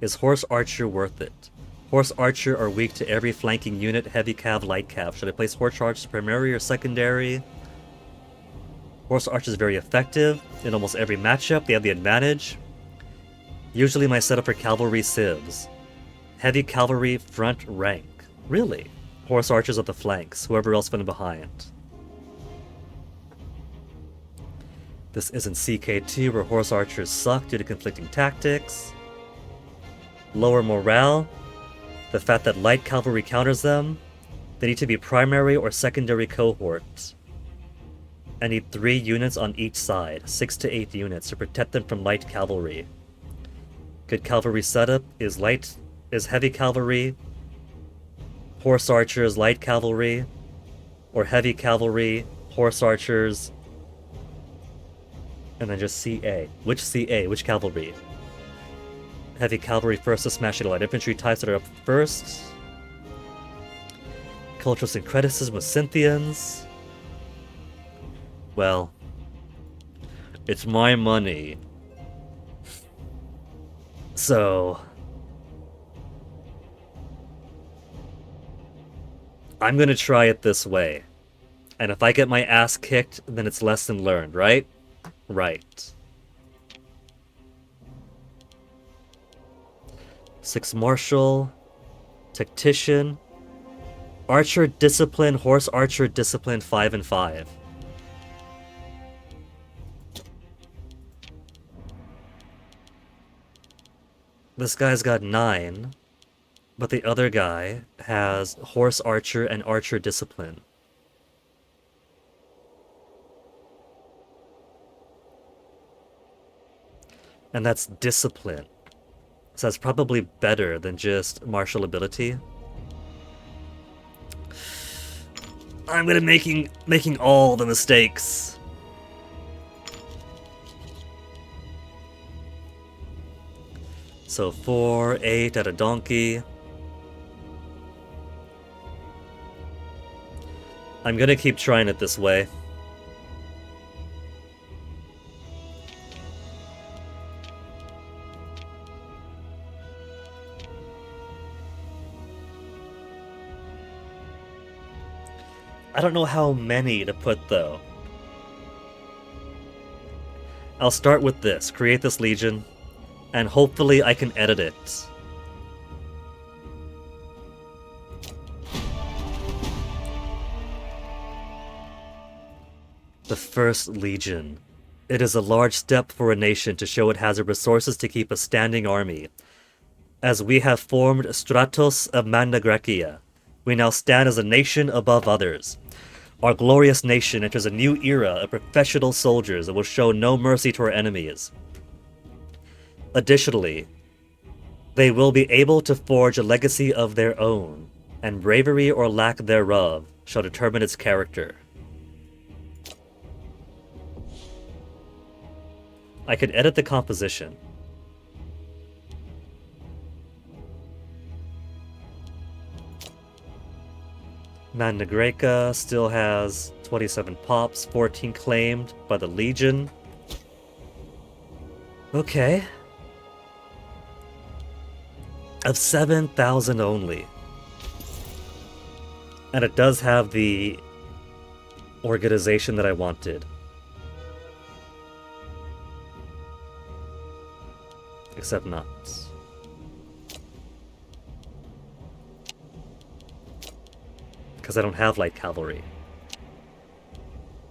Is horse archer worth it? Horse archer are weak to every flanking unit, heavy cav, light cav. Should I place horse archers primary or secondary? Horse archer is very effective in almost every matchup. They have the advantage. Usually my setup for cavalry civs. Heavy cavalry front rank. Really? Horse archers at the flanks, whoever else went behind. This isn't CK2 where horse archers suck due to conflicting tactics. Lower morale. The fact that light cavalry counters them. They need to be primary or secondary cohort. I need 3 units on each side, 6 to 8 units to protect them from light cavalry. Good cavalry setup is heavy cavalry, horse archers, light cavalry, or heavy cavalry, horse archers, and then just CA. Which CA? Which cavalry? Heavy cavalry first to smash the light infantry types that are up first. Cultural syncretism with Scythians. Well, it's my money. So, I'm gonna try it this way. And if I get my ass kicked, then it's lesson learned, right? Right. 6 martial, tactician, archer discipline, horse archer discipline 5 and 5. This guy's got 9, but the other guy has horse archer and archer discipline. And that's discipline. So that's probably better than just martial ability. I'm gonna making all the mistakes. So 4, 8 at a donkey. I'm gonna keep trying it this way. I don't know how many to put though. I'll start with this. Create this legion. And hopefully I can edit it. The First Legion. It is a large step for a nation to show it has the resources to keep a standing army. As we have formed Stratos of Magna Graecia, we now stand as a nation above others. Our glorious nation enters a new era of professional soldiers that will show no mercy to our enemies. Additionally, they will be able to forge a legacy of their own, and bravery or lack thereof shall determine its character. I could edit the composition. Magna Graecia still has 27 pops, 14 claimed by the Legion. Okay. Of 7,000 only. And it does have the organization that I wanted. Except not. Because I don't have light cavalry.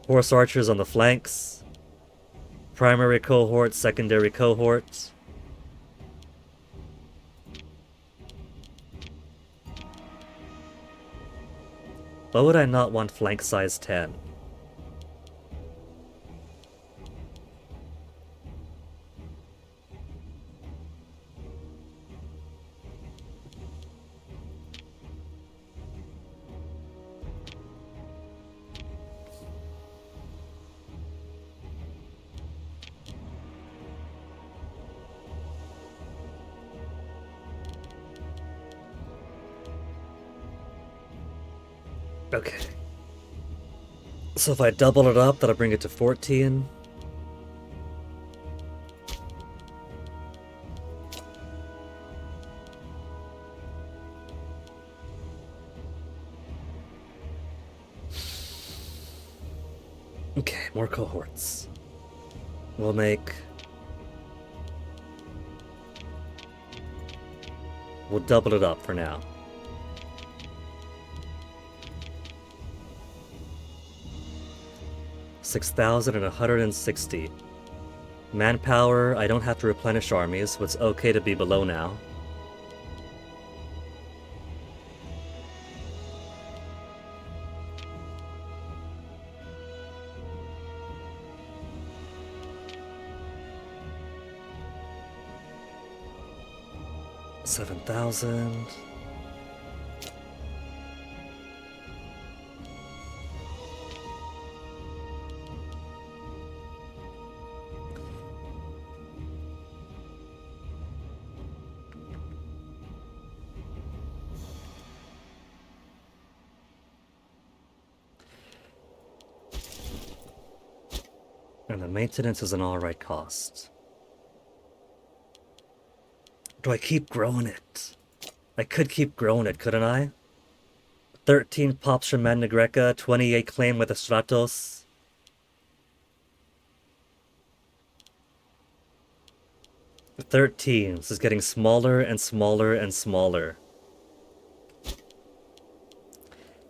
Horse archers on the flanks. Primary cohort, secondary cohort. Why would I not want flank size 10? Okay. So if I double it up, that'll bring it to 14. Okay, more cohorts. We'll double it up for now. $6,160. Manpower, I don't have to replenish armies, so it's okay to be below now. $7,000. And the maintenance is an alright cost. Do I keep growing it? I could keep growing it, couldn't I? 13 pops from Magna Graecia, 28 claim with the Stratos. $13. This is getting smaller and smaller and smaller.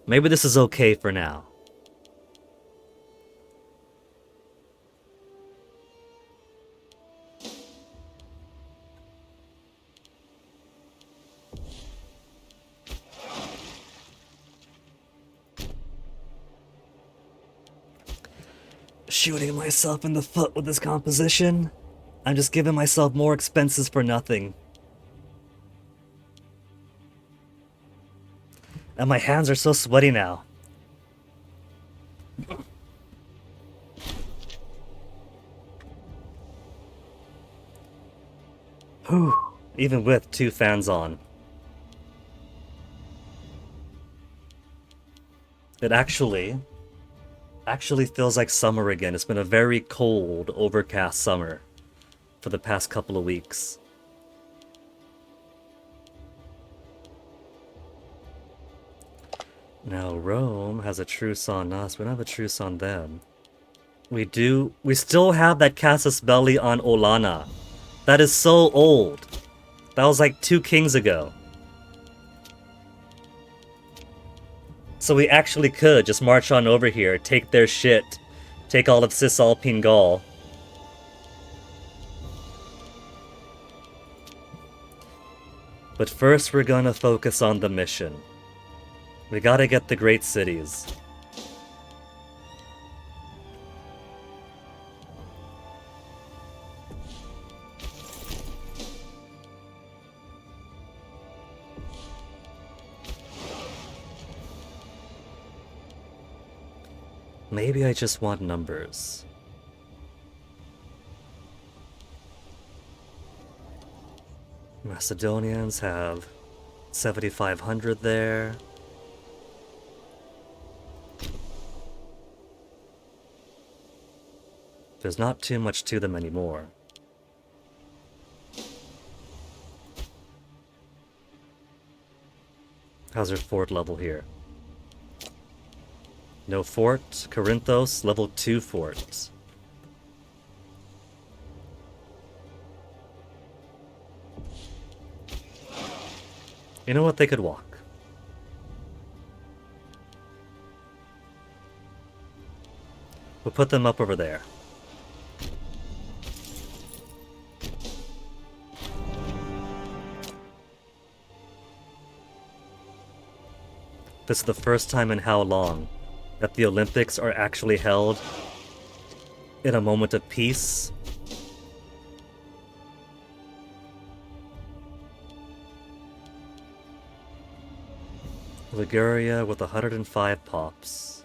Maybe this is okay for now. Shooting myself in the foot with this composition. I'm just giving myself more expenses for nothing. And my hands are so sweaty now. Whew. Even with 2 fans on. It actually feels like summer again. It's been a very cold, overcast summer for the past couple of weeks. Now Rome has a truce on us. We don't have a truce on them. We do. We still have that Casus Belli on Olana. That is so old. That was like 2 kings ago. So we actually could just march on over here, take their shit, take all of Cisalpine Gaul. But first we're gonna focus on the mission. We gotta get the great cities. Maybe I just want numbers. Macedonians have 7,500 there. There's not too much to them anymore. How's their fort level here? No fort. Corinthos, level 2 fort. You know what? They could walk. We'll put them up over there. This is the first time in how long that the Olympics are actually held in a moment of peace. Liguria with 105 pops.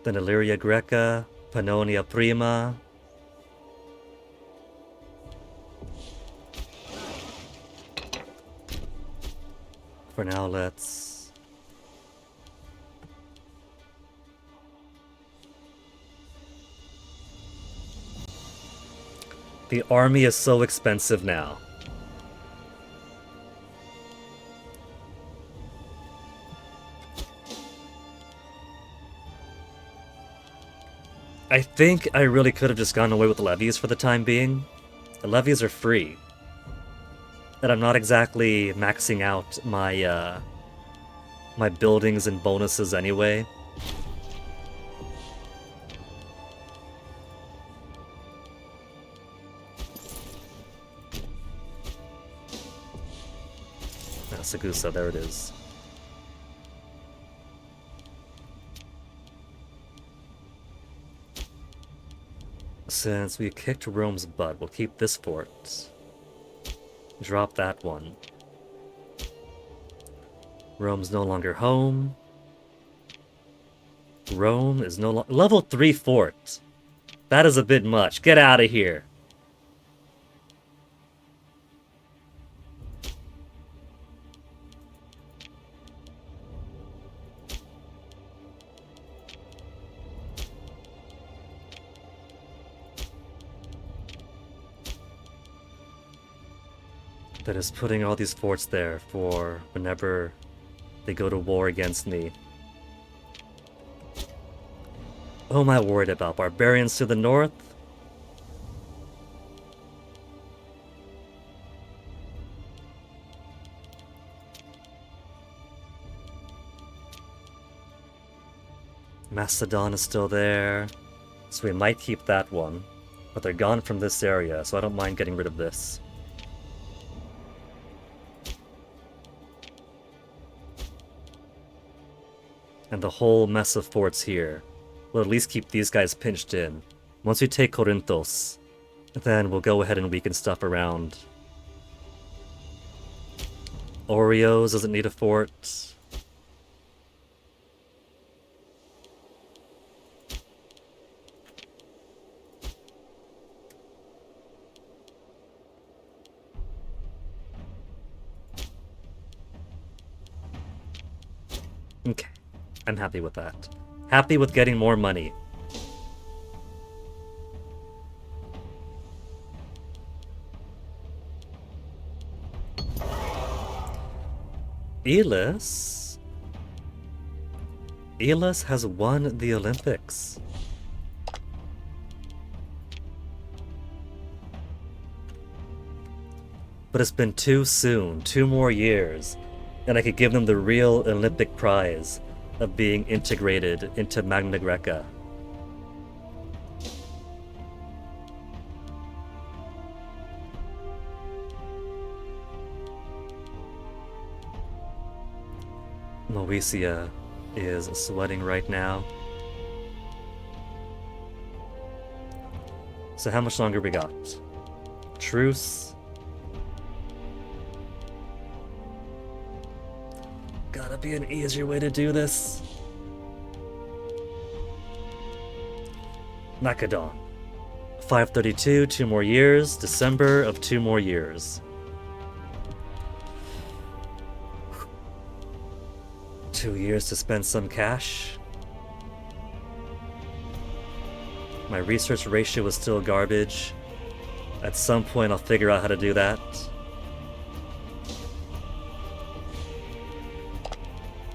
Then Illyria Greca, Pannonia Prima. For now, let's... The army is so expensive now. I think I really could have just gone away with levies for the time being. The levies are free. And I'm not exactly maxing out my my buildings and bonuses anyway. Sagusa, there it is. Since we kicked Rome's butt, we'll keep this fort. Drop that one. Rome's no longer home. Rome is no longer... Level 3 fort. That is a bit much. Get out of here. That is putting all these forts there for whenever they go to war against me. Who am I worried about? Barbarians to the north? Macedon is still there, so we might keep that one. But they're gone from this area, so I don't mind getting rid of this. And the whole mess of forts here. We'll at least keep these guys pinched in. Once we take Corinthos, then we'll go ahead and weaken stuff around. Oreos doesn't need a fort. Okay. I'm happy with that. Happy with getting more money. Elis Elis has won the Olympics. But it's been too soon, 2 more years, and I could give them the real Olympic prize of being integrated into Magna Greca. Moesia is sweating right now. So how much longer we got? Truce. Gotta be an easier way to do this. Macedon. 532, 2 more years. December of 2 more years. 2 years to spend some cash. My research ratio is still garbage. At some point I'll figure out how to do that.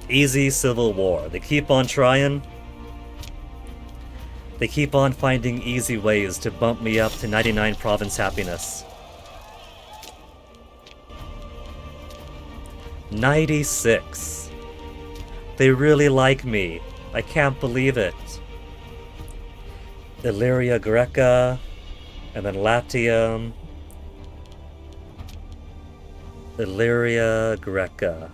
Easy civil war. They keep on trying. They keep on finding easy ways to bump me up to 99 province happiness. 96. They really like me. I can't believe it. Illyria Greca, and then Latium. Illyria Greca.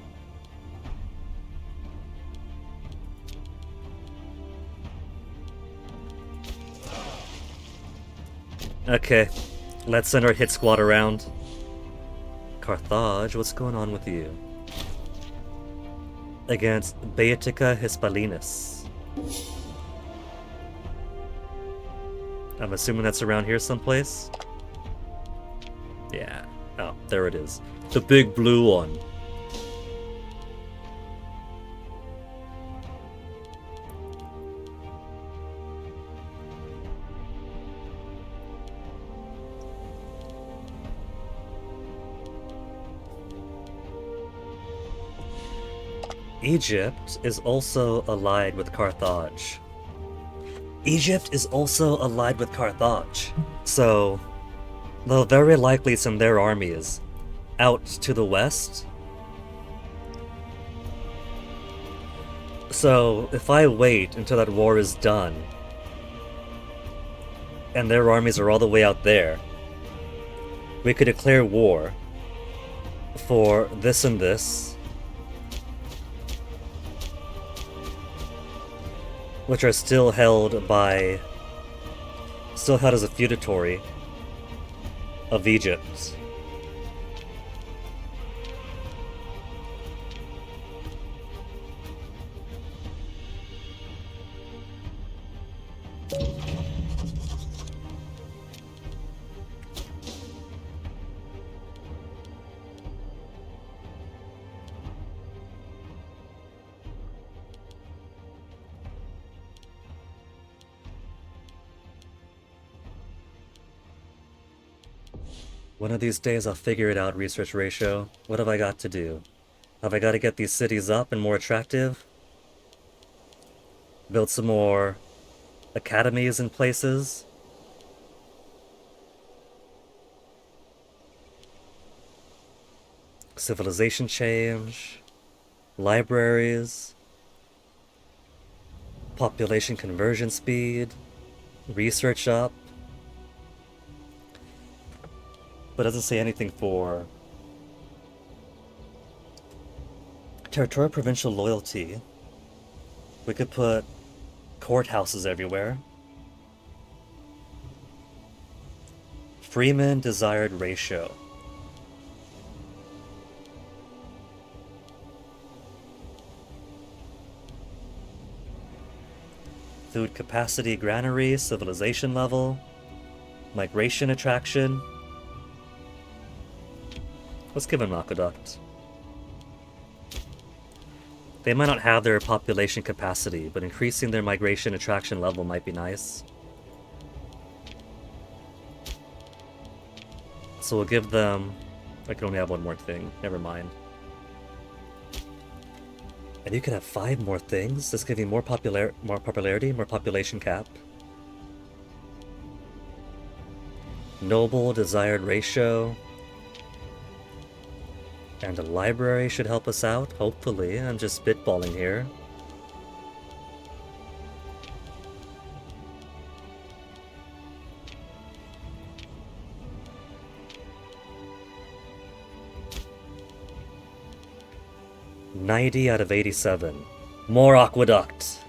Okay, let's send our hit squad around. Carthage, what's going on with you? Against Beatica Hispalinus. I'm assuming that's around here someplace? Yeah. Oh, there it is. The big blue one. Egypt is also allied with Carthage. Egypt is also allied with Carthage. So, they'll very likely send their armies out to the west. So, if I wait until that war is done, and their armies are all the way out there, we could declare war for this and this, which are still held as a feudatory of Egypt. One of these days I'll figure it out, research ratio. What have I got to do? Have I got to get these cities up and more attractive? Build some more academies in places? Civilization change? Libraries? Population conversion speed? Research up? But it doesn't say anything for territorial provincial loyalty. We could put courthouses everywhere. Freeman desired ratio. Food capacity, granary, civilization level, migration attraction. Let's give them an aqueduct. They might not have their population capacity, but increasing their migration attraction level might be nice. So we'll give them... I can only have one more thing. Never mind. And you can have 5 more things. This giving more popularity, more population cap. Noble desired ratio. And a library should help us out, hopefully. I'm just spitballing here. $90 out of 87. More aqueduct.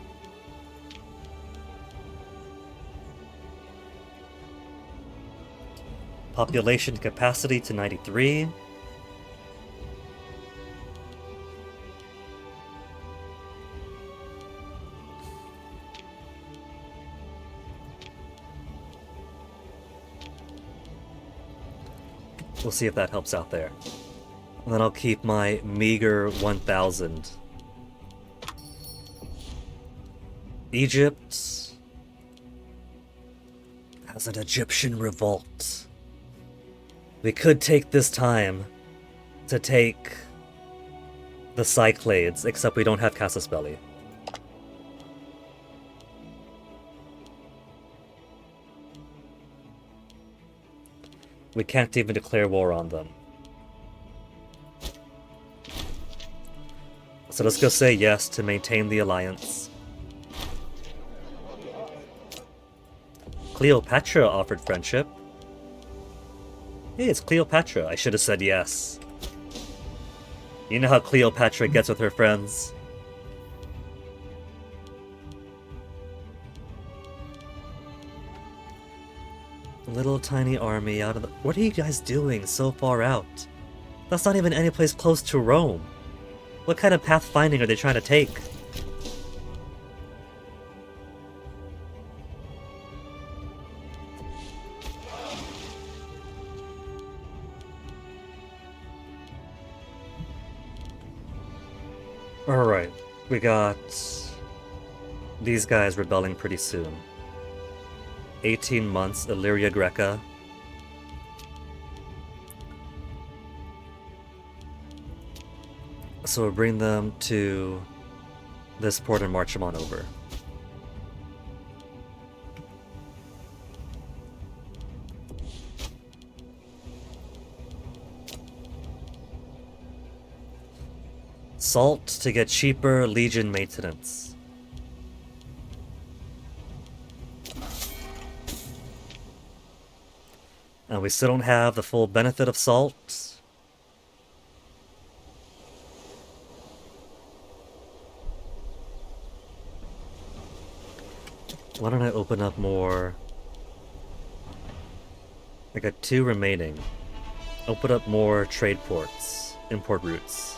Population capacity to 93. We'll see if that helps out there. And then I'll keep my meager 1,000. Egypt has an Egyptian revolt. We could take this time to take the Cyclades, except we don't have Casus Belli. We can't even declare war on them. So let's go say yes to maintain the alliance. Cleopatra offered friendship. Hey, it's Cleopatra. I should have said yes. You know how Cleopatra gets with her friends. Little tiny army out of the... What are you guys doing so far out? That's not even any place close to Rome. What kind of pathfinding are they trying to take? Alright, we got these guys rebelling pretty soon. 18 months, Illyria Greca. So we'll bring them to this port and march them on over. Salt to get cheaper Legion maintenance. And we still don't have the full benefit of salt. Why don't I open up more? I got 2 remaining. Open up more trade ports, import routes.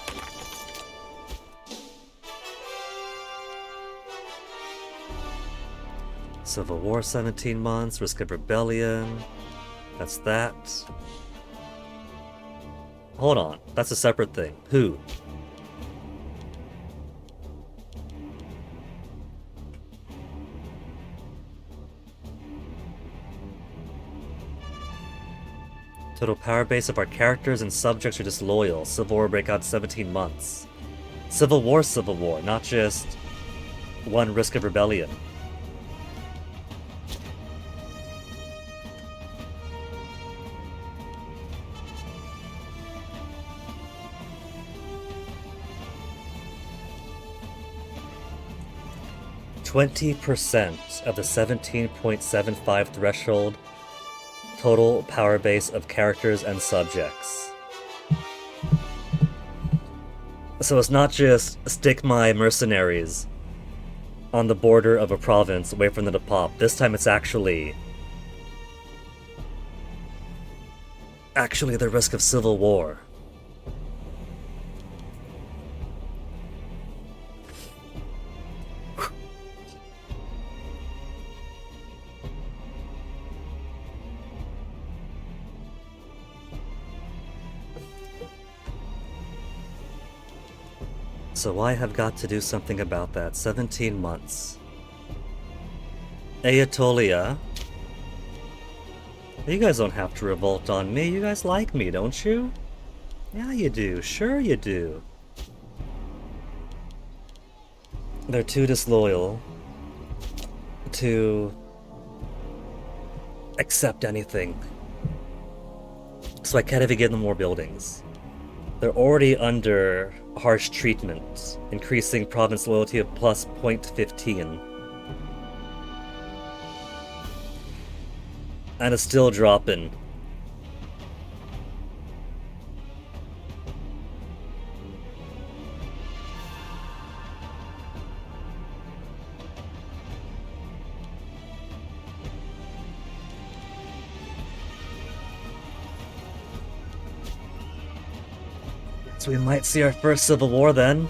Civil War 17 months, risk of rebellion. That's that. Hold on, that's a separate thing. Who? Total power base of our characters and subjects are disloyal. Civil War breakout 17 months. Civil War, not just one risk of rebellion. %, of the 17.75 threshold total power base of characters and subjects. So it's not just stick my mercenaries on the border of a province, wait for them to pop. This time it's actually the risk of civil war. So I have got to do something about that. 17 months. Aetolia. You guys don't have to revolt on me. You guys like me, don't you? Yeah, you do. Sure you do. They're too disloyal to accept anything. So I can't even give them more buildings. They're already under harsh treatment, increasing province loyalty of plus 0.15. And it's still dropping. So we might see our first civil war then.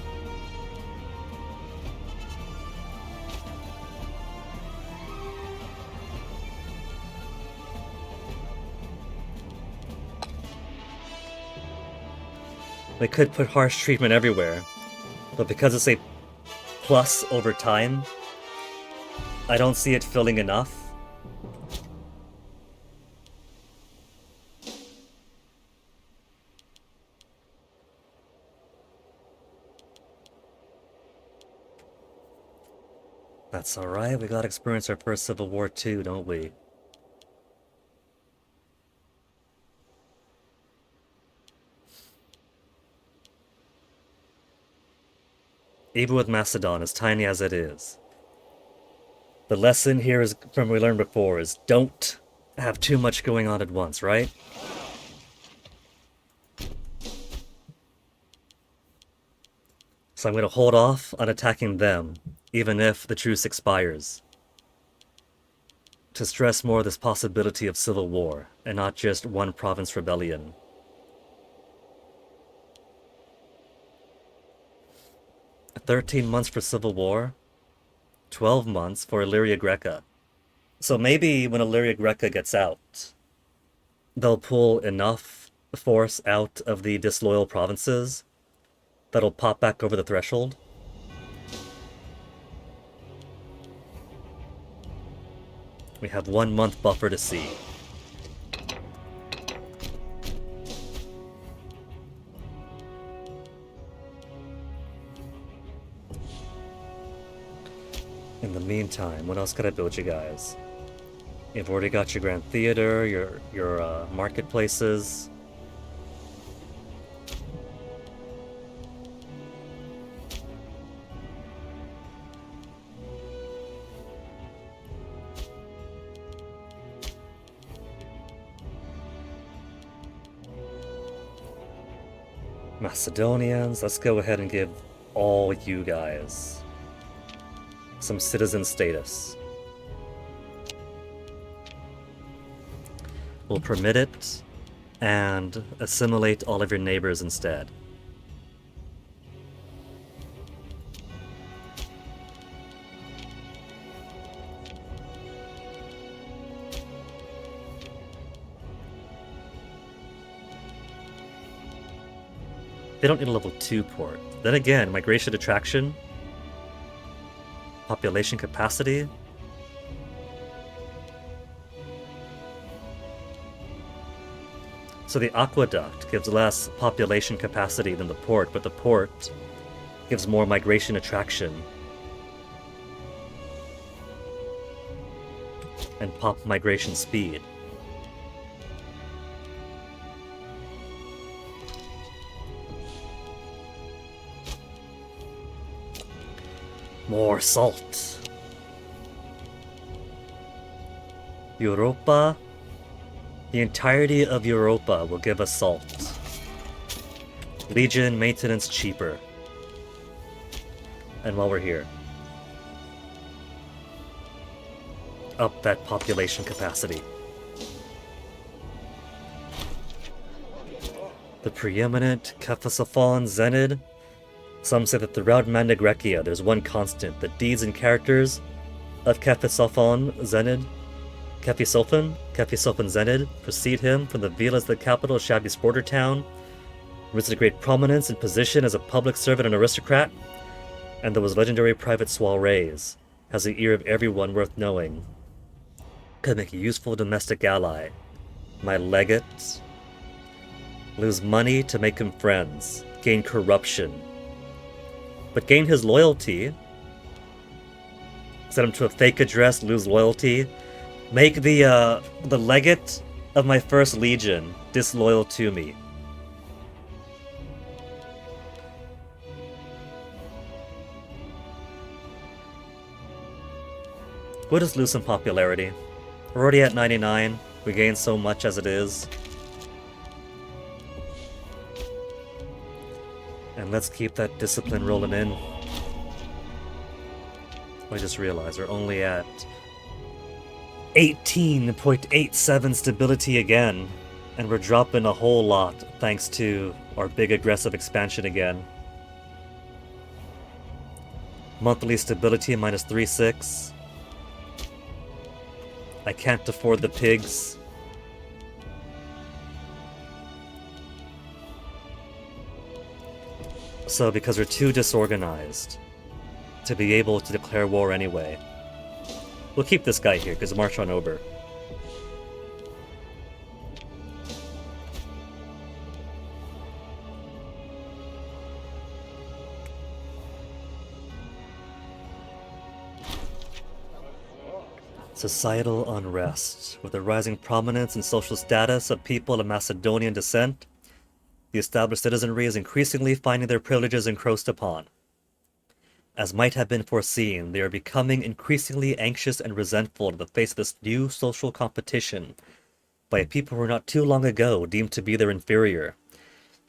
We could put harsh treatment everywhere, but because it's a plus over time, I don't see it filling enough. That's alright, we gotta experience our first civil war too, don't we? Even with Macedon, as tiny as it is. The lesson here is, from what we learned before, is don't have too much going on at once, right? So I'm going to hold off on attacking them, even if the truce expires, to stress more this possibility of civil war, and not just one province rebellion. 13 months for civil war, 12 months for Illyria Greca. So maybe when Illyria Greca gets out, they'll pull enough force out of the disloyal provinces that'll pop back over the threshold. We have 1 month buffer to see. In the meantime, what else could I build you guys? You've already got your Grand Theater, your marketplaces. Macedonians, let's go ahead and give all you guys some citizen status. We'll permit it and assimilate all of your neighbors instead. They don't need a level 2 port. Then again, migration attraction, population capacity. So the aqueduct gives less population capacity than the port, but the port gives more migration attraction and pop migration speed. More salt. Europa. The entirety of Europa will give us salt. Legion maintenance cheaper. And while we're here, up that population capacity. The preeminent Cephisophon Zenid. Some say that throughout Magna Graecia there's one constant: the deeds and characters of Cephisophon Zenid. Cephisophon Zenid precede him from the villas of the capital of shabby sporter town, risen to great prominence and position as a public servant and aristocrat, and those legendary private soirees, has the ear of everyone worth knowing. Could make a useful domestic ally. My legate. Lose money to make him friends. Gain corruption. But gain his loyalty Set him to a fake address, lose loyalty. Make the legate of my first legion disloyal to me. We'll just lose some popularity. We're already at 99. We gain so much as it is. And let's keep that discipline rolling in. I just realized we're only at 18.87 stability again. And we're dropping a whole lot thanks to our big aggressive expansion again. Monthly stability minus 3.6. I can't afford the pigs. So because we're too disorganized to be able to declare war anyway, we'll keep this guy here because march on over. Societal unrest. With the rising prominence and social status of people of Macedonian descent, the established citizenry is increasingly finding their privileges encroached upon. As might have been foreseen, they are becoming increasingly anxious and resentful in the face of this new social competition by a people who were not too long ago deemed to be their inferior.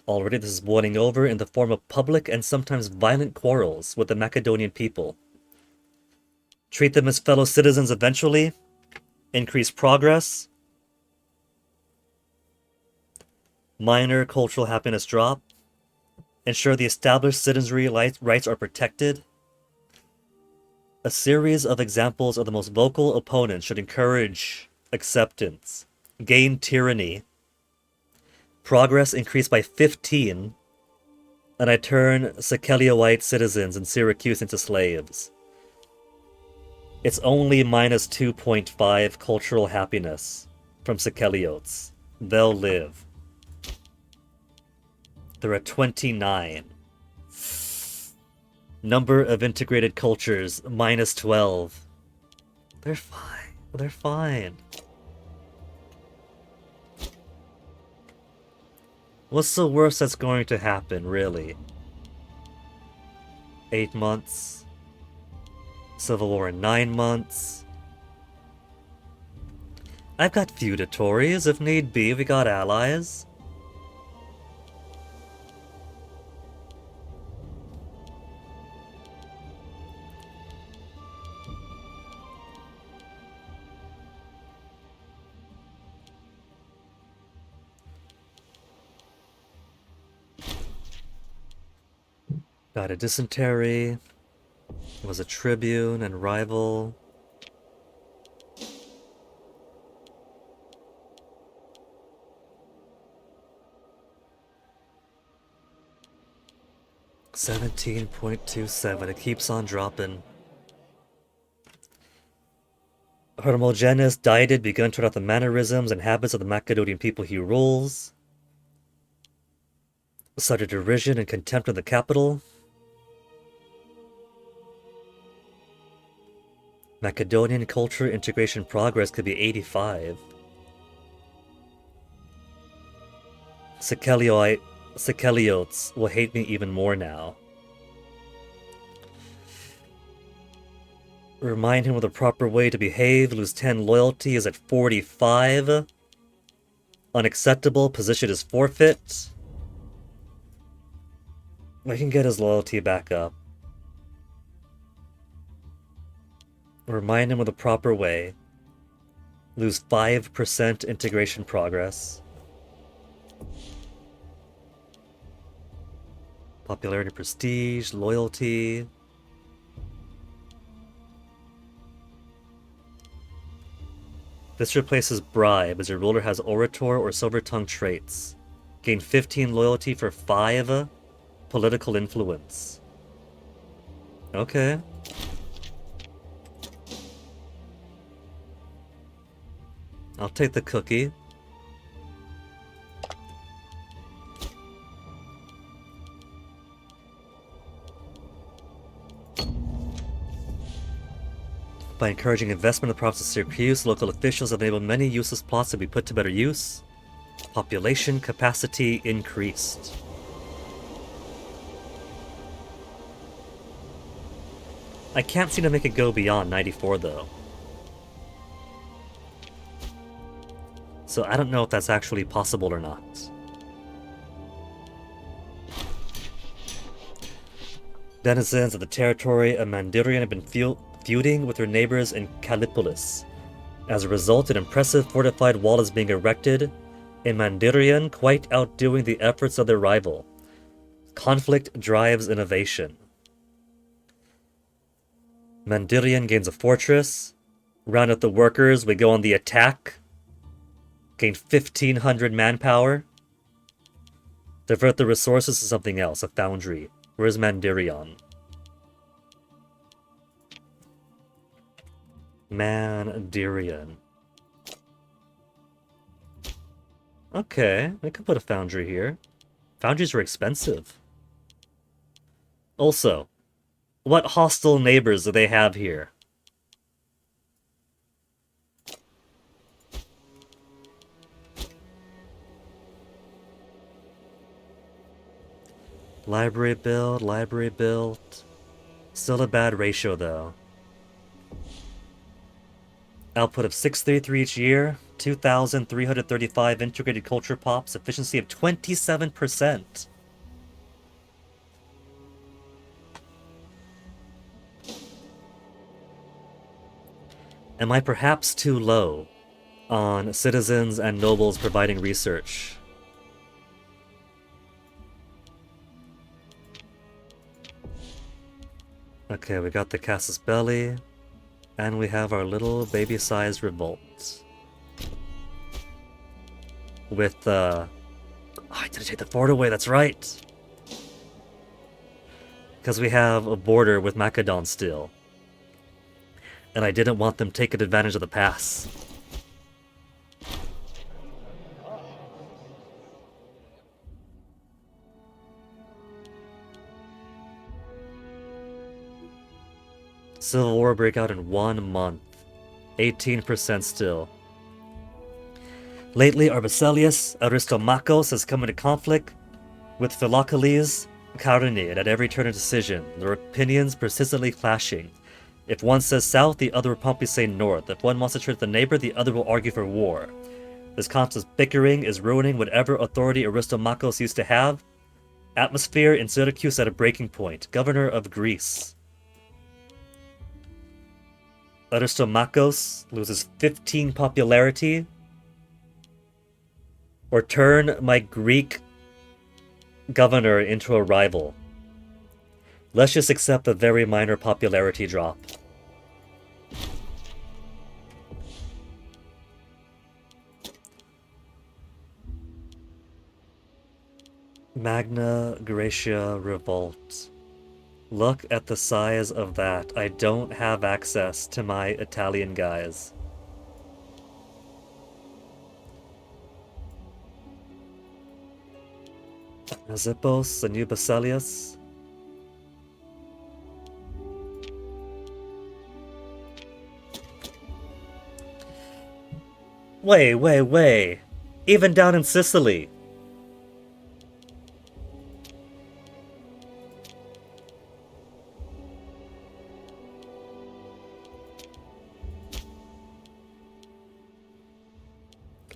Already this is boiling over in the form of public and sometimes violent quarrels with the Macedonian people. Treat them as fellow citizens eventually. Increase progress. Minor cultural happiness drop. Ensure the established citizenry rights are protected. A series of examples of the most vocal opponents should encourage acceptance. Gain tyranny. Progress increased by 15. And I turn Sichelioite citizens in Syracuse into slaves. It's only minus 2.5 cultural happiness from Sicheliotes. They'll live. They're at 29. Number of integrated cultures, minus 12. They're fine. They're fine. What's the worst that's going to happen, really? 8 months. Civil War in 9 months. I've got feudatories if need be. We got allies. Got a dysentery. Was a tribune and rival. $17.27. It keeps on dropping. Hermogenes dieted begun to adopt the mannerisms and habits of the Macedonian people he rules. Such a derision and contempt of the capital. Macedonian culture integration progress could be 85. Sicheliotes will hate me even more now. Remind him of the proper way to behave. Lose 10 loyalty is at 45. Unacceptable. Position is forfeit. I can get his loyalty back up. Remind him of the proper way. Lose 5% integration progress. Popularity, prestige, loyalty. This replaces bribe, as your ruler has orator or silver tongue traits. Gain 15 loyalty for 5 political influence. Okay. I'll take the cookie. By encouraging investment in the province of Syracuse, local officials have enabled many useless plots to be put to better use. Population capacity increased. I can't seem to make it go beyond 94 though. So I don't know if that's actually possible or not. Denizens of the territory of Mandirian have been feuding with their neighbors in Callipolis. As a result, an impressive fortified wall is being erected in Mandirian, quite outdoing the efforts of their rival. Conflict drives innovation. Mandirian gains a fortress. Round up the workers, we go on the attack. Gain 1,500 manpower. Divert the resources to something else, a foundry. Where's Mandirion? Mandirion. Okay, we could put a foundry here. Foundries are expensive. Also, what hostile neighbors do they have here? Library build. Still a bad ratio though. Output of 633 each year, 2,335 integrated culture pops, efficiency of 27%. Am I perhaps too low on citizens and nobles providing research? Okay, we got the Casus Belli, and we have our little baby-sized revolt. With, oh, I didn't take the fort away, that's right! Because we have a border with Macedon still. And I didn't want them taking advantage of the pass. Civil War break out in 1 month. 18% still. Lately, Arbacelius Aristomachos has come into conflict with Philocles Charonid at every turn of decision, their opinions persistently clashing. If one says south, the other will promptly say north. If one wants to turn to the neighbor, the other will argue for war. This constant bickering is ruining whatever authority Aristomachos used to have. Atmosphere in Syracuse at a breaking point. Governor of Greece. Aristomachos loses 15 popularity. Or turn my Greek governor into a rival. Let's just accept a very minor popularity drop. Magna Graecia Revolt. Look at the size of that. I don't have access to my Italian guys. Zippos, the new Basilius. Wait. Even down in Sicily.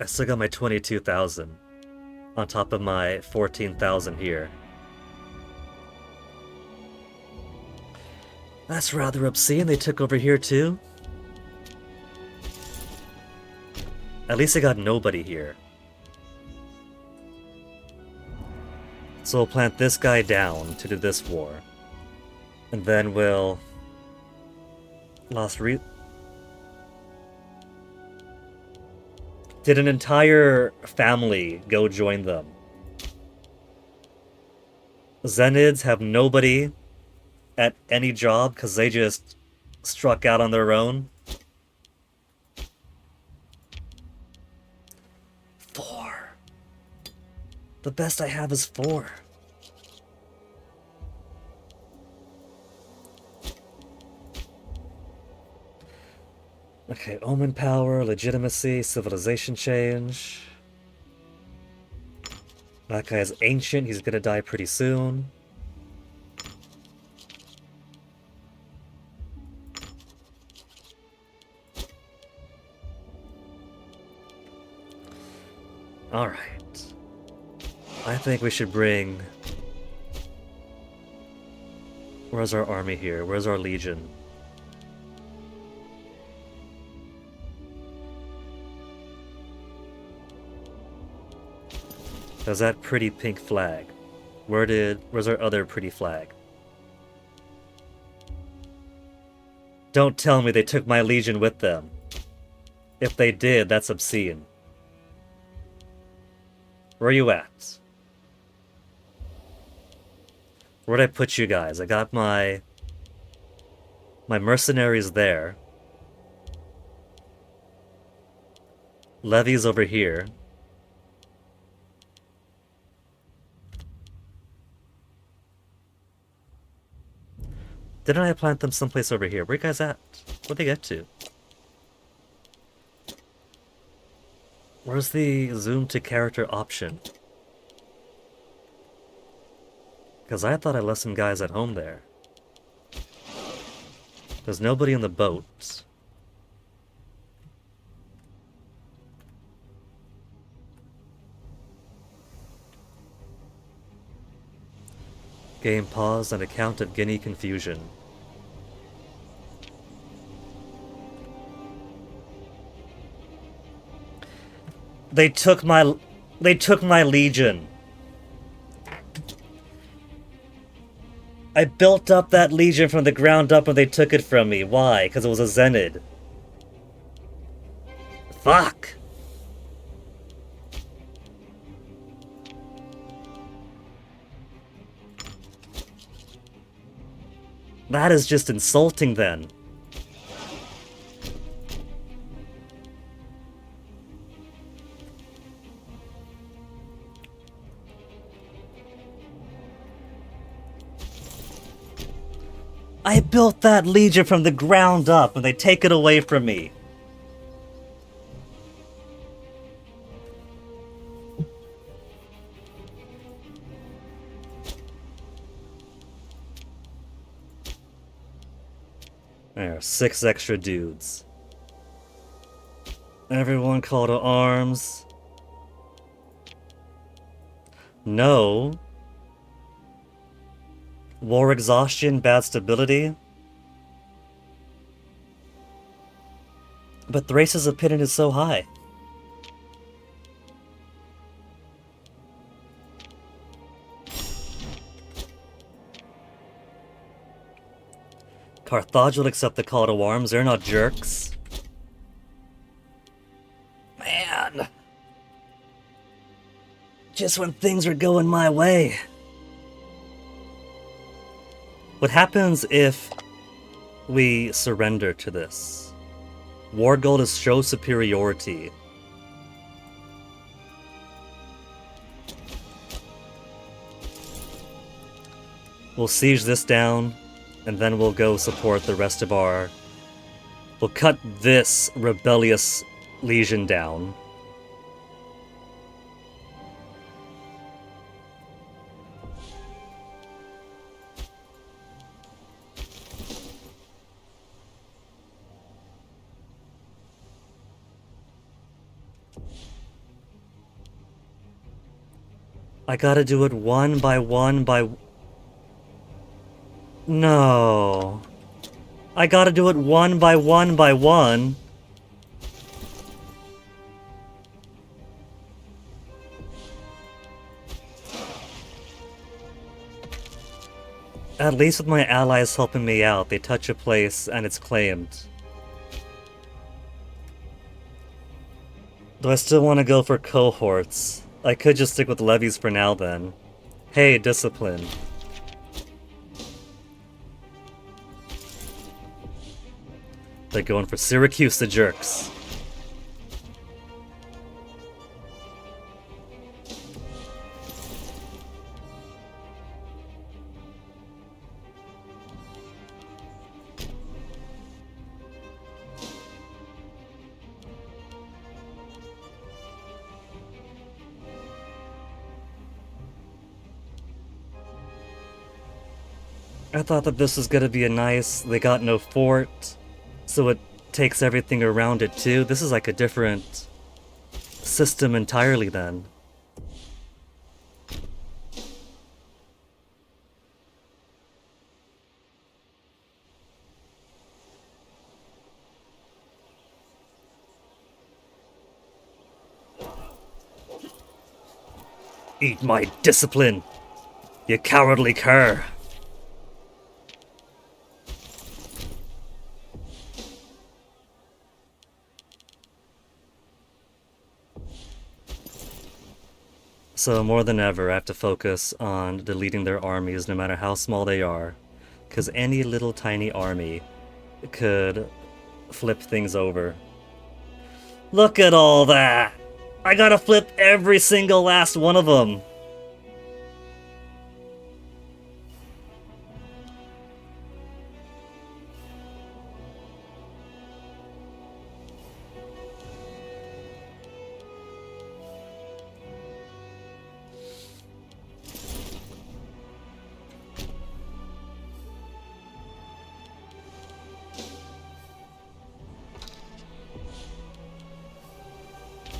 I still got my 22,000 on top of my 14,000 here. That's rather obscene. They took over here too. At least I got nobody here. So we'll plant this guy down to do this war. And then we'll... Did an entire family go join them? Zenids have nobody at any job because they just struck out on their own. 4. The best I have is 4. Okay, omen power, legitimacy, civilization change. That guy is ancient, he's gonna die pretty soon. Alright. I think we should bring... Where's our army here? Where's our legion? There's that pretty pink flag. Where's our other pretty flag? Don't tell me they took my legion with them. If they did, that's obscene. Where are you at? Where'd I put you guys? I got my mercenaries there. Levies over here. Didn't I plant them someplace over here? Where you guys at? Where'd they get to? Where's the zoom to character option? Because I thought I left some guys at home there. There's nobody in the boat. Game paused on account of Guinea confusion. They took my legion. I built up that legion from the ground up and they took it from me. Why? Because it was a Zenid. Fuck! That is just insulting then. I built that legion from the ground up and they take it away from me. There, 6 extra dudes. Everyone call to arms. No. War exhaustion, bad stability. But Thrace's opinion is so high. Carthage will accept the call to arms, they're not jerks. Man. Just when things are going my way. What happens if we surrender to this? War goal is show superiority. We'll siege this down, and then we'll go support the rest of our... We'll cut this rebellious legion down. I gotta do it one by one by... No. I gotta do it one by one by one. At least with my allies helping me out, they touch a place and it's claimed. Do I still want to go for cohorts? I could just stick with levies for now then. Hey, discipline. They're going for Syracuse, the jerks. I thought that this was gonna be a nice, they got no fort, so it takes everything around it too. This is like a different system entirely then. Eat my discipline, you cowardly cur! So more than ever, I have to focus on deleting their armies no matter how small they are. Because any little tiny army could flip things over. Look at all that! I gotta flip every single last one of them!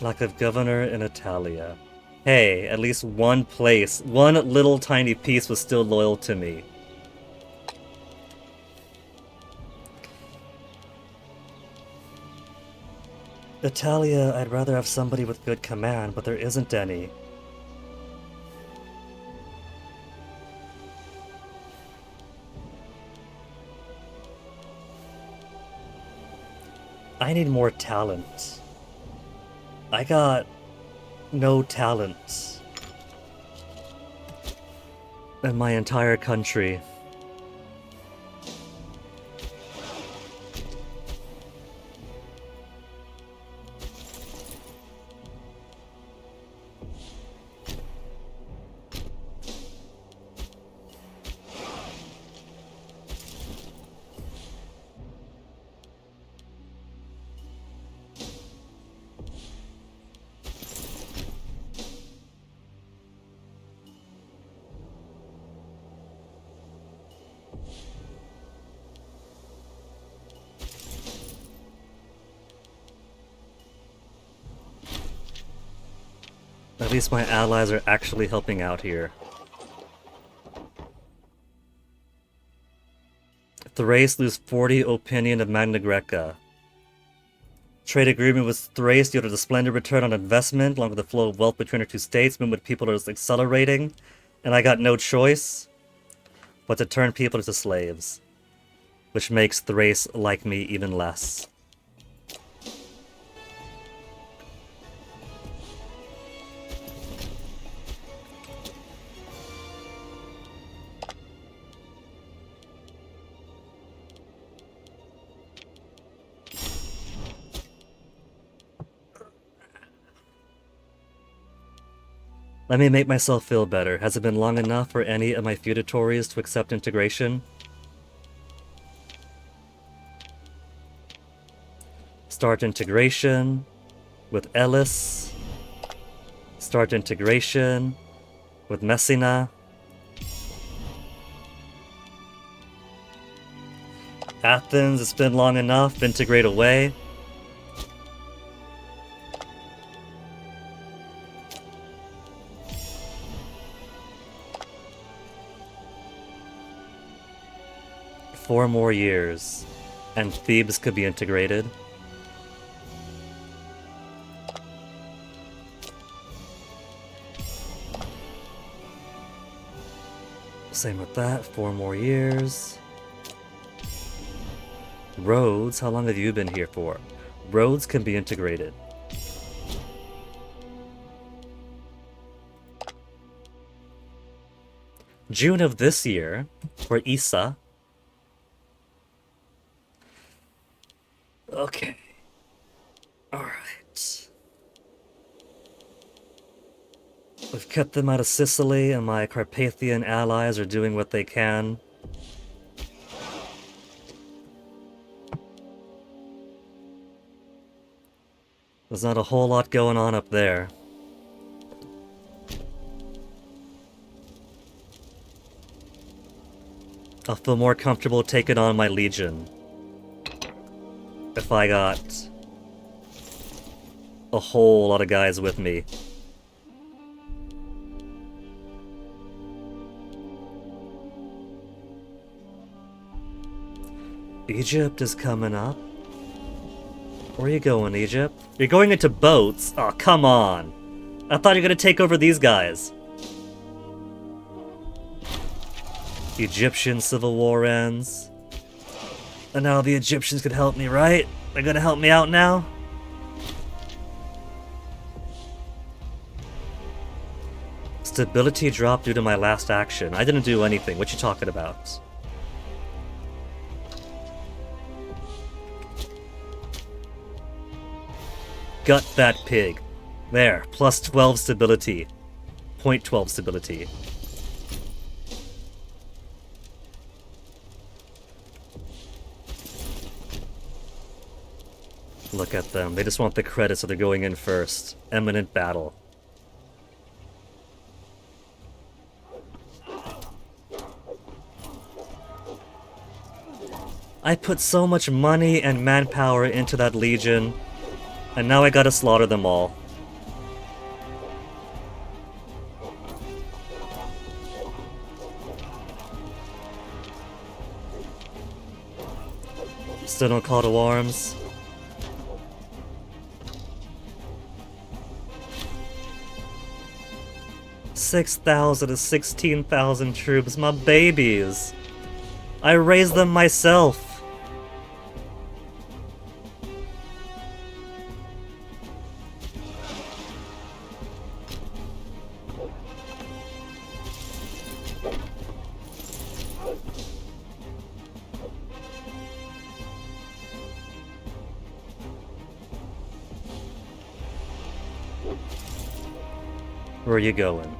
Lack of governor in Italia. Hey, at least one place, one little tiny piece was still loyal to me. Italia, I'd rather have somebody with good command, but there isn't any. I need more talent. I got no talent in my entire country. At least my allies are actually helping out here. Thrace lose 40 opinion of Magna Greca. Trade agreement with Thrace due to the splendid return on investment, along with the flow of wealth between our two states, movement with people is accelerating, and I got no choice but to turn people into slaves, which makes Thrace like me even less. Let me make myself feel better. Has it been long enough for any of my feudatories to accept integration? Start integration with Elis. Start integration with Messina. Athens, it's been long enough. Integrate away. Four more years, and Thebes could be integrated. Same with that, 4 more years. Rhodes, how long have you been here for? Rhodes can be integrated. June of this year, for Issa. Okay. Alright. We've kept them out of Sicily, and my Carpathian allies are doing what they can. There's not a whole lot going on up there. I'll feel more comfortable taking on my legion if I got a whole lot of guys with me. Egypt is coming up. Where are you going, Egypt? You're going into boats? Oh, come on. I thought you were gonna take over these guys. Egyptian civil war ends. And now the Egyptians could help me, right? They're gonna help me out now? Stability dropped due to my last action. I didn't do anything. What you talking about? Gut that pig. There, plus 12 stability. 0.12 stability. Look at them. They just want the credit, so they're going in first. Imminent battle. I put so much money and manpower into that legion, and now I gotta slaughter them all. Still no call to arms. $6,000 to 16,000 troops, my babies. I raised them myself. Where are you going?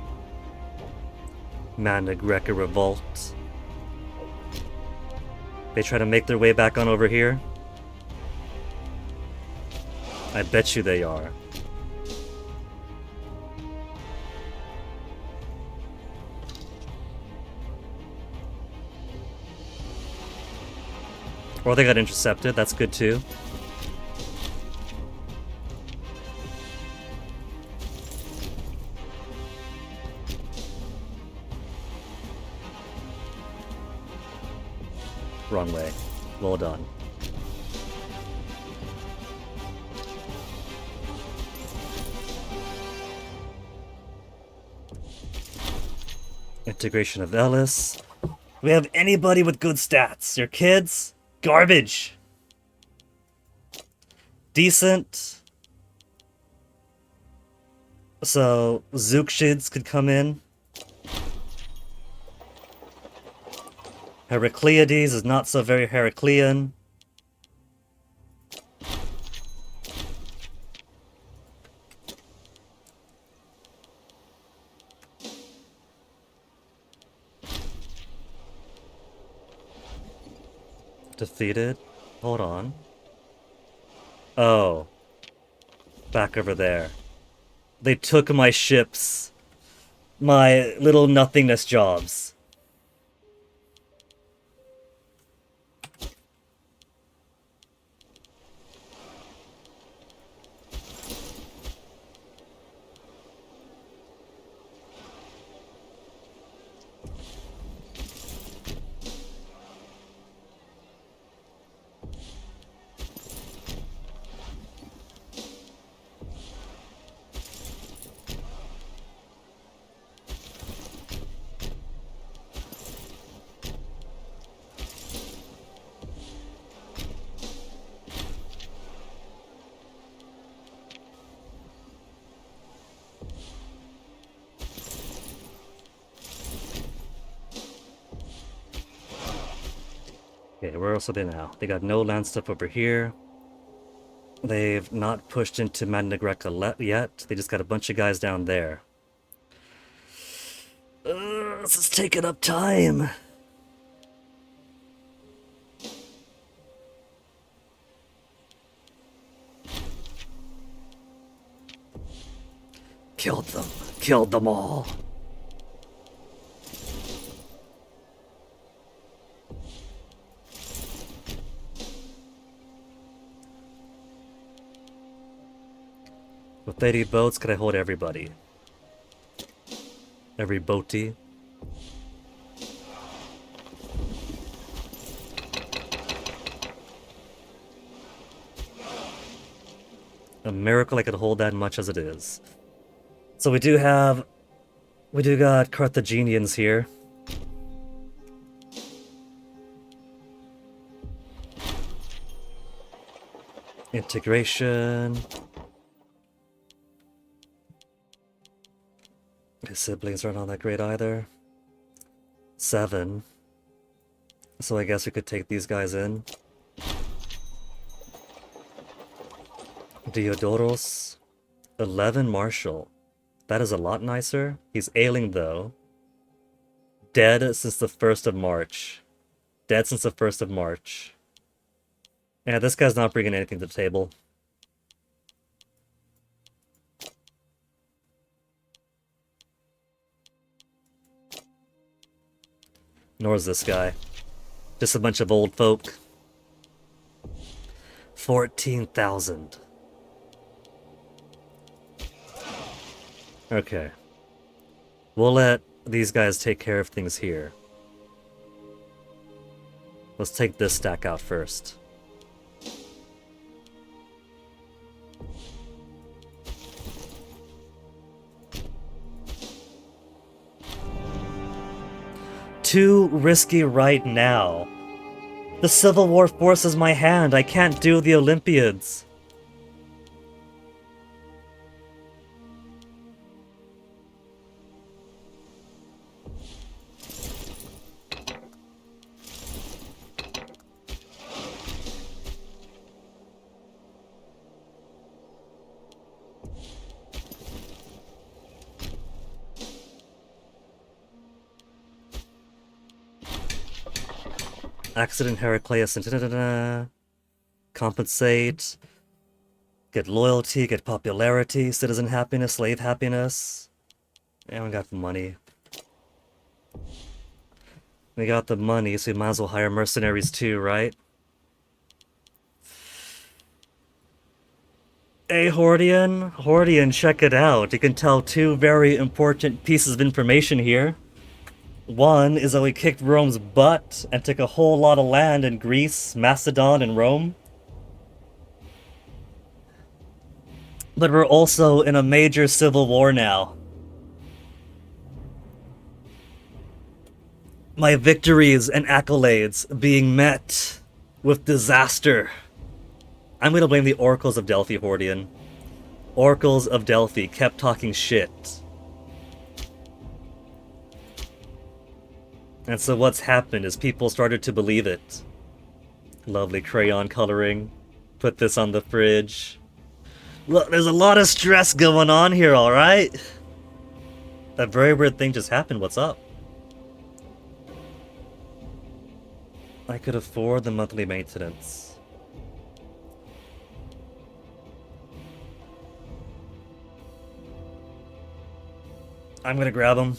Magna Greca revolt. They try to make their way back on over here? I bet you they are. Or they got intercepted, that's good too. Wrong way. Well done. Integration of Ellis. We have anybody with good stats. Your kids? Garbage. Decent. So, Zookshids could come in. Heracleides is not so very Heraclean. Defeated? Hold on. Oh. Back over there. They took my ships. My little nothingness jobs. Okay, where else are they now? They got no land stuff over here. They've not pushed into Magna Greca yet. They just got a bunch of guys down there. This is taking up time. Killed them. Killed them all. With 80 boats, can I hold everybody? Every boaty? A miracle I could hold that much as it is. So we do got Carthaginians here. Integration. His siblings aren't all that great either. 7. So I guess we could take these guys in. Diodoros. 11 Marshal. That is a lot nicer. He's ailing though. Dead since the 1st of March. Dead since the 1st of March. Yeah, this guy's not bringing anything to the table. Nor is this guy. Just a bunch of old folk. 14,000. Okay. We'll let these guys take care of things here. Let's take this stack out first. Too risky right now. The Civil War forces my hand. I can't do the Olympiads. Accident Heracleus and da-da-da-da. Compensate. Get loyalty, get popularity, citizen happiness, slave happiness. And we got the money. We got the money, so we might as well hire mercenaries too, right? Hey, Hordian. Hordian, check it out. You can tell 2 very important pieces of information here. One is that we kicked Rome's butt and took a whole lot of land in Greece, Macedon, and Rome. But we're also in a major civil war now. My victories and accolades being met with disaster. I'm gonna blame the Oracles of Delphi, Hordian. Oracles of Delphi kept talking shit. And so what's happened is people started to believe it. Lovely crayon coloring. Put this on the fridge. Look, there's a lot of stress going on here, alright? That very weird thing just happened, what's up? I could afford the monthly maintenance. I'm gonna grab him.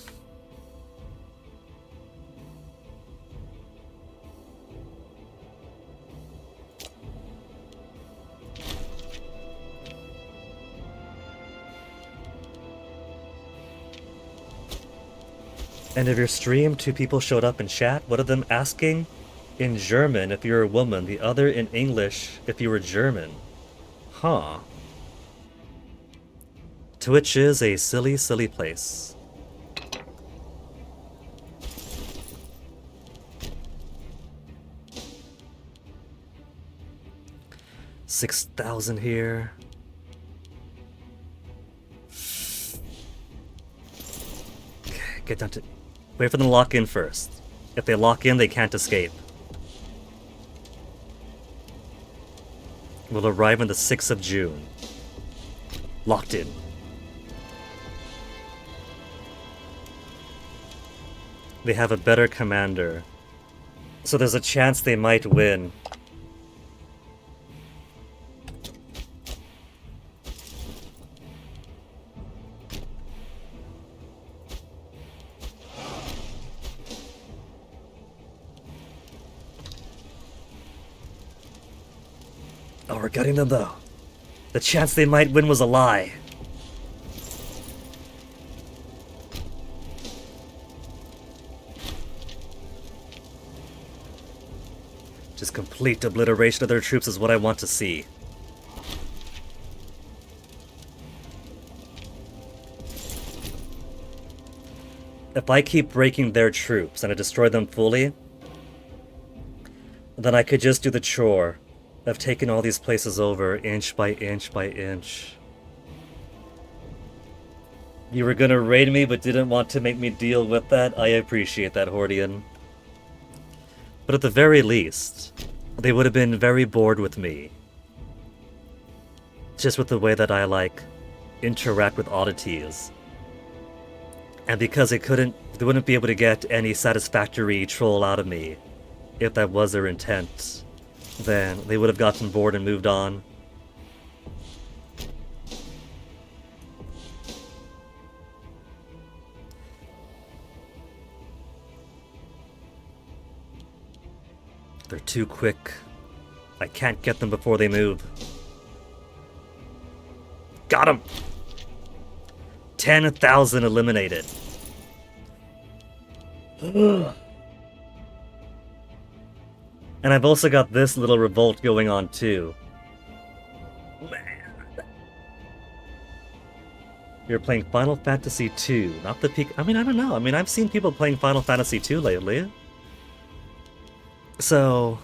End of your stream, 2 people showed up in chat. One of them asking in German if you're a woman, the other in English if you were German. Huh. Twitch is a silly, silly place. $6,000 here. Okay, get down to... Wait for them to lock in first. If they lock in, they can't escape. We'll arrive on the 6th of June. Locked in. They have a better commander. So there's a chance they might win. Oh, we're gutting them though. The chance they might win was a lie. Just complete obliteration of their troops is what I want to see. If I keep breaking their troops and I destroy them fully, then I could just do the chore of taking all these places over inch by inch by inch. You were gonna raid me but didn't want to make me deal with that? I appreciate that, Hordian. But at the very least, they would have been very bored with me. Just with the way that I, interact with oddities. And because they wouldn't be able to get any satisfactory troll out of me, if that was their intent, then they would have gotten bored and moved on. They're too quick. I can't get them before they move. Got him! 10,000 eliminated. And I've also got this little revolt going on too. Man. You're playing Final Fantasy II, not the peak. I mean, I don't know. I mean, I've seen people playing Final Fantasy II lately. So,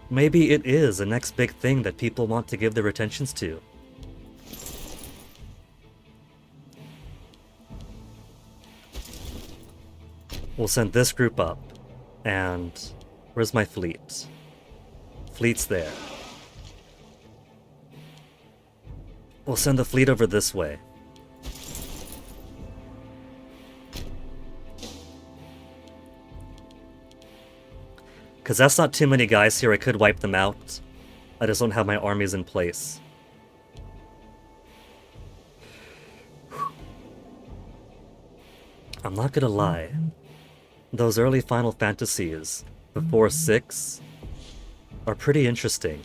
maybe it is the next big thing that people want to give their attentions to. We'll send this group up, and where's my fleet? Fleet's there. We'll send the fleet over this way. Because that's not too many guys here, I could wipe them out. I just don't have my armies in place. I'm not gonna lie. Those early Final Fantasies, before 6, are pretty interesting.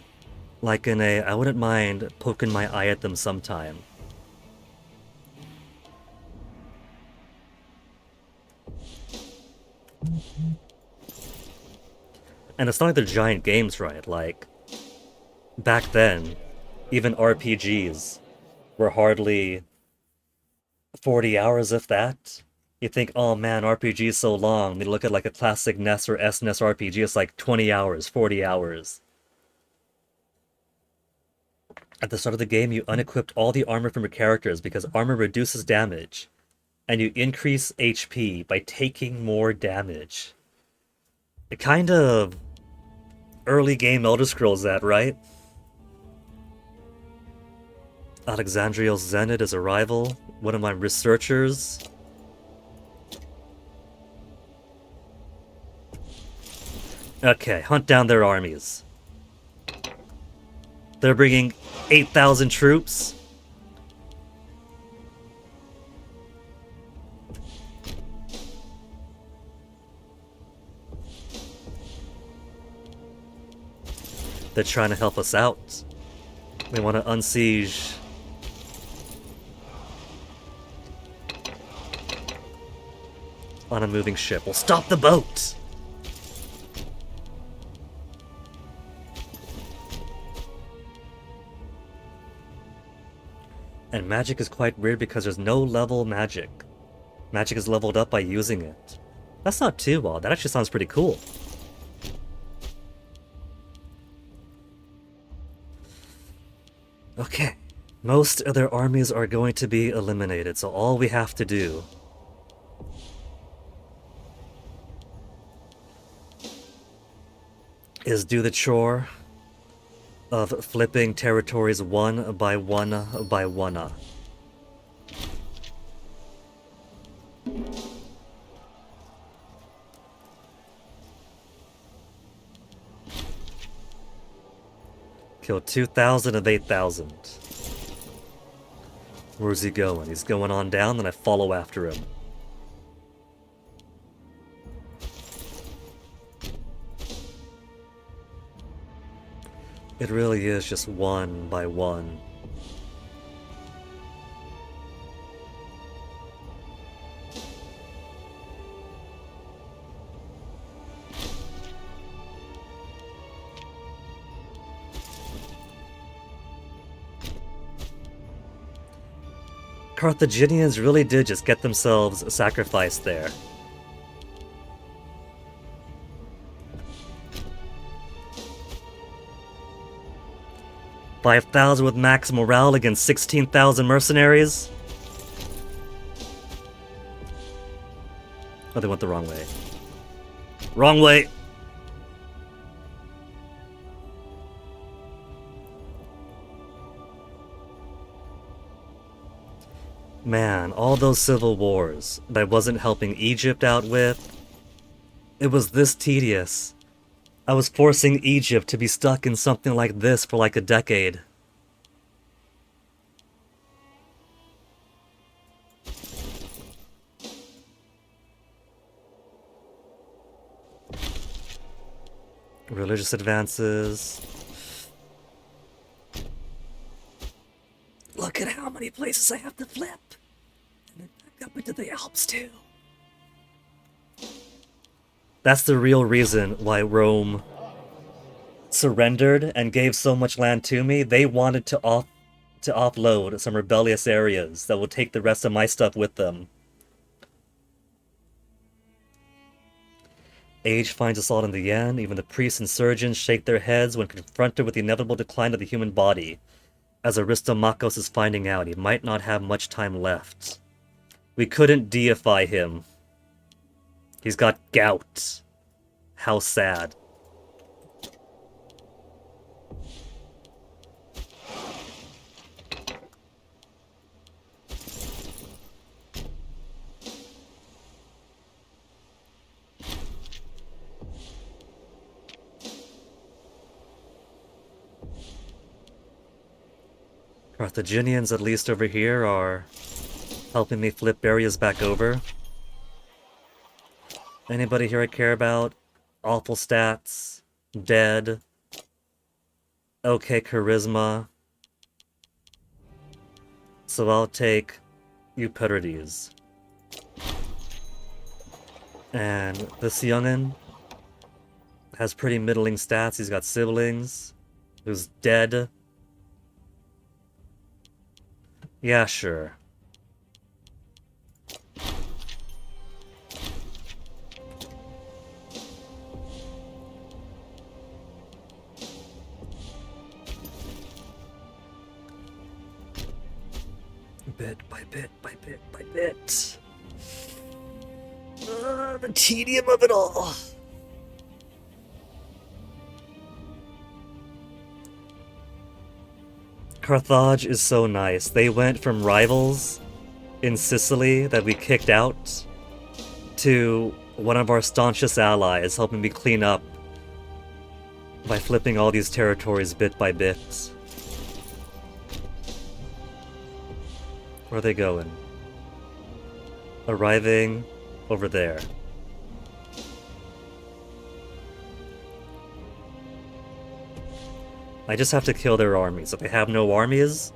Like in a, I wouldn't mind poking my eye at them sometime. And it's not like they're giant games, right? Like, back then, even RPGs were hardly 40 hours, if that. You think, oh man, RPG is so long. You look at like a classic NES or SNES RPG, it's like 20 hours, 40 hours. At the start of the game, you unequipped all the armor from your characters because armor reduces damage, and you increase HP by taking more damage. It kind of early game Elder Scrolls that, right? Alexandriel Zenit is a rival, one of my researchers. Okay, hunt down their armies. They're bringing 8,000 troops. They're trying to help us out. They want to unsiege. On a moving ship. We'll stop the boat! And magic is quite weird because there's no level magic. Magic is leveled up by using it. That's not too odd. That actually sounds pretty cool. Okay. Most of their armies are going to be eliminated, so all we have to do is do the chore of flipping territories one by one by one. Kill 2,000 of 8,000. Where's he going? He's going on down, then I follow after him. It really is just one by one. Carthaginians really did just get themselves sacrificed there. $5,000 with max morale against 16,000 mercenaries? Oh, they went the wrong way. Wrong way! Man, all those civil wars that I wasn't helping Egypt out with, it was this tedious. I was forcing Egypt to be stuck in something like this for like a decade. Religious advances. Look at how many places I have to flip. And then back up into the Alps too. That's the real reason why Rome surrendered and gave so much land to me. They wanted to offload some rebellious areas that will take the rest of my stuff with them. Age finds us all in the end. Even the priests and surgeons shake their heads when confronted with the inevitable decline of the human body. As Aristomakos is finding out, he might not have much time left. We couldn't deify him. He's got gout. How sad. Carthaginians, at least over here, are helping me flip areas back over. Anybody here I care about? Awful stats. Dead. Okay, charisma. So I'll take Eupitrides. And this youngin' has pretty middling stats. He's got siblings. Who's dead. Yeah, sure. Bit by bit by bit by bit. The tedium of it all. Carthage is so nice. They went from rivals in Sicily that we kicked out to one of our staunchest allies helping me clean up by flipping all these territories bit by bit. Where are they going? Arriving over there. I just have to kill their armies. If they have no armies,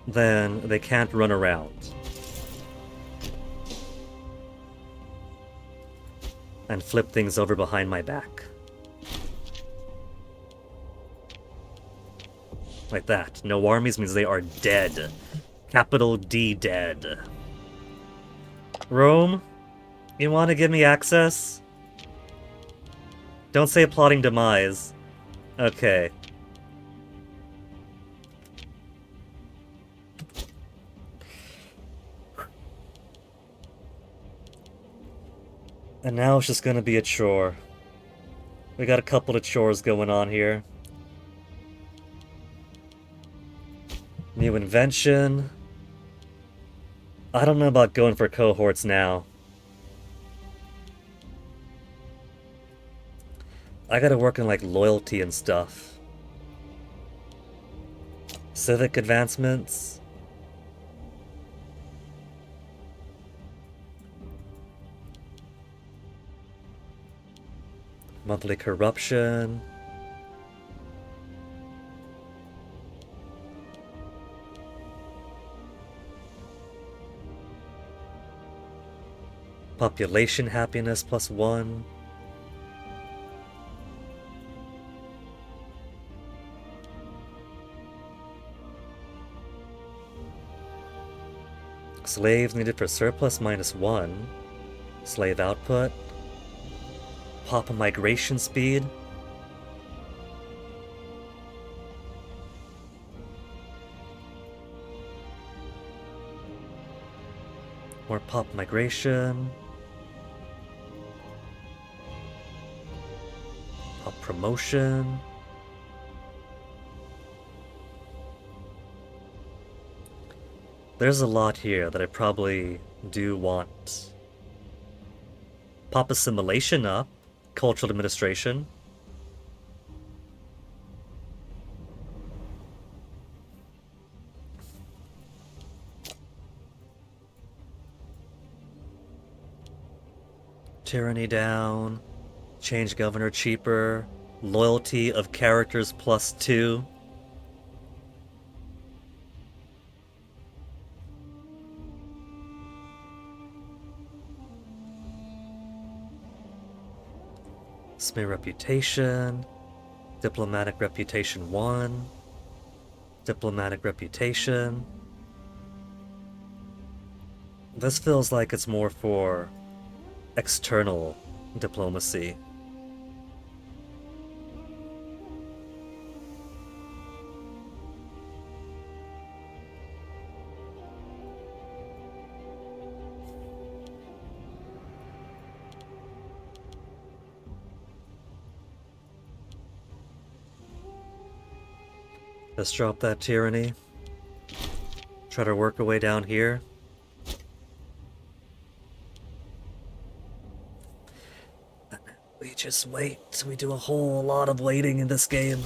then they can't run around. And flip things over behind my back. Like that. No armies means they are dead. Capital D dead. Rome, you want to give me access? Don't say plotting demise. Okay. And now it's just gonna be a chore. We got a couple of chores going on here. New invention. I don't know about going for cohorts now. I gotta work on like loyalty and stuff. Civic advancements. Monthly corruption. Population happiness +1. Slaves needed for surplus -1. Slave output. Pop a migration speed. More pop migration. Pop promotion. There's a lot here that I probably do want. Pop assimilation up. Cultural administration. Tyranny down. Change governor cheaper. Loyalty of characters +2. Smear reputation. Diplomatic reputation 1. Diplomatic reputation. This feels like it's more for external diplomacy. Let's drop that tyranny. Try to work our way down here. We just wait. We do a whole lot of waiting in this game.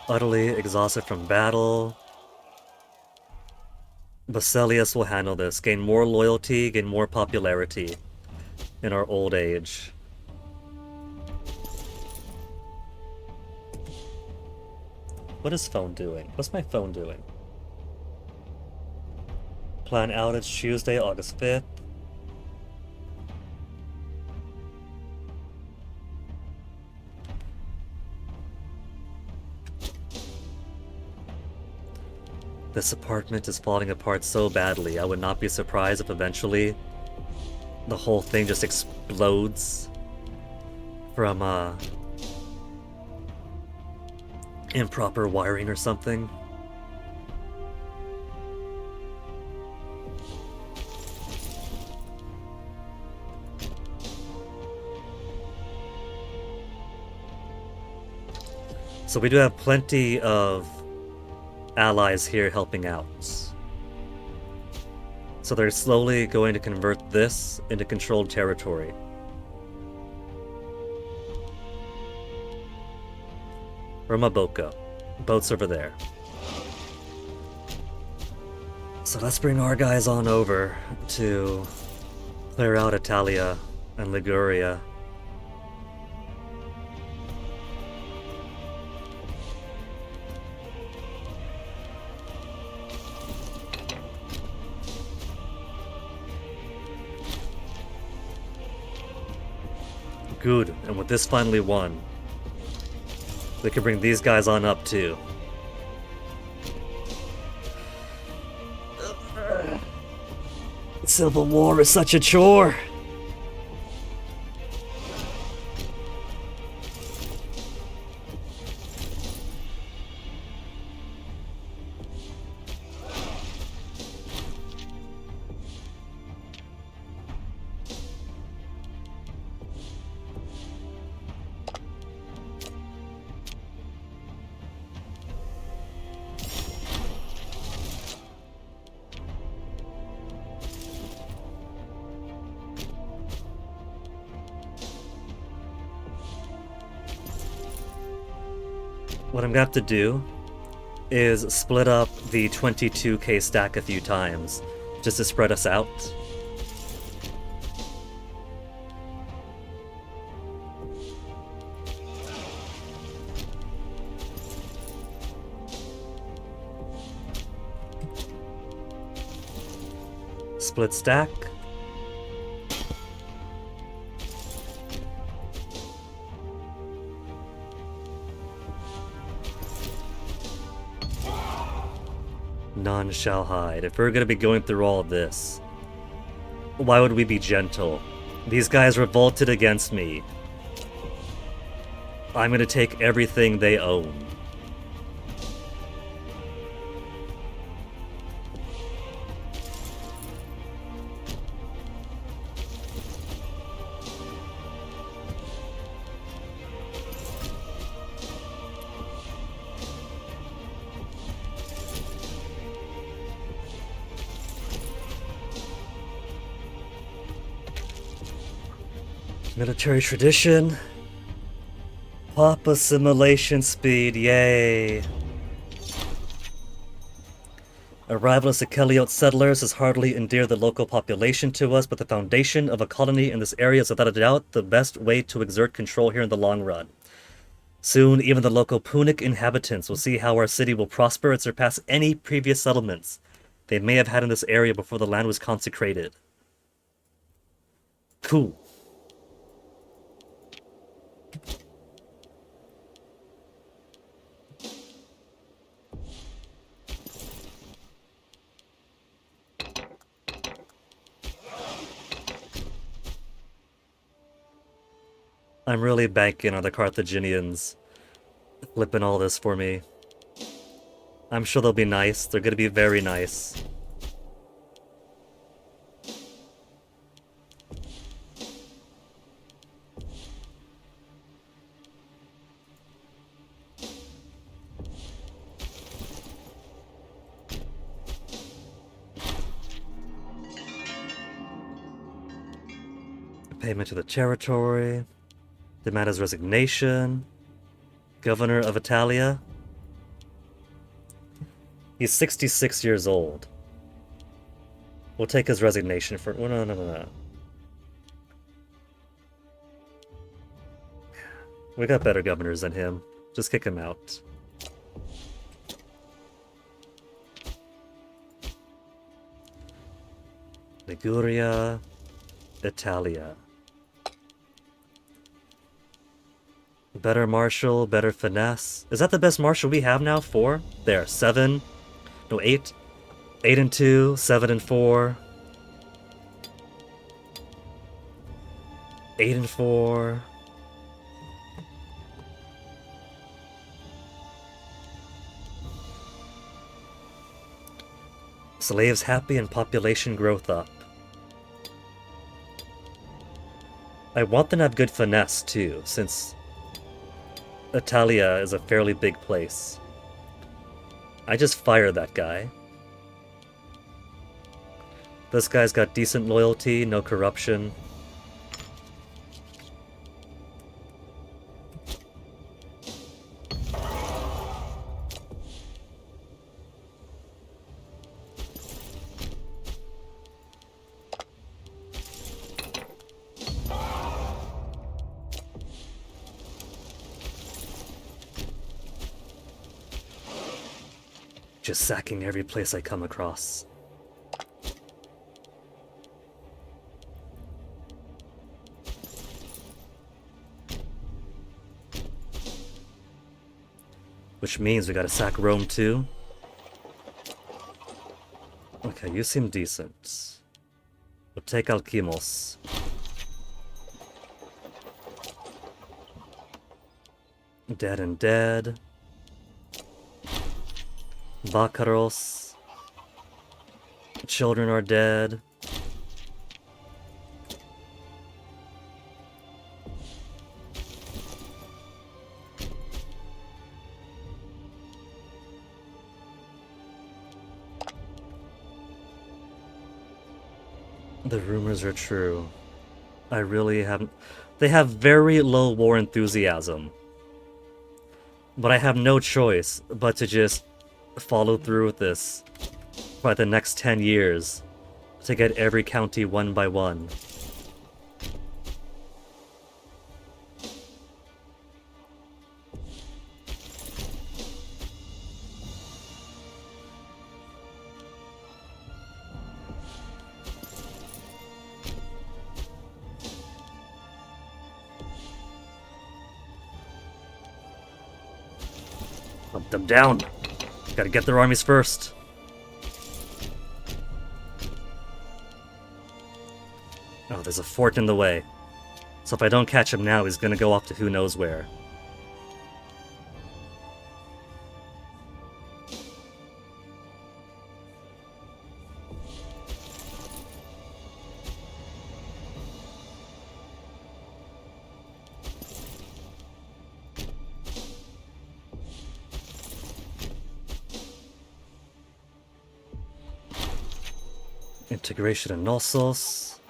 Utterly exhausted from battle. Basilius will handle this. Gain more loyalty, gain more popularity in our old age. What is phone doing? What's my phone doing? Plan outage Tuesday, August 5th. This apartment is falling apart so badly. I would not be surprised if eventually the whole thing just explodes from improper wiring or something. So we do have plenty of allies here helping out. So they're slowly going to convert this into controlled territory. Where are my boat go? Boat's over there. So let's bring our guys on over to clear out Italia and Liguria. Good, and with this finally won, we can bring these guys on up too. Civil war is such a chore. What I'm gonna have to do is split up the 22k stack a few times, just to spread us out. Split stack. None shall hide. If we're gonna be going through all of this, why would we be gentle? These guys revolted against me. I'm gonna take everything they own. Military tradition. Pop assimilation speed, yay. Arrival of Sekeliot settlers has hardly endeared the local population to us, but the foundation of a colony in this area is without a doubt the best way to exert control here in the long run. Soon, even the local Punic inhabitants will see how our city will prosper and surpass any previous settlements they may have had in this area before the land was consecrated. Cool. I'm really banking on the Carthaginians flipping all this for me. I'm sure they'll be nice. They're gonna be very nice. Payment to the territory. Demand his resignation. Governor of Italia. He's 66 years old. We'll take his resignation for... No. We got better governors than him. Just kick him out. Liguria. Italia. Better martial, better finesse. Is that the best martial we have now? 4? There, 7. No, 8. 8 and 2, 7 and 4. 8 and 4. Slaves happy and population growth up. I want them to have good finesse too, since Italia is a fairly big place. I just fired that guy. This guy's got decent loyalty, no corruption. Just sacking every place I come across. Which means we gotta sack Rome too. Okay, you seem decent. We'll take Alkimos. Dead and dead. Bakaros. Children are dead. The rumors are true. I really haven't... They have very low war enthusiasm. But I have no choice but to just follow through with this by the next 10 years to get every county one by one. Hunt them down. Gotta get their armies first. Oh, there's a fort in the way. So if I don't catch him now, he's gonna go off to who knows where. Integration and Nossos.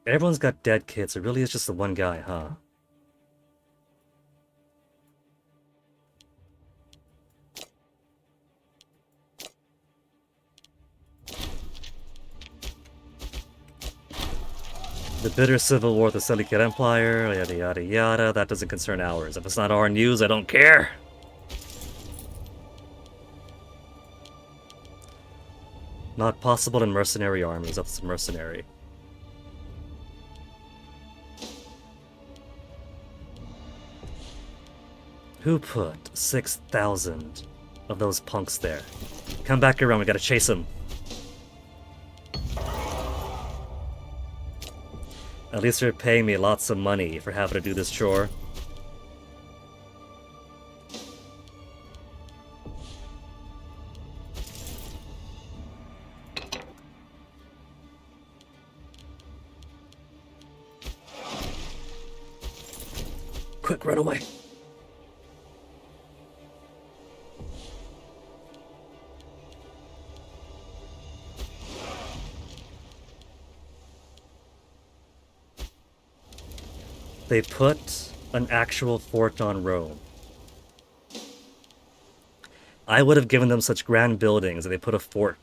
Everyone's got dead kids. It really is just the one guy, huh? The bitter civil war with the Seleucid Empire, yada yada yada. That doesn't concern ours. If it's not our news, I don't care. Not possible in mercenary armies. That's mercenary. Who put 6,000 of those punks there? Come back around, we gotta chase him. At least they're paying me lots of money for having to do this chore. Quick, run away. They put an actual fort on Rome. I would have given them such grand buildings and they put a fort.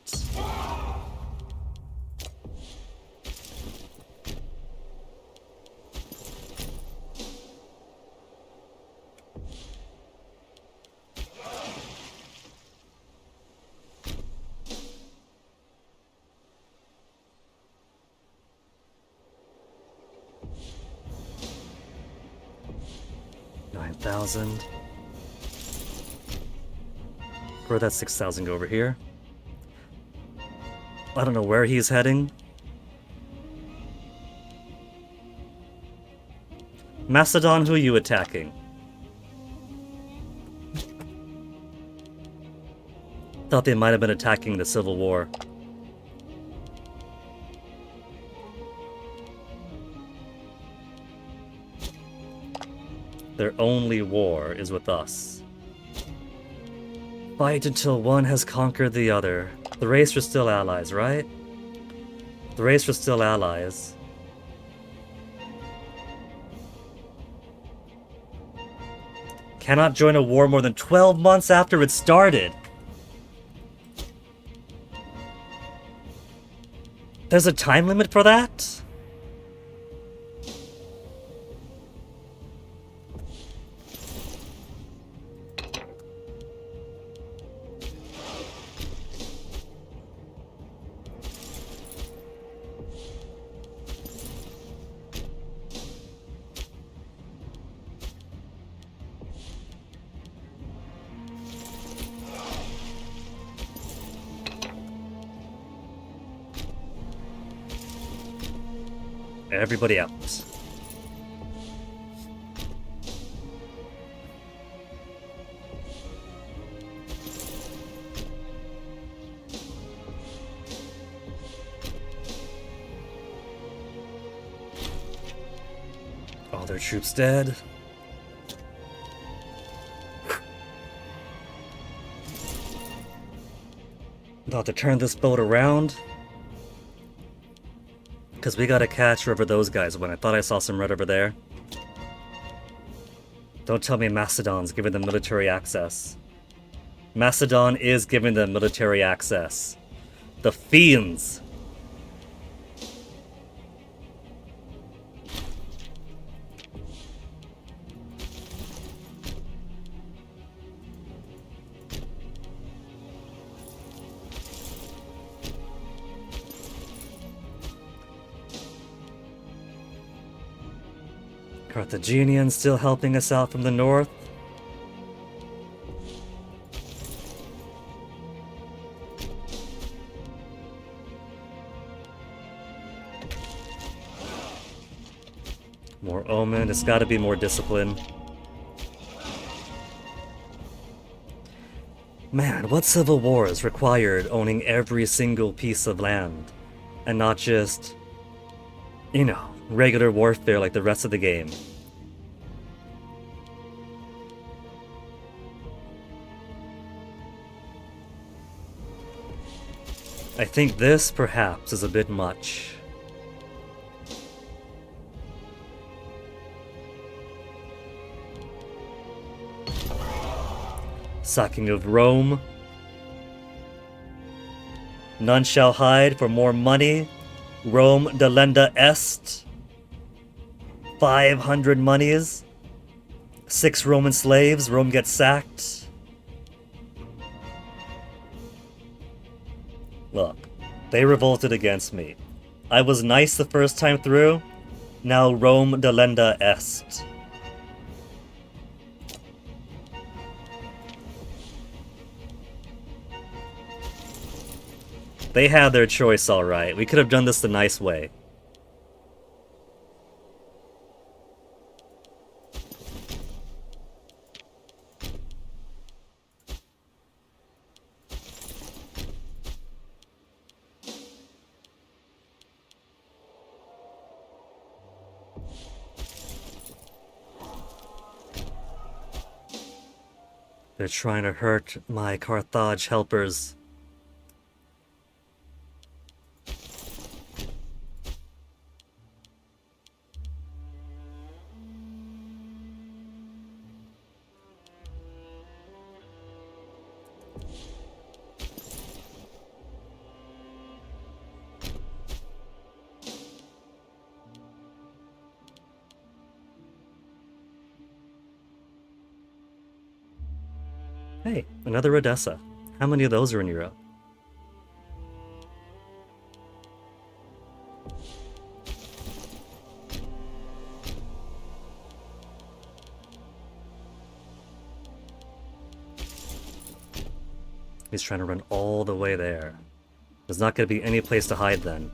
Where'd that 6,000 go? Over here? I don't know where he's heading. Macedon, who are you attacking? Thought they might have been attacking the Civil War. Their only war is with us. Fight until one has conquered the other. The race are still allies, right? The race are still allies. Cannot join a war more than 12 months after it started. There's a time limit for that? Everybody out. All their troops dead. About to turn this boat around. Because we gotta catch wherever those guys went. I thought I saw some red over there. Don't tell me Macedon's giving them military access. Macedon is giving them military access. The fiends! Carthaginians still helping us out from the north. More omen, it's gotta be more discipline. Man, what civil wars required owning every single piece of land? And not just, you know, regular warfare like the rest of the game. I think this, perhaps, is a bit much. Sacking of Rome. None shall hide for more money. Rome delenda est. 500 monies. 6 Roman slaves. Rome gets sacked. Look, they revolted against me. I was nice the first time through. Now Rome delenda est. They had their choice, alright. We could have done this the nice way. They're trying to hurt my Carthage helpers. Hey, another Odessa. How many of those are in Europe? He's trying to run all the way there. There's not going to be any place to hide then.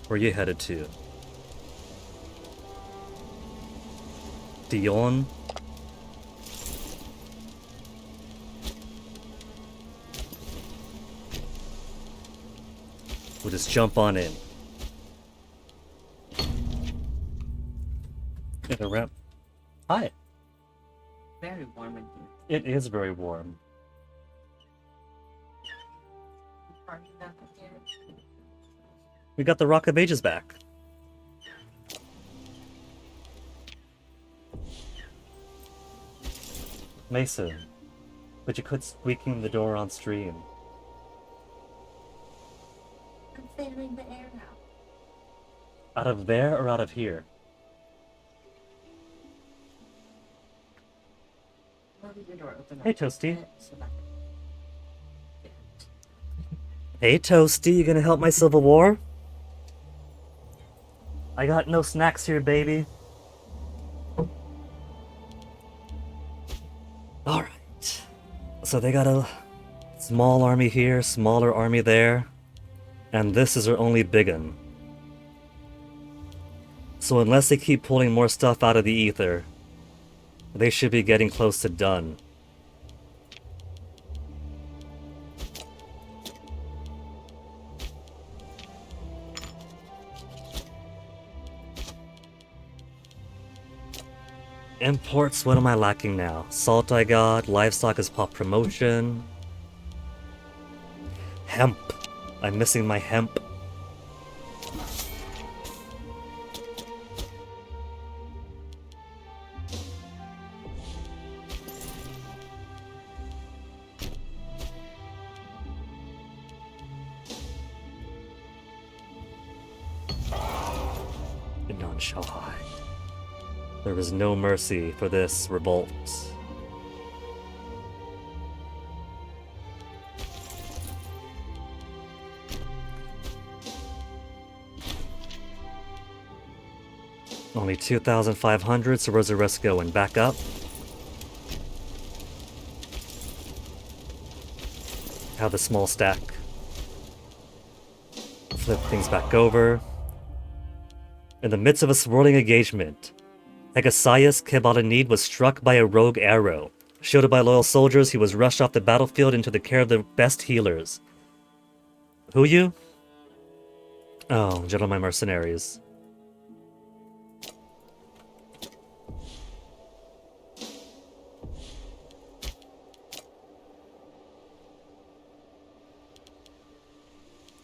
Where are you headed to? Dion? We'll just jump on in. Get a rep. Hi. Very warm in here. It is very warm. Are you not here? We got the Rock of Ages back. Mason, but you quit squeaking the door on stream. I'm failing the air now. Out of there or out of here? I'll leave your door open. Hey, Toasty. So that- Hey, Toasty, you gonna help my Civil War? I got no snacks here, baby. Alright. So they got a small army here, smaller army there. And this is their only big one. So unless they keep pulling more stuff out of the ether, they should be getting close to done. Imports, what am I lacking now? Salt I got, livestock is pop promotion. Hemp. I'm missing my hemp. None shall hide. There is no mercy for this revolt. Only 2,500, so where's the rest going? Back up? Have the small stack. Flip things back over. In the midst of a swirling engagement, Hegasias Kebalanid was struck by a rogue arrow. Shielded by loyal soldiers, he was rushed off the battlefield into the care of the best healers. Who you? Oh, gentlemen mercenaries.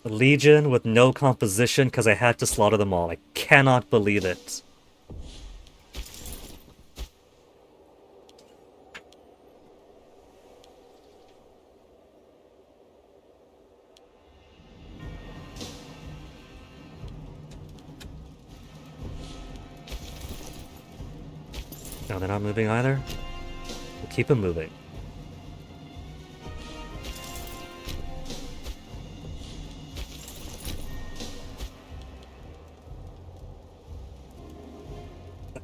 A legion with no composition because I had to slaughter them all. I cannot believe it. No, they're not moving either. We'll keep them moving.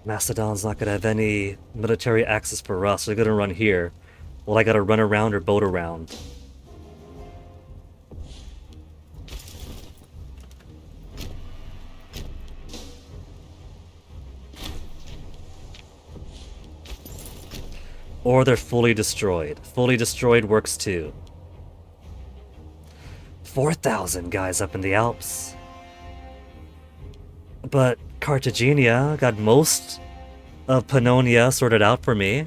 Macedon's not gonna have any military access for us. They're gonna run here. Well, I gotta run around or boat around. Or they're fully destroyed. Fully destroyed works too. 4,000 guys up in the Alps. But Cartagena got most of Pannonia sorted out for me.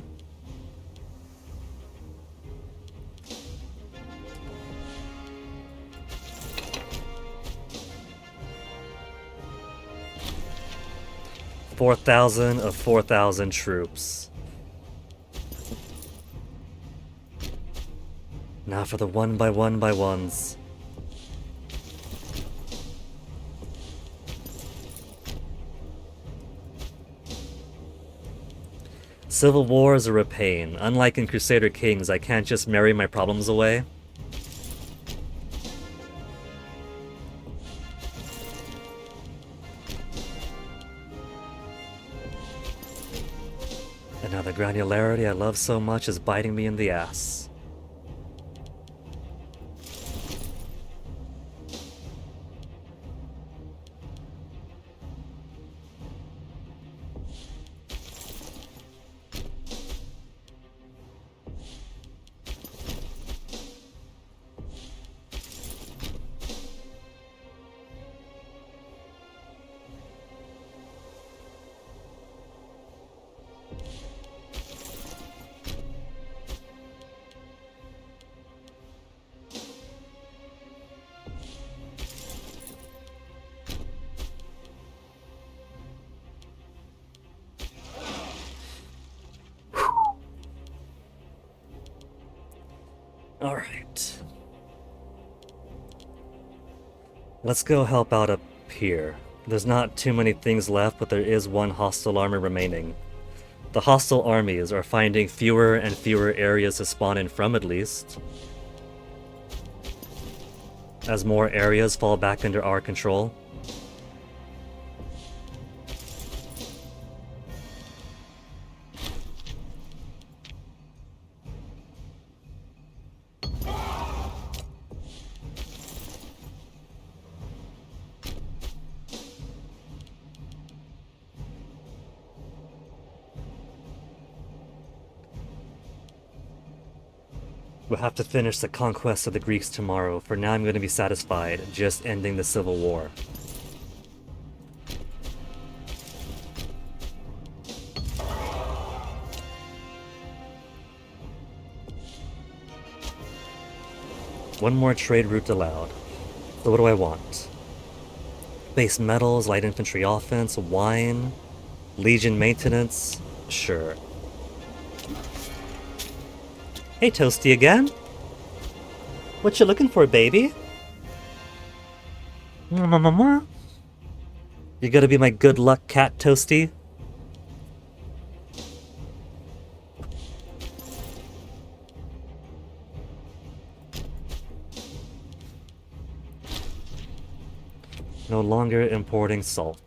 "4,000 of 4,000 troops. Now for the one by ones. Civil wars are a pain. Unlike in Crusader Kings, I can't just marry my problems away. And now the granularity I love so much is biting me in the ass. Alright. Let's go help out up here. There's not too many things left, but there is one hostile army remaining. The hostile armies are finding fewer and fewer areas to spawn in from, at least. As more areas fall back under our control. We'll have to finish the conquest of the Greeks tomorrow. For now, I'm going to be satisfied just ending the civil war. One more trade route allowed. So what do I want? Base metals, light infantry offense, wine, legion maintenance, sure. Hey, Toasty again. What you looking for, baby? You gotta be my good luck cat, Toasty. No longer importing salt.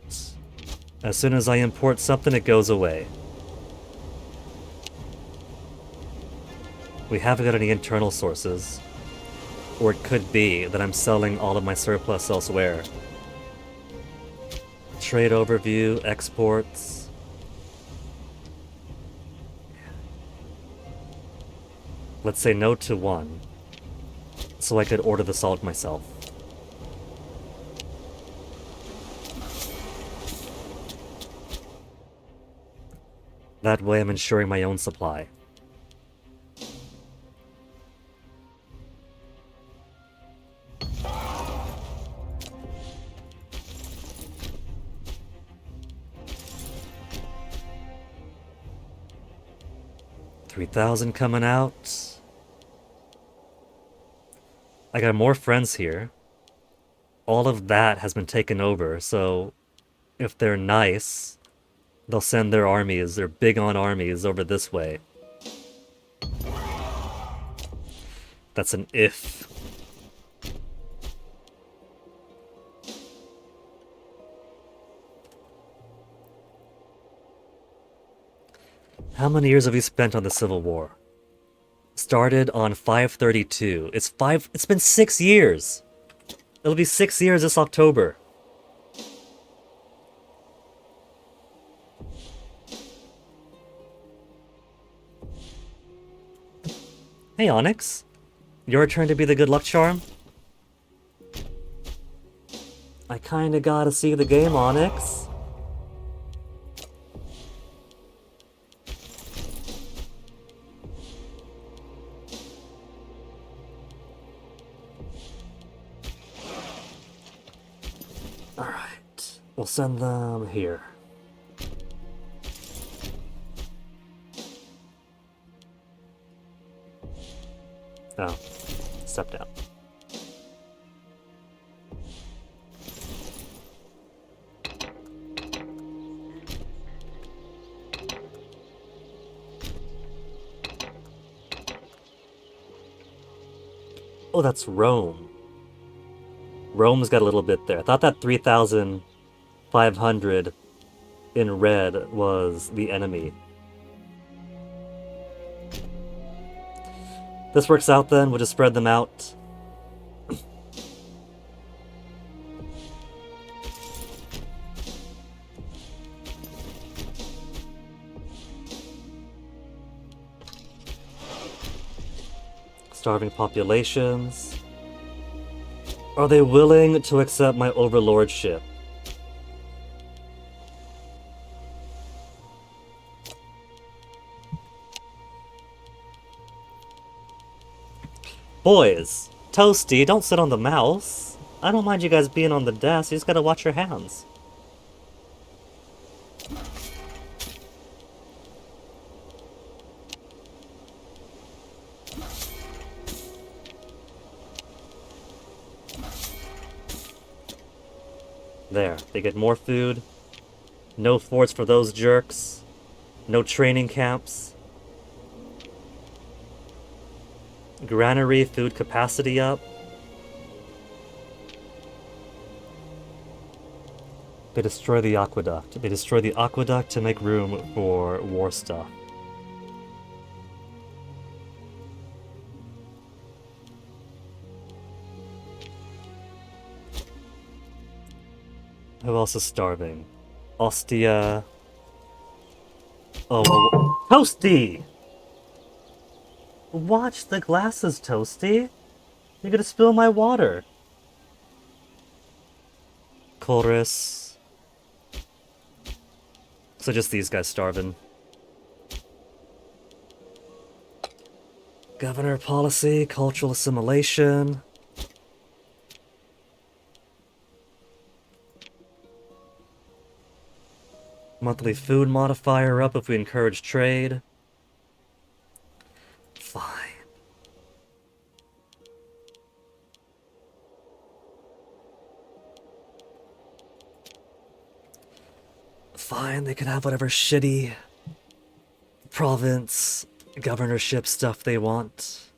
As soon as I import something, it goes away. We haven't got any internal sources. Or it could be that I'm selling all of my surplus elsewhere. Trade overview, exports. Let's say no to one, so I could order the salt myself. That way I'm ensuring my own supply. $3,000 coming out. I got more friends here. All of that has been taken over, so if they're nice, they'll send their armies, they're big on armies, over this way. That's an if. How many years have we spent on the Civil War? Started on 532. It's been 6 years. It'll be 6 years this October. Hey Onyx. Your turn to be the good luck charm? I kinda gotta see the game, Onyx. Alright. We'll send them here. Oh. Step down. Oh, that's Rome. Rome's got a little bit there. I thought that 3,500 in red was the enemy. This works out then, we'll just spread them out. Starving populations. Are they willing to accept my overlordship? Boys, Toasty, don't sit on the mouse. I don't mind you guys being on the desk, you just gotta watch your hands. There, they get more food. No forts for those jerks. No training camps. Granary food capacity up. They destroy the aqueduct. They destroy the aqueduct to make room for war stuff. Who else is starving? Ostia. Oh, Toasty! Watch the glasses, Toasty. You're gonna spill my water. Chorus. So just these guys starving. Governor policy, cultural assimilation. Monthly food modifier up if we encourage trade. Fine. Fine, they can have whatever shitty province, governorship stuff they want.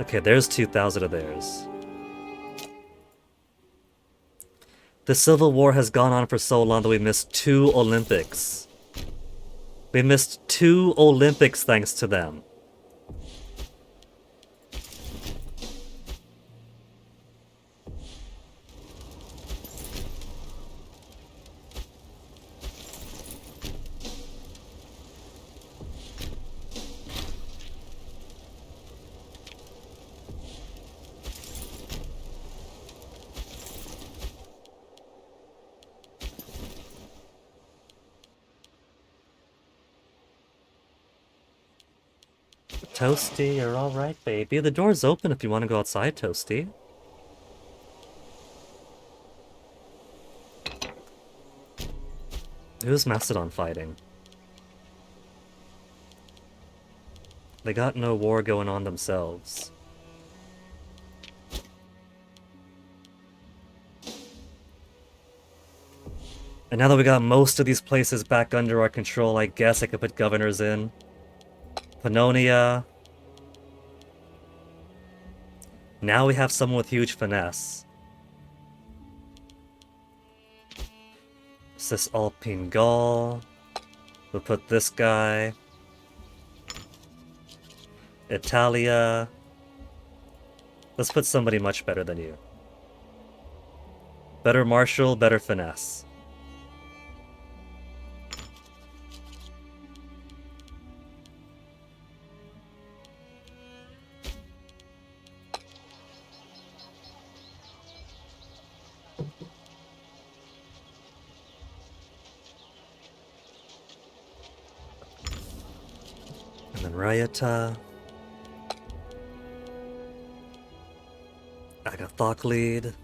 Okay, there's 2,000 of theirs. The Civil War has gone on for so long that we missed 2 Olympics. We missed 2 Olympics thanks to them. Toasty, you're alright, baby. The door's open if you want to go outside, Toasty. Who's Mastodon fighting? They got no war going on themselves. And now that we got most of these places back under our control, I guess I could put governors in. Pannonia. Now we have someone with huge finesse. Cisalpine Gaul. We'll put this guy. Italia. Let's put somebody much better than you. Better martial, better finesse. And then Ryota. Agathoclid.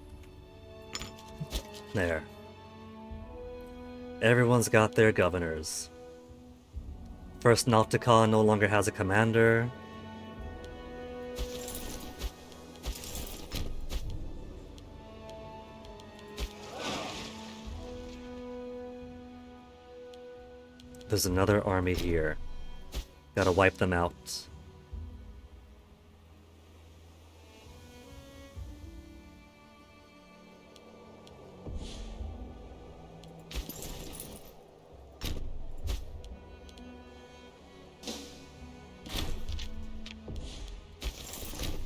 There. Everyone's got their governors. First Nocticon no longer has a commander. There's another army here. Gotta wipe them out.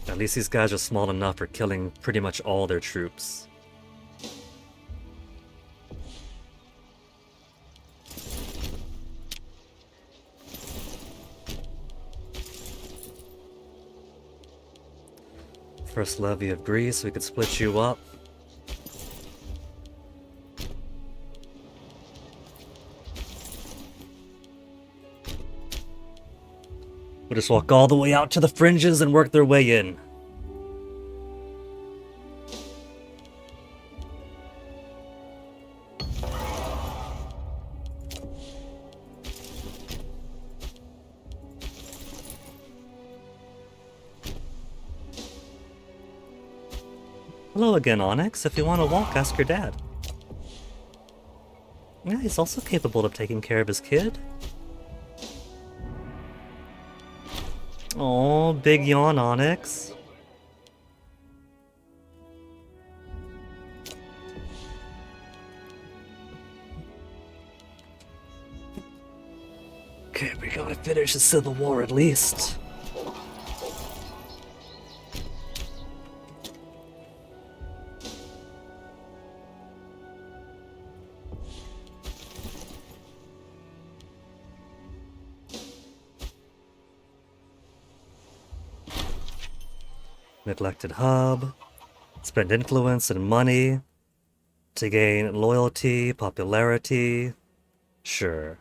At least these guys are small enough for killing pretty much all their troops. First levy of Greece, we could split you up. We'll just walk all the way out to the fringes and work their way in. Hello again, Onyx. If you want to walk, ask your dad. Yeah, he's also capable of taking care of his kid. Oh, big yawn, Onyx. Okay, we gotta finish the Civil War at least. Neglected hub. Spend influence and money to gain loyalty, popularity. Sure.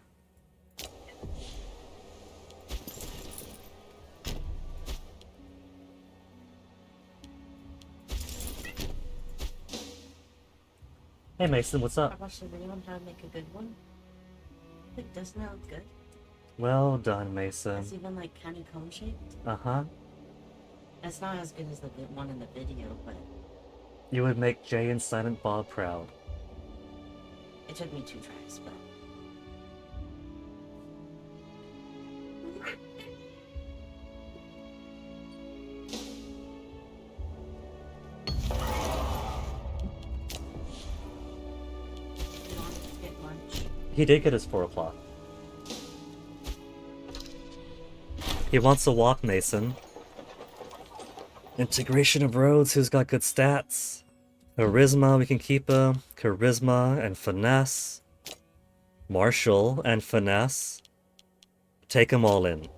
Hey Mason, what's I up? watched the video on how to make a good one. Like, doesn't that look good? Well done, Mason. It's even like kind of cone shaped. Uh-huh. It's not as good as the one in the video, but You would make Jay and Silent Bob proud. it took me 2 tries. But you know, get lunch. He did get his 4 o'clock. He wants to walk, Mason. Integration of roads, who's got good stats? Charisma, we can keep a charisma and finesse. Martial and finesse. Take them all in.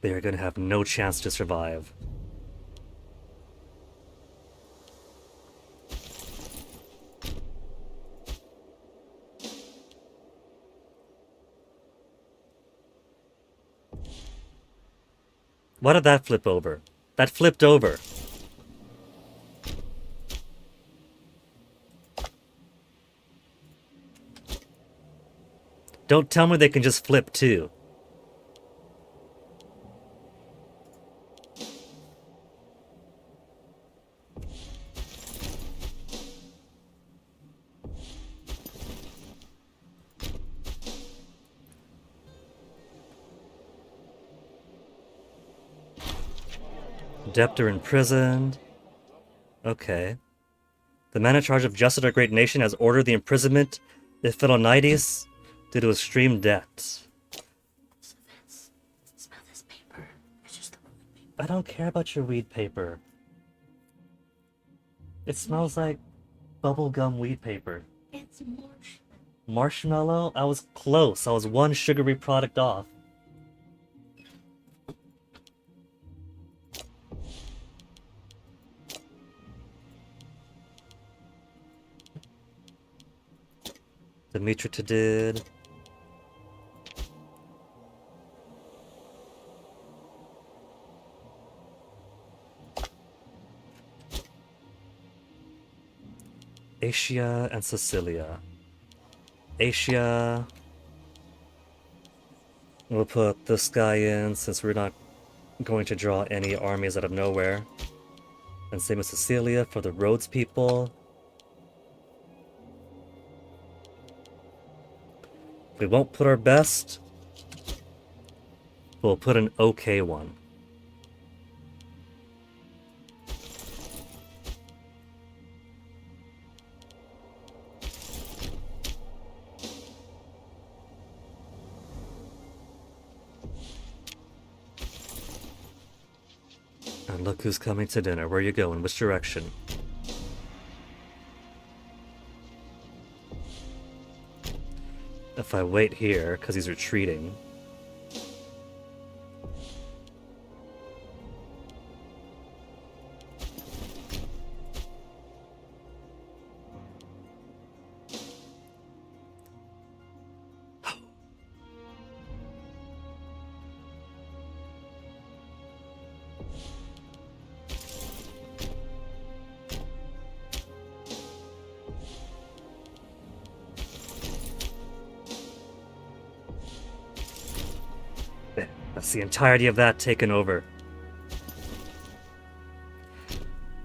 They are gonna have no chance to survive. Why did that flip over? That flipped over. Don't tell me they can just flip too. Debtor imprisoned. Okay. The man in charge of justice of our great nation has ordered the imprisonment of Philonides due to extreme debt. So that's. Smell this paper. It's just the paper. I don't care about your weed paper. It smells like bubblegum weed paper. It's marshmallow. Marshmallow? I was close. I was one sugary product off. Dimitritidid. Asia and Sicilia. Asia. We'll put this guy in since we're not going to draw any armies out of nowhere. And same with Sicilia for the Rhodes people. We won't put our best. We'll put an okay one. And look who's coming to dinner. Where are you going? Which direction? If I wait here, because he's retreating. That's the entirety of that taken over.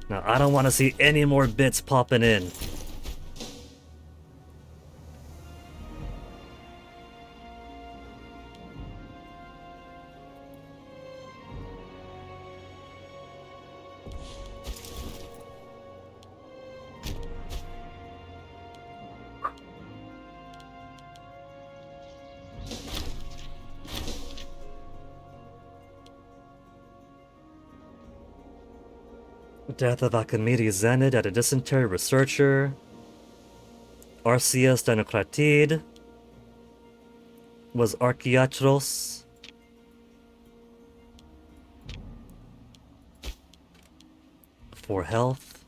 Now, I don't want to see any more bits popping in. Death of Archimedes Zenid at a dysentery researcher. Arceus Dinocratide was Archiatros. For health.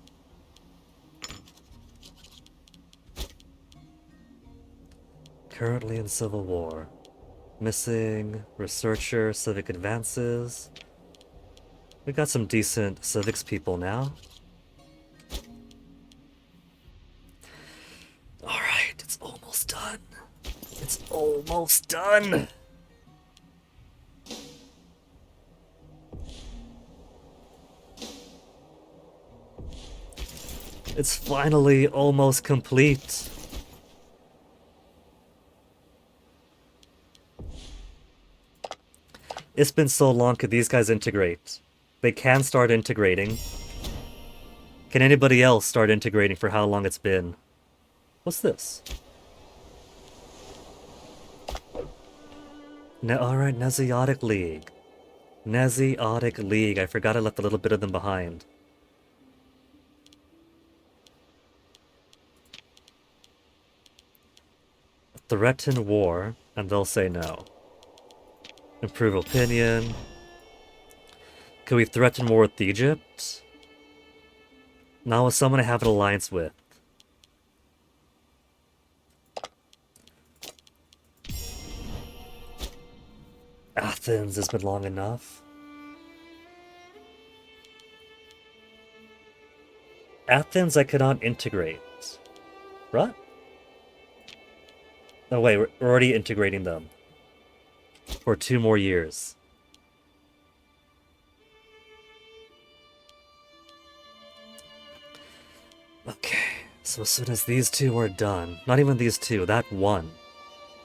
Currently in civil war. Missing researcher, civic advances. We got some decent civics people now. Alright, it's almost done. It's almost done! It's finally almost complete. It's been so long, could these guys integrate? They can start integrating. Can anybody else start integrating for how long it's been? What's this? Alright, Nesiotic League. Nesiotic League. I forgot I left a little bit of them behind. Threaten war, and they'll say no. Improve opinion. Could we threaten war with Egypt? Not with someone I have an alliance with. Athens has been long enough. Athens I cannot integrate. What? Oh wait, we're already integrating them. For 2 more years. Okay, so as soon as these 2 are done, not even these 2, that 1.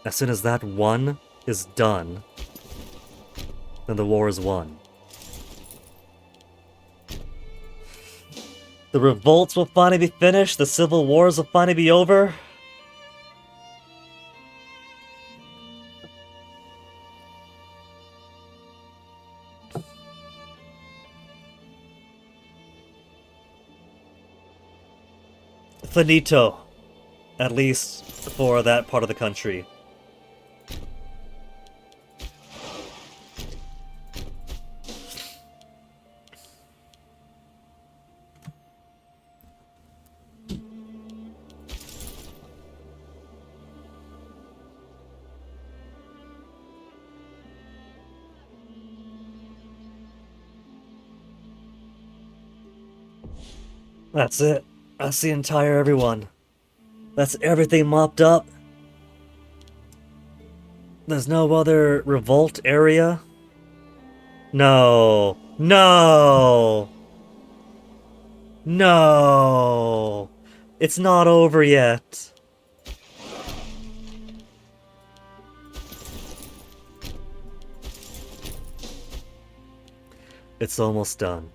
As soon as that 1 is done, then the war is won. The revolts will finally be finished, the civil wars will finally be over. Finito. At least for that part of the country. That's it. That's the entire everyone. That's everything mopped up. There's no other revolt area? No. No! No! It's not over yet. It's almost done.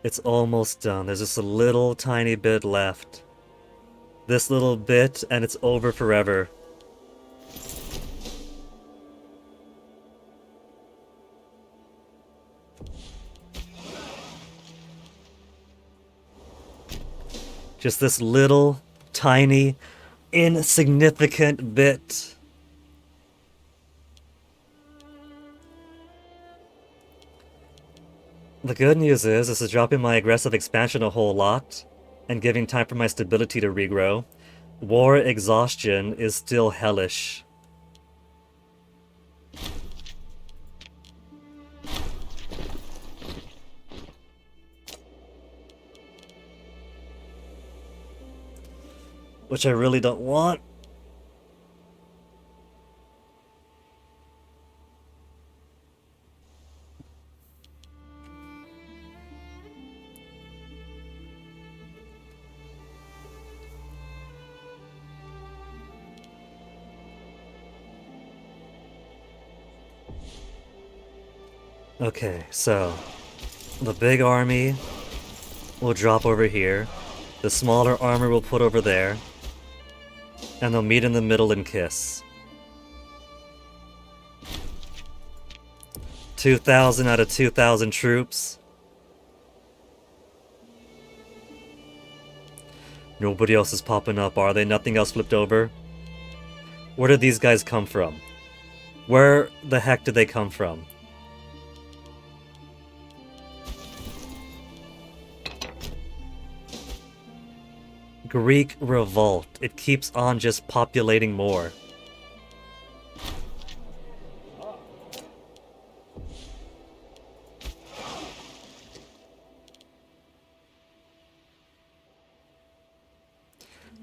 It's almost done. There's just a little tiny bit left. This little bit, and it's over forever. Just this little, tiny, insignificant bit. The good news is, this is dropping my aggressive expansion a whole lot, and giving time for my stability to regrow. War exhaustion is still hellish. Which I really don't want. Okay, so the big army will drop over here. The smaller armor will put over there. And they'll meet in the middle and kiss. 2,000 out of 2,000 troops. Nobody else is popping up, are they? Nothing else flipped over? Where did these guys come from? Where the heck did they come from? Greek revolt. It keeps on just populating more.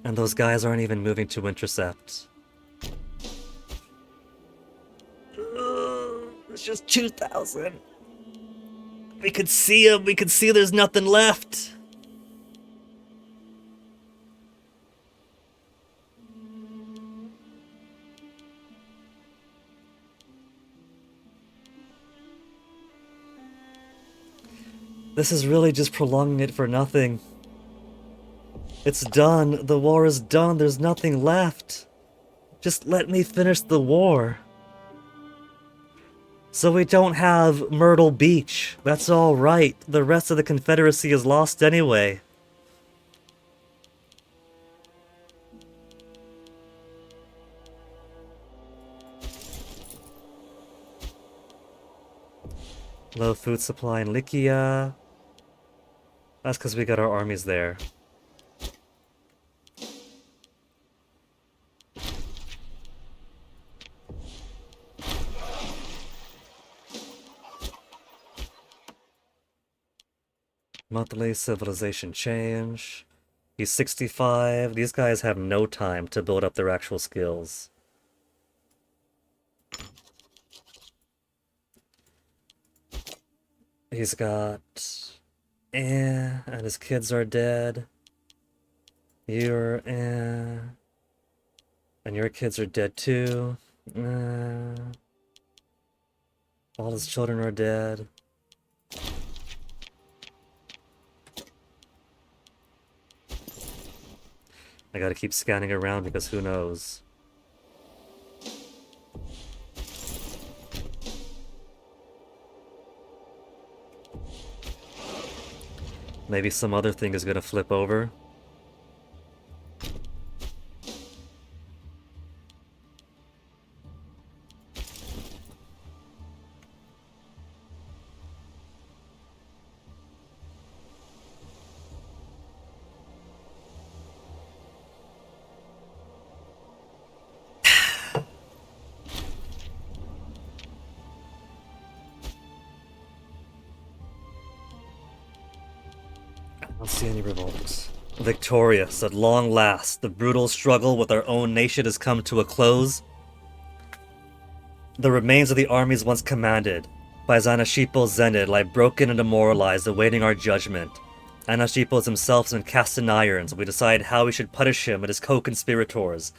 And those guys aren't even moving to intercept. It's just 2,000. We could see them. We could see there's nothing left. This is really just prolonging it for nothing. It's done. The war is done. There's nothing left. Just let me finish the war. So we don't have Myrtle Beach. That's all right. The rest of the Confederacy is lost anyway. Low food supply in Lykia. That's because we got our armies there. Monthly civilization change. He's 65. These guys have no time to build up their actual skills. He's got... and his kids are dead. You're... and your kids are dead too. All his children are dead. I gotta keep scanning around because who knows. Maybe some other thing is gonna flip over. I don't see any revolts. Victorious, at long last, the brutal struggle with our own nation has come to a close. The remains of the armies once commanded by Zanashipo Zenid lie broken and demoralized, awaiting our judgment. Anashipo himself has been cast in irons. We decide how we should punish him and his co-conspirators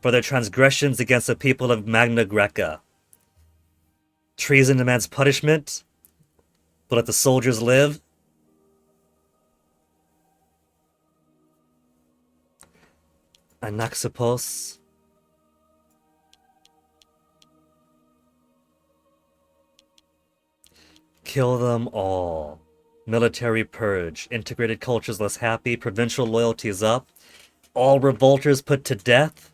for their transgressions against the people of Magna Greca. Treason demands punishment, but let the soldiers live. Anaxipos. Kill them all. Military purge. Integrated cultures less happy. Provincial loyalty is up. All revolters put to death.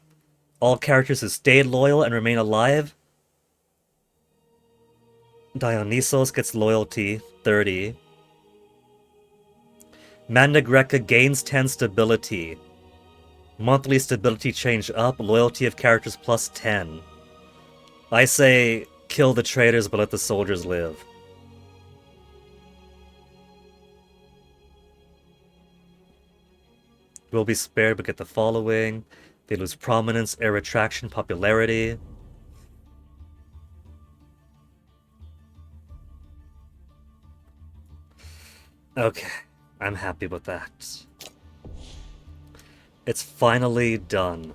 All characters who stayed loyal and remain alive. Dionysos gets loyalty, 30. Magna Greca gains 10 stability. Monthly stability change up, loyalty of characters plus 10. I say kill the traitors but let the soldiers live. Will be spared but get the following. They lose prominence, air attraction, popularity. Okay, I'm happy with that. It's finally done.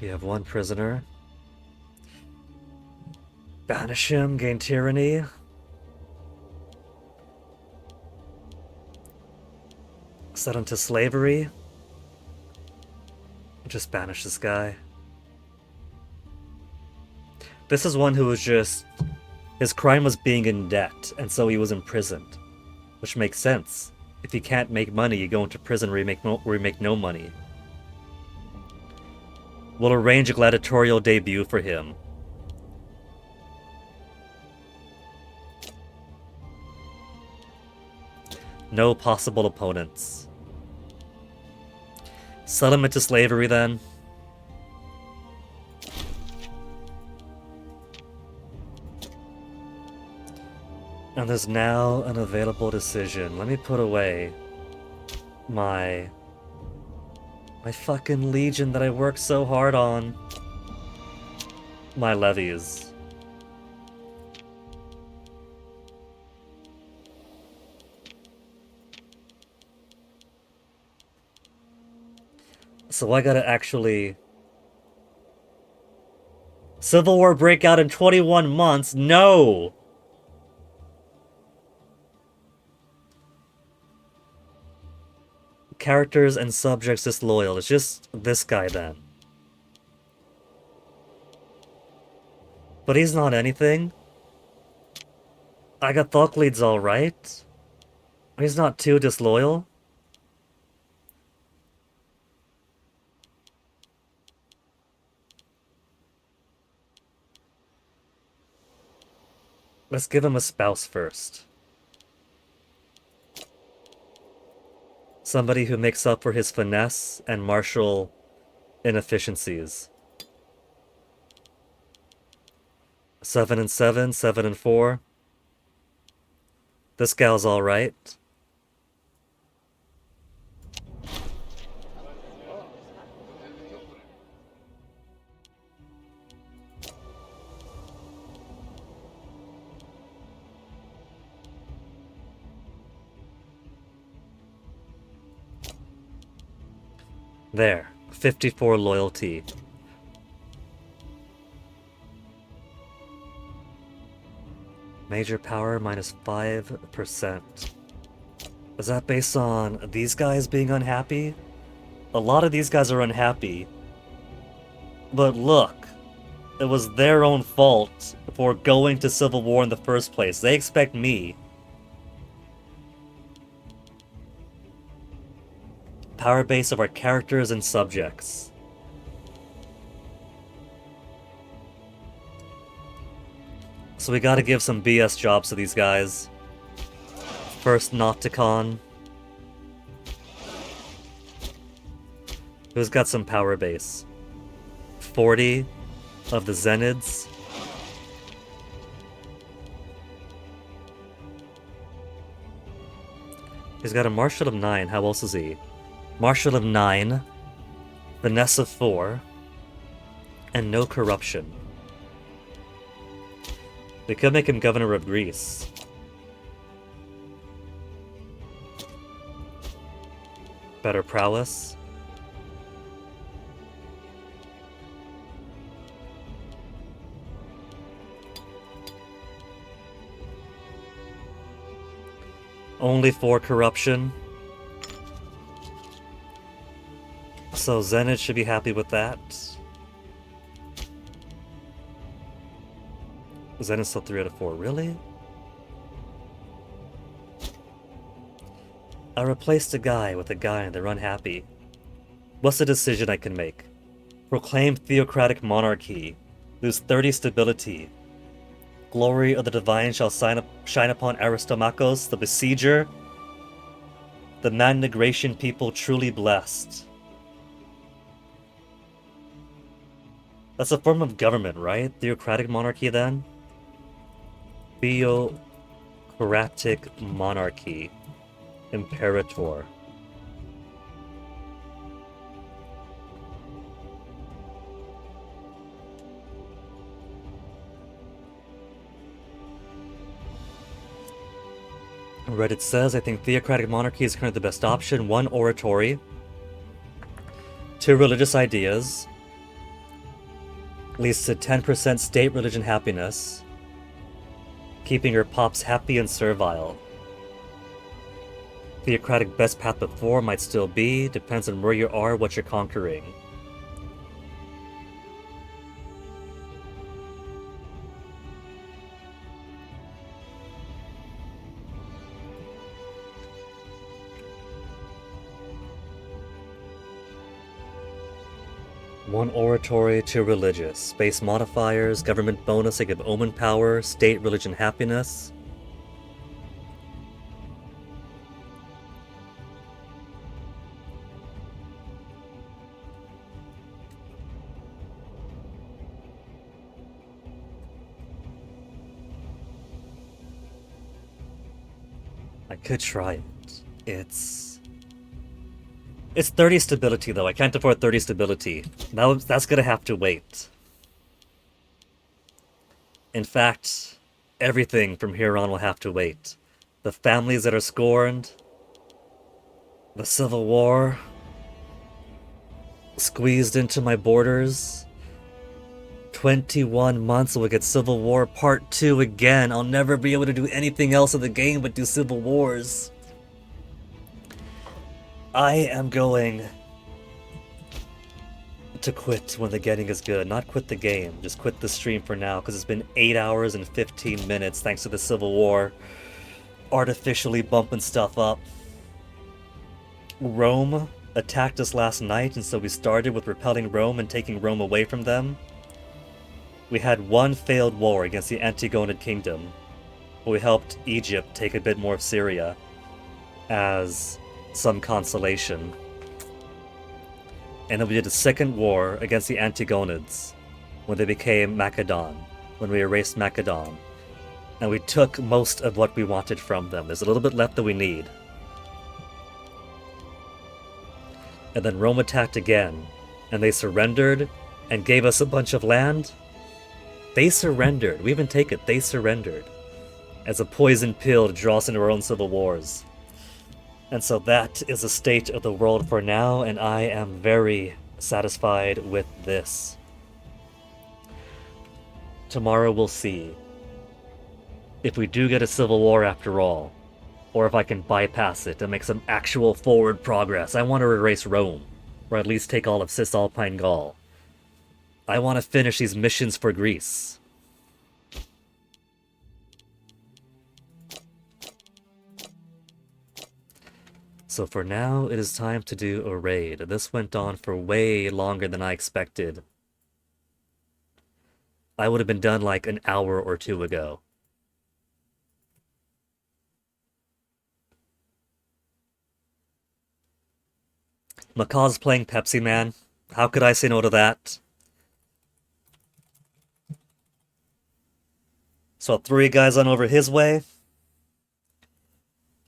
You have one prisoner. Banish him, gain tyranny. Set him to slavery. Just banish this guy. This is one who was just... His crime was being in debt, and so he was imprisoned. Which makes sense. If you can't make money, you go into prison where you make no money. We'll arrange a gladiatorial debut for him. No possible opponents. Sell him into slavery then. And there's now an available decision. Let me put away my fucking legion that I worked so hard on. My levies. So I gotta actually... Civil War breakout in 21 months? No! Characters and subjects disloyal. It's just this guy then. But he's not anything. I got Thokleid's alright. He's not too disloyal. Let's give him a spouse first. Somebody who makes up for his finesse and martial inefficiencies. 7 and 7, 7 and 4. This gal's alright. There, 54 loyalty. Major power minus 5%. Is that based on these guys being unhappy? A lot of these guys are unhappy. But look, it was their own fault for going to civil war in the first place. They expect me. Power base of our characters and subjects. So we gotta give some BS jobs to these guys. First Nocticon. Who's got some power base? 40 of the Zenids. He's got a Marshal of 9. How else is he? Marshal of 9, Finesse of 4, and no corruption. We could make him Governor of Greece. Better prowess. Only 4 corruption. So Zenith should be happy with that. Zenith's still 3 out of 4. Really? I replaced a guy with a guy and they're unhappy. What's the decision I can make? Proclaim theocratic monarchy. Lose 30 stability. Glory of the divine shall shine upon Aristomachus, the besieger. The Manigration people truly blessed. That's a form of government, right? Theocratic monarchy, then? Theocratic monarchy. Imperator. Reddit says, I think theocratic monarchy is currently the best option. 1 oratory. 2 religious ideas. Leads to 10% state religion happiness. Keeping your pops happy and servile. Theocratic best path before might still be. Depends on where you are, what you're conquering. One oratory, 2 religious. Space modifiers, government bonus to give omen power, state religion happiness. I could try it. It's 30 stability, though. I can't afford 30 stability. That's gonna have to wait. In fact, everything from here on will have to wait. The families that are scorned, the Civil War, squeezed into my borders. 21 months we'll get Civil War Part 2 again. I'll never be able to do anything else in the game but do Civil Wars. I am going to quit when the getting is good. Not quit the game, just quit the stream for now, because it's been 8 hours and 15 minutes thanks to the Civil War. Artificially bumping stuff up. Rome attacked us last night, and so we started with repelling Rome and taking Rome away from them. We had 1 failed war against the Antigonid Kingdom. We helped Egypt take a bit more of Syria as some consolation. And then we did a second war against the Antigonids when they became Macedon, when we erased Macedon. And we took most of what we wanted from them. There's a little bit left that we need. And then Rome attacked again, and they surrendered and gave us a bunch of land. They surrendered. We even take it. They surrendered. As a poison pill to draw us into our own civil wars. And so that is the state of the world for now, and I am very satisfied with this. Tomorrow we'll see if we do get a civil war after all, or if I can bypass it and make some actual forward progress. I want to erase Rome, or at least take all of Cisalpine Gaul. I want to finish these missions for Greece. So for now, it is time to do a raid. This went on for way longer than I expected. I would have been done like an hour or two ago. Macaw's playing Pepsi Man. How could I say no to that? So I'll throw you guys on over his way.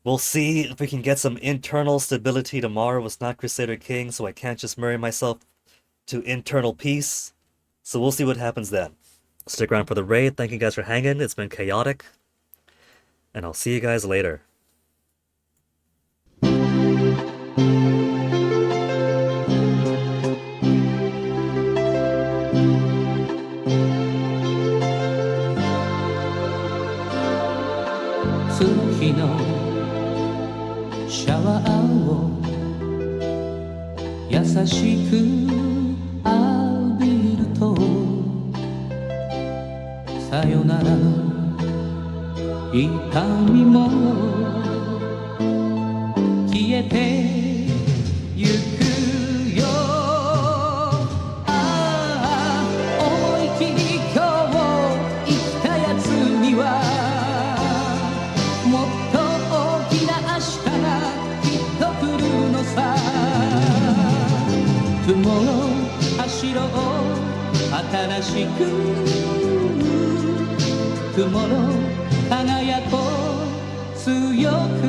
We'll see if we can get some internal stability tomorrow with Snot Crusader King, so I can't just marry myself to internal peace. So we'll see what happens then. Stick around for the raid. Thank you guys for hanging. It's been chaotic. And I'll see you guys later.シャワーを優しく浴びるとさよならの痛みも消えてゆくよああ思い切り今日生きたやつにはもっと大きな明日がきっと来るのさ Tomorrow 走ろう新しく Tomorrow 輝こう強く